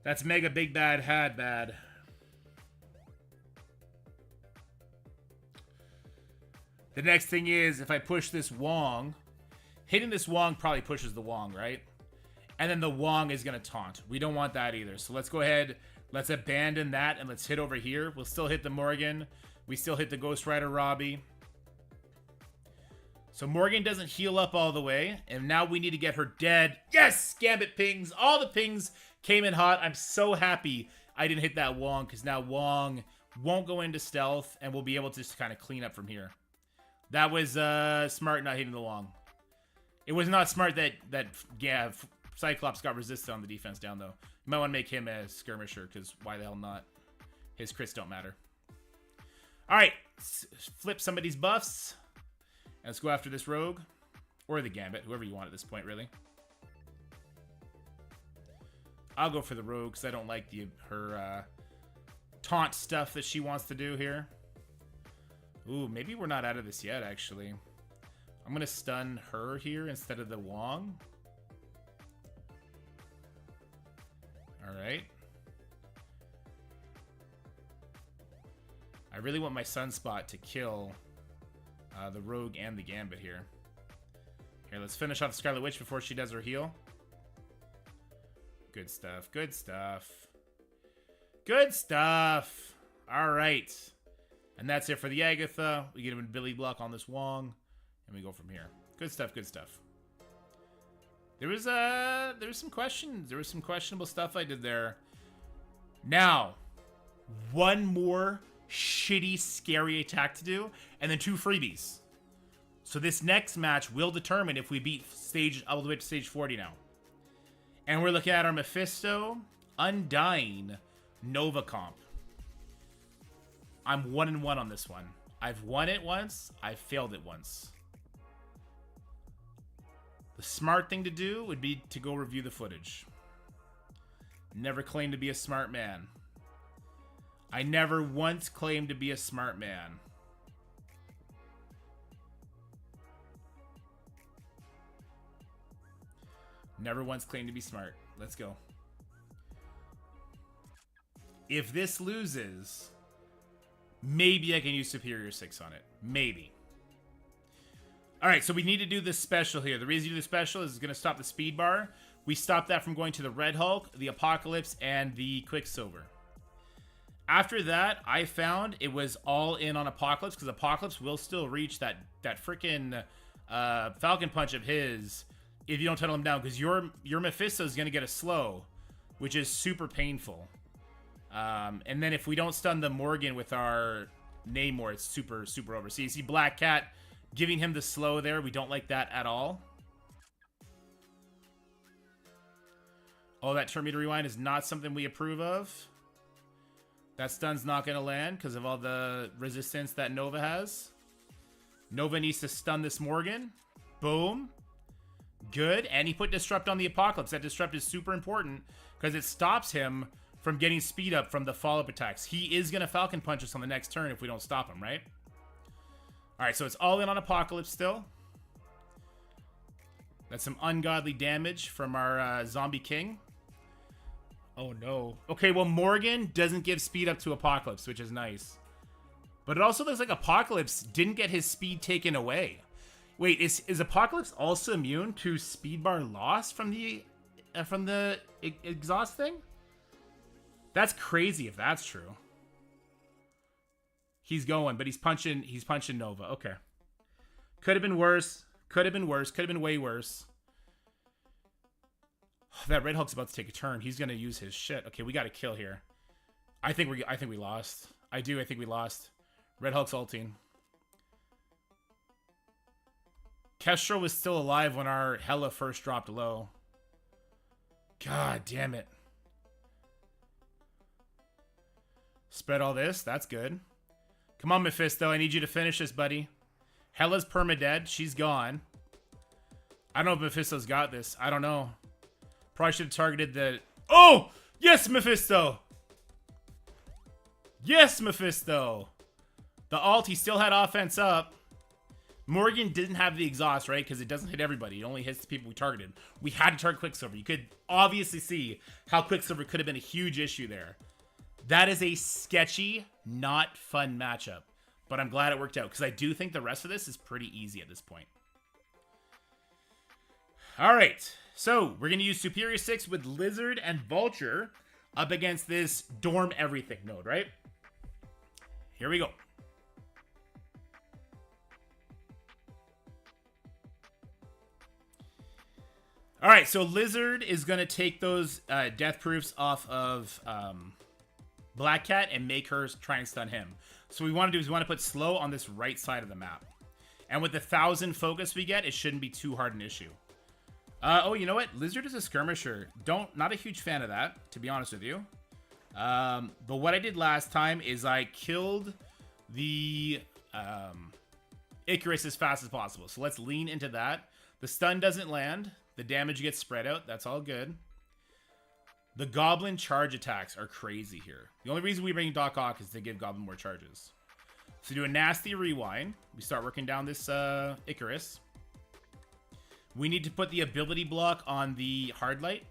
That's mega big bad had bad. The next thing is, if I push this Wong, hitting this Wong probably pushes the Wong, right? And then the Wong is going to taunt. We don't want that either. So let's go ahead. Let's abandon that and let's hit over here. We'll still hit the Morgan. We still hit the Ghost Rider Robbie. So Morgan doesn't heal up all the way. And now we need to get her dead. Yes! Gambit pings. All the pings came in hot. I'm so happy I didn't hit that Wong, because now Wong won't go into stealth and we'll be able to just kind of clean up from here. That was smart not hitting the Wong. It was not smart that Cyclops got resisted on the defense down, though. You might want to make him a skirmisher, because why the hell not? His crits don't matter. All right, flip somebody's buffs. And let's go after this Rogue. Or the Gambit, whoever you want at this point, really. I'll go for the Rogue, because I don't like her taunt stuff that she wants to do here. Ooh, maybe we're not out of this yet, actually. I'm going to stun her here instead of the Wong. Alright. I really want my Sunspot to kill the Rogue and the Gambit here. Here, let's finish off the Scarlet Witch before she does her heal. Good stuff, good stuff. Good stuff. All right. And that's it for the Agatha. We get him a Billy block on this Wong. And we go from here. Good stuff, good stuff. There was some questions. There was some questionable stuff I did there. Now, one more shitty, scary attack to do, and then 2 freebies. So this next match will determine if we beat all the way to stage 40 now. And we're looking at our Mephisto Undying Nova comp. I'm 1-1 on this one. I've won it once. I've failed it once. The smart thing to do would be to go review the footage. Never claimed to be a smart man. I never once claimed to be a smart man. Never once claimed to be smart. Let's go. If this loses, maybe I can use Superior 6 on it. Maybe. Alright, so we need to do this special here. The reason you do the special is it's going to stop the speed bar. We stop that from going to the Red Hulk, the Apocalypse, and the Quicksilver. After that, I found it was all in on Apocalypse, because Apocalypse will still reach that freaking Falcon Punch of his if you don't tunnel him down, because your Mephisto is going to get a slow, which is super painful. And then if we don't stun the Morgan with our Namor, it's super, super over. So you see Black Cat giving him the slow there. We don't like that at all. Oh, that Terminator Rewind is not something we approve of. That stun's not going to land because of all the resistance that Nova has. Nova needs to stun this Morgan. Boom. Good. And he put Disrupt on the Apocalypse. That Disrupt is super important because it stops him from getting speed up from the follow-up attacks. He is going to Falcon Punch us on the next turn if we don't stop him, right? Alright, so it's all in on Apocalypse still. That's some ungodly damage from our Zombie King. Oh no. Okay, well Morgan doesn't give speed up to Apocalypse, which is nice. But it also looks like Apocalypse didn't get his speed taken away. Wait, is Apocalypse also immune to speed bar loss from the exhaust thing? That's crazy if that's true. He's going, but he's punching Nova. Okay. Could have been worse. Could have been worse. Could have been way worse. That Red Hulk's about to take a turn. He's gonna use his shit. Okay, we got to kill here. I think we lost. I think we lost. Red Hulk's ulting. Kestrel was still alive when our Hela first dropped low. God damn it. Spread all this. That's good. Come on, Mephisto. I need you to finish this, buddy. Hela's permadead. She's gone. I don't know if Mephisto's got this. I don't know. Probably should have targeted the... Oh! Yes, Mephisto! Yes, Mephisto! The ult, he still had offense up. Morgan didn't have the exhaust, right? Because it doesn't hit everybody. It only hits the people we targeted. We had to target Quicksilver. You could obviously see how Quicksilver could have been a huge issue there. That is a sketchy, not fun matchup. But I'm glad it worked out, because I do think the rest of this is pretty easy at this point. Alright, so we're going to use Superior 6 with Lizard and Vulture up against this Dorm Everything node, right? Here we go. Alright, so Lizard is going to take those death proofs off of Black Cat and make her try and stun him. So what we want to do is we want to put slow on this right side of the map. And with the 1,000 focus we get, it shouldn't be too hard an issue. Oh, you know what? Lizard is a skirmisher. Not a huge fan of that, to be honest with you. But what I did last time is I killed the Icarus as fast as possible. So let's lean into that. The stun doesn't land. The damage gets spread out. That's all good. The Goblin charge attacks are crazy here. The only reason we bring Doc Ock is to give Goblin more charges. So do a nasty rewind. We start working down this Icarus. We need to put the ability block on the hard light.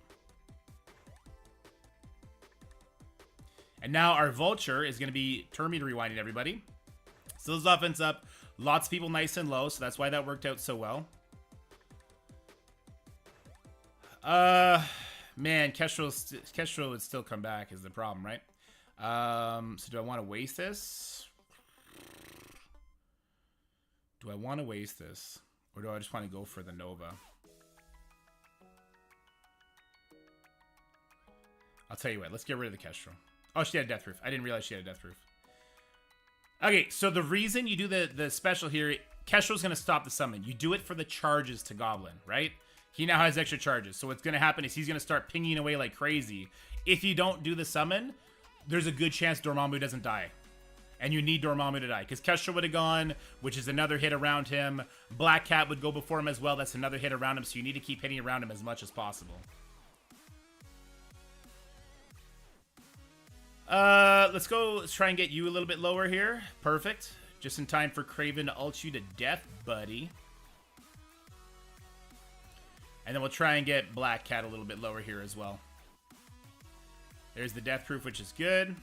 And now our Vulture is going to be Terminator rewinding everybody. So his offense up. Lots of people nice and low, so that's why that worked out so well. Man, Kestrel would still come back is the problem, right? So do I want to waste this? Do I want to waste this? Or do I just want to go for the Nova? I'll tell you what. Let's get rid of the Kestrel. Oh, she had a Death Roof. I didn't realize she had a Death Roof. Okay, so the reason you do the special here, Kestrel's going to stop the summon. You do it for the charges to Goblin, right? He now has extra charges. So what's going to happen is he's going to start pinging away like crazy. If you don't do the summon, there's a good chance Dormammu doesn't die. And you need Dormammu to die. Because Kestrel would have gone, which is another hit around him. Black Cat would go before him as well. That's another hit around him. So you need to keep hitting around him as much as possible. Let's go. Let's try and get you a little bit lower here. Perfect. Just in time for Kraven to ult you to death, buddy. And then we'll try and get Black Cat a little bit lower here as well. There's the Death Proof, which is good.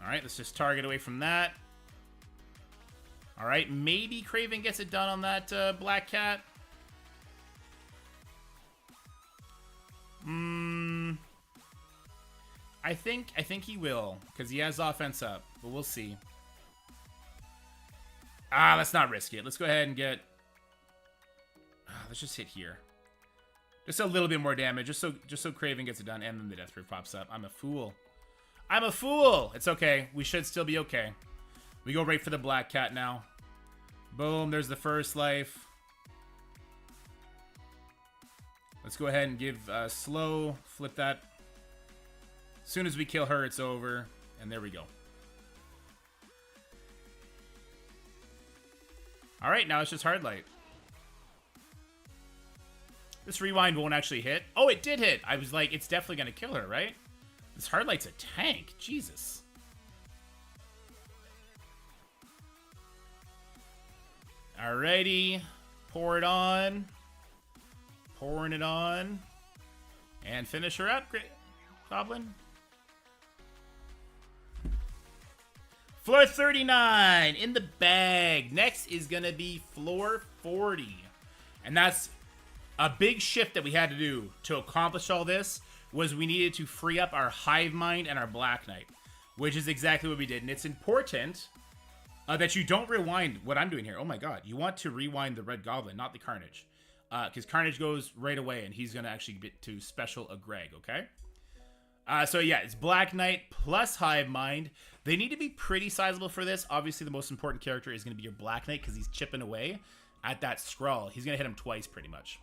Alright, let's just target away from that. Alright, maybe Kraven gets it done on that Black Cat. I think he will, because he has offense up, but we'll see. Let's not risk it. Let's go ahead and get... let's just hit here. Just a little bit more damage, just so Kraven gets it done, and then the Death Proof pops up. I'm a fool. I'm a fool! It's okay. We should still be okay. We go right for the Black Cat now. Boom, there's the first life. Let's go ahead and give slow, flip that. As soon as we kill her, it's over. And there we go. Alright, now it's just hard light. This rewind won't actually hit. Oh, it did hit. I was like, it's definitely going to kill her, right? This hard light's a tank. Jesus. Alrighty. Pour it on. Pouring it on. And finish her up. Great. Goblin. Floor 39 in the bag. Next is going to be floor 40. And that's a big shift that we had to do to accomplish all this, was we needed to free up our Hive Mind and our Black Knight, which is exactly what we did. And it's important that you don't rewind what I'm doing here. Oh my god. You want to rewind the Red Goblin, not the Carnage. Because Carnage goes right away, and he's going to actually get to special a Greg, okay? So yeah, it's Black Knight plus Hive Mind. They need to be pretty sizable for this. Obviously, the most important character is going to be your Black Knight, because he's chipping away at that Skrull. He's going to hit him twice, pretty much.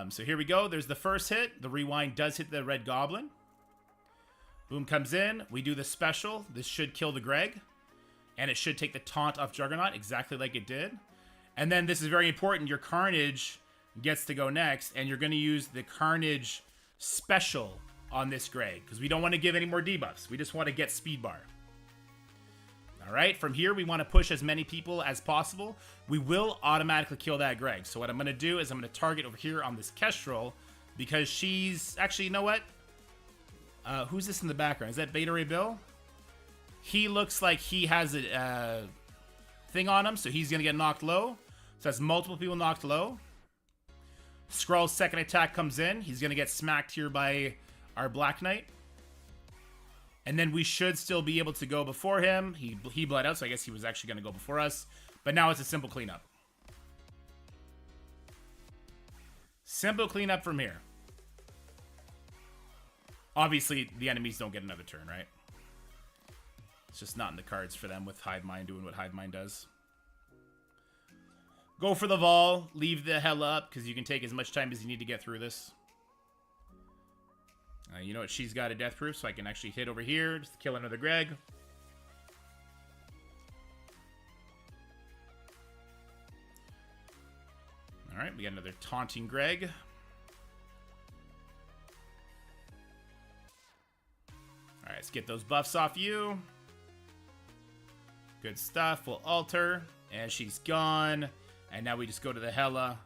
So here we go. There's the first hit. The rewind does hit the Red Goblin. Boom comes in. We do the special. This should kill the Greg. And it should take the taunt off Juggernaut, exactly like it did. And then this is very important. Your Carnage gets to go next. And you're going to use the Carnage special on this Greg, because we don't want to give any more debuffs. We just want to get speed bar. Alright, from here we want to push as many people as possible. We will automatically kill that Greg. So what I'm going to do is I'm going to target over here on this Kestrel, because she's... Actually, you know what? Who's this in the background? Is that Beta Ray Bill? He looks like he has a thing on him, so he's going to get knocked low. So that's multiple people knocked low. Skrull's second attack comes in. He's going to get smacked here by our Black Knight. And then we should still be able to go before him. He bled out, so I guess he was actually going to go before us. But now it's a simple cleanup. Simple cleanup from here. Obviously, the enemies don't get another turn, right? It's just not in the cards for them with Hive Mind doing what Hive Mind does. Go for the Vol. Leave the hell up, because you can take as much time as you need to get through this. You know what? She's got a Death Proof, so I can actually hit over here. Just kill another Greg. Alright, we got another Taunting Greg. Alright, let's get those buffs off you. Good stuff. We'll alter. And she's gone. And now we just go to the Hela,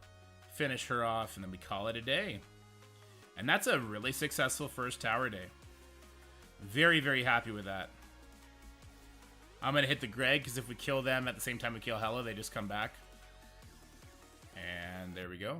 finish her off, and then we call it a day. And that's a really successful first tower day. Very, very happy with that. I'm going to hit the Greg, because if we kill them at the same time we kill Hela, they just come back. And there we go.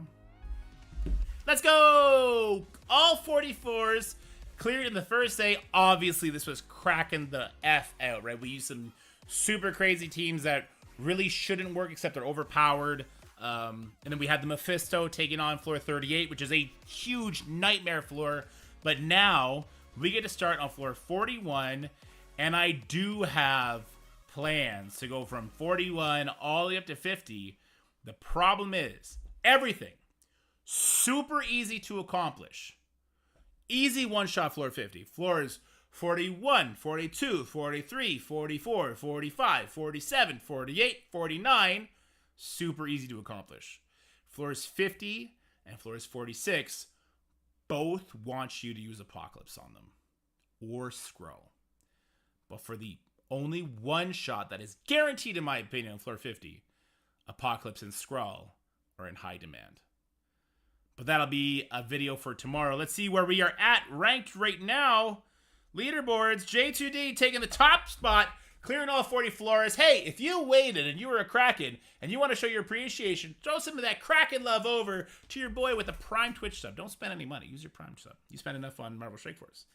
Let's go! All 44s cleared in the first day. Obviously, this was cracking the F out, right? We used some super crazy teams that really shouldn't work, except they're overpowered. And then we had the Mephisto taking on floor 38, which is a huge nightmare floor. But now we get to start on floor 41, and I do have plans to go from 41 all the way up to 50. The problem is everything super easy to accomplish. Easy one-shot floor 50. Floors 41, 42, 43, 44, 45, 47, 48, 49. Super easy to accomplish. Floors 50 and floors 46 both want you to use Apocalypse on them. Or Scroll. But for the only one shot that is guaranteed, in my opinion, on floor 50, Apocalypse and Scroll are in high demand. But that'll be a video for tomorrow. Let's see where we are at ranked right now. Leaderboards, J2D taking the top spot, clearing all 40 floors. Hey, if you waited and you were a Kraken and you want to show your appreciation, throw some of that Kraken love over to your boy with a Prime Twitch sub. Don't spend any money. Use your Prime sub. You spend enough on Marvel Strike Force.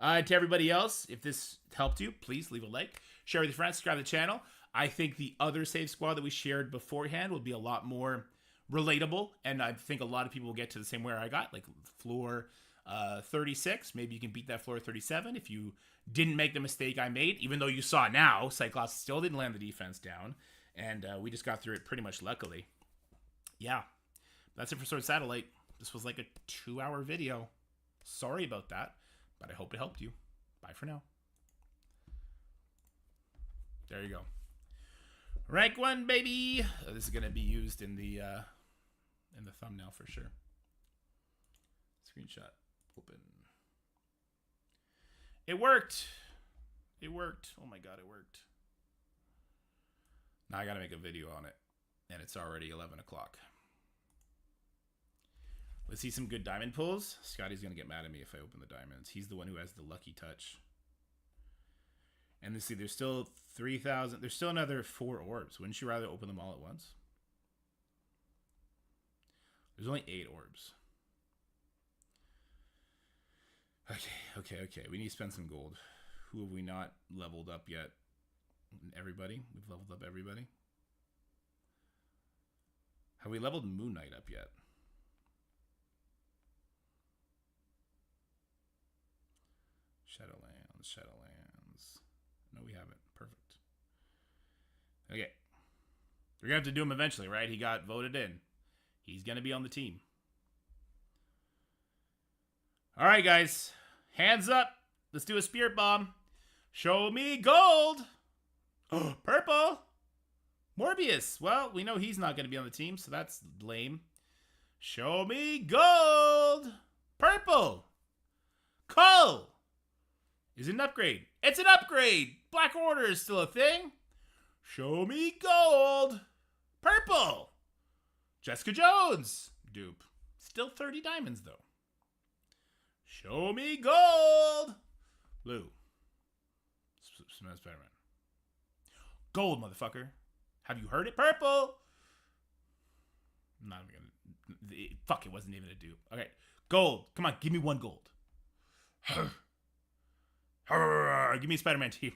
To everybody else, if this helped you, please leave a like, share with your friends, subscribe to the channel. I think the other save squad that we shared beforehand will be a lot more relatable, and I think a lot of people will get to the same where I got, like floor 36. Maybe you can beat that floor 37 if you didn't make the mistake I made, even though you saw now Cyclops still didn't land the defense down, and we just got through it pretty much luckily. Yeah, that's it for Sword Satellite. This was like a 2-hour video. Sorry about that, but I hope it helped you. Bye for now. There you go. Rank 1, baby. This is gonna be used in the thumbnail for sure. Screenshot. Open. It worked. It worked. Oh my god, it worked. Now I gotta make a video on it, and it's already 11 o'clock. Let's see some good diamond pulls. Scotty's gonna get mad at me if I open the diamonds. He's the one who has the lucky touch. And let's see, there's still 3,000. There's still another 4 orbs. Wouldn't you rather open them all at once? There's only 8 orbs. Okay. We need to spend some gold. Who have we not leveled up yet? Everybody? We've leveled up everybody. Have we leveled Moon Knight up yet? Shadowlands. No, we haven't. Perfect. Okay. We're going to have to do him eventually, right? He got voted in. He's going to be on the team. All right, guys. Hands up. Let's do a Spirit Bomb. Show me gold. Oh, purple. Morbius. Well, we know he's not going to be on the team, so that's lame. Show me gold. Purple. Cull. Is it an upgrade? It's an upgrade. Black Order is still a thing. Show me gold. Purple. Jessica Jones. Dupe. Still 30 diamonds, though. Show me gold. Blue. Spider-Man. Gold, motherfucker. Have you heard it? Purple. I'm not even gonna... Fuck, it wasn't even a dupe. Okay. Gold. Come on, give me 1 gold. Give me Spider-Man 2.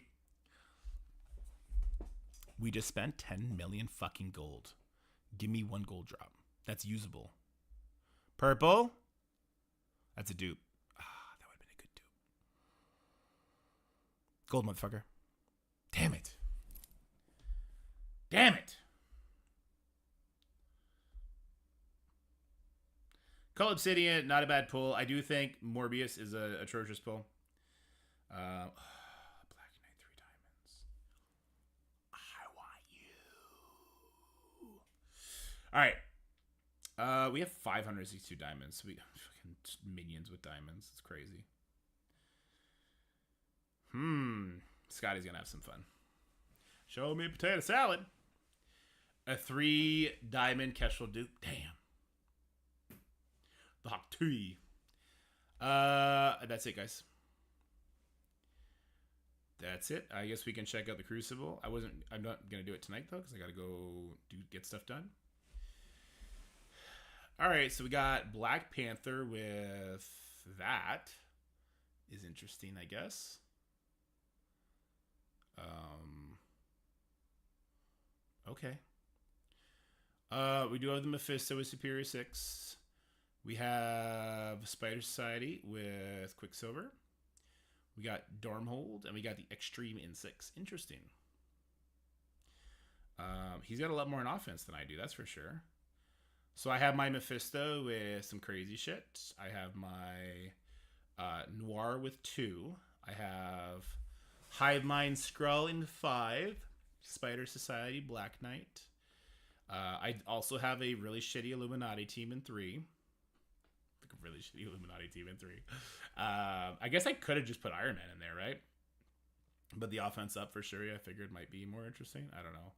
We just spent 10 million fucking gold. Give me 1 gold drop. That's usable. Purple. That's a dupe. That would have been a good dupe. Gold, motherfucker. Damn it. Damn it. Cull Obsidian, not a bad pull. I do think Morbius is an atrocious pull. Black Knight, 3 diamonds. I want you. All right. We have 562 diamonds. We fucking minions with diamonds. It's crazy. Scotty's gonna have some fun. Show me potato salad. A 3 diamond Kestrel dupe. Damn. The Hawk 2. That's it, guys. That's it. I guess we can check out the Crucible. I'm not gonna do it tonight though, because I gotta go get stuff done. All right, so we got Black Panther with that. Is interesting, I guess. Okay. We do have the Mephisto with Superior 6. We have Spider Society with Quicksilver. We got Dormhold, and we got the Extreme in 6. Interesting. He's got a lot more in offense than I do, that's for sure. So I have my Mephisto with some crazy shit. I have my Noir with 2. I have Hive Mind Skrull in 5. Spider Society, Black Knight. I also have a really shitty Illuminati team in 3. Like a really shitty Illuminati team in 3. I guess I could have just put Iron Man in there, right? But the offense up for Shuri, I figured might be more interesting. I don't know.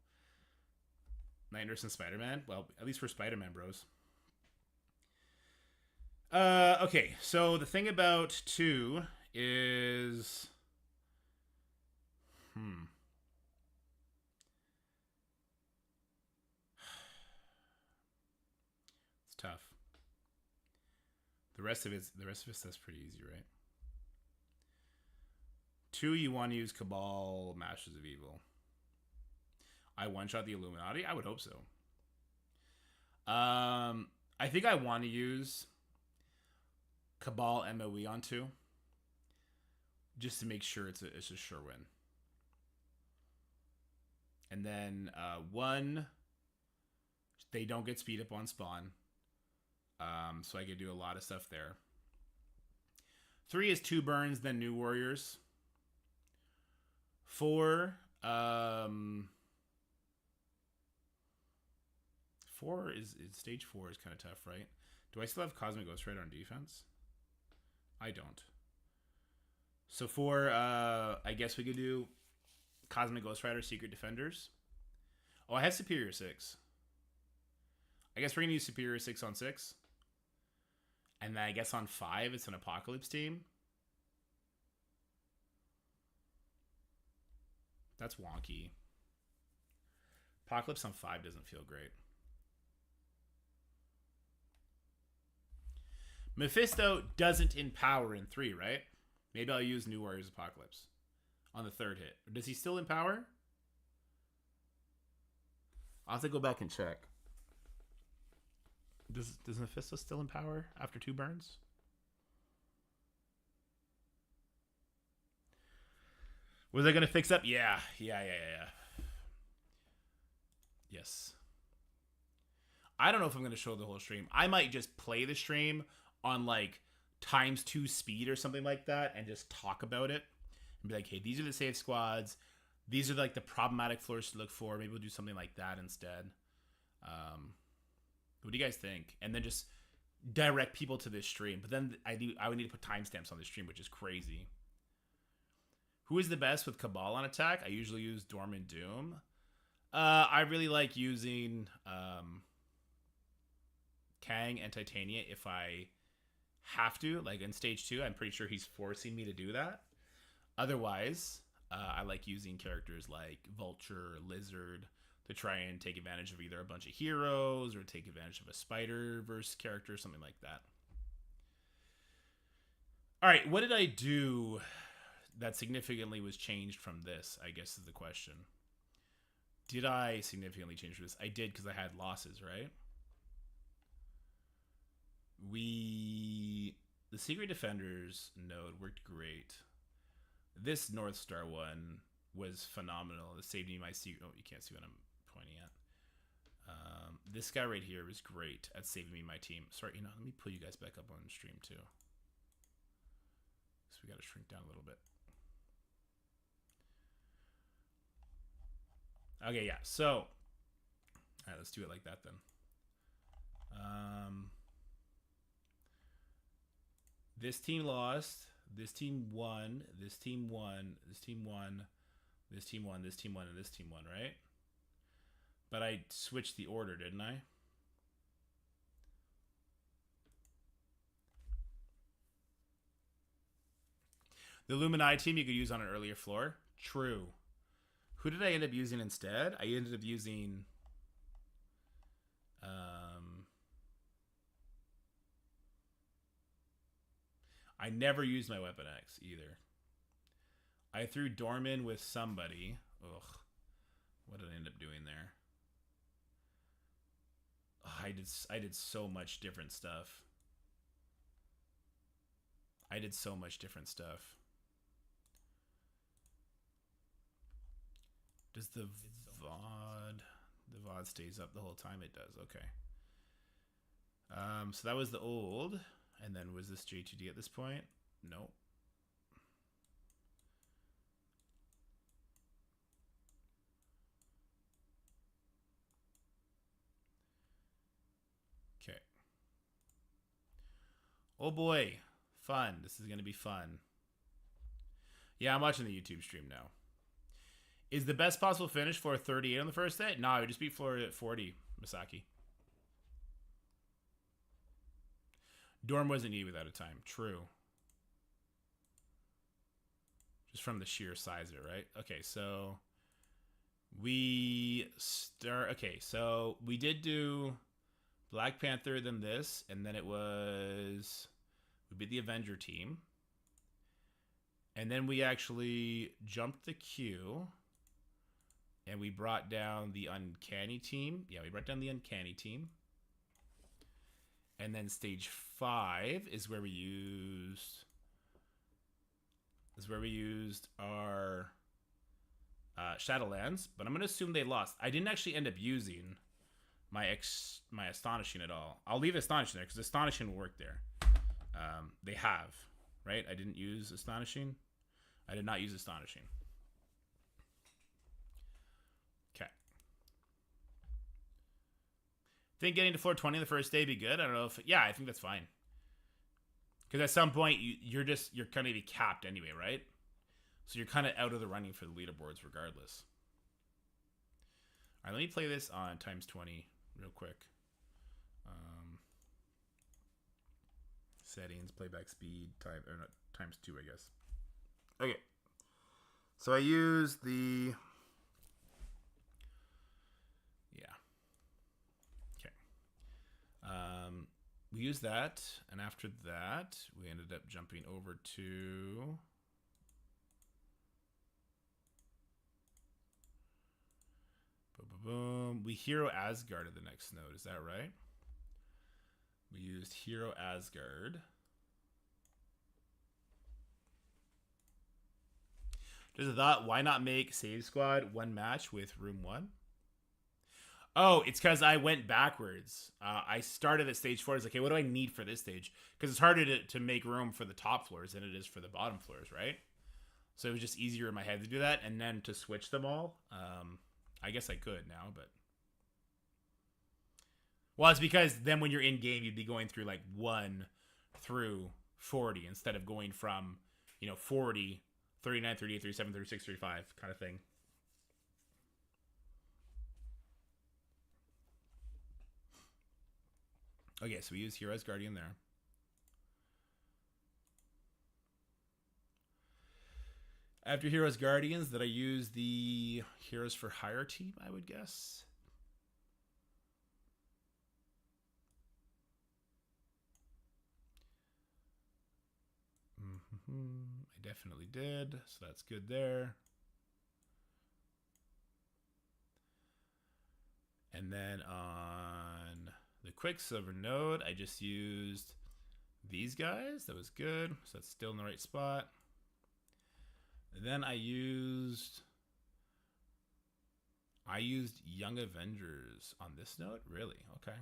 Night Nurse and Spider-Man? Well, at least for Spider-Man, bros. Okay, so the thing about 2 is... It's tough. The rest of it that's pretty easy, right? 2, you want to use Cabal, Masters of Evil. I one-shot the Illuminati? I would hope so. I think I want to use Cabal MOE on 2. Just to make sure it's a sure win. And then 1, they don't get speed up on spawn. So I could do a lot of stuff there. 3 is 2 burns, then New Warriors. 4, 4 is stage 4 is kind of tough, right? Do I still have Cosmic Ghost Rider on defense? I don't. So 4, I guess we could do Cosmic Ghost Rider, Secret Defenders. Oh, I have Superior 6. I guess we're going to use Superior 6 on 6. And then I guess on 5, it's an Apocalypse team. That's wonky. Apocalypse on 5 doesn't feel great. Mephisto doesn't empower in 3, right? Maybe I'll use New Warriors Apocalypse on the 3rd hit. Or does he still empower? I'll have to go back and check. Does Mephisto still empower after 2 burns? Was I going to fix up? Yeah. Yes. I don't know if I'm going to show the whole stream. I might just play the stream on like ×2 speed or something like that and just talk about it and be like, hey, these are the save squads. These are like the problematic floors to look for. Maybe we'll do something like that instead. What do you guys think? And then just direct people to this stream. But then I would need to put timestamps on the stream, which is crazy. Who is the best with Cabal on attack? I usually use Dormant Doom. I really like using Kang and Titania if I have to. Like in stage 2, I'm pretty sure he's forcing me to do that. Otherwise, I like using characters like Vulture, Lizard to try and take advantage of either a bunch of heroes or take advantage of a Spider-Verse character, something like that. All right, what did I do that significantly was changed from this, I guess is the question. Did I significantly change this? I did because I had losses, right? The Secret Defenders node worked great. This North Star one was phenomenal. It saved me my secret. Oh, you can't see what I'm pointing at. This guy right here was great at saving me my team. Sorry, let me pull you guys back up on stream too. So we got to shrink down a little bit. Okay, yeah. So, all right, let's do it like that then. This team lost. This team won. This team won. This team won. This team won. This team won. And this team won, right? But I switched the order, didn't I? The Illuminati team you could use on an earlier floor. True. Who did I end up using instead? I ended up using I never used my Weapon X either. I threw Dorman with somebody. Ugh. What did I end up doing there? Oh, I did so much different stuff. Does the VOD stays up the whole time? It does. Okay. So that was the old, and then was this J2D at this point? Nope. Okay. Oh boy, fun. This is gonna be fun. Yeah, I'm watching the YouTube stream now. Is the best possible finish floor 38 on the first day? No, I would just beat floor at 40, Misaki. Dorm wasn't needed without a time. True. Just from the sheer size of it, right? Okay, so we start. Okay, so we did do Black Panther, then this, and then it was we beat the Avenger team, and then we actually jumped the queue, and we brought down the Uncanny team. Yeah, we brought down the Uncanny team. And then stage 5 is where we used our Shadowlands, but I'm gonna assume they lost. I didn't actually end up using my Astonishing at all. I'll leave Astonishing there because Astonishing will work there. They have, right? I didn't use Astonishing. I did not use Astonishing. Okay. Think getting to floor 20 the first day be good? I don't know if... Yeah, I think that's fine. Because at some point, you're kind of capped anyway, right? So you're kind of out of the running for the leaderboards regardless. All right, let me play this on times 20 real quick. Settings, playback speed, times 2, I guess. Okay. So I use the... We used that, and after that, we ended up jumping over to boom. We hero Asgard at the next node. Is that right? We used hero Asgard. Just a thought. Why not make Save Squad one match with Room 1? Oh, it's because I went backwards. I started at stage 4. It's like, okay, what do I need for this stage? Because it's harder to make room for the top floors than it is for the bottom floors, right? So it was just easier in my head to do that. And then to switch them all, I guess I could now, but... Well, it's because then when you're in game, you'd be going through like 1 through 40 instead of going from, 40, 39, 38, 37, 36, 35 kind of thing. Okay, so we use Heroes Guardian there. After Heroes Guardians, did I use the Heroes for Hire team, I would guess? I definitely did, so that's good there. And then on the Quicksilver node, I just used these guys. That was good. So that's still in the right spot. And then I used Young Avengers on this node. Really? Okay.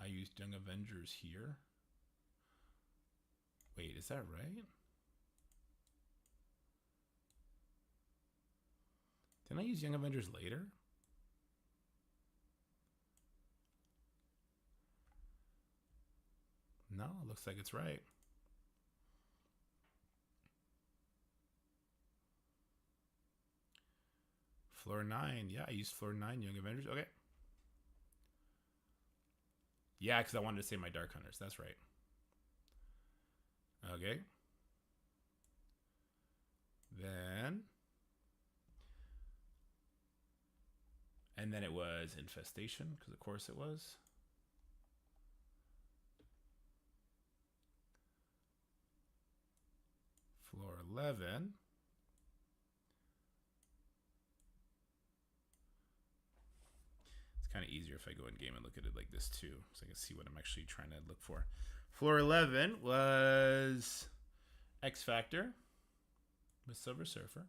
I used Young Avengers here. Wait, is that right? Didn't I use Young Avengers later? No, it looks like it's right. Floor 9. Yeah, I used floor 9 Young Avengers. Okay. Yeah, because I wanted to save my Dark Hunters. That's right. Okay. Then... And then it was Infestation, because of course it was. 11. It's kind of easier if I go in game and look at it like this too, so I can see what I'm actually trying to look for. Floor 11 was X Factor with Silver Surfer.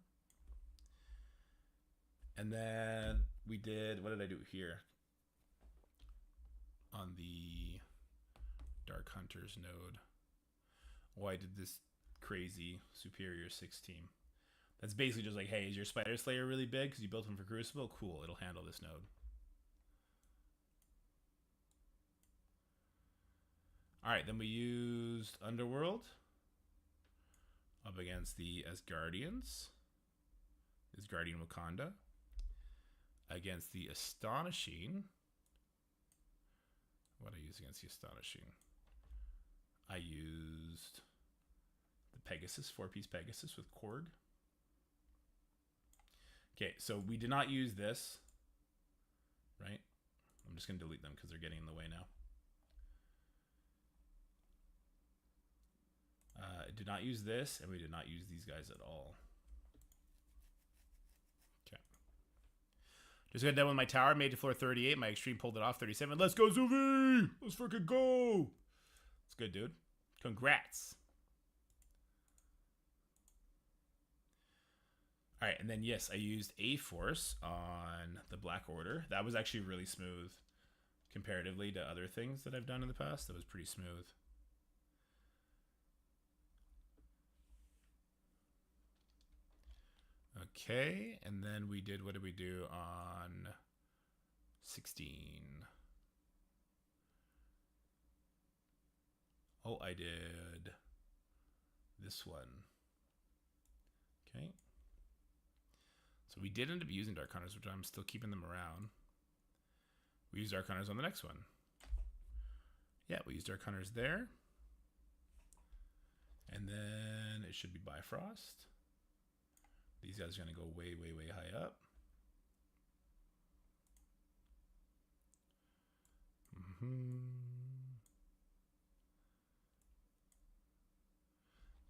And then we did, what did I do here? On the Dark Hunters node. Oh, I did this crazy Superior 6 team. That's basically just like, hey, is your Spider Slayer really big because you built him for Crucible? Cool, it'll handle this node. All right, then we used Underworld up against the Asgardians. Asgardian Wakanda. Against the Astonishing. What did I use against the Astonishing? I used the Pegasus, 4-piece Pegasus with Korg. Okay, so we did not use this, right? I'm just going to delete them because they're getting in the way now. I did not use this, and we did not use these guys at all. Okay. Just got done with my tower, made to floor 38. My extreme pulled it off, 37. Let's go, Zuvi! Let's freaking go! It's good, dude. Congrats. All right, and then, yes, I used A-Force on the Black Order. That was actually really smooth comparatively to other things that I've done in the past. That was pretty smooth. Okay, and then we did, what did we do on 16? Oh, I did this one. Okay. So we did end up using Dark Hunters, which I'm still keeping them around. We used Dark Hunters on the next one. Yeah, we used Dark Hunters there. And then it should be Bifrost. These guys are going to go way, way, way high up.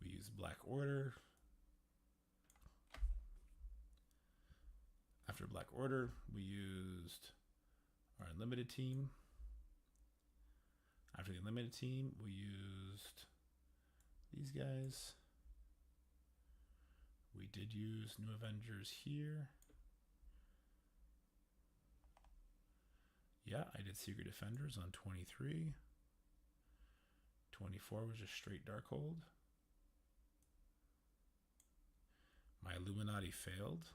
We use Black Order. After Black Order, we used our Unlimited team. After the Unlimited team, we used these guys. We did use New Avengers here. Yeah, I did Secret Defenders on 23. 24 was just straight Darkhold. My Illuminati failed.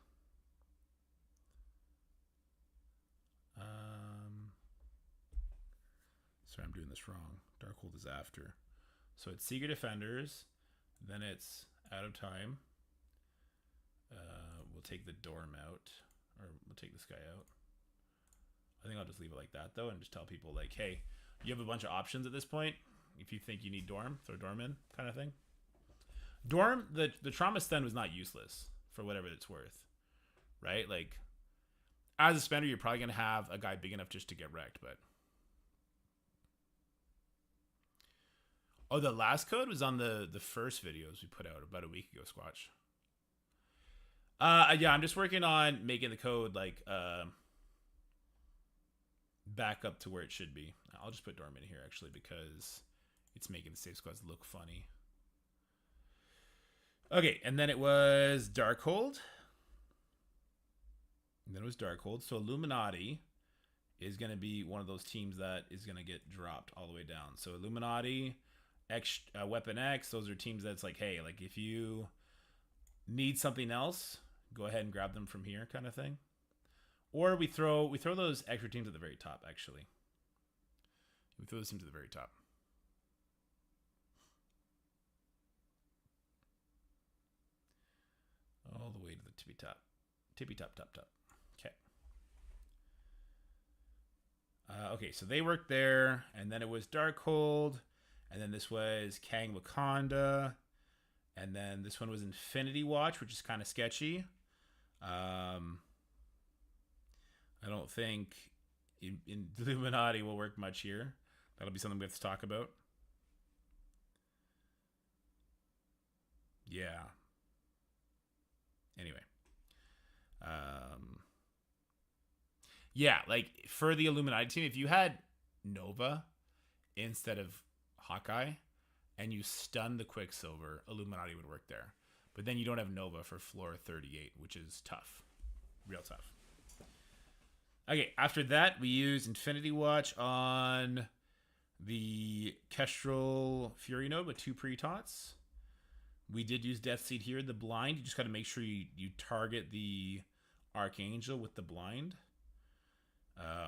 Sorry, I'm doing this wrong. Darkhold is after. So it's Secret Defenders. Then it's Out of Time. We'll take the Dorm out. Or we'll take this guy out. I think I'll just leave it like that, though, and just tell people, like, hey, you have a bunch of options at this point. If you think you need Dorm, throw Dorm in, kind of thing. Dorm, the Trauma Stun was not useless, for whatever it's worth. Right? Like, as a spender, you're probably going to have a guy big enough just to get wrecked, but... Oh, the last code was on the first videos we put out about a week ago, Squatch. Yeah, I'm just working on making the code, like, back up to where it should be. I'll just put Dorm in here, actually, because it's making the save squads look funny. Okay, and then it was Darkhold. And then it was Darkhold. So Illuminati is going to be one of those teams that is going to get dropped all the way down. So Illuminati... Weapon X, those are teams that's like, hey, like if you need something else, go ahead and grab them from here, kind of thing. Or we throw those extra teams at the very top, actually. We throw those teams at the very top. All the way to the tippy top. Tippy top, top, top. Okay. Okay, so they worked there, and then it was Darkhold. And then this was Kang Wakanda. And then this one was Infinity Watch, which is kind of sketchy. I don't think in Illuminati will work much here. That'll be something we have to talk about. Yeah. Anyway. Yeah, like for the Illuminati team, if you had Nova instead of Hawkeye and you stun the Quicksilver, Illuminati would work there. But then you don't have Nova for floor 38, which is tough. Real tough. Okay, after that, we use Infinity Watch on the Kestrel Fury node with 2 pre-tots. We did use Death Seed here. The blind, you just got to make sure you target the Archangel with the blind.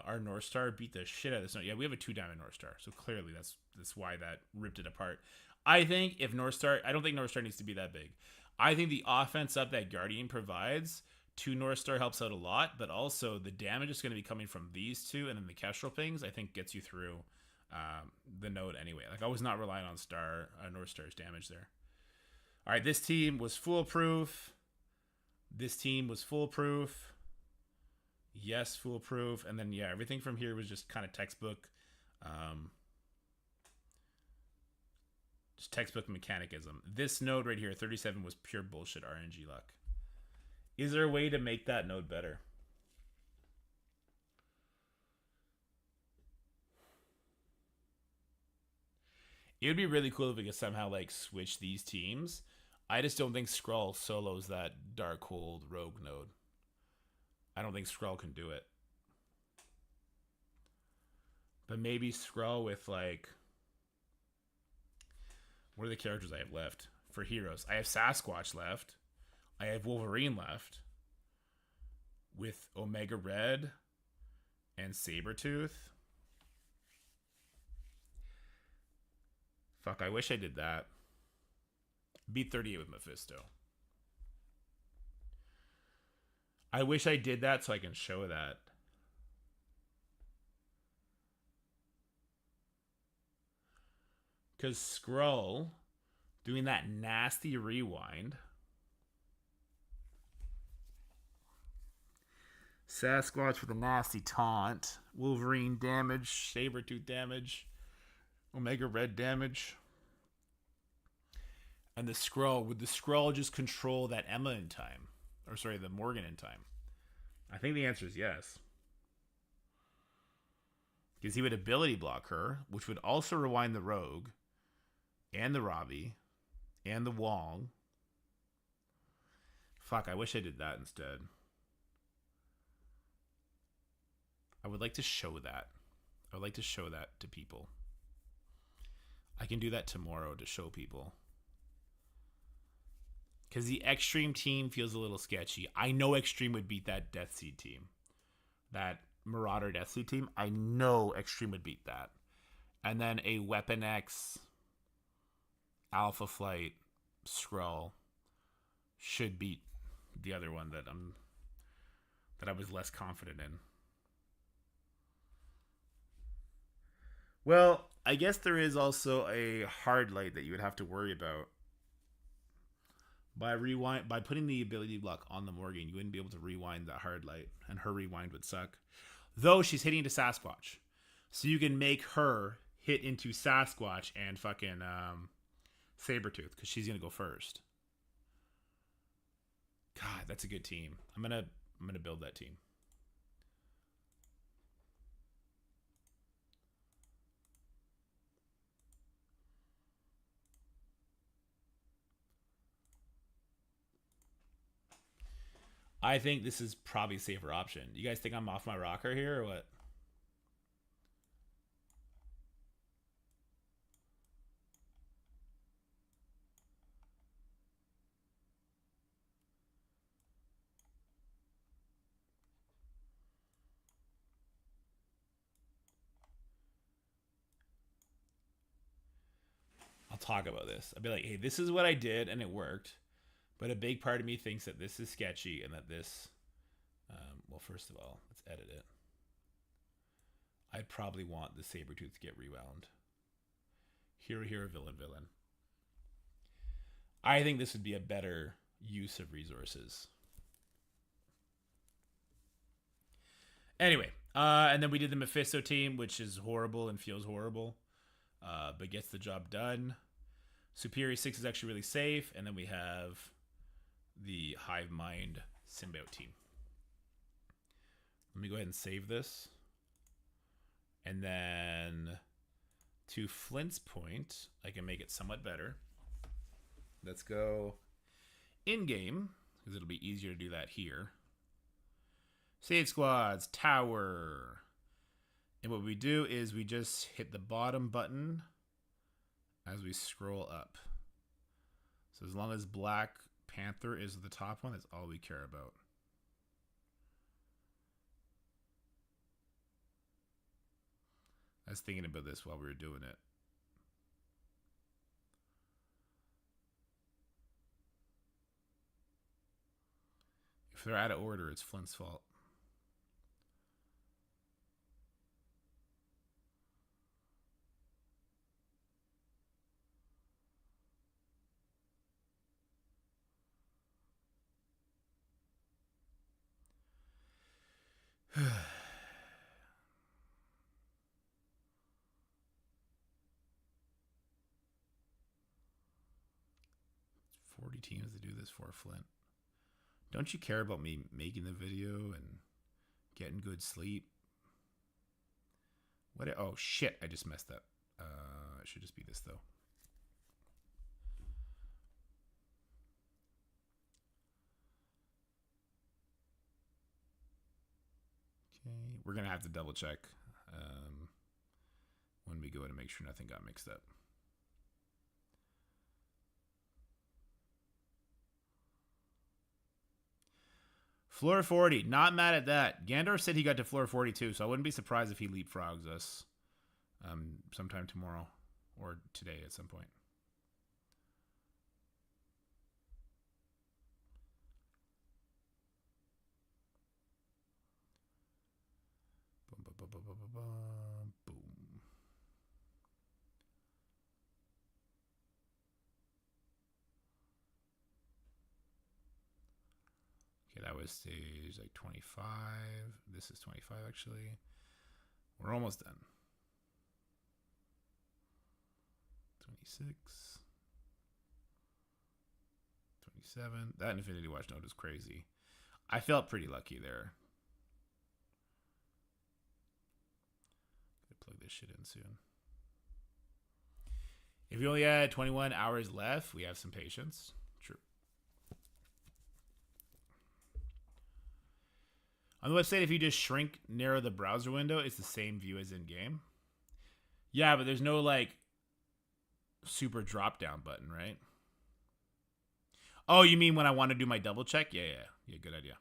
Our North Star beat the shit out of this node. Yeah, we have a 2-diamond North Star, so clearly that's why that ripped it apart. I think if North Star, I don't think North Star needs to be that big. I think the offense up that Guardian provides to North Star helps out a lot, but also the damage is going to be coming from these two, and then the Kestrel pings, I think, gets you through the node anyway. Like, I was not relying on North Star's damage there. All right, this team was foolproof. This team was foolproof. Yes, foolproof. And then, yeah, everything from here was just kind of textbook. Just textbook mechanicism. This node right here, 37, was pure bullshit RNG luck. Is there a way to make that node better? It would be really cool if we could somehow, like, switch these teams. I just don't think Skrull solos that Darkhold Rogue node. I don't think Skrull can do it. But maybe Skrull with, like... What are the characters I have left for heroes? I have Sasquatch left. I have Wolverine left. With Omega Red and Sabretooth. Fuck, I wish I did that. Beat 38 with Mephisto. I wish I did that so I can show that. Because Skrull doing that nasty rewind. Sasquatch with a nasty taunt. Wolverine damage. Sabretooth damage. Omega Red damage. And the Skrull. Would the Skrull just control that Emma in time? Or sorry, the Morgan in time? I think the answer is yes. Because he would ability block her, which would also rewind the Rogue. And the Robbie. And the Wong. Fuck, I wish I did that instead. I would like to show that. I would like to show that to people. I can do that tomorrow to show people. Because the Extreme team feels a little sketchy. I know Extreme would beat that Death Seed team. That Marauder Death Seed team. I know Extreme would beat that. And then a Weapon X Alpha Flight Skrull should beat the other one that I was less confident in. Well, I guess there is also a hard light that you would have to worry about. By putting the ability block on the Morgan, you wouldn't be able to rewind that hard light, and her rewind would suck. Though she's hitting into Sasquatch. So you can make her hit into Sasquatch and fucking Sabretooth, because she's gonna go first. God, that's a good team. I'm gonna build that team. I think this is probably a safer option. You guys think I'm off my rocker here or what? I'll talk about this. I'll be like, hey, this is what I did and it worked. But a big part of me thinks that this is sketchy and that this... well, first of all, let's edit it. I'd probably want the Sabretooth to get rewound. Hero, hero, villain, villain. I think this would be a better use of resources. Anyway, and then we did the Mephisto team, which is horrible and feels horrible, but gets the job done. Superior 6 is actually really safe, and then we have the hive mind symbiote team. Let me go ahead and save this. And then to Flint's point, I can make it somewhat better. Let's go in-game, because it'll be easier to do that here. Save squads, tower. And what we do is we just hit the bottom button as we scroll up. So as long as Black Panther is the top one, that's all we care about. I was thinking about this while we were doing it. If they're out of order, it's Flint's fault. It's 40 teams to do this for, Flint. Don't you care about me making the video and getting good sleep? What? Oh shit! I just messed up. It should just be this though. Okay, we're gonna have to double check when we go to make sure nothing got mixed up. Floor 40, not mad at that. Gandor said he got to floor 42, so I wouldn't be surprised if he leapfrogs us sometime tomorrow or today at some point. Boom, boom, boom, boom, boom, boom, boom. Okay, that was stage like 25. This is 25 actually. We're almost done. 26. 27. That Infinity Watch node was crazy. I felt pretty lucky there. Gotta plug this shit in soon. If you only had 21 hours left, we have some patience. True. On the website, if you just narrow the browser window, it's the same view as in game. Yeah, but there's no like super drop down button, right? Oh, you mean when I want to do my double check? Yeah, good idea.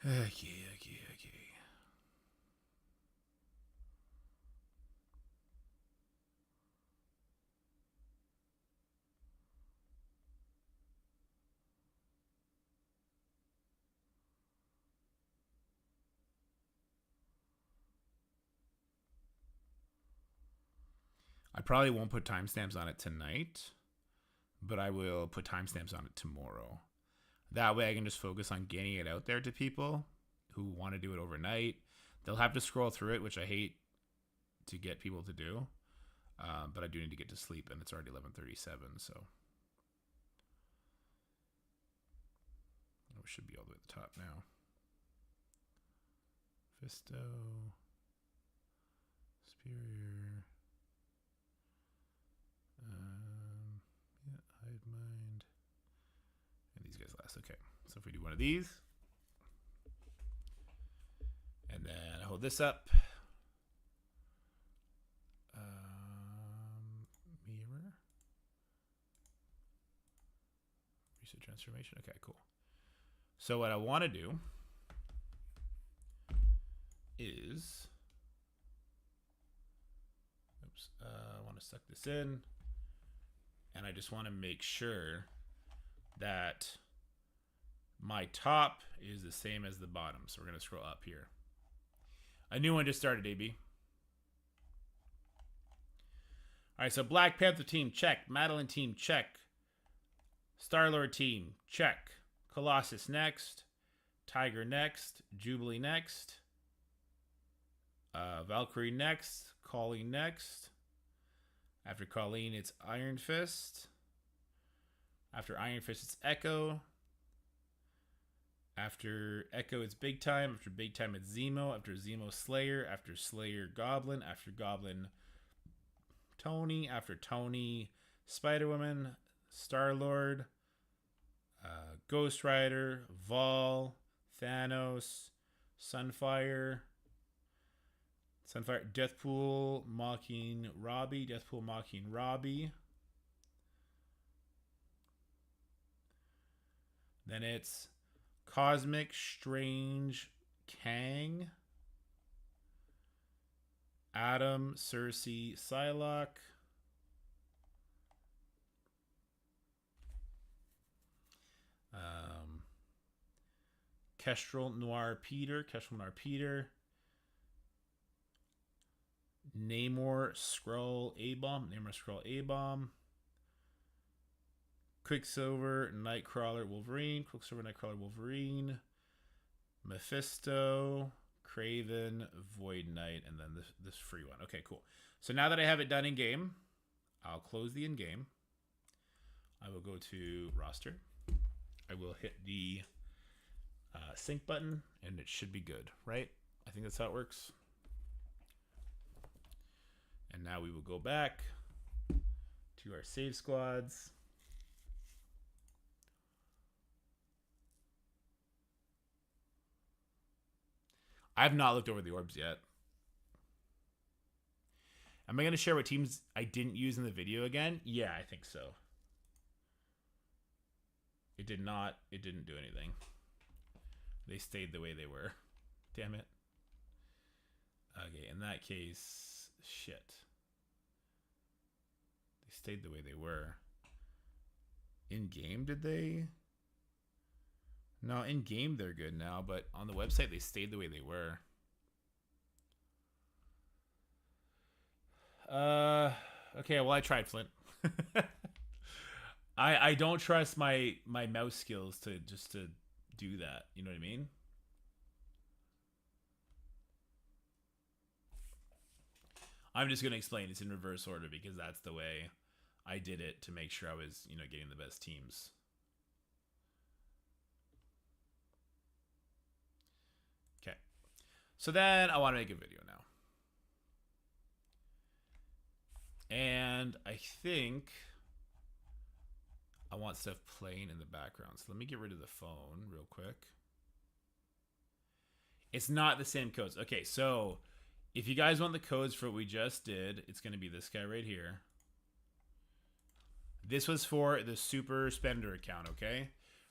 Okay. I probably won't put timestamps on it tonight, but I will put timestamps on it tomorrow. That way I can just focus on getting it out there to people who want to do it overnight. They'll have to scroll through it, which I hate to get people to do. But I do need to get to sleep, and it's already 11:37, so we should be all the way at the top now. Fisto. Superior. Yeah, hide mind. And these guys last. Okay, so if we do one of these, and then I hold this up. Mirror. Reset transformation. Okay, cool. So what I want to do is, I want to suck this in, and I just want to make sure that my top is the same as the bottom. So we're going to scroll up here. A new one just started, AB. All right, so Black Panther team, check. Madeline team, check. Star-Lord team, check. Colossus next. Tiger next. Jubilee next. Valkyrie next. Colleen next. After Colleen, it's Iron Fist. After Iron Fist, it's Echo. After Echo, it's Big Time. After Big Time, it's Zemo. After Zemo, Slayer. After Slayer, Goblin. After Goblin, Tony. After Tony, Spider-Woman, Star-Lord, Ghost Rider, Vol, Thanos, Sunfire, Deathpool mocking Robbie. Then it's Cosmic Strange Kang, Adam, Cersei, Psylocke, Kestrel Noir Peter, Namor Skrull A-Bomb, Quicksilver Nightcrawler Wolverine, Mephisto, Kraven, Void Knight, and then this free one. Okay, cool. So now that I have it done in game, I'll close the in game. I will go to roster. I will hit the sync button, and it should be good, right? I think that's how it works. And now we will go back to our save squads. I have not looked over the orbs yet. Am I going to share what teams I didn't use in the video again? Yeah, I think so. It didn't do anything. They stayed the way they were. Damn it. Okay, in that case, shit. They stayed the way they were. In game, did they? No, in game they're good now, but on the website they stayed the way they were. Okay, well I tried, Flint. I don't trust my mouse skills to do that. You know what I mean? I'm just gonna explain it's in reverse order because that's the way I did it to make sure I was, getting the best teams. Okay. So then I want to make a video now. And I think I want stuff playing in the background. So let me get rid of the phone real quick. It's not the same codes. Okay, so if you guys want the codes for what we just did, it's going to be this guy right here. This was for the Super Spender account, okay?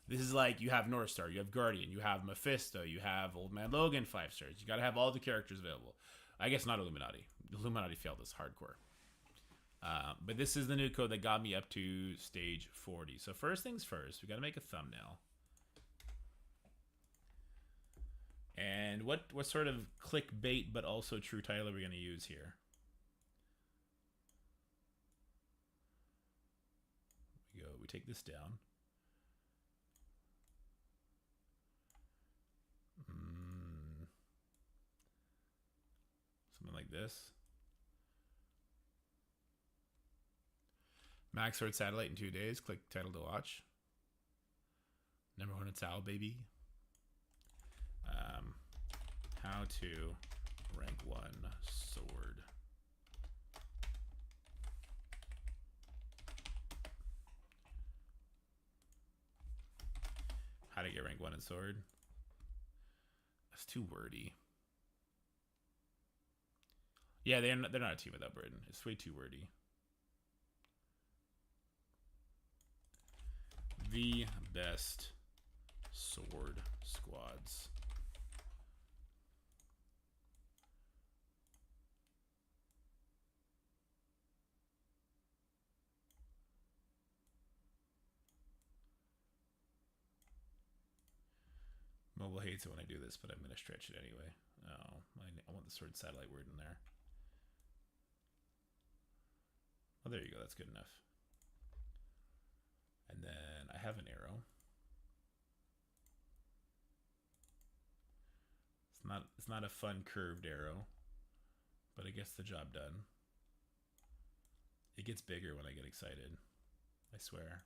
This is like you have North Star, you have Guardian, you have Mephisto, you have Old Man Logan 5 stars. You got to have all the characters available. I guess not Illuminati. Illuminati failed this hardcore. But this is the new code that got me up to stage 40. So first things first, we got to make a thumbnail. And what sort of clickbait but also true title are we going to use here? We take this down. Something like this. Max Sword Satellite in 2 days. Click title to watch. Number 1 it's Owl Baby. How to rank 1 sword. How to get rank 1 in sword. That's too wordy. Yeah, they're not a team without burden. It's way too wordy. The best sword squads. Mobile hates it when I do this, but I'm going to stretch it anyway. Oh, I want the sword satellite word in there. Oh, there you go. That's good enough. And then I have an arrow. It's not a fun curved arrow, but it gets the job done. It gets bigger when I get excited. I swear.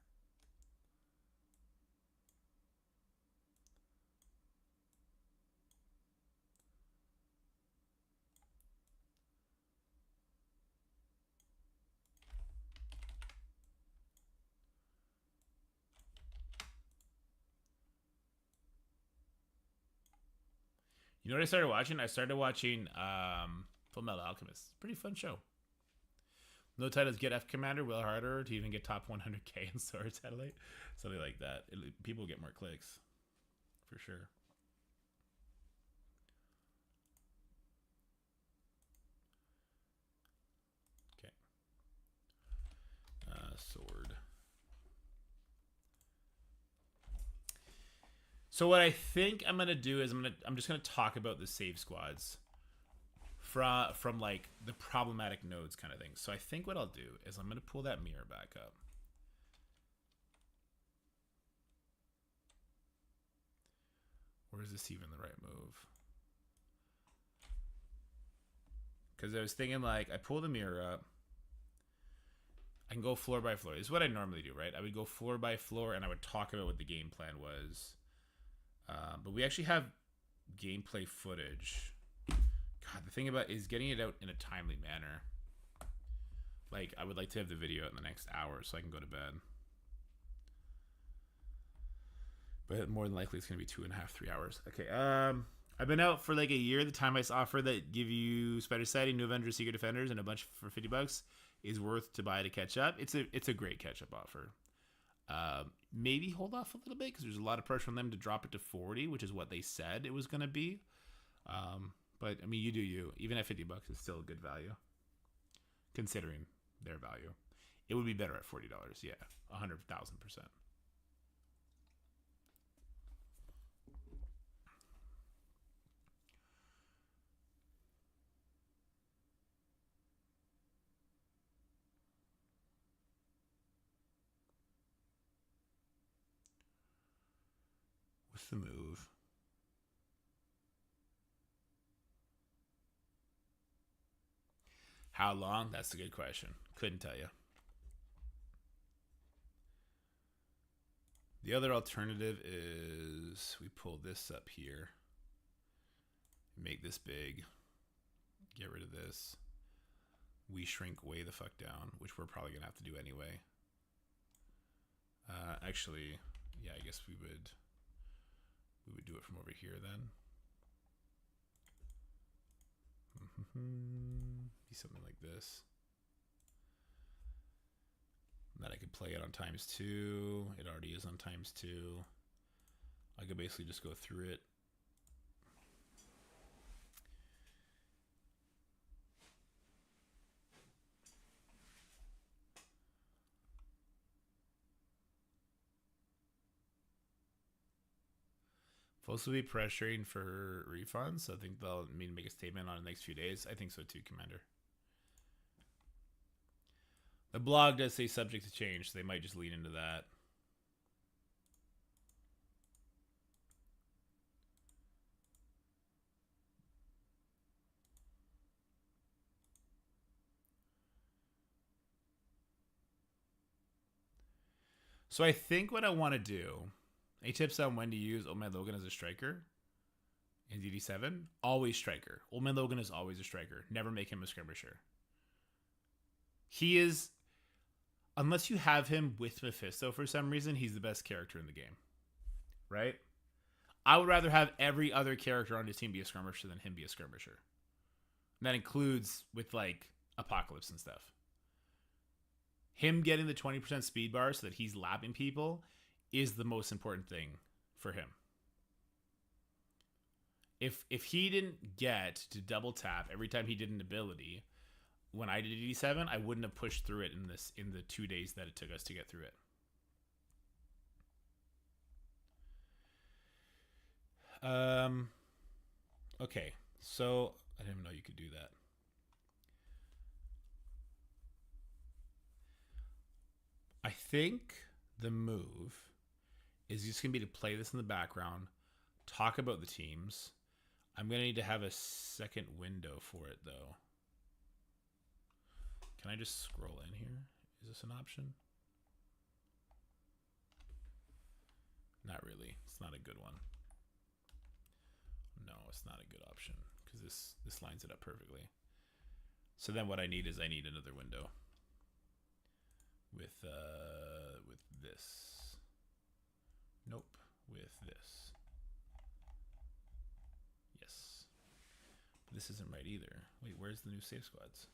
You know what I started watching? I started watching Full Metal Alchemist. Pretty fun show. No titles get F Commander, Will Harder to even get top 100k in Sword Satellite. Something like that. People get more clicks. For sure. Okay. Sword. So what I think I'm gonna do is I'm just gonna talk about the save squads from like the problematic nodes kind of thing. So I think what I'll do is I'm gonna pull that mirror back up. Or is this even the right move? Because I was thinking like I pull the mirror up. I can go floor by floor. This is what I normally do, right? I would go floor by floor and I would talk about what the game plan was. But we actually have gameplay footage. God, the thing about is getting it out in a timely manner. Like, I would like to have the video out in the next hour so I can go to bed. But more than likely, it's going to be 2.5, 3 hours. Okay, I've been out for like a year. The time ice offer that give you Spider Sighting, New Avengers, Secret Defenders, and a bunch for $50 is worth to buy to catch up. It's a great catch-up offer. Maybe hold off a little bit because there's a lot of pressure on them to drop it to 40, which is what they said it was going to be. But I mean, you do you. Even at $50 is still a good value, considering their value. It would be better at $40. Yeah, 100,000%. What's the move? How long? That's a good question. Couldn't tell you. The other alternative is we pull this up here, make this big, get rid of this. We shrink way the fuck down, which we're probably gonna have to do anyway. Actually, yeah, I guess we would do it from over here then. Be something like this. And then I could play it on ×2. It already is on ×2. I could basically just go through it. Folks will be pressuring for refunds, so I think they'll make a statement on the next few days. I think so too, Commander. The blog does say subject to change, so they might just lean into that. So I think what I want to do, any tips on when to use Old Man Logan as a striker in DD7? Always striker. Old Man Logan is always a striker. Never make him a skirmisher. He is, unless you have him with Mephisto for some reason, he's the best character in the game. Right? I would rather have every other character on his team be a skirmisher than him be a skirmisher. And that includes with like Apocalypse and stuff. Him getting the 20% speed bar so that he's lapping people is the most important thing for him. If he didn't get to double tap every time he did an ability, when I did DD7, I wouldn't have pushed through it in the 2 days that it took us to get through it. Okay, so I didn't even know you could do that. think the move is just going to be to play this in the background, talk about the teams. I'm going to need to have a second window for it, though. Can I just scroll in here? Is this an option? Not really. It's not a good one. No, it's not a good option because this lines it up perfectly. So then what I need is another window with this. Nope, with this. Yes. But this isn't right either. Wait, where's the new save squads?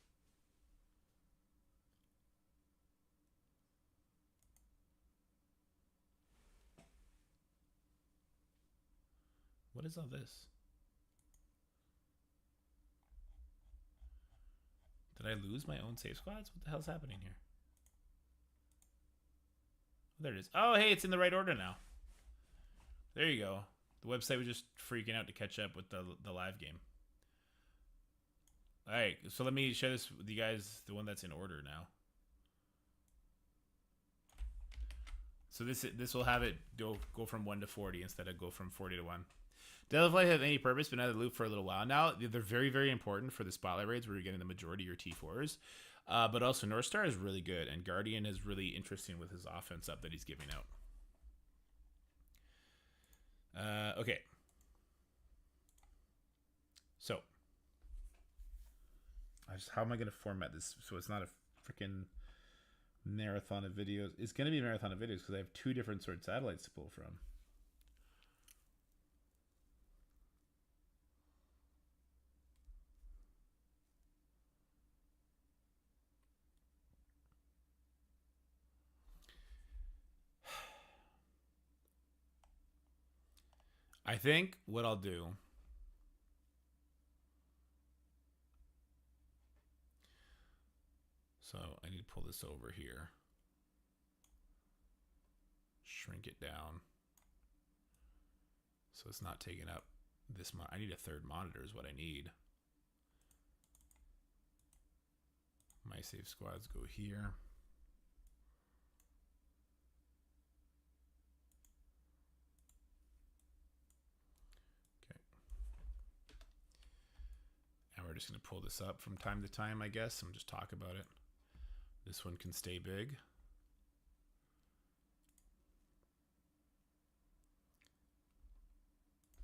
What is all this? Did I lose my own save squads? What the hell's happening here? Oh, there it is. Oh, hey, it's in the right order now. There you go. The website was just freaking out to catch up with the live game. All right, so let me share this with you guys, the one that's in order now. So this will have it go from 1 to 40 instead of go from 40 to 1. Delafly have any purpose, been out of the loop for a little while now. They're very, very important for the spotlight raids where you're getting the majority of your T4s. But also North Star is really good, and Guardian is really interesting with his offense up that he's giving out. Okay. So, how am I going to format this so it's not a freaking marathon of videos? It's going to be a marathon of videos because I have 2 different sort of satellites to pull from. I think what I'll do so I need to pull this over here, shrink it down so it's not taking up this. I need a third monitor is what I need. My save squads go here. We're just going to pull this up from time to time, I guess, and just talk about it. This one can stay big.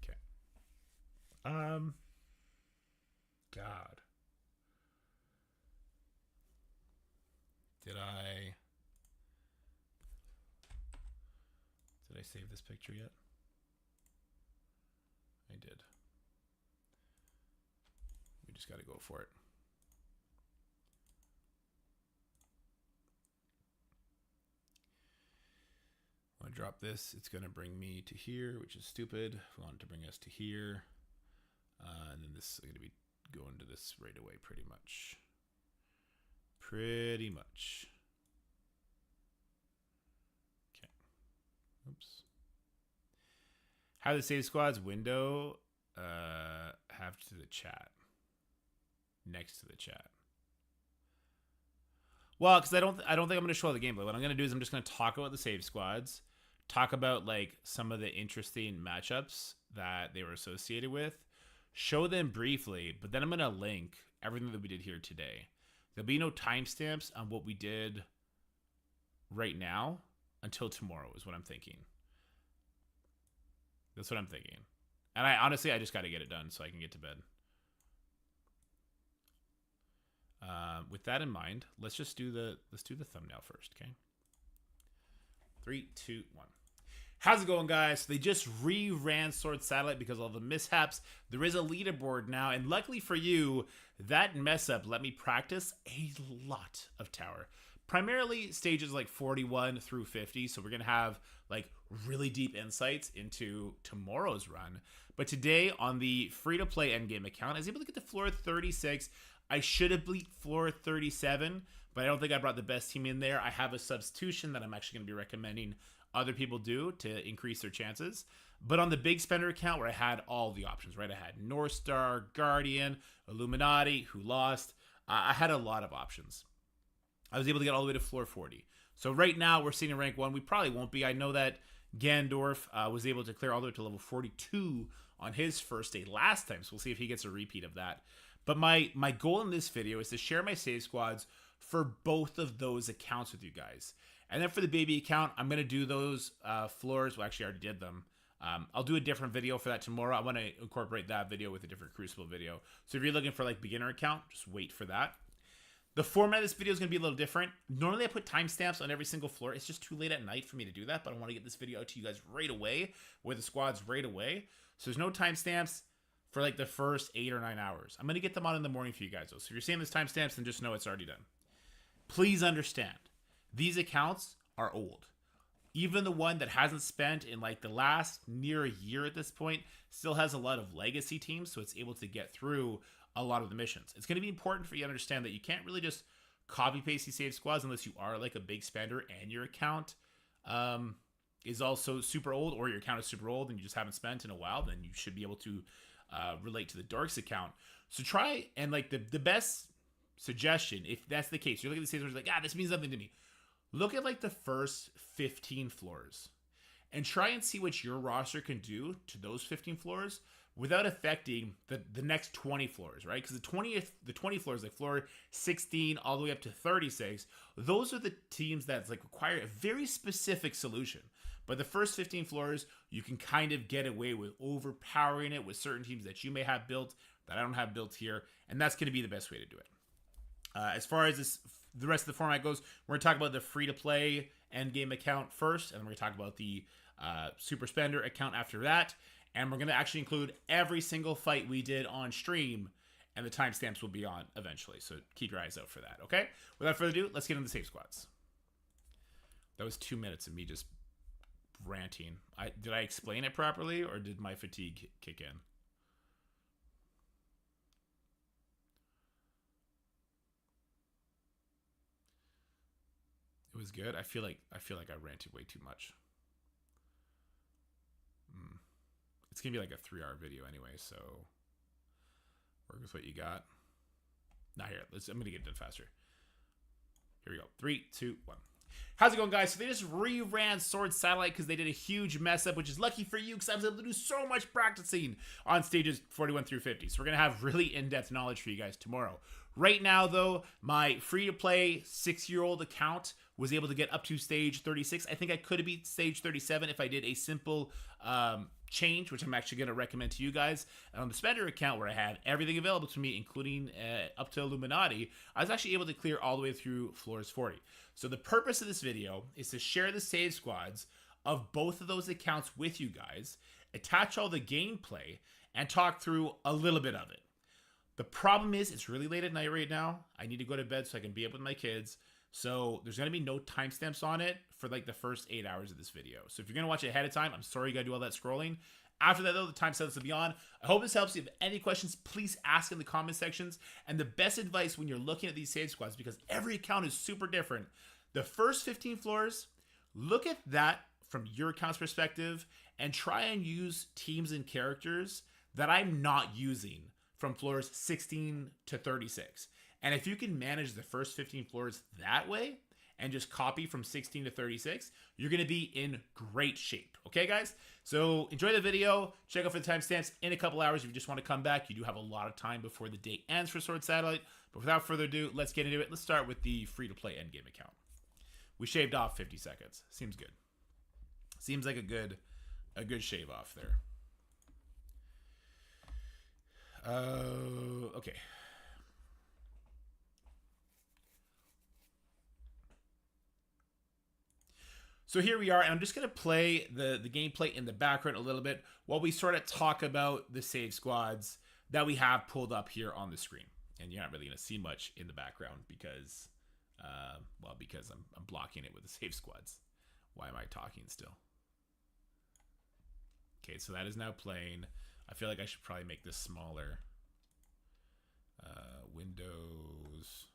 Okay. God. Did I save this picture yet? I did. We just got to go for it. When I drop this, it's going to bring me to here, which is stupid. We want it to bring us to here. And then this is going to be going to this right away pretty much. Pretty much. Okay. Oops. How the save squads window have to the chat. Next to the chat. Well, because I don't think I'm going to show the gameplay. What I'm going to do is I'm just going to talk about the save squads, talk about like some of the interesting matchups that they were associated with, show them briefly, but then I'm going to link everything that we did here today. There'll be no timestamps on what we did right now until tomorrow is what I'm thinking. That's what I'm thinking. And I just got to get it done so I can get to bed. With that in mind, let's do the thumbnail first, okay? 3, 2, 1. How's it going, guys? So they just re-ran Sword Satellite because of all the mishaps. There is a leaderboard now, and luckily for you, that mess up let me practice a lot of tower. Primarily stages like 41 through 50, so we're going to have like really deep insights into tomorrow's run. But today on the free-to-play Endgame account, I was able to get to floor 36. I should have beat floor 37, but I don't think I brought the best team in there. I have a substitution that I'm actually going to be recommending other people do to increase their chances. But on the big spender account where I had all the options, right? I had North Star, Guardian, Illuminati, who lost. I had a lot of options. I was able to get all the way to floor 40. So right now we're sitting in rank 1. We probably won't be. I know that Gandorf was able to clear all the way to level 42 on his first day last time, so we'll see if he gets a repeat of that. But my goal in this video is to share my save squads for both of those accounts with you guys. And then for the baby account, I'm going to do those floors. Well, actually, I already did them. I'll do a different video for that tomorrow. I want to incorporate that video with a different Crucible video. So if you're looking for like beginner account, just wait for that. The format of this video is going to be a little different. Normally I put timestamps on every single floor. It's just too late at night for me to do that, but I want to get this video out to you guys right away with the squads right away. So there's no timestamps for like the first 8 or 9 hours. I'm going to get them on in the morning for you guys though. So if you're seeing this timestamps, then just know it's already done. Please understand, these accounts are old. Even the one that hasn't spent in like the last near a year at this point still has a lot of legacy teams, so it's able to get through a lot of the missions. It's going to be important for you to understand that you can't really just copy paste these save squads unless you are like a big spender and your account is also super old, or your account is super old and you just haven't spent in a while. Then you should be able to relate to the Dorks account. So try, and like the best suggestion, if that's the case, you're looking at the save squads like, this means nothing to me. Look at like the first 15 floors and try and see what your roster can do to those 15 floors without affecting the next 20 floors, right? Because the 20 floors, like floor 16 all the way up to 36, those are the teams that like require a very specific solution. But the first 15 floors, you can kind of get away with overpowering it with certain teams that you may have built that I don't have built here, and that's going to be the best way to do it. As far as the rest of the format goes, we're going to talk about the free-to-play endgame account first, and then we're going to talk about the super spender account after that. And we're going to actually include every single fight we did on stream, and the timestamps will be on eventually. So keep your eyes out for that, okay? Without further ado, let's get into the save squads. That was 2 minutes of me just ranting. Did I explain it properly, or did my fatigue kick in? It was good. I feel like I ranted way too much. It's gonna be like a 3-hour video anyway, so work with what you got. Now here, I'm gonna get it done faster. Here we go. 3, 2, 1. How's it going, guys? So they just reran Sword Satellite because they did a huge mess up, which is lucky for you because I was able to do so much practicing on stages 41 through 50. So we're going to have really in-depth knowledge for you guys tomorrow. Right now, though, my free-to-play 6-year-old account was able to get up to stage 36. I think I could have beat stage 37 if I did a simple change, which I'm actually going to recommend to you guys. And on the spender account, where I had everything available to me, including up to Illuminati, I was actually able to clear all the way through floors 40. So the purpose of this video is to share the save squads of both of those accounts with you guys, attach all the gameplay, and talk through a little bit of it. The problem is it's really late at night right now. I need to go to bed so I can be up with my kids. So there's going to be no timestamps on it for like the first 8 hours of this video. So if you're going to watch it ahead of time, I'm sorry you got to do all that scrolling. After that, though, the timestamps will be on. I hope this helps. If you have any questions, please ask in the comment sections. And the best advice when you're looking at these save squads, because every account is super different, the first 15 floors, look at that from your account's perspective and try and use teams and characters that I'm not using from floors 16 to 36. And if you can manage the first 15 floors that way and just copy from 16 to 36, you're going to be in great shape. Okay, guys? So enjoy the video. Check out for the timestamps in a couple hours. If you just want to come back, you do have a lot of time before the day ends for Sword Satellite. But without further ado, let's get into it. Let's start with the free-to-play endgame account. We shaved off 50 seconds. Seems good. Seems like a good shave off there. Okay. So here we are, and I'm just going to play the gameplay in the background a little bit while we sort of talk about the save squads that we have pulled up here on the screen. And you're not really going to see much in the background because, because I'm blocking it with the save squads. Why am I talking still? Okay, so that is now playing. I feel like I should probably make this smaller. Windows.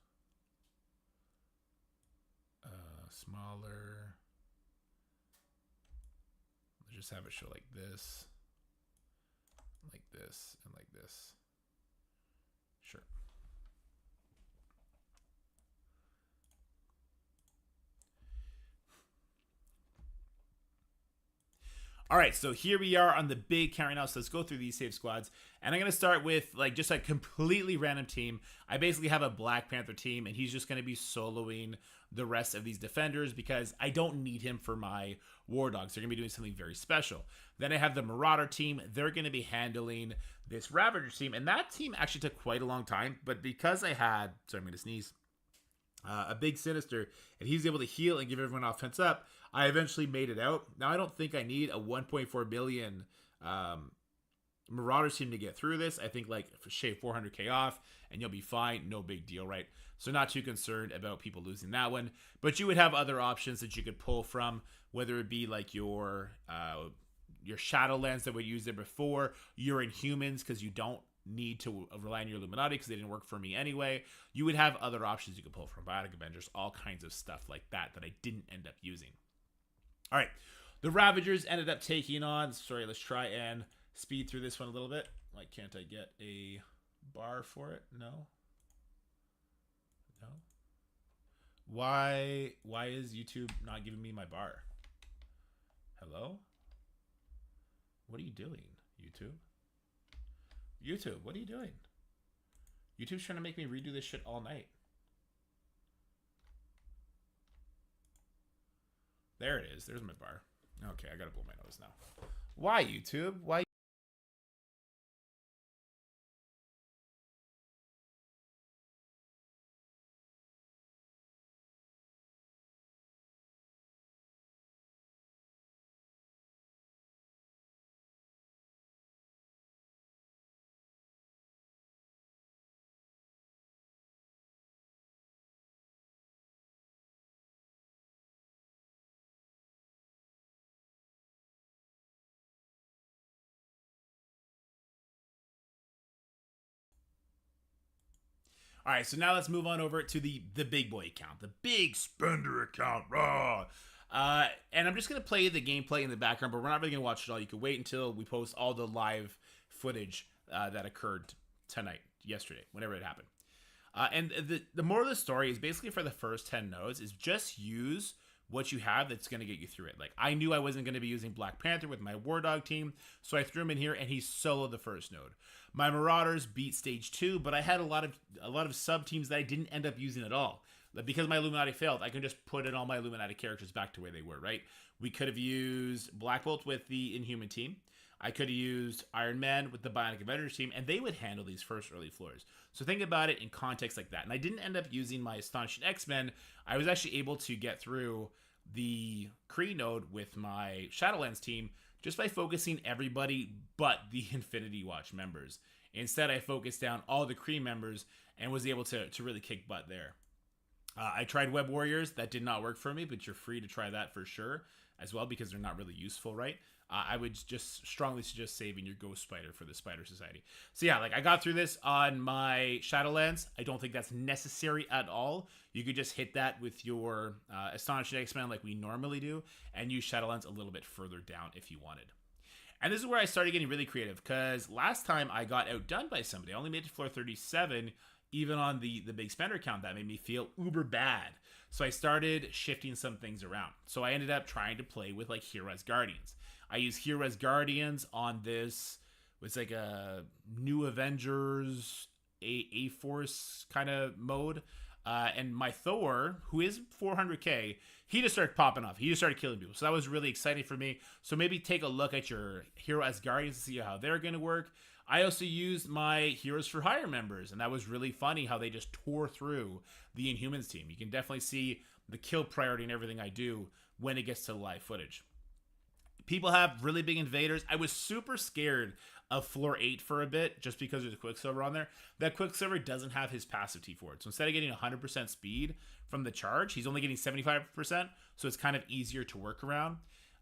Smaller. Let's just have it show like this, and like this. Sure. All right, so here we are on the big count right now. So let's go through these save squads. And I'm going to start with like just a completely random team. I basically have a Black Panther team, and he's just going to be soloing the rest of these defenders because I don't need him for my War Dogs. They're going to be doing something very special. Then I have the Marauder team. They're going to be handling this Ravager team. And that team actually took quite a long time. But because I had, sorry, I'm going to sneeze, a big Sinister, and he's able to heal and give everyone offense up, I eventually made it out. Now, I don't think I need a 1.4 billion Marauders team to get through this. I think like shave 400k off and you'll be fine. No big deal, right? So not too concerned about people losing that one. But you would have other options that you could pull from, whether it be like your Shadowlands that would use it before, your Inhumans, because you don't need to rely on your Illuminati because they didn't work for me anyway. You would have other options you could pull from Biotic Avengers, all kinds of stuff like that I didn't end up using. All right, the Ravagers ended up taking on, sorry, let's try and speed through this one a little bit. Why can't I get a bar for it? No. Why is YouTube not giving me my bar? Hello? What are you doing, YouTube? YouTube, what are you doing? YouTube's trying to make me redo this shit all night. There it is. There's my bar. Okay, I gotta blow my nose now. Why, YouTube? Why? All right, so now let's move on over to the big boy account, the big spender account. Raw. And I'm just going to play the gameplay in the background, but we're not really going to watch it all. You can wait until we post all the live footage that occurred tonight, yesterday, whenever it happened. And the moral of the story is basically for the first 10 nodes is just use what you have that's going to get you through it. Like, I knew I wasn't going to be using Black Panther with my War Dog team, so I threw him in here, and he soloed the first node. My Marauders beat stage 2, but I had a lot of sub teams that I didn't end up using at all. Because my Illuminati failed, I can just put in all my Illuminati characters back to where they were, right? We could have used Black Bolt with the Inhuman team. I could have used Iron Man with the Bionic Avengers team, and they would handle these first early floors. So think about it in context like that. And I didn't end up using my Astonishing X-Men. I was actually able to get through the Kree node with my Shadowlands team just by focusing everybody but the Infinity Watch members. Instead, I focused down all the Kree members and was able to really kick butt there. I tried Web Warriors. That did not work for me, but you're free to try that for sure as well because they're not really useful, right? I would just strongly suggest saving your Ghost Spider for the Spider Society. So yeah, like I got through this on my Shadowlands. I don't think that's necessary at all. You could just hit that with your Astonishing X-Men like we normally do and use Shadowlands a little bit further down if you wanted. And this is where I started getting really creative because last time I got outdone by somebody. I only made it to floor 37 even on the big spender count. That made me feel uber bad. So I started shifting some things around. So I ended up trying to play with like Hero as Guardians. I use Hero as Guardians on this. It's like a new Avengers A-Force kind of mode. And my Thor, who is 400k, he just started popping off. He just started killing people. So that was really exciting for me. So maybe take a look at your Hero as Guardians to see how they're going to work. I also used my Heroes for Hire members, and that was really funny how they just tore through the Inhumans team. You can definitely see the kill priority in everything I do when it gets to live footage. People have really big invaders. I was super scared of floor 8 for a bit just because there's a Quicksilver on there. That Quicksilver doesn't have his passive T forward. So instead of getting 100% speed from the charge, he's only getting 75%. So it's kind of easier to work around.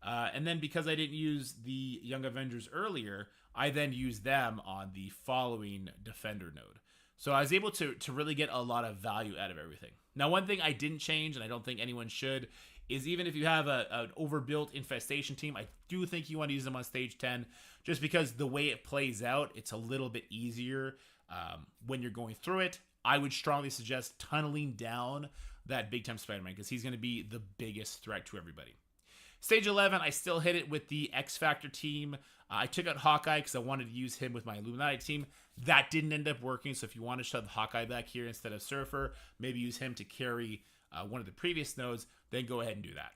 And then because I didn't use the Young Avengers earlier, I then used them on the following Defender node. So I was able to really get a lot of value out of everything. Now, one thing I didn't change, and I don't think anyone should, is even if you have an overbuilt Infestation team, I do think you want to use them on stage 10, just because the way it plays out, it's a little bit easier when you're going through it. I would strongly suggest tunneling down that big-time Spider-Man, because he's going to be the biggest threat to everybody. Stage 11, I still hit it with the X Factor team. I took out Hawkeye because I wanted to use him with my Illuminati team. That didn't end up working, so if you want to shove Hawkeye back here instead of Surfer, maybe use him to carry one of the previous nodes, then go ahead and do that.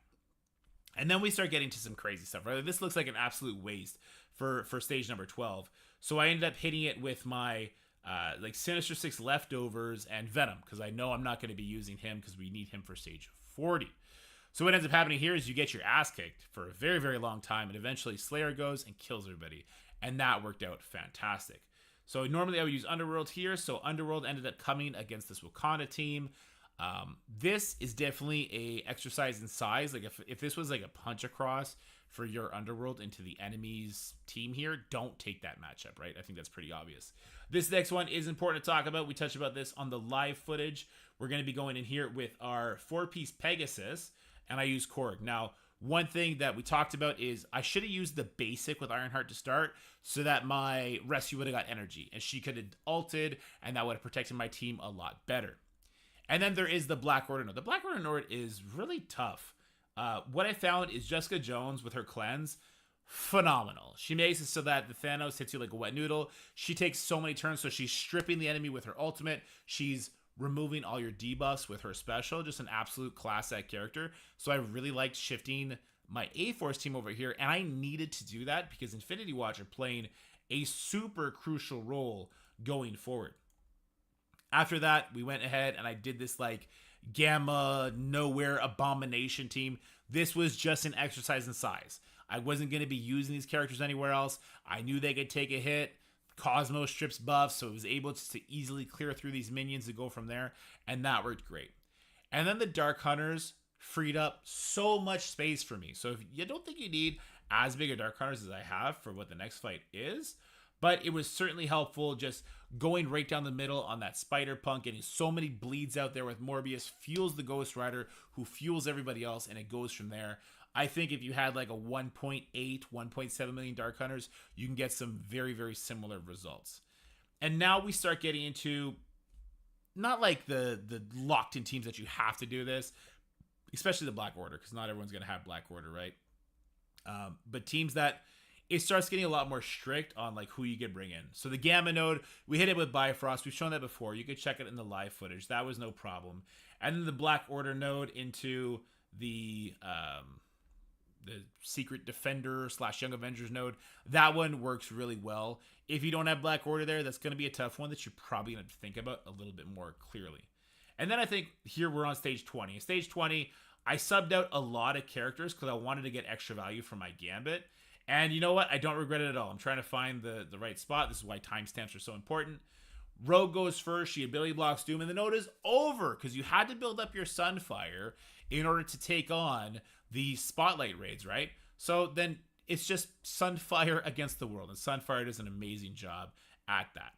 And then we start getting to some crazy stuff, right? This looks like an absolute waste for stage number 12. So I ended up hitting it with my like Sinister Six leftovers and Venom, because I know I'm not going to be using him because we need him for stage 40. So what ends up happening here is you get your ass kicked for a very, very long time, and eventually Slayer goes and kills everybody. And that worked out fantastic. So normally I would use Underworld here, so Underworld ended up coming against this Wakanda team. This is definitely a exercise in size. Like if this was like a punch across for your Underworld into the enemy's team here, don't take that matchup, right? I think that's pretty obvious. This next one is important to talk about. We touched about this on the live footage. We're going to be going in here with our 4-piece Pegasus, and I use Korg. Now, one thing that we talked about is I should have used the basic with Ironheart to start so that my rescue would have got energy, and she could have ulted, and that would have protected my team a lot better. And then there is the Black Order node. The Black Order node is really tough. What I found is Jessica Jones with her cleanse, phenomenal. She makes it so that the Thanos hits you like a wet noodle. She takes so many turns, so she's stripping the enemy with her ultimate. She's removing all your debuffs with her special. Just an absolute class act character. So I really liked shifting my A-Force team over here, and I needed to do that because Infinity Watch are playing a super crucial role going forward. After that, we went ahead and I did this like Gamma Nowhere Abomination team. This was just an exercise in size. I wasn't going to be using these characters anywhere else. I knew they could take a hit. Cosmo strips buffs, so it was able to easily clear through these minions and go from there, and that worked great. And then the Dark Hunters freed up so much space for me. So if you don't think you need as big a Dark Hunters as I have for what the next fight is, but it was certainly helpful just going right down the middle on that Spider-Punk, getting so many bleeds out there with Morbius, fuels the Ghost Rider, who fuels everybody else, and it goes from there. I think if you had like a 1.8, 1.7 million Dark Hunters, you can get some very, very similar results. And now we start getting into not like the locked-in teams that you have to do this, especially the Black Order, because not everyone's going to have Black Order, right? But teams that it starts getting a lot more strict on like who you can bring in. So the Gamma node, we hit it with Bifrost. We've shown that before. You could check it in the live footage. That was no problem. And then the Black Order node into the Secret Defender / Young Avengers node. That one works really well. If you don't have Black Order there, that's going to be a tough one that you're probably going to think about a little bit more clearly. And then I think here we're on stage 20. In stage 20, I subbed out a lot of characters because I wanted to get extra value from my Gambit. And you know what? I don't regret it at all. I'm trying to find the right spot. This is why timestamps are so important. Rogue goes first. She ability blocks Doom, and the node is over because you had to build up your Sunfire in order to take on the Spotlight raids, right? So then it's just Sunfire against the world, and Sunfire does an amazing job at that.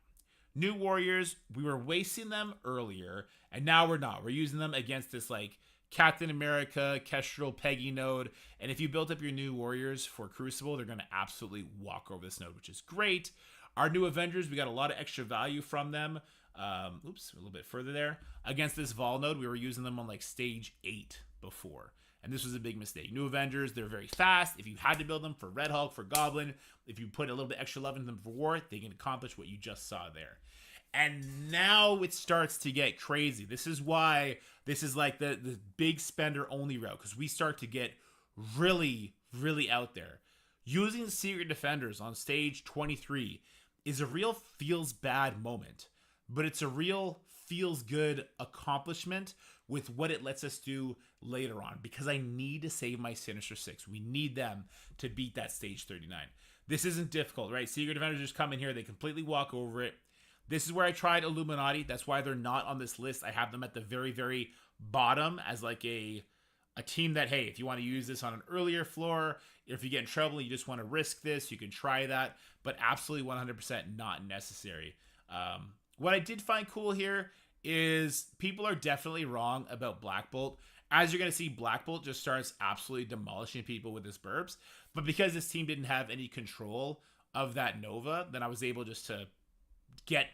New Warriors, we were wasting them earlier, and now we're not. We're using them against this like Captain America, Kestrel, Peggy node, and if you built up your New Warriors for Crucible, they're going to absolutely walk over this node, which is great. Our New Avengers, we got a lot of extra value from them. A little bit further there. Against this Vol node, we were using them on like stage 8 before, and this was a big mistake. New Avengers, they're very fast. If you had to build them for Red Hulk, for Goblin, if you put a little bit extra love in them for War, they can accomplish what you just saw there. And now it starts to get crazy. This is why this is like the big spender only route, because we start to get really, really out there. Using Secret Defenders on stage 23 is a real feels bad moment, but it's a real feels good accomplishment with what it lets us do later on, because I need to save my Sinister Six. We need them to beat that stage 39. This isn't difficult, right? Secret Defenders just come in here, they completely walk over it. This is where I tried Illuminati. That's why they're not on this list. I have them at the very, very bottom as like a team that, hey, if you want to use this on an earlier floor, if you get in trouble, you just want to risk this, you can try that, but absolutely 100% not necessary. What I did find cool here is people are definitely wrong about Black Bolt. As you're going to see, Black Bolt just starts absolutely demolishing people with his burps, but because this team didn't have any control of that Nova, then I was able just to get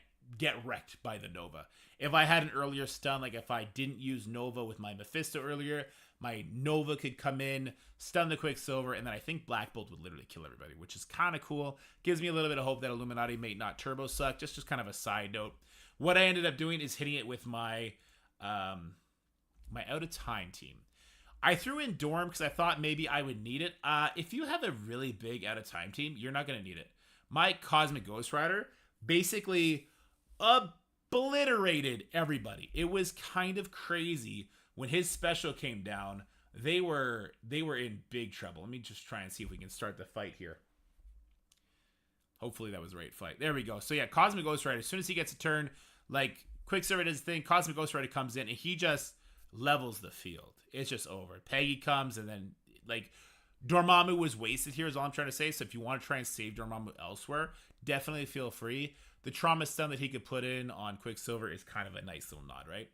wrecked by the Nova. If I had an earlier stun, like if I didn't use Nova with my Mephisto earlier, My Nova could come in, stun the Quicksilver, and then I think Black Bolt would literally kill everybody, which is kind of cool. Gives me a little bit of hope that Illuminati may not turbo suck. Just kind of a side note. What I ended up doing is hitting it with my my out of time team. I threw in Dorm because I thought maybe I would need it. If you have a really big out of time team, you're not going to need it. My Cosmic Ghost Rider basically obliterated everybody. It was kind of crazy when his special came down. They were in big trouble. Let me just try and see if we can start the fight here. Hopefully that was the right fight. There we go. So yeah, Cosmic Ghost Rider, as soon as he gets a turn, like Quicksilver does his thing, Cosmic Ghost Rider comes in and he just levels the field. It's just over. Peggy comes and then like Dormammu was wasted here is all I'm trying to say. So if you want to try and save Dormammu elsewhere, definitely feel free. The trauma stun that he could put in on Quicksilver is kind of a nice little nod, right?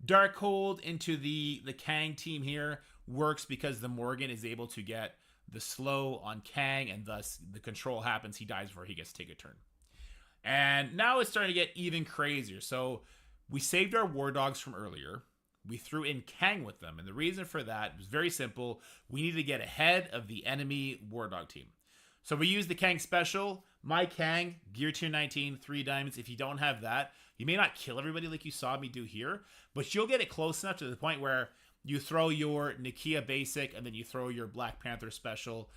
Darkhold into the Kang team here works because the Morgan is able to get the slow on Kang, and thus the control happens. He dies before he gets to take a turn. And now it's starting to get even crazier. So we saved our War Dogs from earlier. We threw in Kang with them, and the reason for that was very simple. We need to get ahead of the enemy War Dog team. So we use the Kang special. My Kang, Gear Tier 19, 3 diamonds. If you don't have that, you may not kill everybody like you saw me do here, but you'll get it close enough to the point where you throw your Nakia basic, and then you throw your Black Panther special,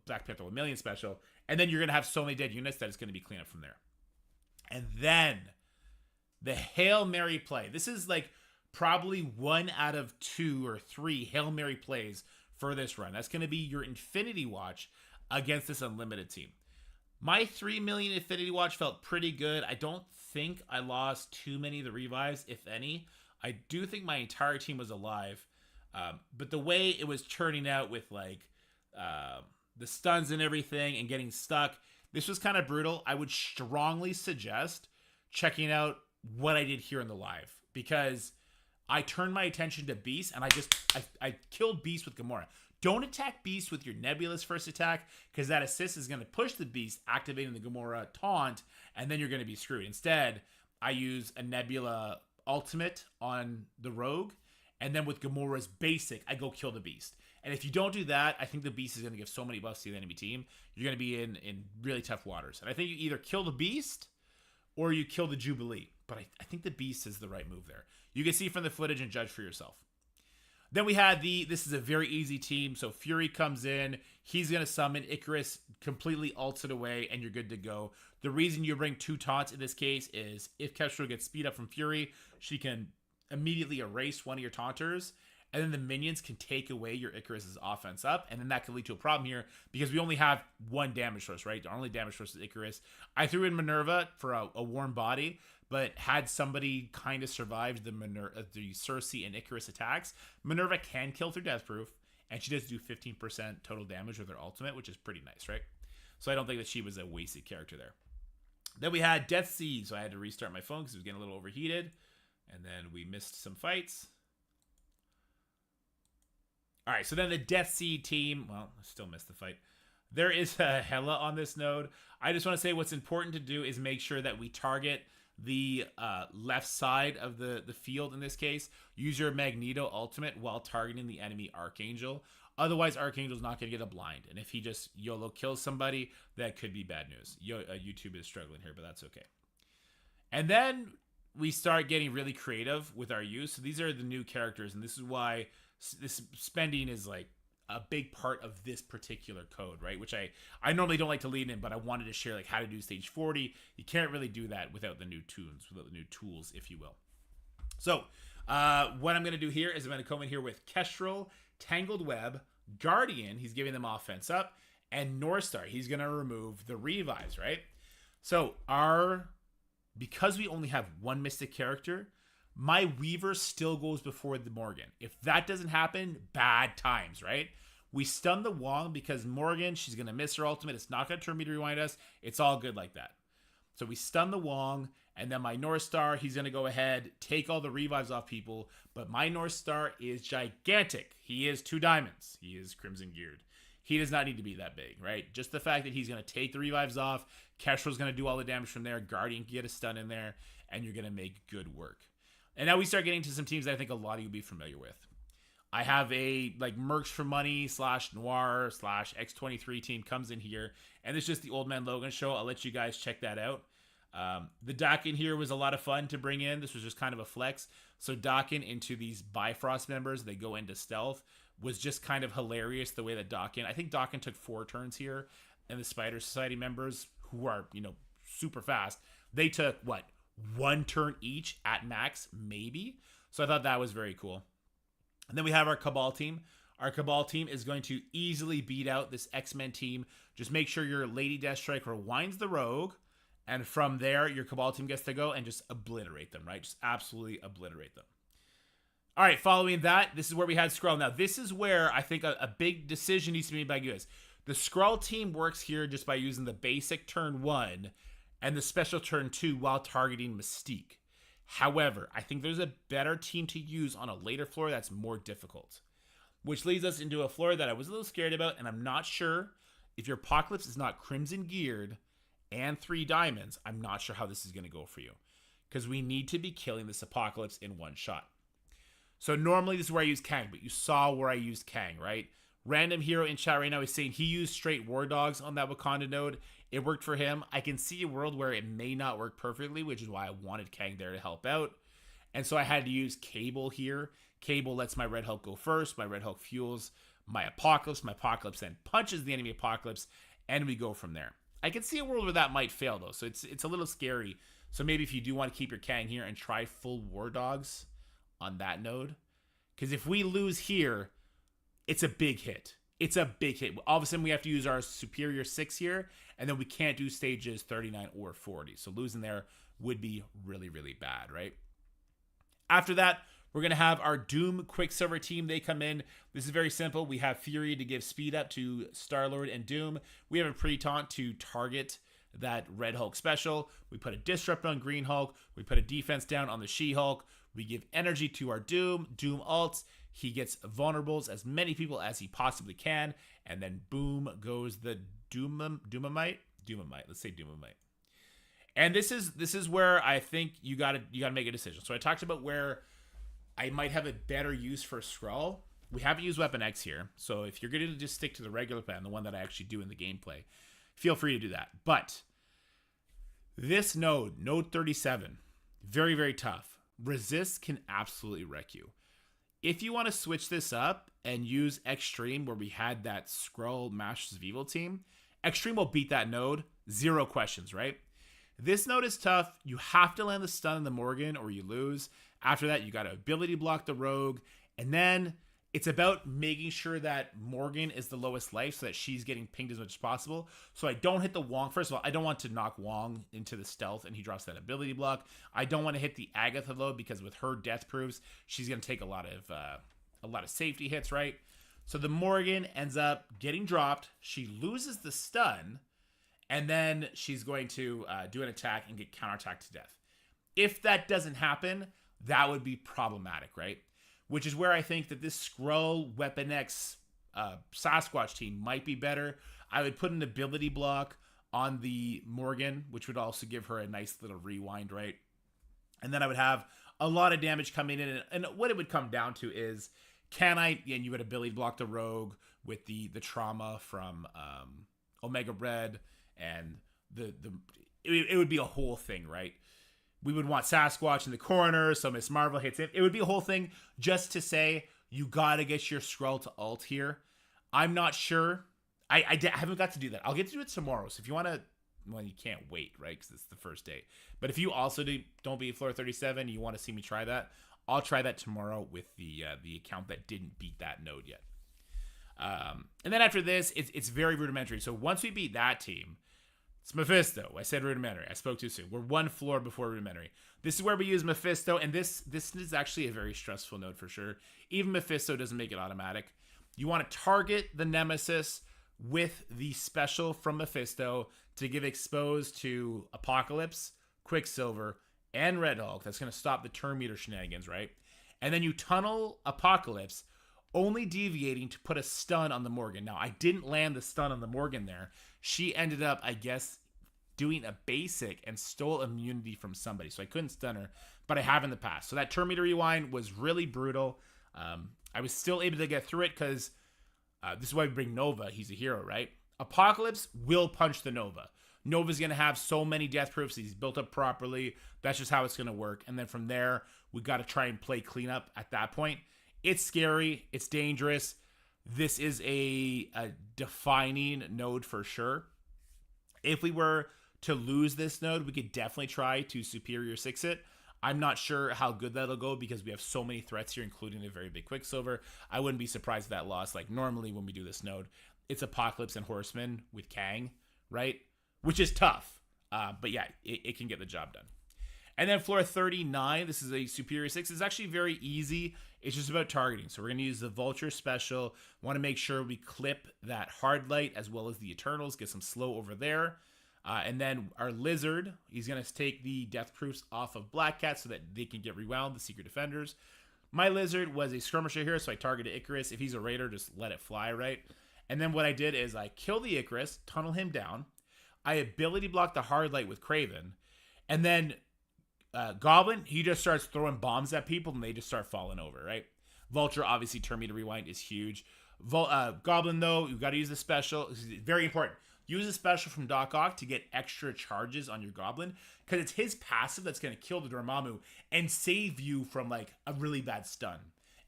Black Panther 1 million special, and then you're going to have so many dead units that it's going to be clean up from there. And then the Hail Mary play. This is like probably 1 out of 2 or 3 Hail Mary plays for this run. That's going to be your Infinity Watch against this unlimited team. My 3 million Infinity Watch felt pretty good. I don't think I lost too many of the revives, if any. I do think my entire team was alive. But the way it was churning out with like the stuns and everything and getting stuck, this was kind of brutal. I would strongly suggest checking out what I did here in the live, because I turned my attention to Beast and I killed Beast with Gamora. Don't attack Beast with your Nebula's first attack, because that assist is going to push the Beast, activating the Gamora taunt, and then you're going to be screwed. Instead, I use a Nebula ultimate on the Rogue, and then with Gamora's basic, I go kill the Beast. And if you don't do that, I think the Beast is going to give so many buffs to the enemy team. You're going to be in really tough waters. And I think you either kill the Beast or you kill the Jubilee. But I think the Beast is the right move there. You can see from the footage and judge for yourself. Then we had this is a very easy team. So Fury comes in. He's going to summon Icarus, completely ults it away, and you're good to go. The reason you bring 2 taunts in this case is if Kestrel gets speed up from Fury, she can immediately erase one of your taunters, and then the minions can take away your Icarus's offense up, and then that could lead to a problem here because we only have 1 damage source, right? Our only damage source is Icarus. I threw in Minerva for a warm body, but had somebody kind of survived the Cersei and Icarus attacks, Minerva can kill through Deathproof, and she does do 15% total damage with her ultimate, which is pretty nice, right? So I don't think that she was a wasted character there. Then we had Death Seed, so I had to restart my phone because it was getting a little overheated. And then we missed some fights. All right, so then the Death Seed team, well, I still missed the fight. There is a Hela on this node. I just want to say what's important to do is make sure that we target the left side of the field in this case. Use your Magneto ultimate while targeting the enemy Archangel. Otherwise, Archangel's not going to get a blind. And if he just YOLO kills somebody, that could be bad news. YouTube is struggling here, but that's okay. And then we start getting really creative with our use. So these are the new characters, and this is why this spending is like a big part of this particular code, right? Which I normally don't like to lead in, but I wanted to share like how to do stage 40. You can't really do that without the new tunes, without the new tools, if you will. So what I'm going to do here is I'm going to come in here with Kestrel, Tangled Web, Guardian, he's giving them offense up, and North Star, he's going to remove the revives, right? So because we only have 1 mystic character, my Weaver still goes before the Morgan. If that doesn't happen, bad times, right? We stun the Wong because Morgan, she's going to miss her ultimate. It's not going to turn me to rewind us. It's all good like that. So we stun the Wong, and then my North Star, he's going to go ahead, take all the revives off people, but my North Star is gigantic. He is 2 diamonds. He is Crimson Geared. He does not need to be that big, right? Just the fact that he's going to take the revives off, Kestrel's going to do all the damage from there, Guardian can get a stun in there, and you're going to make good work. And now we start getting to some teams that I think a lot of you will be familiar with. I have a like Mercs for Money / Noir / X23 team comes in here, and it's just the Old Man Logan show. I'll let you guys check that out. The Dakin here was a lot of fun to bring in. This was just kind of a flex. So Dakin into these Bifrost members, they go into stealth, was just kind of hilarious the way that Dakin, I think Dakin took 4 turns here, and the Spider Society members, who are, you know, super fast, they took, what, 1 turn each at max, maybe? So I thought that was very cool. And then we have our Cabal team. Our Cabal team is going to easily beat out this X-Men team. Just make sure your Lady Deathstrike rewinds the Rogue, and from there, your Cabal team gets to go and just obliterate them, right? Just absolutely obliterate them. All right, following that, this is where we had Skrull. Now, this is where I think a big decision needs to be made by you guys. The Skrull team works here just by using the basic turn 1 and the special turn 2 while targeting Mystique. However, I think there's a better team to use on a later floor that's more difficult. Which leads us into a floor that I was a little scared about, and I'm not sure if your Apocalypse is not Crimson geared and 3 diamonds, I'm not sure how this is going to go for you. Because we need to be killing this Apocalypse in one shot. So normally this is where I use Kang, but you saw where I used Kang, right? Random hero in chat right now is saying he used straight War Dogs on that Wakanda node. It worked for him. I can see a world where it may not work perfectly, which is why I wanted Kang there to help out. And so I had to use Cable here. Cable lets my Red Hulk go first. My Red Hulk fuels my Apocalypse. My Apocalypse then punches the enemy Apocalypse, and we go from there. I can see a world where that might fail, though, so it's a little scary. So maybe if you do want to keep your Kang here and try full War Dogs on that node. Because if we lose here, it's a big hit. It's a big hit. All of a sudden, we have to use our Superior 6 here, and then we can't do stages 39 or 40. So losing there would be really, really bad, right? After that, we're going to have our Doom Quicksilver team. They come in. This is very simple. We have Fury to give speed up to Star-Lord and Doom. We have a pre-taunt to target that Red Hulk special. We put a Disrupt on Green Hulk. We put a defense down on the She-Hulk. We give energy to our Doom. Doom ults. He gets vulnerables as many people as he possibly can. And then boom goes the Doomamite. Let's say Doomamite. And this is where I think you gotta make a decision. So I talked about where I might have a better use for Skrull. We haven't used Weapon X here, so if you're going to just stick to the regular plan, the one that I actually do in the gameplay, feel free to do that. But this node 37, very, very tough. Resist can absolutely wreck you. If you want to switch this up and use Extreme, where we had that Skrull Masters of Evil team, Extreme will beat that node, 0 questions, right? This node is tough. You have to land the stun on the Morgan or you lose. After that, you got to ability block the Rogue. And then it's about making sure that Morgan is the lowest life so that she's getting pinged as much as possible. So I don't hit the Wong. First of all, I don't want to knock Wong into the stealth and he drops that ability block. I don't want to hit the Agatha load because with her death proofs, she's going to take a lot of safety hits, right? So the Morgan ends up getting dropped. She loses the stun. And then she's going to do an attack and get counterattacked to death. If that doesn't happen, that would be problematic, right? Which is where I think that this Skrull Weapon X Sasquatch team might be better. I would put an ability block on the Morgan, which would also give her a nice little rewind, right? And then I would have a lot of damage coming in. And what it would come down to is, can I, and you would ability block the Rogue with the trauma from Omega Red, and it would be a whole thing, right? We would want Sasquatch in the corner, so Miss Marvel hits it. It would be a whole thing just to say, you got to get your Skrull to ult here. I'm not sure. I haven't got to do that. I'll get to do it tomorrow. So if you want to, well, you can't wait, right? Because it's the first day. But if you also don't beat floor 37, you want to see me try that, I'll try that tomorrow with the account that didn't beat that node yet. And then after this, it's very rudimentary. So once we beat that team, it's Mephisto. I said rudimentary. I spoke too soon. We're one floor before rudimentary. This is where we use Mephisto, and this is actually a very stressful node for sure. Even Mephisto doesn't make it automatic. You want to target the Nemesis with the special from Mephisto to give exposed to Apocalypse, Quicksilver, and Red Hulk. That's going to stop the turn meter shenanigans, right? And then you tunnel Apocalypse, only deviating to put a stun on the Morgan. Now, I didn't land the stun on the Morgan there. She ended up, I guess, doing a basic and stole immunity from somebody. So I couldn't stun her, but I have in the past. So that turn meter rewind was really brutal. I was still able to get through it because this is why we bring Nova. He's a hero, right? Apocalypse will punch the Nova. Nova's going to have so many death proofs. He's built up properly. That's just how it's going to work. And then from there, we got to try and play cleanup at that point. It's scary. It's dangerous. This is a defining node for sure. If we were to lose this node, we could definitely try to Superior 6 it. I'm not sure how good that'll go because we have so many threats here, including a very big Quicksilver. I wouldn't be surprised if that lost. Like, normally when we do this node, it's Apocalypse and Horseman with Kang, right? Which is tough. But yeah, it can get the job done. And then floor 39, this is a Superior 6. It's actually very easy. It's just about targeting. So we're going to use the Vulture special. Want to make sure we clip that Hard Light as well as the Eternals. Get some slow over there. And then our Lizard, he's going to take the death proofs off of Black Cat so that they can get rewound, the Secret Defenders. My Lizard was a skirmisher here, so I targeted Icarus. If he's a raider, just let it fly, right? And then what I did is I kill the Icarus, tunnel him down. I ability block the Hard Light with Kraven. And then Goblin, he just starts throwing bombs at people and they just start falling over, right? Vulture, obviously, turn me to rewind is huge. Goblin, though, you've got to use the special. This is very important. Use a special from Doc Ock to get extra charges on your Goblin because it's his passive that's going to kill the Dormammu and save you from like a really bad stun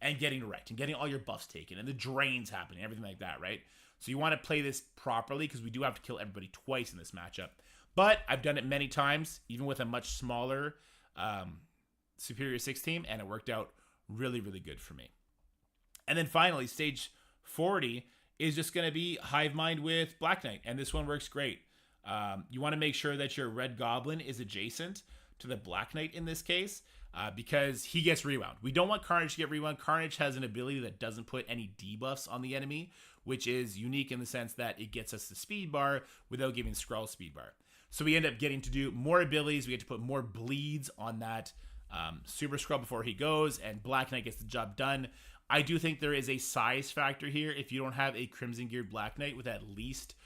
and getting wrecked and getting all your buffs taken and the drains happening, everything like that, right? So you want to play this properly because we do have to kill everybody twice in this matchup. But I've done it many times, even with a much smaller Superior 6 team, and it worked out really, really good for me. And then finally, stage 40 is just going to be Hive Mind with Black Knight, and this one works great. You want to make sure that your Red Goblin is adjacent to the Black Knight in this case, because he gets rewound. We don't want Carnage to get rewound. Carnage has an ability that doesn't put any debuffs on the enemy, which is unique in the sense that it gets us the speed bar without giving Skrull speed bar. So we end up getting to do more abilities. We get to put more bleeds on that Super Skrull before he goes, and Black Knight gets the job done. I do think there is a size factor here. If you don't have a Crimson Geared Black Knight with at least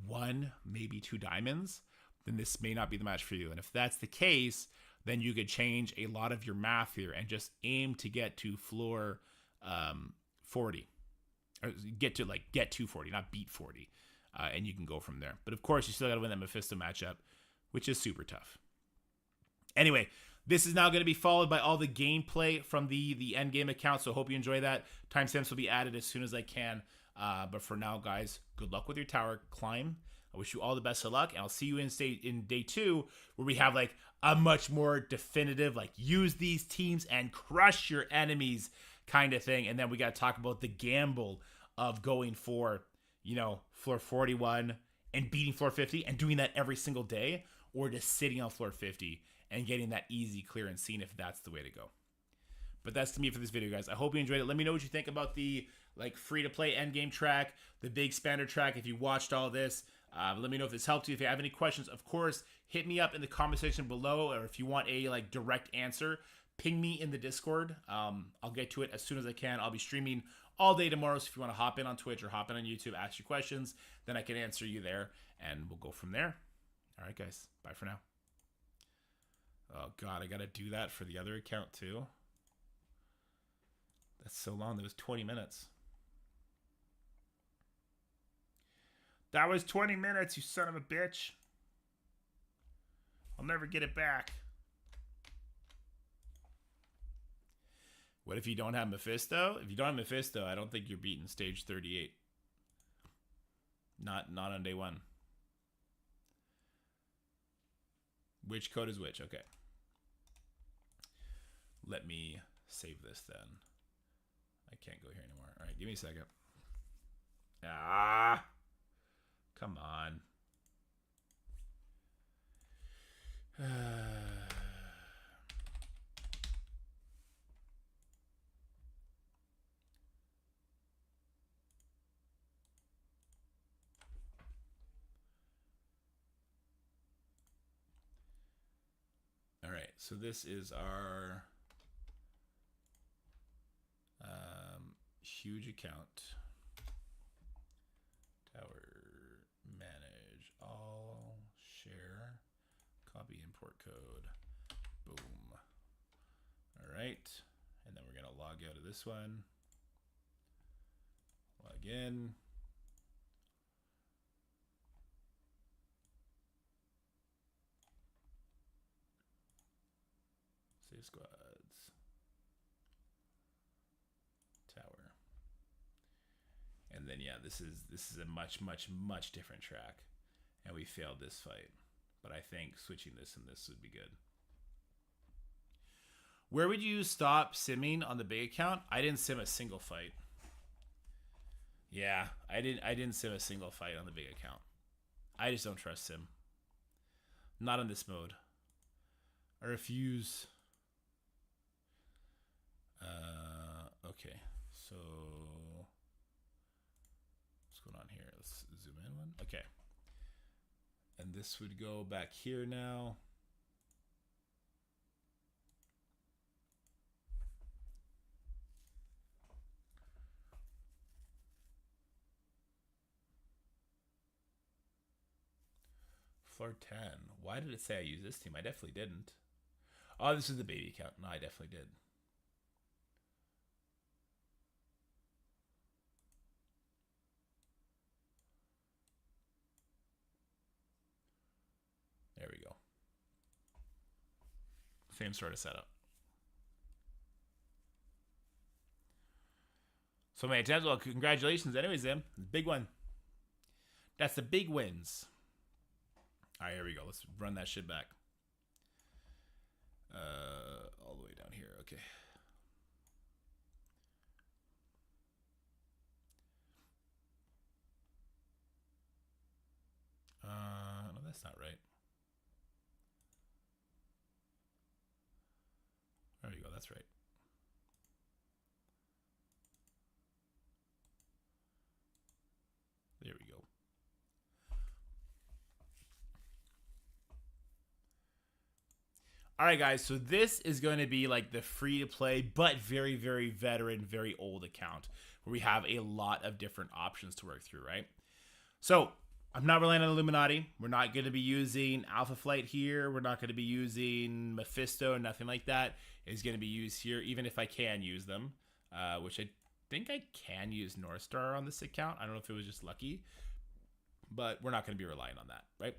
1, maybe 2 diamonds, then this may not be the match for you. And if that's the case, then you could change a lot of your math here and just aim to get to floor 40. Or get to 40, not beat 40. And you can go from there. But of course, you still got to win that Mephisto matchup, which is super tough. Anyway, this is now going to be followed by all the gameplay from the Endgame account, so hope you enjoy that. Timestamps will be added as soon as I can. But for now, guys, good luck with your tower climb. I wish you all the best of luck, and I'll see you in day 2, where we have like a much more definitive, like use these teams and crush your enemies kind of thing. And then we got to talk about the gamble of going for, you know, floor 41 and beating floor 50 and doing that every single day, or just sitting on floor 50 and getting that easy clear and seeing if that's the way to go. But that's to me for this video, guys. I hope you enjoyed it. Let me know what you think about the like free-to-play endgame track, the big Expander track, if you watched all this. Let me know if this helped you. If you have any questions, of course, hit me up in the comment section below, or if you want a like direct answer, ping me in the Discord. I'll get to it as soon as I can. I'll be streaming all day tomorrow, so if you want to hop in on Twitch or hop in on YouTube, ask your questions, then I can answer you there, and we'll go from there. All right, guys. Bye for now. Oh, God, I got to do that for the other account, too. That's so long. That was 20 minutes. That was 20 minutes, you son of a bitch. I'll never get it back. What if you don't have Mephisto? If you don't have Mephisto, I don't think you're beating stage 38. Not on day 1. Which code is which? Okay. Let me save this then. I can't go here anymore. All right, give me a second. Ah, come on. All right, so this is our huge account. Tower, manage all, share, copy import code, boom. All right, and then we're gonna log out of this one. Again. Save squads. Tower. And then yeah, this is a much different track. And we failed this fight. But I think switching this and this would be good. Where would you stop simming on the big account? I didn't sim a single fight. Yeah, I didn't sim a single fight on the big account. I just don't trust sim. Not on this mode. I refuse. Okay, so what's going on here? Let's zoom in one. Okay. And this would go back here now. Floor 10. Why did it say I use this team? I definitely didn't. Oh, this is the baby account. No, I definitely did. There we go. Same sort of setup. So many attempts. Well, congratulations. Anyways, Zim. Big one. That's the big wins. All right, here we go. Let's run that shit back. All the way down here. Okay. No, that's not right. There you go. That's right. There we go. All right, guys. So this is going to be like the free-to-play, but very, very veteran, very old account where we have a lot of different options to work through, right? So I'm not relying on Illuminati. We're not going to be using Alpha Flight here. We're not going to be using Mephisto, nothing like that is going to be used here, even if I can use them, which I think I can use North Star on this account. I don't know if it was just lucky, but we're not going to be relying on that, right?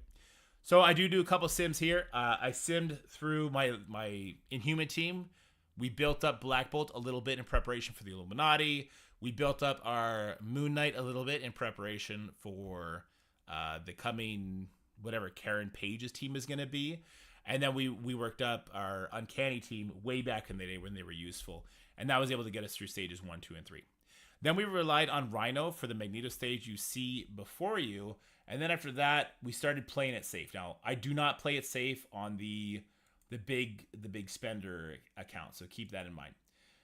So I do a couple sims here. I simmed through my Inhuman team. We built up Black Bolt a little bit in preparation for the Illuminati. We built up our Moon Knight a little bit in preparation for the coming, whatever Karen Page's team is going to be. And then we worked up our Uncanny team way back in the day when they were useful. And that was able to get us through stages 1, 2, and 3. Then we relied on Rhino for the Magneto stage you see before you. And then after that, we started playing it safe. Now, I do not play it safe on the big spender account, so keep that in mind.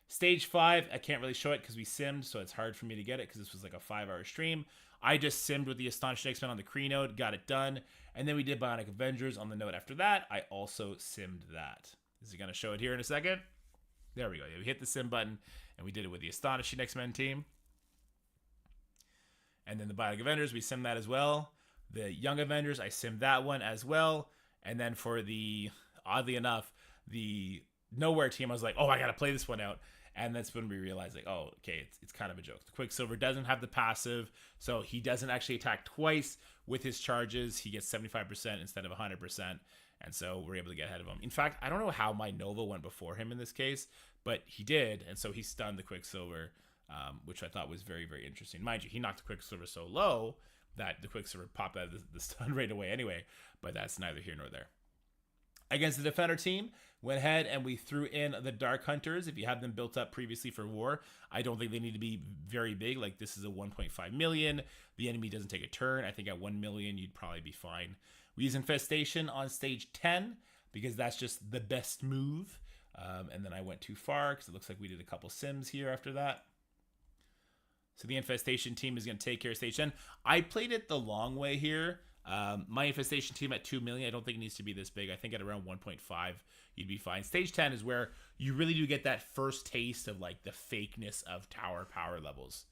Stage 5, I can't really show it because we simmed, so it's hard for me to get it because this was like a 5-hour stream. I just simmed with the Astonishing X-Men on the Kree node, got it done. And then we did Bionic Avengers on the node after that. I also simmed that. Is he going to show it here in a second? There we go. Yeah, we hit the sim button, and we did it with the Astonishing X-Men team. And then the Bionic Avengers, we simmed that as well. The Young Avengers, I simmed that one as well. And then for the, oddly enough, the Nowhere team, I was like, oh, I got to play this one out. And that's when we realized, like, oh, okay, it's kind of a joke. The Quicksilver doesn't have the passive, so he doesn't actually attack twice with his charges. He gets 75% instead of 100%. And so we're able to get ahead of him. In fact, I don't know how my Nova went before him in this case, but he did. And so he stunned the Quicksilver, which I thought was very, very interesting. Mind you, he knocked the Quicksilver so low that the Quicksilver popped out of the stun right away anyway, but that's neither here nor there. Against the Defender team, went ahead and we threw in the Dark Hunters. If you have them built up previously for war, I don't think they need to be very big. Like, this is a 1.5 million. The enemy doesn't take a turn. I think at 1 million, you'd probably be fine. We use Infestation on stage 10 because that's just the best move. And then I went too far because it looks like we did a couple sims here after that. So the Infestation team is going to take care of stage 10. I played it the long way here. My Infestation team at 2 million, I don't think it needs to be this big. I think at around 1.5, you'd be fine. Stage 10 is where you really do get that first taste of like the fakeness of tower power levels.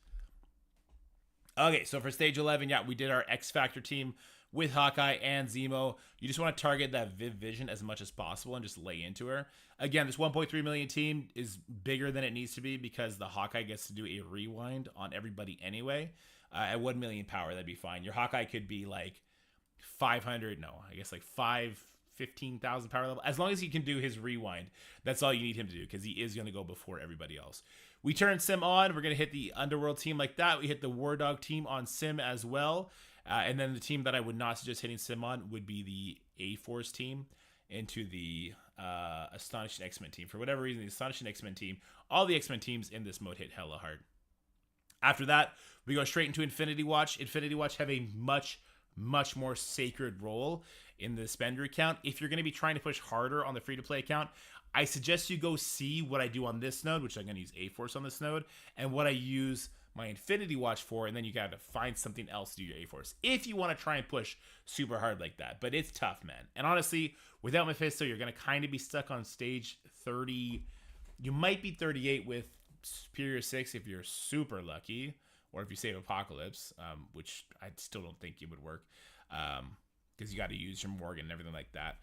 Okay, so for stage 11, yeah, we did our X Factor team with Hawkeye and Zemo. You just want to target that Viv Vision as much as possible and just lay into her. Again, this 1.3 million team is bigger than it needs to be because the Hawkeye gets to do a rewind on everybody anyway. At 1 million power, that'd be fine. Your Hawkeye could be like 500, no, I guess like 15,000 power level. As long as he can do his rewind, that's all you need him to do because he is going to go before everybody else. We turn Sim on. We're going to hit the Underworld team like that. We hit the War Dog team on Sim as well. And then the team that I would not suggest hitting Sim on would be the A-Force team into the Astonishing X-Men team. For whatever reason, the Astonishing X-Men team, all the X-Men teams in this mode hit hella hard. After that, we go straight into Infinity Watch. Infinity Watch have a much more sacred role in the spender account. If you're going to be trying to push harder on the free-to-play account, I suggest you go see what I do on this node, which I'm going to use A-Force on this node, and what I use my Infinity Watch for, and then you got to find something else to do your A-Force if you want to try and push super hard like that. But it's tough, man. And honestly, without Mephisto, you're going to kind of be stuck on stage 30. You might be 38 with Superior 6 if you're super lucky, or if you save Apocalypse, which I still don't think it would work, because you got to use your Morgan and everything like that.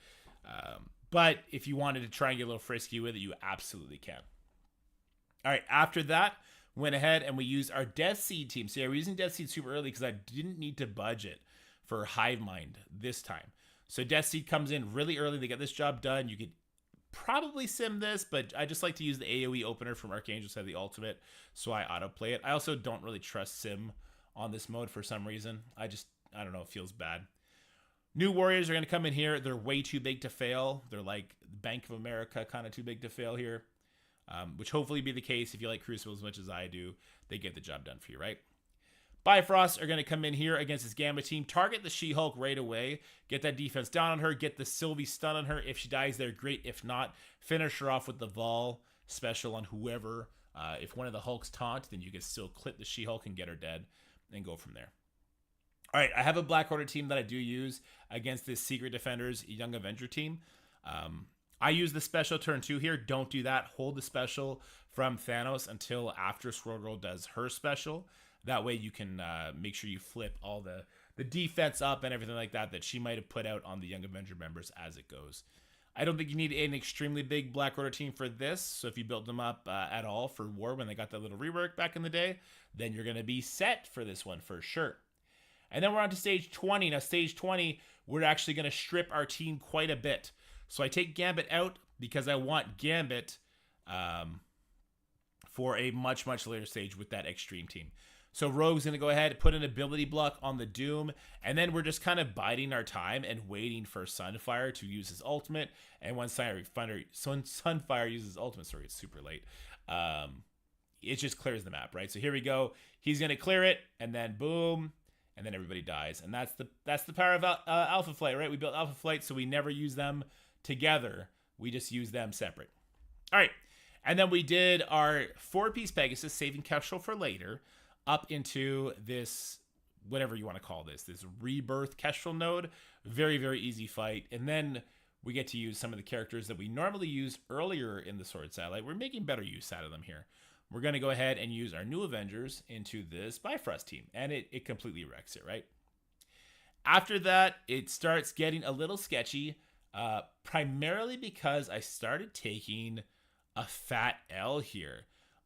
But if you wanted to try and get a little frisky with it, you absolutely can. All right, after that, went ahead and we used our Death Seed team. So yeah, we're using Death Seed super early because I didn't need to budget for Hive Mind this time. So Death Seed comes in really early. They get this job done. You could probably sim this, but I just like to use the AoE opener from Archangel instead of the ultimate, so I autoplay it. I also don't really trust sim on this mode for some reason. I don't know, it feels bad. New Warriors are going to come in here. They're way too big to fail. They're like Bank of America, kind of too big to fail here, which hopefully be the case if you like Crucible as much as I do. They get the job done for you, right? Bifrost are going to come in here against this Gamma team, target the She-Hulk right away, get that defense down on her, get the Sylvie stun on her. If she dies there, great. If not, finish her off with the Vol special on whoever. If one of the Hulks taunt, then you can still clip the She-Hulk and get her dead and go from there. All right, I have a Black Order team that I do use against this Secret Defenders Young Avenger team. I use the special turn 2 here. Don't do that. Hold the special from Thanos until after Squirrel Girl does her special. That way you can make sure you flip all the defense up and everything like that she might have put out on the Young Avenger members as it goes. I don't think you need an extremely big Black Order team for this. So if you built them up at all for War when they got that little rework back in the day, then you're going to be set for this one for sure. And then we're on to stage 20. Now, stage 20, we're actually going to strip our team quite a bit. So I take Gambit out because I want Gambit for a much later stage with that extreme team. So Rogue's going to go ahead, put an ability block on the Doom, and then we're just kind of biding our time and waiting for Sunfire to use his ultimate. And when Sunfire uses his ultimate, sorry, it's super late, it just clears the map, right? So here we go. He's going to clear it, and then boom, and then everybody dies. And that's the power of Alpha Flight, right? We built Alpha Flight, so we never use them together. We just use them separate. All right. And then we did our 4-piece Pegasus, saving Kestrel for later, up into this, whatever you want to call this Rebirth Kestrel node. Very easy fight. And then we get to use some of the characters that we normally use earlier in the Sword Satellite. We're making better use out of them here. We're going to go ahead and use our new Avengers into this Bifrost team, and it completely wrecks it, right? After that, it starts getting a little sketchy, primarily because I started taking a fat L here.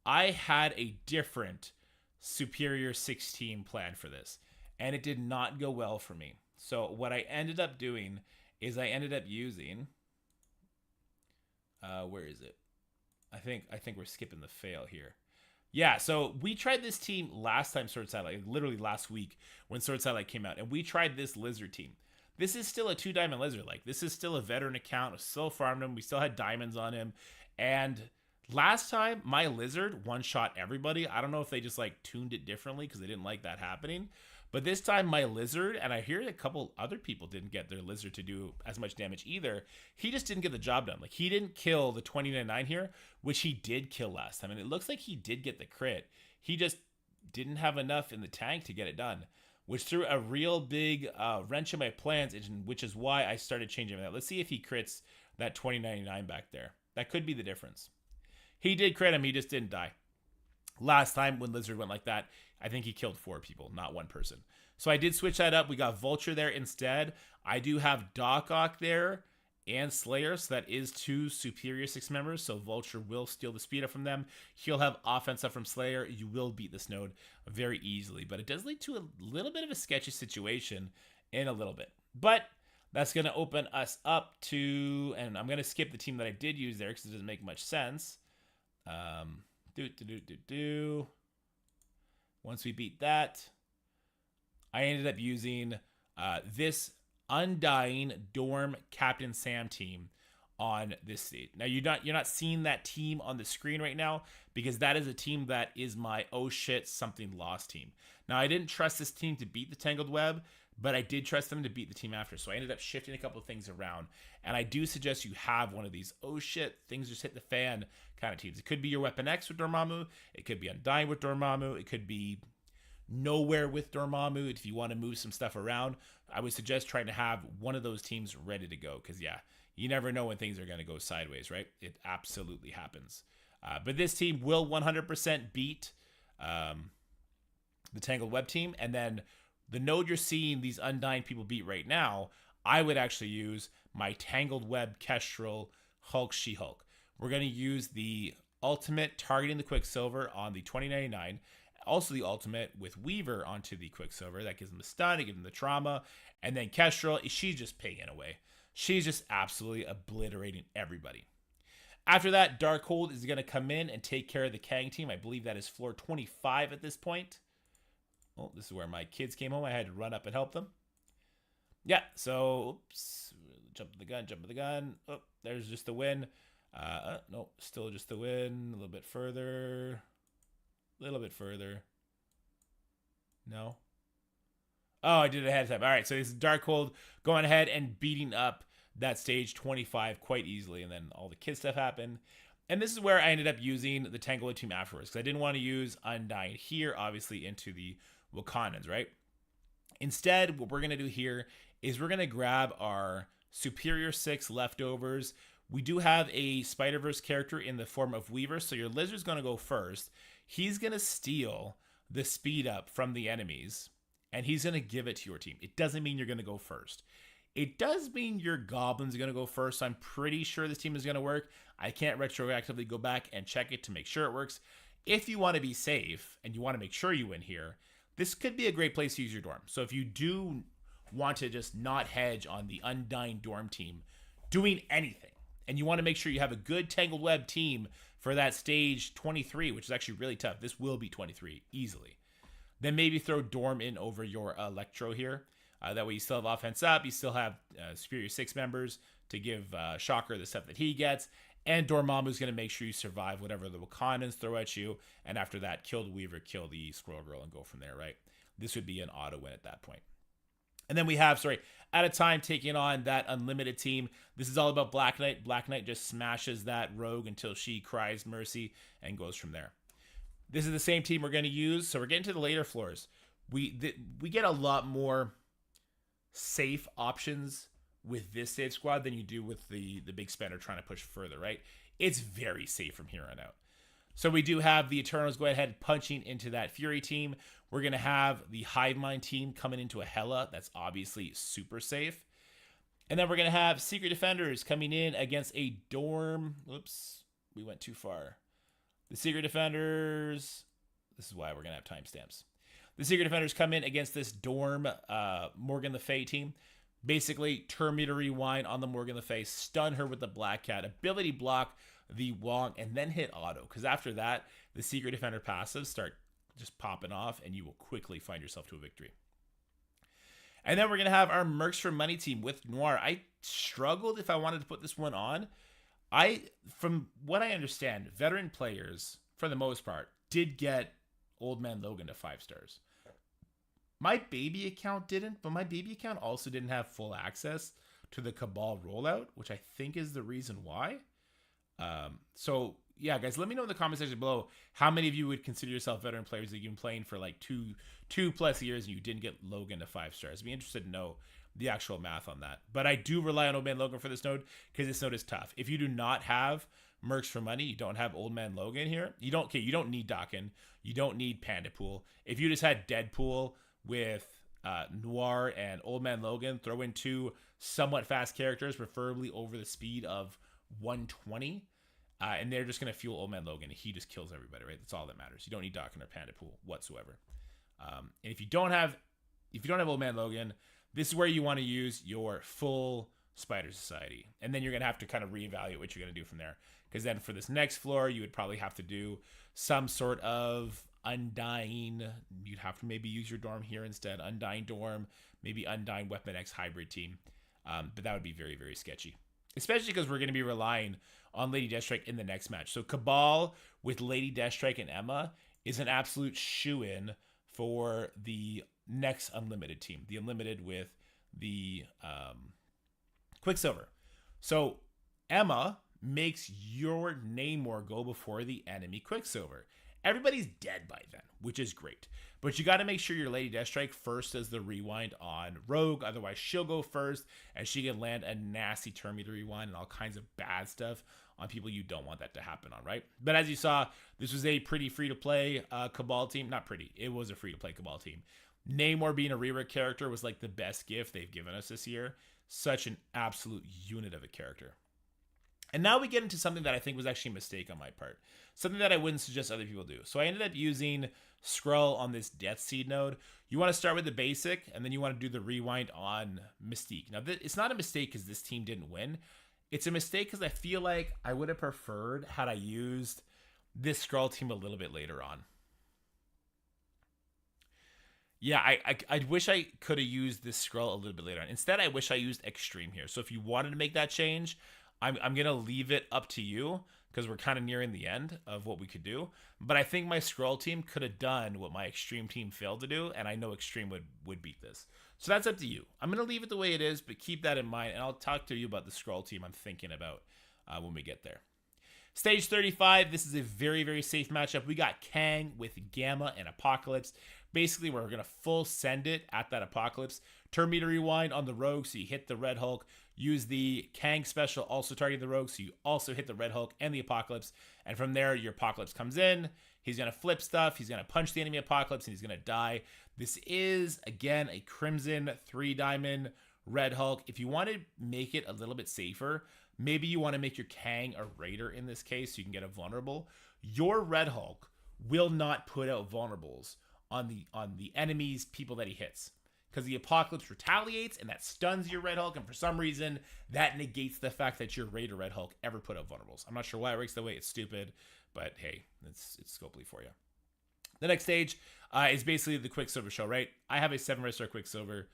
I had a different Superior 16 plan for this, and it did not go well for me. So what I ended up doing is I ended up using, where is it? I think we're skipping the fail here. Yeah, so we tried this team last time Sword Satellite, literally last week when Sword Satellite came out, and we tried this Lizard team. This is still a 2-diamond Lizard. Like, this is still a veteran account. We still farmed him. We still had diamonds on him. And last time, my Lizard one-shot everybody. I don't know if they just, like, tuned it differently because they didn't like that happening. But this time, my Lizard, and I hear a couple other people didn't get their Lizard to do as much damage either. He just didn't get the job done. Like, he didn't kill the 29.9 here, which he did kill last time. And it looks like he did get the crit. He just didn't have enough in the tank to get it done, which threw a real big wrench in my plans, which is why I started changing that. Let's see if he crits that 2099 back there. That could be the difference. He did crit him, he just didn't die. Last time when Lizard went like that, I think he killed 4 people, not 1 person. So I did switch that up. We got Vulture there instead. I do have Dork Out there and Slayer, so that is 2 superior 6 members. So Vulture will steal the speed up from them. He'll have offense up from Slayer. You will beat this node very easily, but it does lead to a little bit of a sketchy situation in a little bit. But that's going to open us up to, and I'm going to skip the team that I did use there because it doesn't make much sense. Once we beat that, I ended up using this Undying Dorm Captain Sam team on this stage. Now you're not seeing that team on the screen right now because that is a team that is my oh shit something lost team. Now I didn't trust this team to beat the Tangled Web, but I did trust them to beat the team after. So I ended up shifting a couple of things around. And I do suggest you have one of these, oh shit, things just hit the fan kind of teams. It could be your Weapon X with Dormammu. It could be Undying with Dormammu. It could be Nowhere with Dormammu. If you want to move some stuff around, I would suggest trying to have one of those teams ready to go. Because, yeah, you never know when things are going to go sideways, right? It absolutely happens. But this team will 100% beat the Tangled Web team. And then the node you're seeing these Undying people beat right now, I would actually use my Tangled Web Kestrel Hulk She-Hulk. We're going to use the ultimate targeting the Quicksilver on the 2099. Also the ultimate with Weaver onto the Quicksilver. That gives him the stun, it gives him the trauma. And then Kestrel, she's just paying away. She's just absolutely obliterating everybody. After that, Darkhold is going to come in and take care of the Kang team. I believe that is floor 25 at this point. Oh, this is where my kids came home. I had to run up and help them. Yeah, so, oops. Jump the gun. Oh, there's just the win. No, still just the win. A little bit further. No. Oh, I did it ahead of time. All right, so this is Darkhold going ahead and beating up that stage 25 quite easily. And then all the kid stuff happened. And this is where I ended up using the Tangled team afterwards. Because I didn't want to use Undying here, obviously, into the Wakandans, right? Instead, what we're going to do here is we're going to grab our Superior 6 leftovers. We do have a Spider-Verse character in the form of Weaver, so your Lizard's going to go first. He's going to steal the speed up from the enemies, and he's going to give it to your team. It doesn't mean you're going to go first. It does mean your Goblin's going to go first, so I'm pretty sure this team is going to work. I can't retroactively go back and check it to make sure it works. If you want to be safe, and you want to make sure you win here, this could be a great place to use your Dorm. So if you do want to just not hedge on the Undying Dorm team doing anything, and you want to make sure you have a good Tangled Web team for that stage 23, which is actually really tough. This will be 23 easily. Then maybe throw Dorm in over your Electro here. That way you still have offense up. You still have Superior 6 members to give Shocker the stuff that he gets. And Dormammu's going to make sure you survive whatever the Wakandans throw at you. And after that, kill the Weaver, kill the Squirrel Girl, and go from there, right? This would be an auto win at that point. And then we have, at a time taking on that unlimited team. This is all about Black Knight. Black Knight just smashes that rogue until she cries mercy and goes from there. This is the same team we're going to use. So we're getting to the later floors. We get a lot more safe options with this save squad than you do with the big spender trying to push further, right? It's very safe from here on out. So we do have the Eternals go ahead punching into that Fury team. We're going to have the Hive Mind team coming into a Hela. That's obviously super safe. And then we're going to have Secret Defenders coming in against a Dorm. Oops, we went too far. The Secret Defenders. This is why we're going to have timestamps. The Secret Defenders come in against this Dorm Morgan Le Fay team. Basically, turn me to rewind on the Morgan Le Fay, stun her with the Black Cat, ability block the Wong, and then hit auto. Because after that, the Secret Defender passives start just popping off, and you will quickly find yourself to a victory. And then we're going to have our Mercs for Money team with Noir. I struggled if I wanted to put this one on. From what I understand, veteran players, for the most part, did get Old Man Logan to 5 stars. My baby account didn't, but my baby account also didn't have full access to the Cabal rollout, which I think is the reason why. So yeah, guys, let me know in the comment section below how many of you would consider yourself veteran players that you've been playing for like two plus years and you didn't get Logan to 5 stars. I'd be interested to know the actual math on that. But I do rely on Old Man Logan for this node because this node is tough. If you do not have Mercs for money. You don't have Old Man Logan here. You don't need Dakin. You don't need Pandapool. If you just had Deadpool with Noir and Old Man Logan, throw in 2 somewhat fast characters, preferably over the speed of 120, and they're just going to fuel Old Man Logan. He just kills everybody, right? That's all that matters. You don't need Dakin or Pandapool whatsoever. And if you don't have Old Man Logan, this is where you want to use your full Spider Society. And then you're going to have to kind of reevaluate what you're going to do from there. Because then for this next floor, you would probably have to do some sort of Undying. You'd have to maybe use your dorm here instead. Undying dorm, maybe Undying Weapon X hybrid team. But that would be very, very sketchy. Especially because we're going to be relying on Lady Deathstrike in the next match. So Cabal with Lady Deathstrike and Emma is an absolute shoo-in for the next Unlimited team. The Unlimited with the Quicksilver. So Emma makes your Namor go before the enemy Quicksilver. Everybody's dead by then, which is great. But you got to make sure your Lady Deathstrike first does the rewind on Rogue. Otherwise, she'll go first, and she can land a nasty turn meter rewind and all kinds of bad stuff on people you don't want that to happen on, right? But as you saw, this was a pretty free-to-play Cabal team. Not pretty. It was a free-to-play Cabal team. Namor being a rework character was like the best gift they've given us this year. Such an absolute unit of a character. And now we get into something that I think was actually a mistake on my part. Something that I wouldn't suggest other people do. So I ended up using Skrull on this Death Seed node. You want to start with the basic, and then you want to do the rewind on Mystique. Now, it's not a mistake because this team didn't win. It's a mistake because I feel like I would have preferred had I used this Skrull team a little bit later on. Yeah, I wish I could have used this Skrull a little bit later on. Instead, I wish I used Extreme here. So if you wanted to make that change, I'm going to leave it up to you because we're kind of nearing the end of what we could do. But I think my Skrull team could have done what my Extreme team failed to do, and I know Extreme would beat this. So that's up to you. I'm going to leave it the way it is, but keep that in mind, and I'll talk to you about the Skrull team I'm thinking about when we get there. Stage 35, this is a very, very safe matchup. We got Kang with Gamma and Apocalypse. Basically, we're going to full send it at that Apocalypse. Turn meter rewind on the Rogue, so you hit the Red Hulk. Use the Kang special, also target the Rogue, so you also hit the Red Hulk and the Apocalypse. And from there, your Apocalypse comes in. He's going to flip stuff. He's going to punch the enemy Apocalypse, and he's going to die. This is, again, a Crimson 3-diamond Red Hulk. If you want to make it a little bit safer, maybe you want to make your Kang a Raider in this case so you can get a vulnerable. Your Red Hulk will not put out vulnerables on the enemy's people that he hits, because the Apocalypse retaliates and that stuns your Red Hulk, and for some reason that negates the fact that your Raider Red Hulk ever put out vulnerables. I'm not sure why it works that way. It's stupid, but hey, it's Scopely for you. The next stage is basically the Quicksilver show, right? I have a 7-star Quicksilver.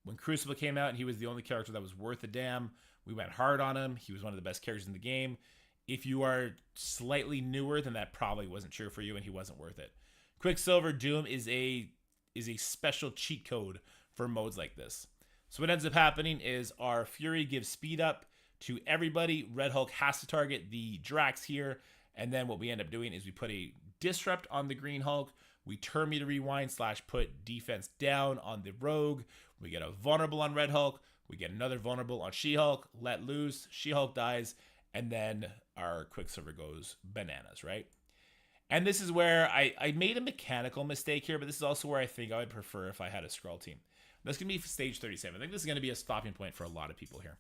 When Crucible came out and he was the only character that was worth a damn, we went hard on him. He was one of the best characters in the game. If you are slightly newer, then that probably wasn't true for you and he wasn't worth it. Quicksilver Doom is a special cheat code for modes like this. So what ends up happening is our Fury gives speed up to everybody. Red Hulk has to target the Drax here, and then what we end up doing is we put a Disrupt on the Green Hulk. We turn meter rewind / put defense down on the Rogue. We get a vulnerable on Red Hulk. We get another vulnerable on She-Hulk. Let loose. She-Hulk dies, and then our Quicksilver goes bananas, right? And this is where I made a mechanical mistake here, but this is also where I think I would prefer if I had a Skrull team. That's going to be stage 37. I think this is going to be a stopping point for a lot of people here.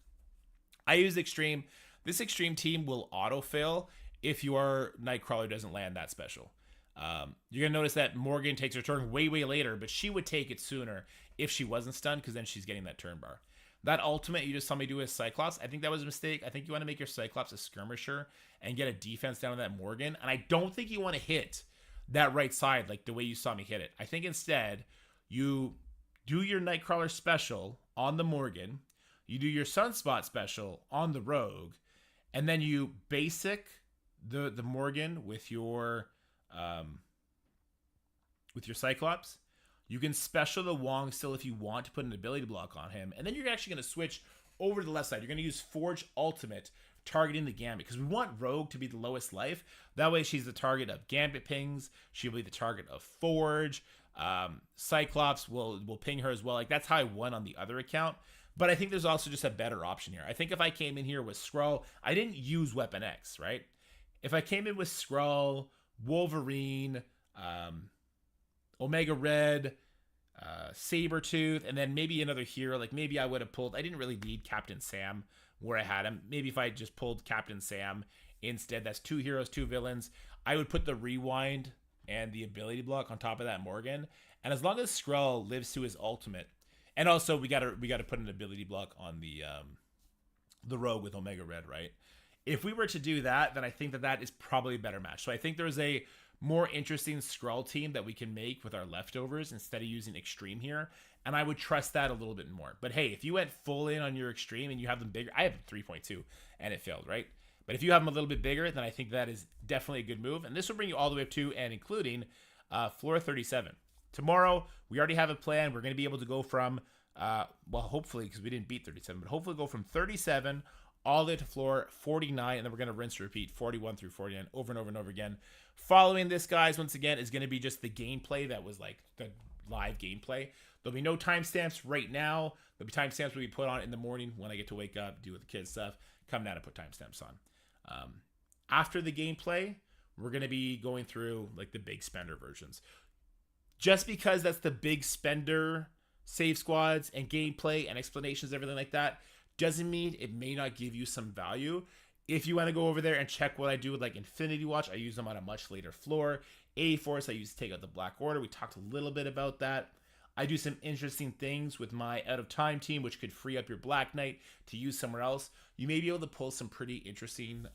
I use Extreme. This Extreme team will auto-fail if your Nightcrawler doesn't land that special. You're going to notice that Morgan takes her turn way, way later, but she would take it sooner if she wasn't stunned, because then she's getting that turn bar. That ultimate you just saw me do with Cyclops, I think that was a mistake. I think you want to make your Cyclops a skirmisher and get a defense down on that Morgan. And I don't think you want to hit that right side like the way you saw me hit it. I think instead you do your Nightcrawler special on the Morgan, you do your Sunspot special on the Rogue, and then you basic the Morgan with your Cyclops. You can special the Wong still if you want to put an ability block on him. And then you're actually going to switch over to the left side. You're going to use Forge Ultimate targeting the Gambit, because we want Rogue to be the lowest life. That way she's the target of Gambit pings. She'll be the target of Forge. Cyclops will ping her as well. Like, that's how I won on the other account. But I think there's also just a better option here. I think if I came in here with Skrull, I didn't use Weapon X, right? If I came in with Skrull, Wolverine, Omega Red, Sabretooth, and then maybe another hero, like maybe I would have pulled, I didn't really need Captain Sam where I had him. Maybe if I just pulled Captain Sam instead, that's 2 heroes, 2 villains, I would put the Rewind and the ability block on top of that Morgan. And as long as Skrull lives to his ultimate, and also we gotta put an ability block on the Rogue with Omega Red, right? If we were to do that, then I think that is probably a better match. So I think there's a more interesting Skrull team that we can make with our leftovers instead of using Extreme here. And I would trust that a little bit more. But hey, if you went full in on your Extreme and you have them bigger, I have 3.2 and it failed, right? But if you have them a little bit bigger, then I think that is definitely a good move. And this will bring you all the way up to and including floor 37. Tomorrow, we already have a plan. We're going to be able to go from, well, hopefully, because we didn't beat 37, but hopefully go from 37 all the way to floor 49, and then we're going to rinse and repeat 41 through 49 over and over and over again. Following this, guys, once again, is going to be just the gameplay that was like the live gameplay. There'll be no timestamps right now. There'll be timestamps will be put on in the morning when I get to wake up, do with the kids stuff, come down and put timestamps on. After the gameplay, we're going to be going through like the big spender versions. Just because that's the big spender save squads and gameplay and explanations, everything like that, doesn't mean it may not give you some value. If you want to go over there and check what I do with like Infinity Watch, I use them on a much later floor. A-Force, I use to take out the Black Order. We talked a little bit about that. I do some interesting things with my Out of Time team, which could free up your Black Knight to use somewhere else. You may be able to pull some pretty interesting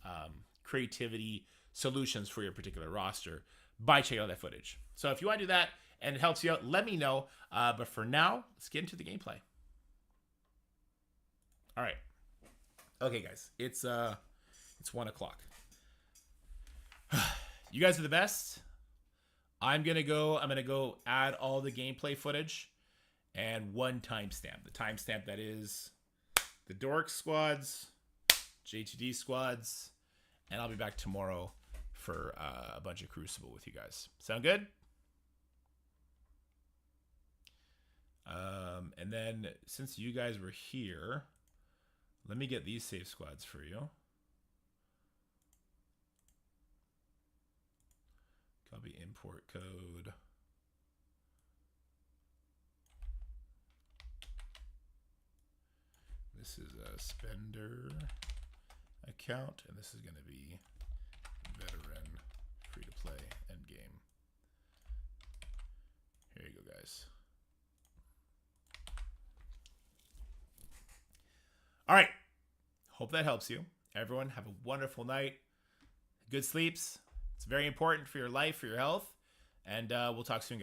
creativity solutions for your particular roster by checking out that footage. So if you want to do that and it helps you out, let me know. But for now, let's get into the gameplay. All right. Okay, guys. It's 1 o'clock. You guys are the best. I'm gonna go add all the gameplay footage and one timestamp. The timestamp that is the Dork squads, J2D squads, and I'll be back tomorrow for a bunch of Crucible with you guys. Sound good? And then since you guys were here, let me get these save squads for you. Copy import code. This is a spender account, and this is going to be veteran free to play endgame. Here you go, guys. All right. Hope that helps you. Everyone, have a wonderful night. Good sleeps. It's very important for your life, for your health. And we'll talk soon, guys.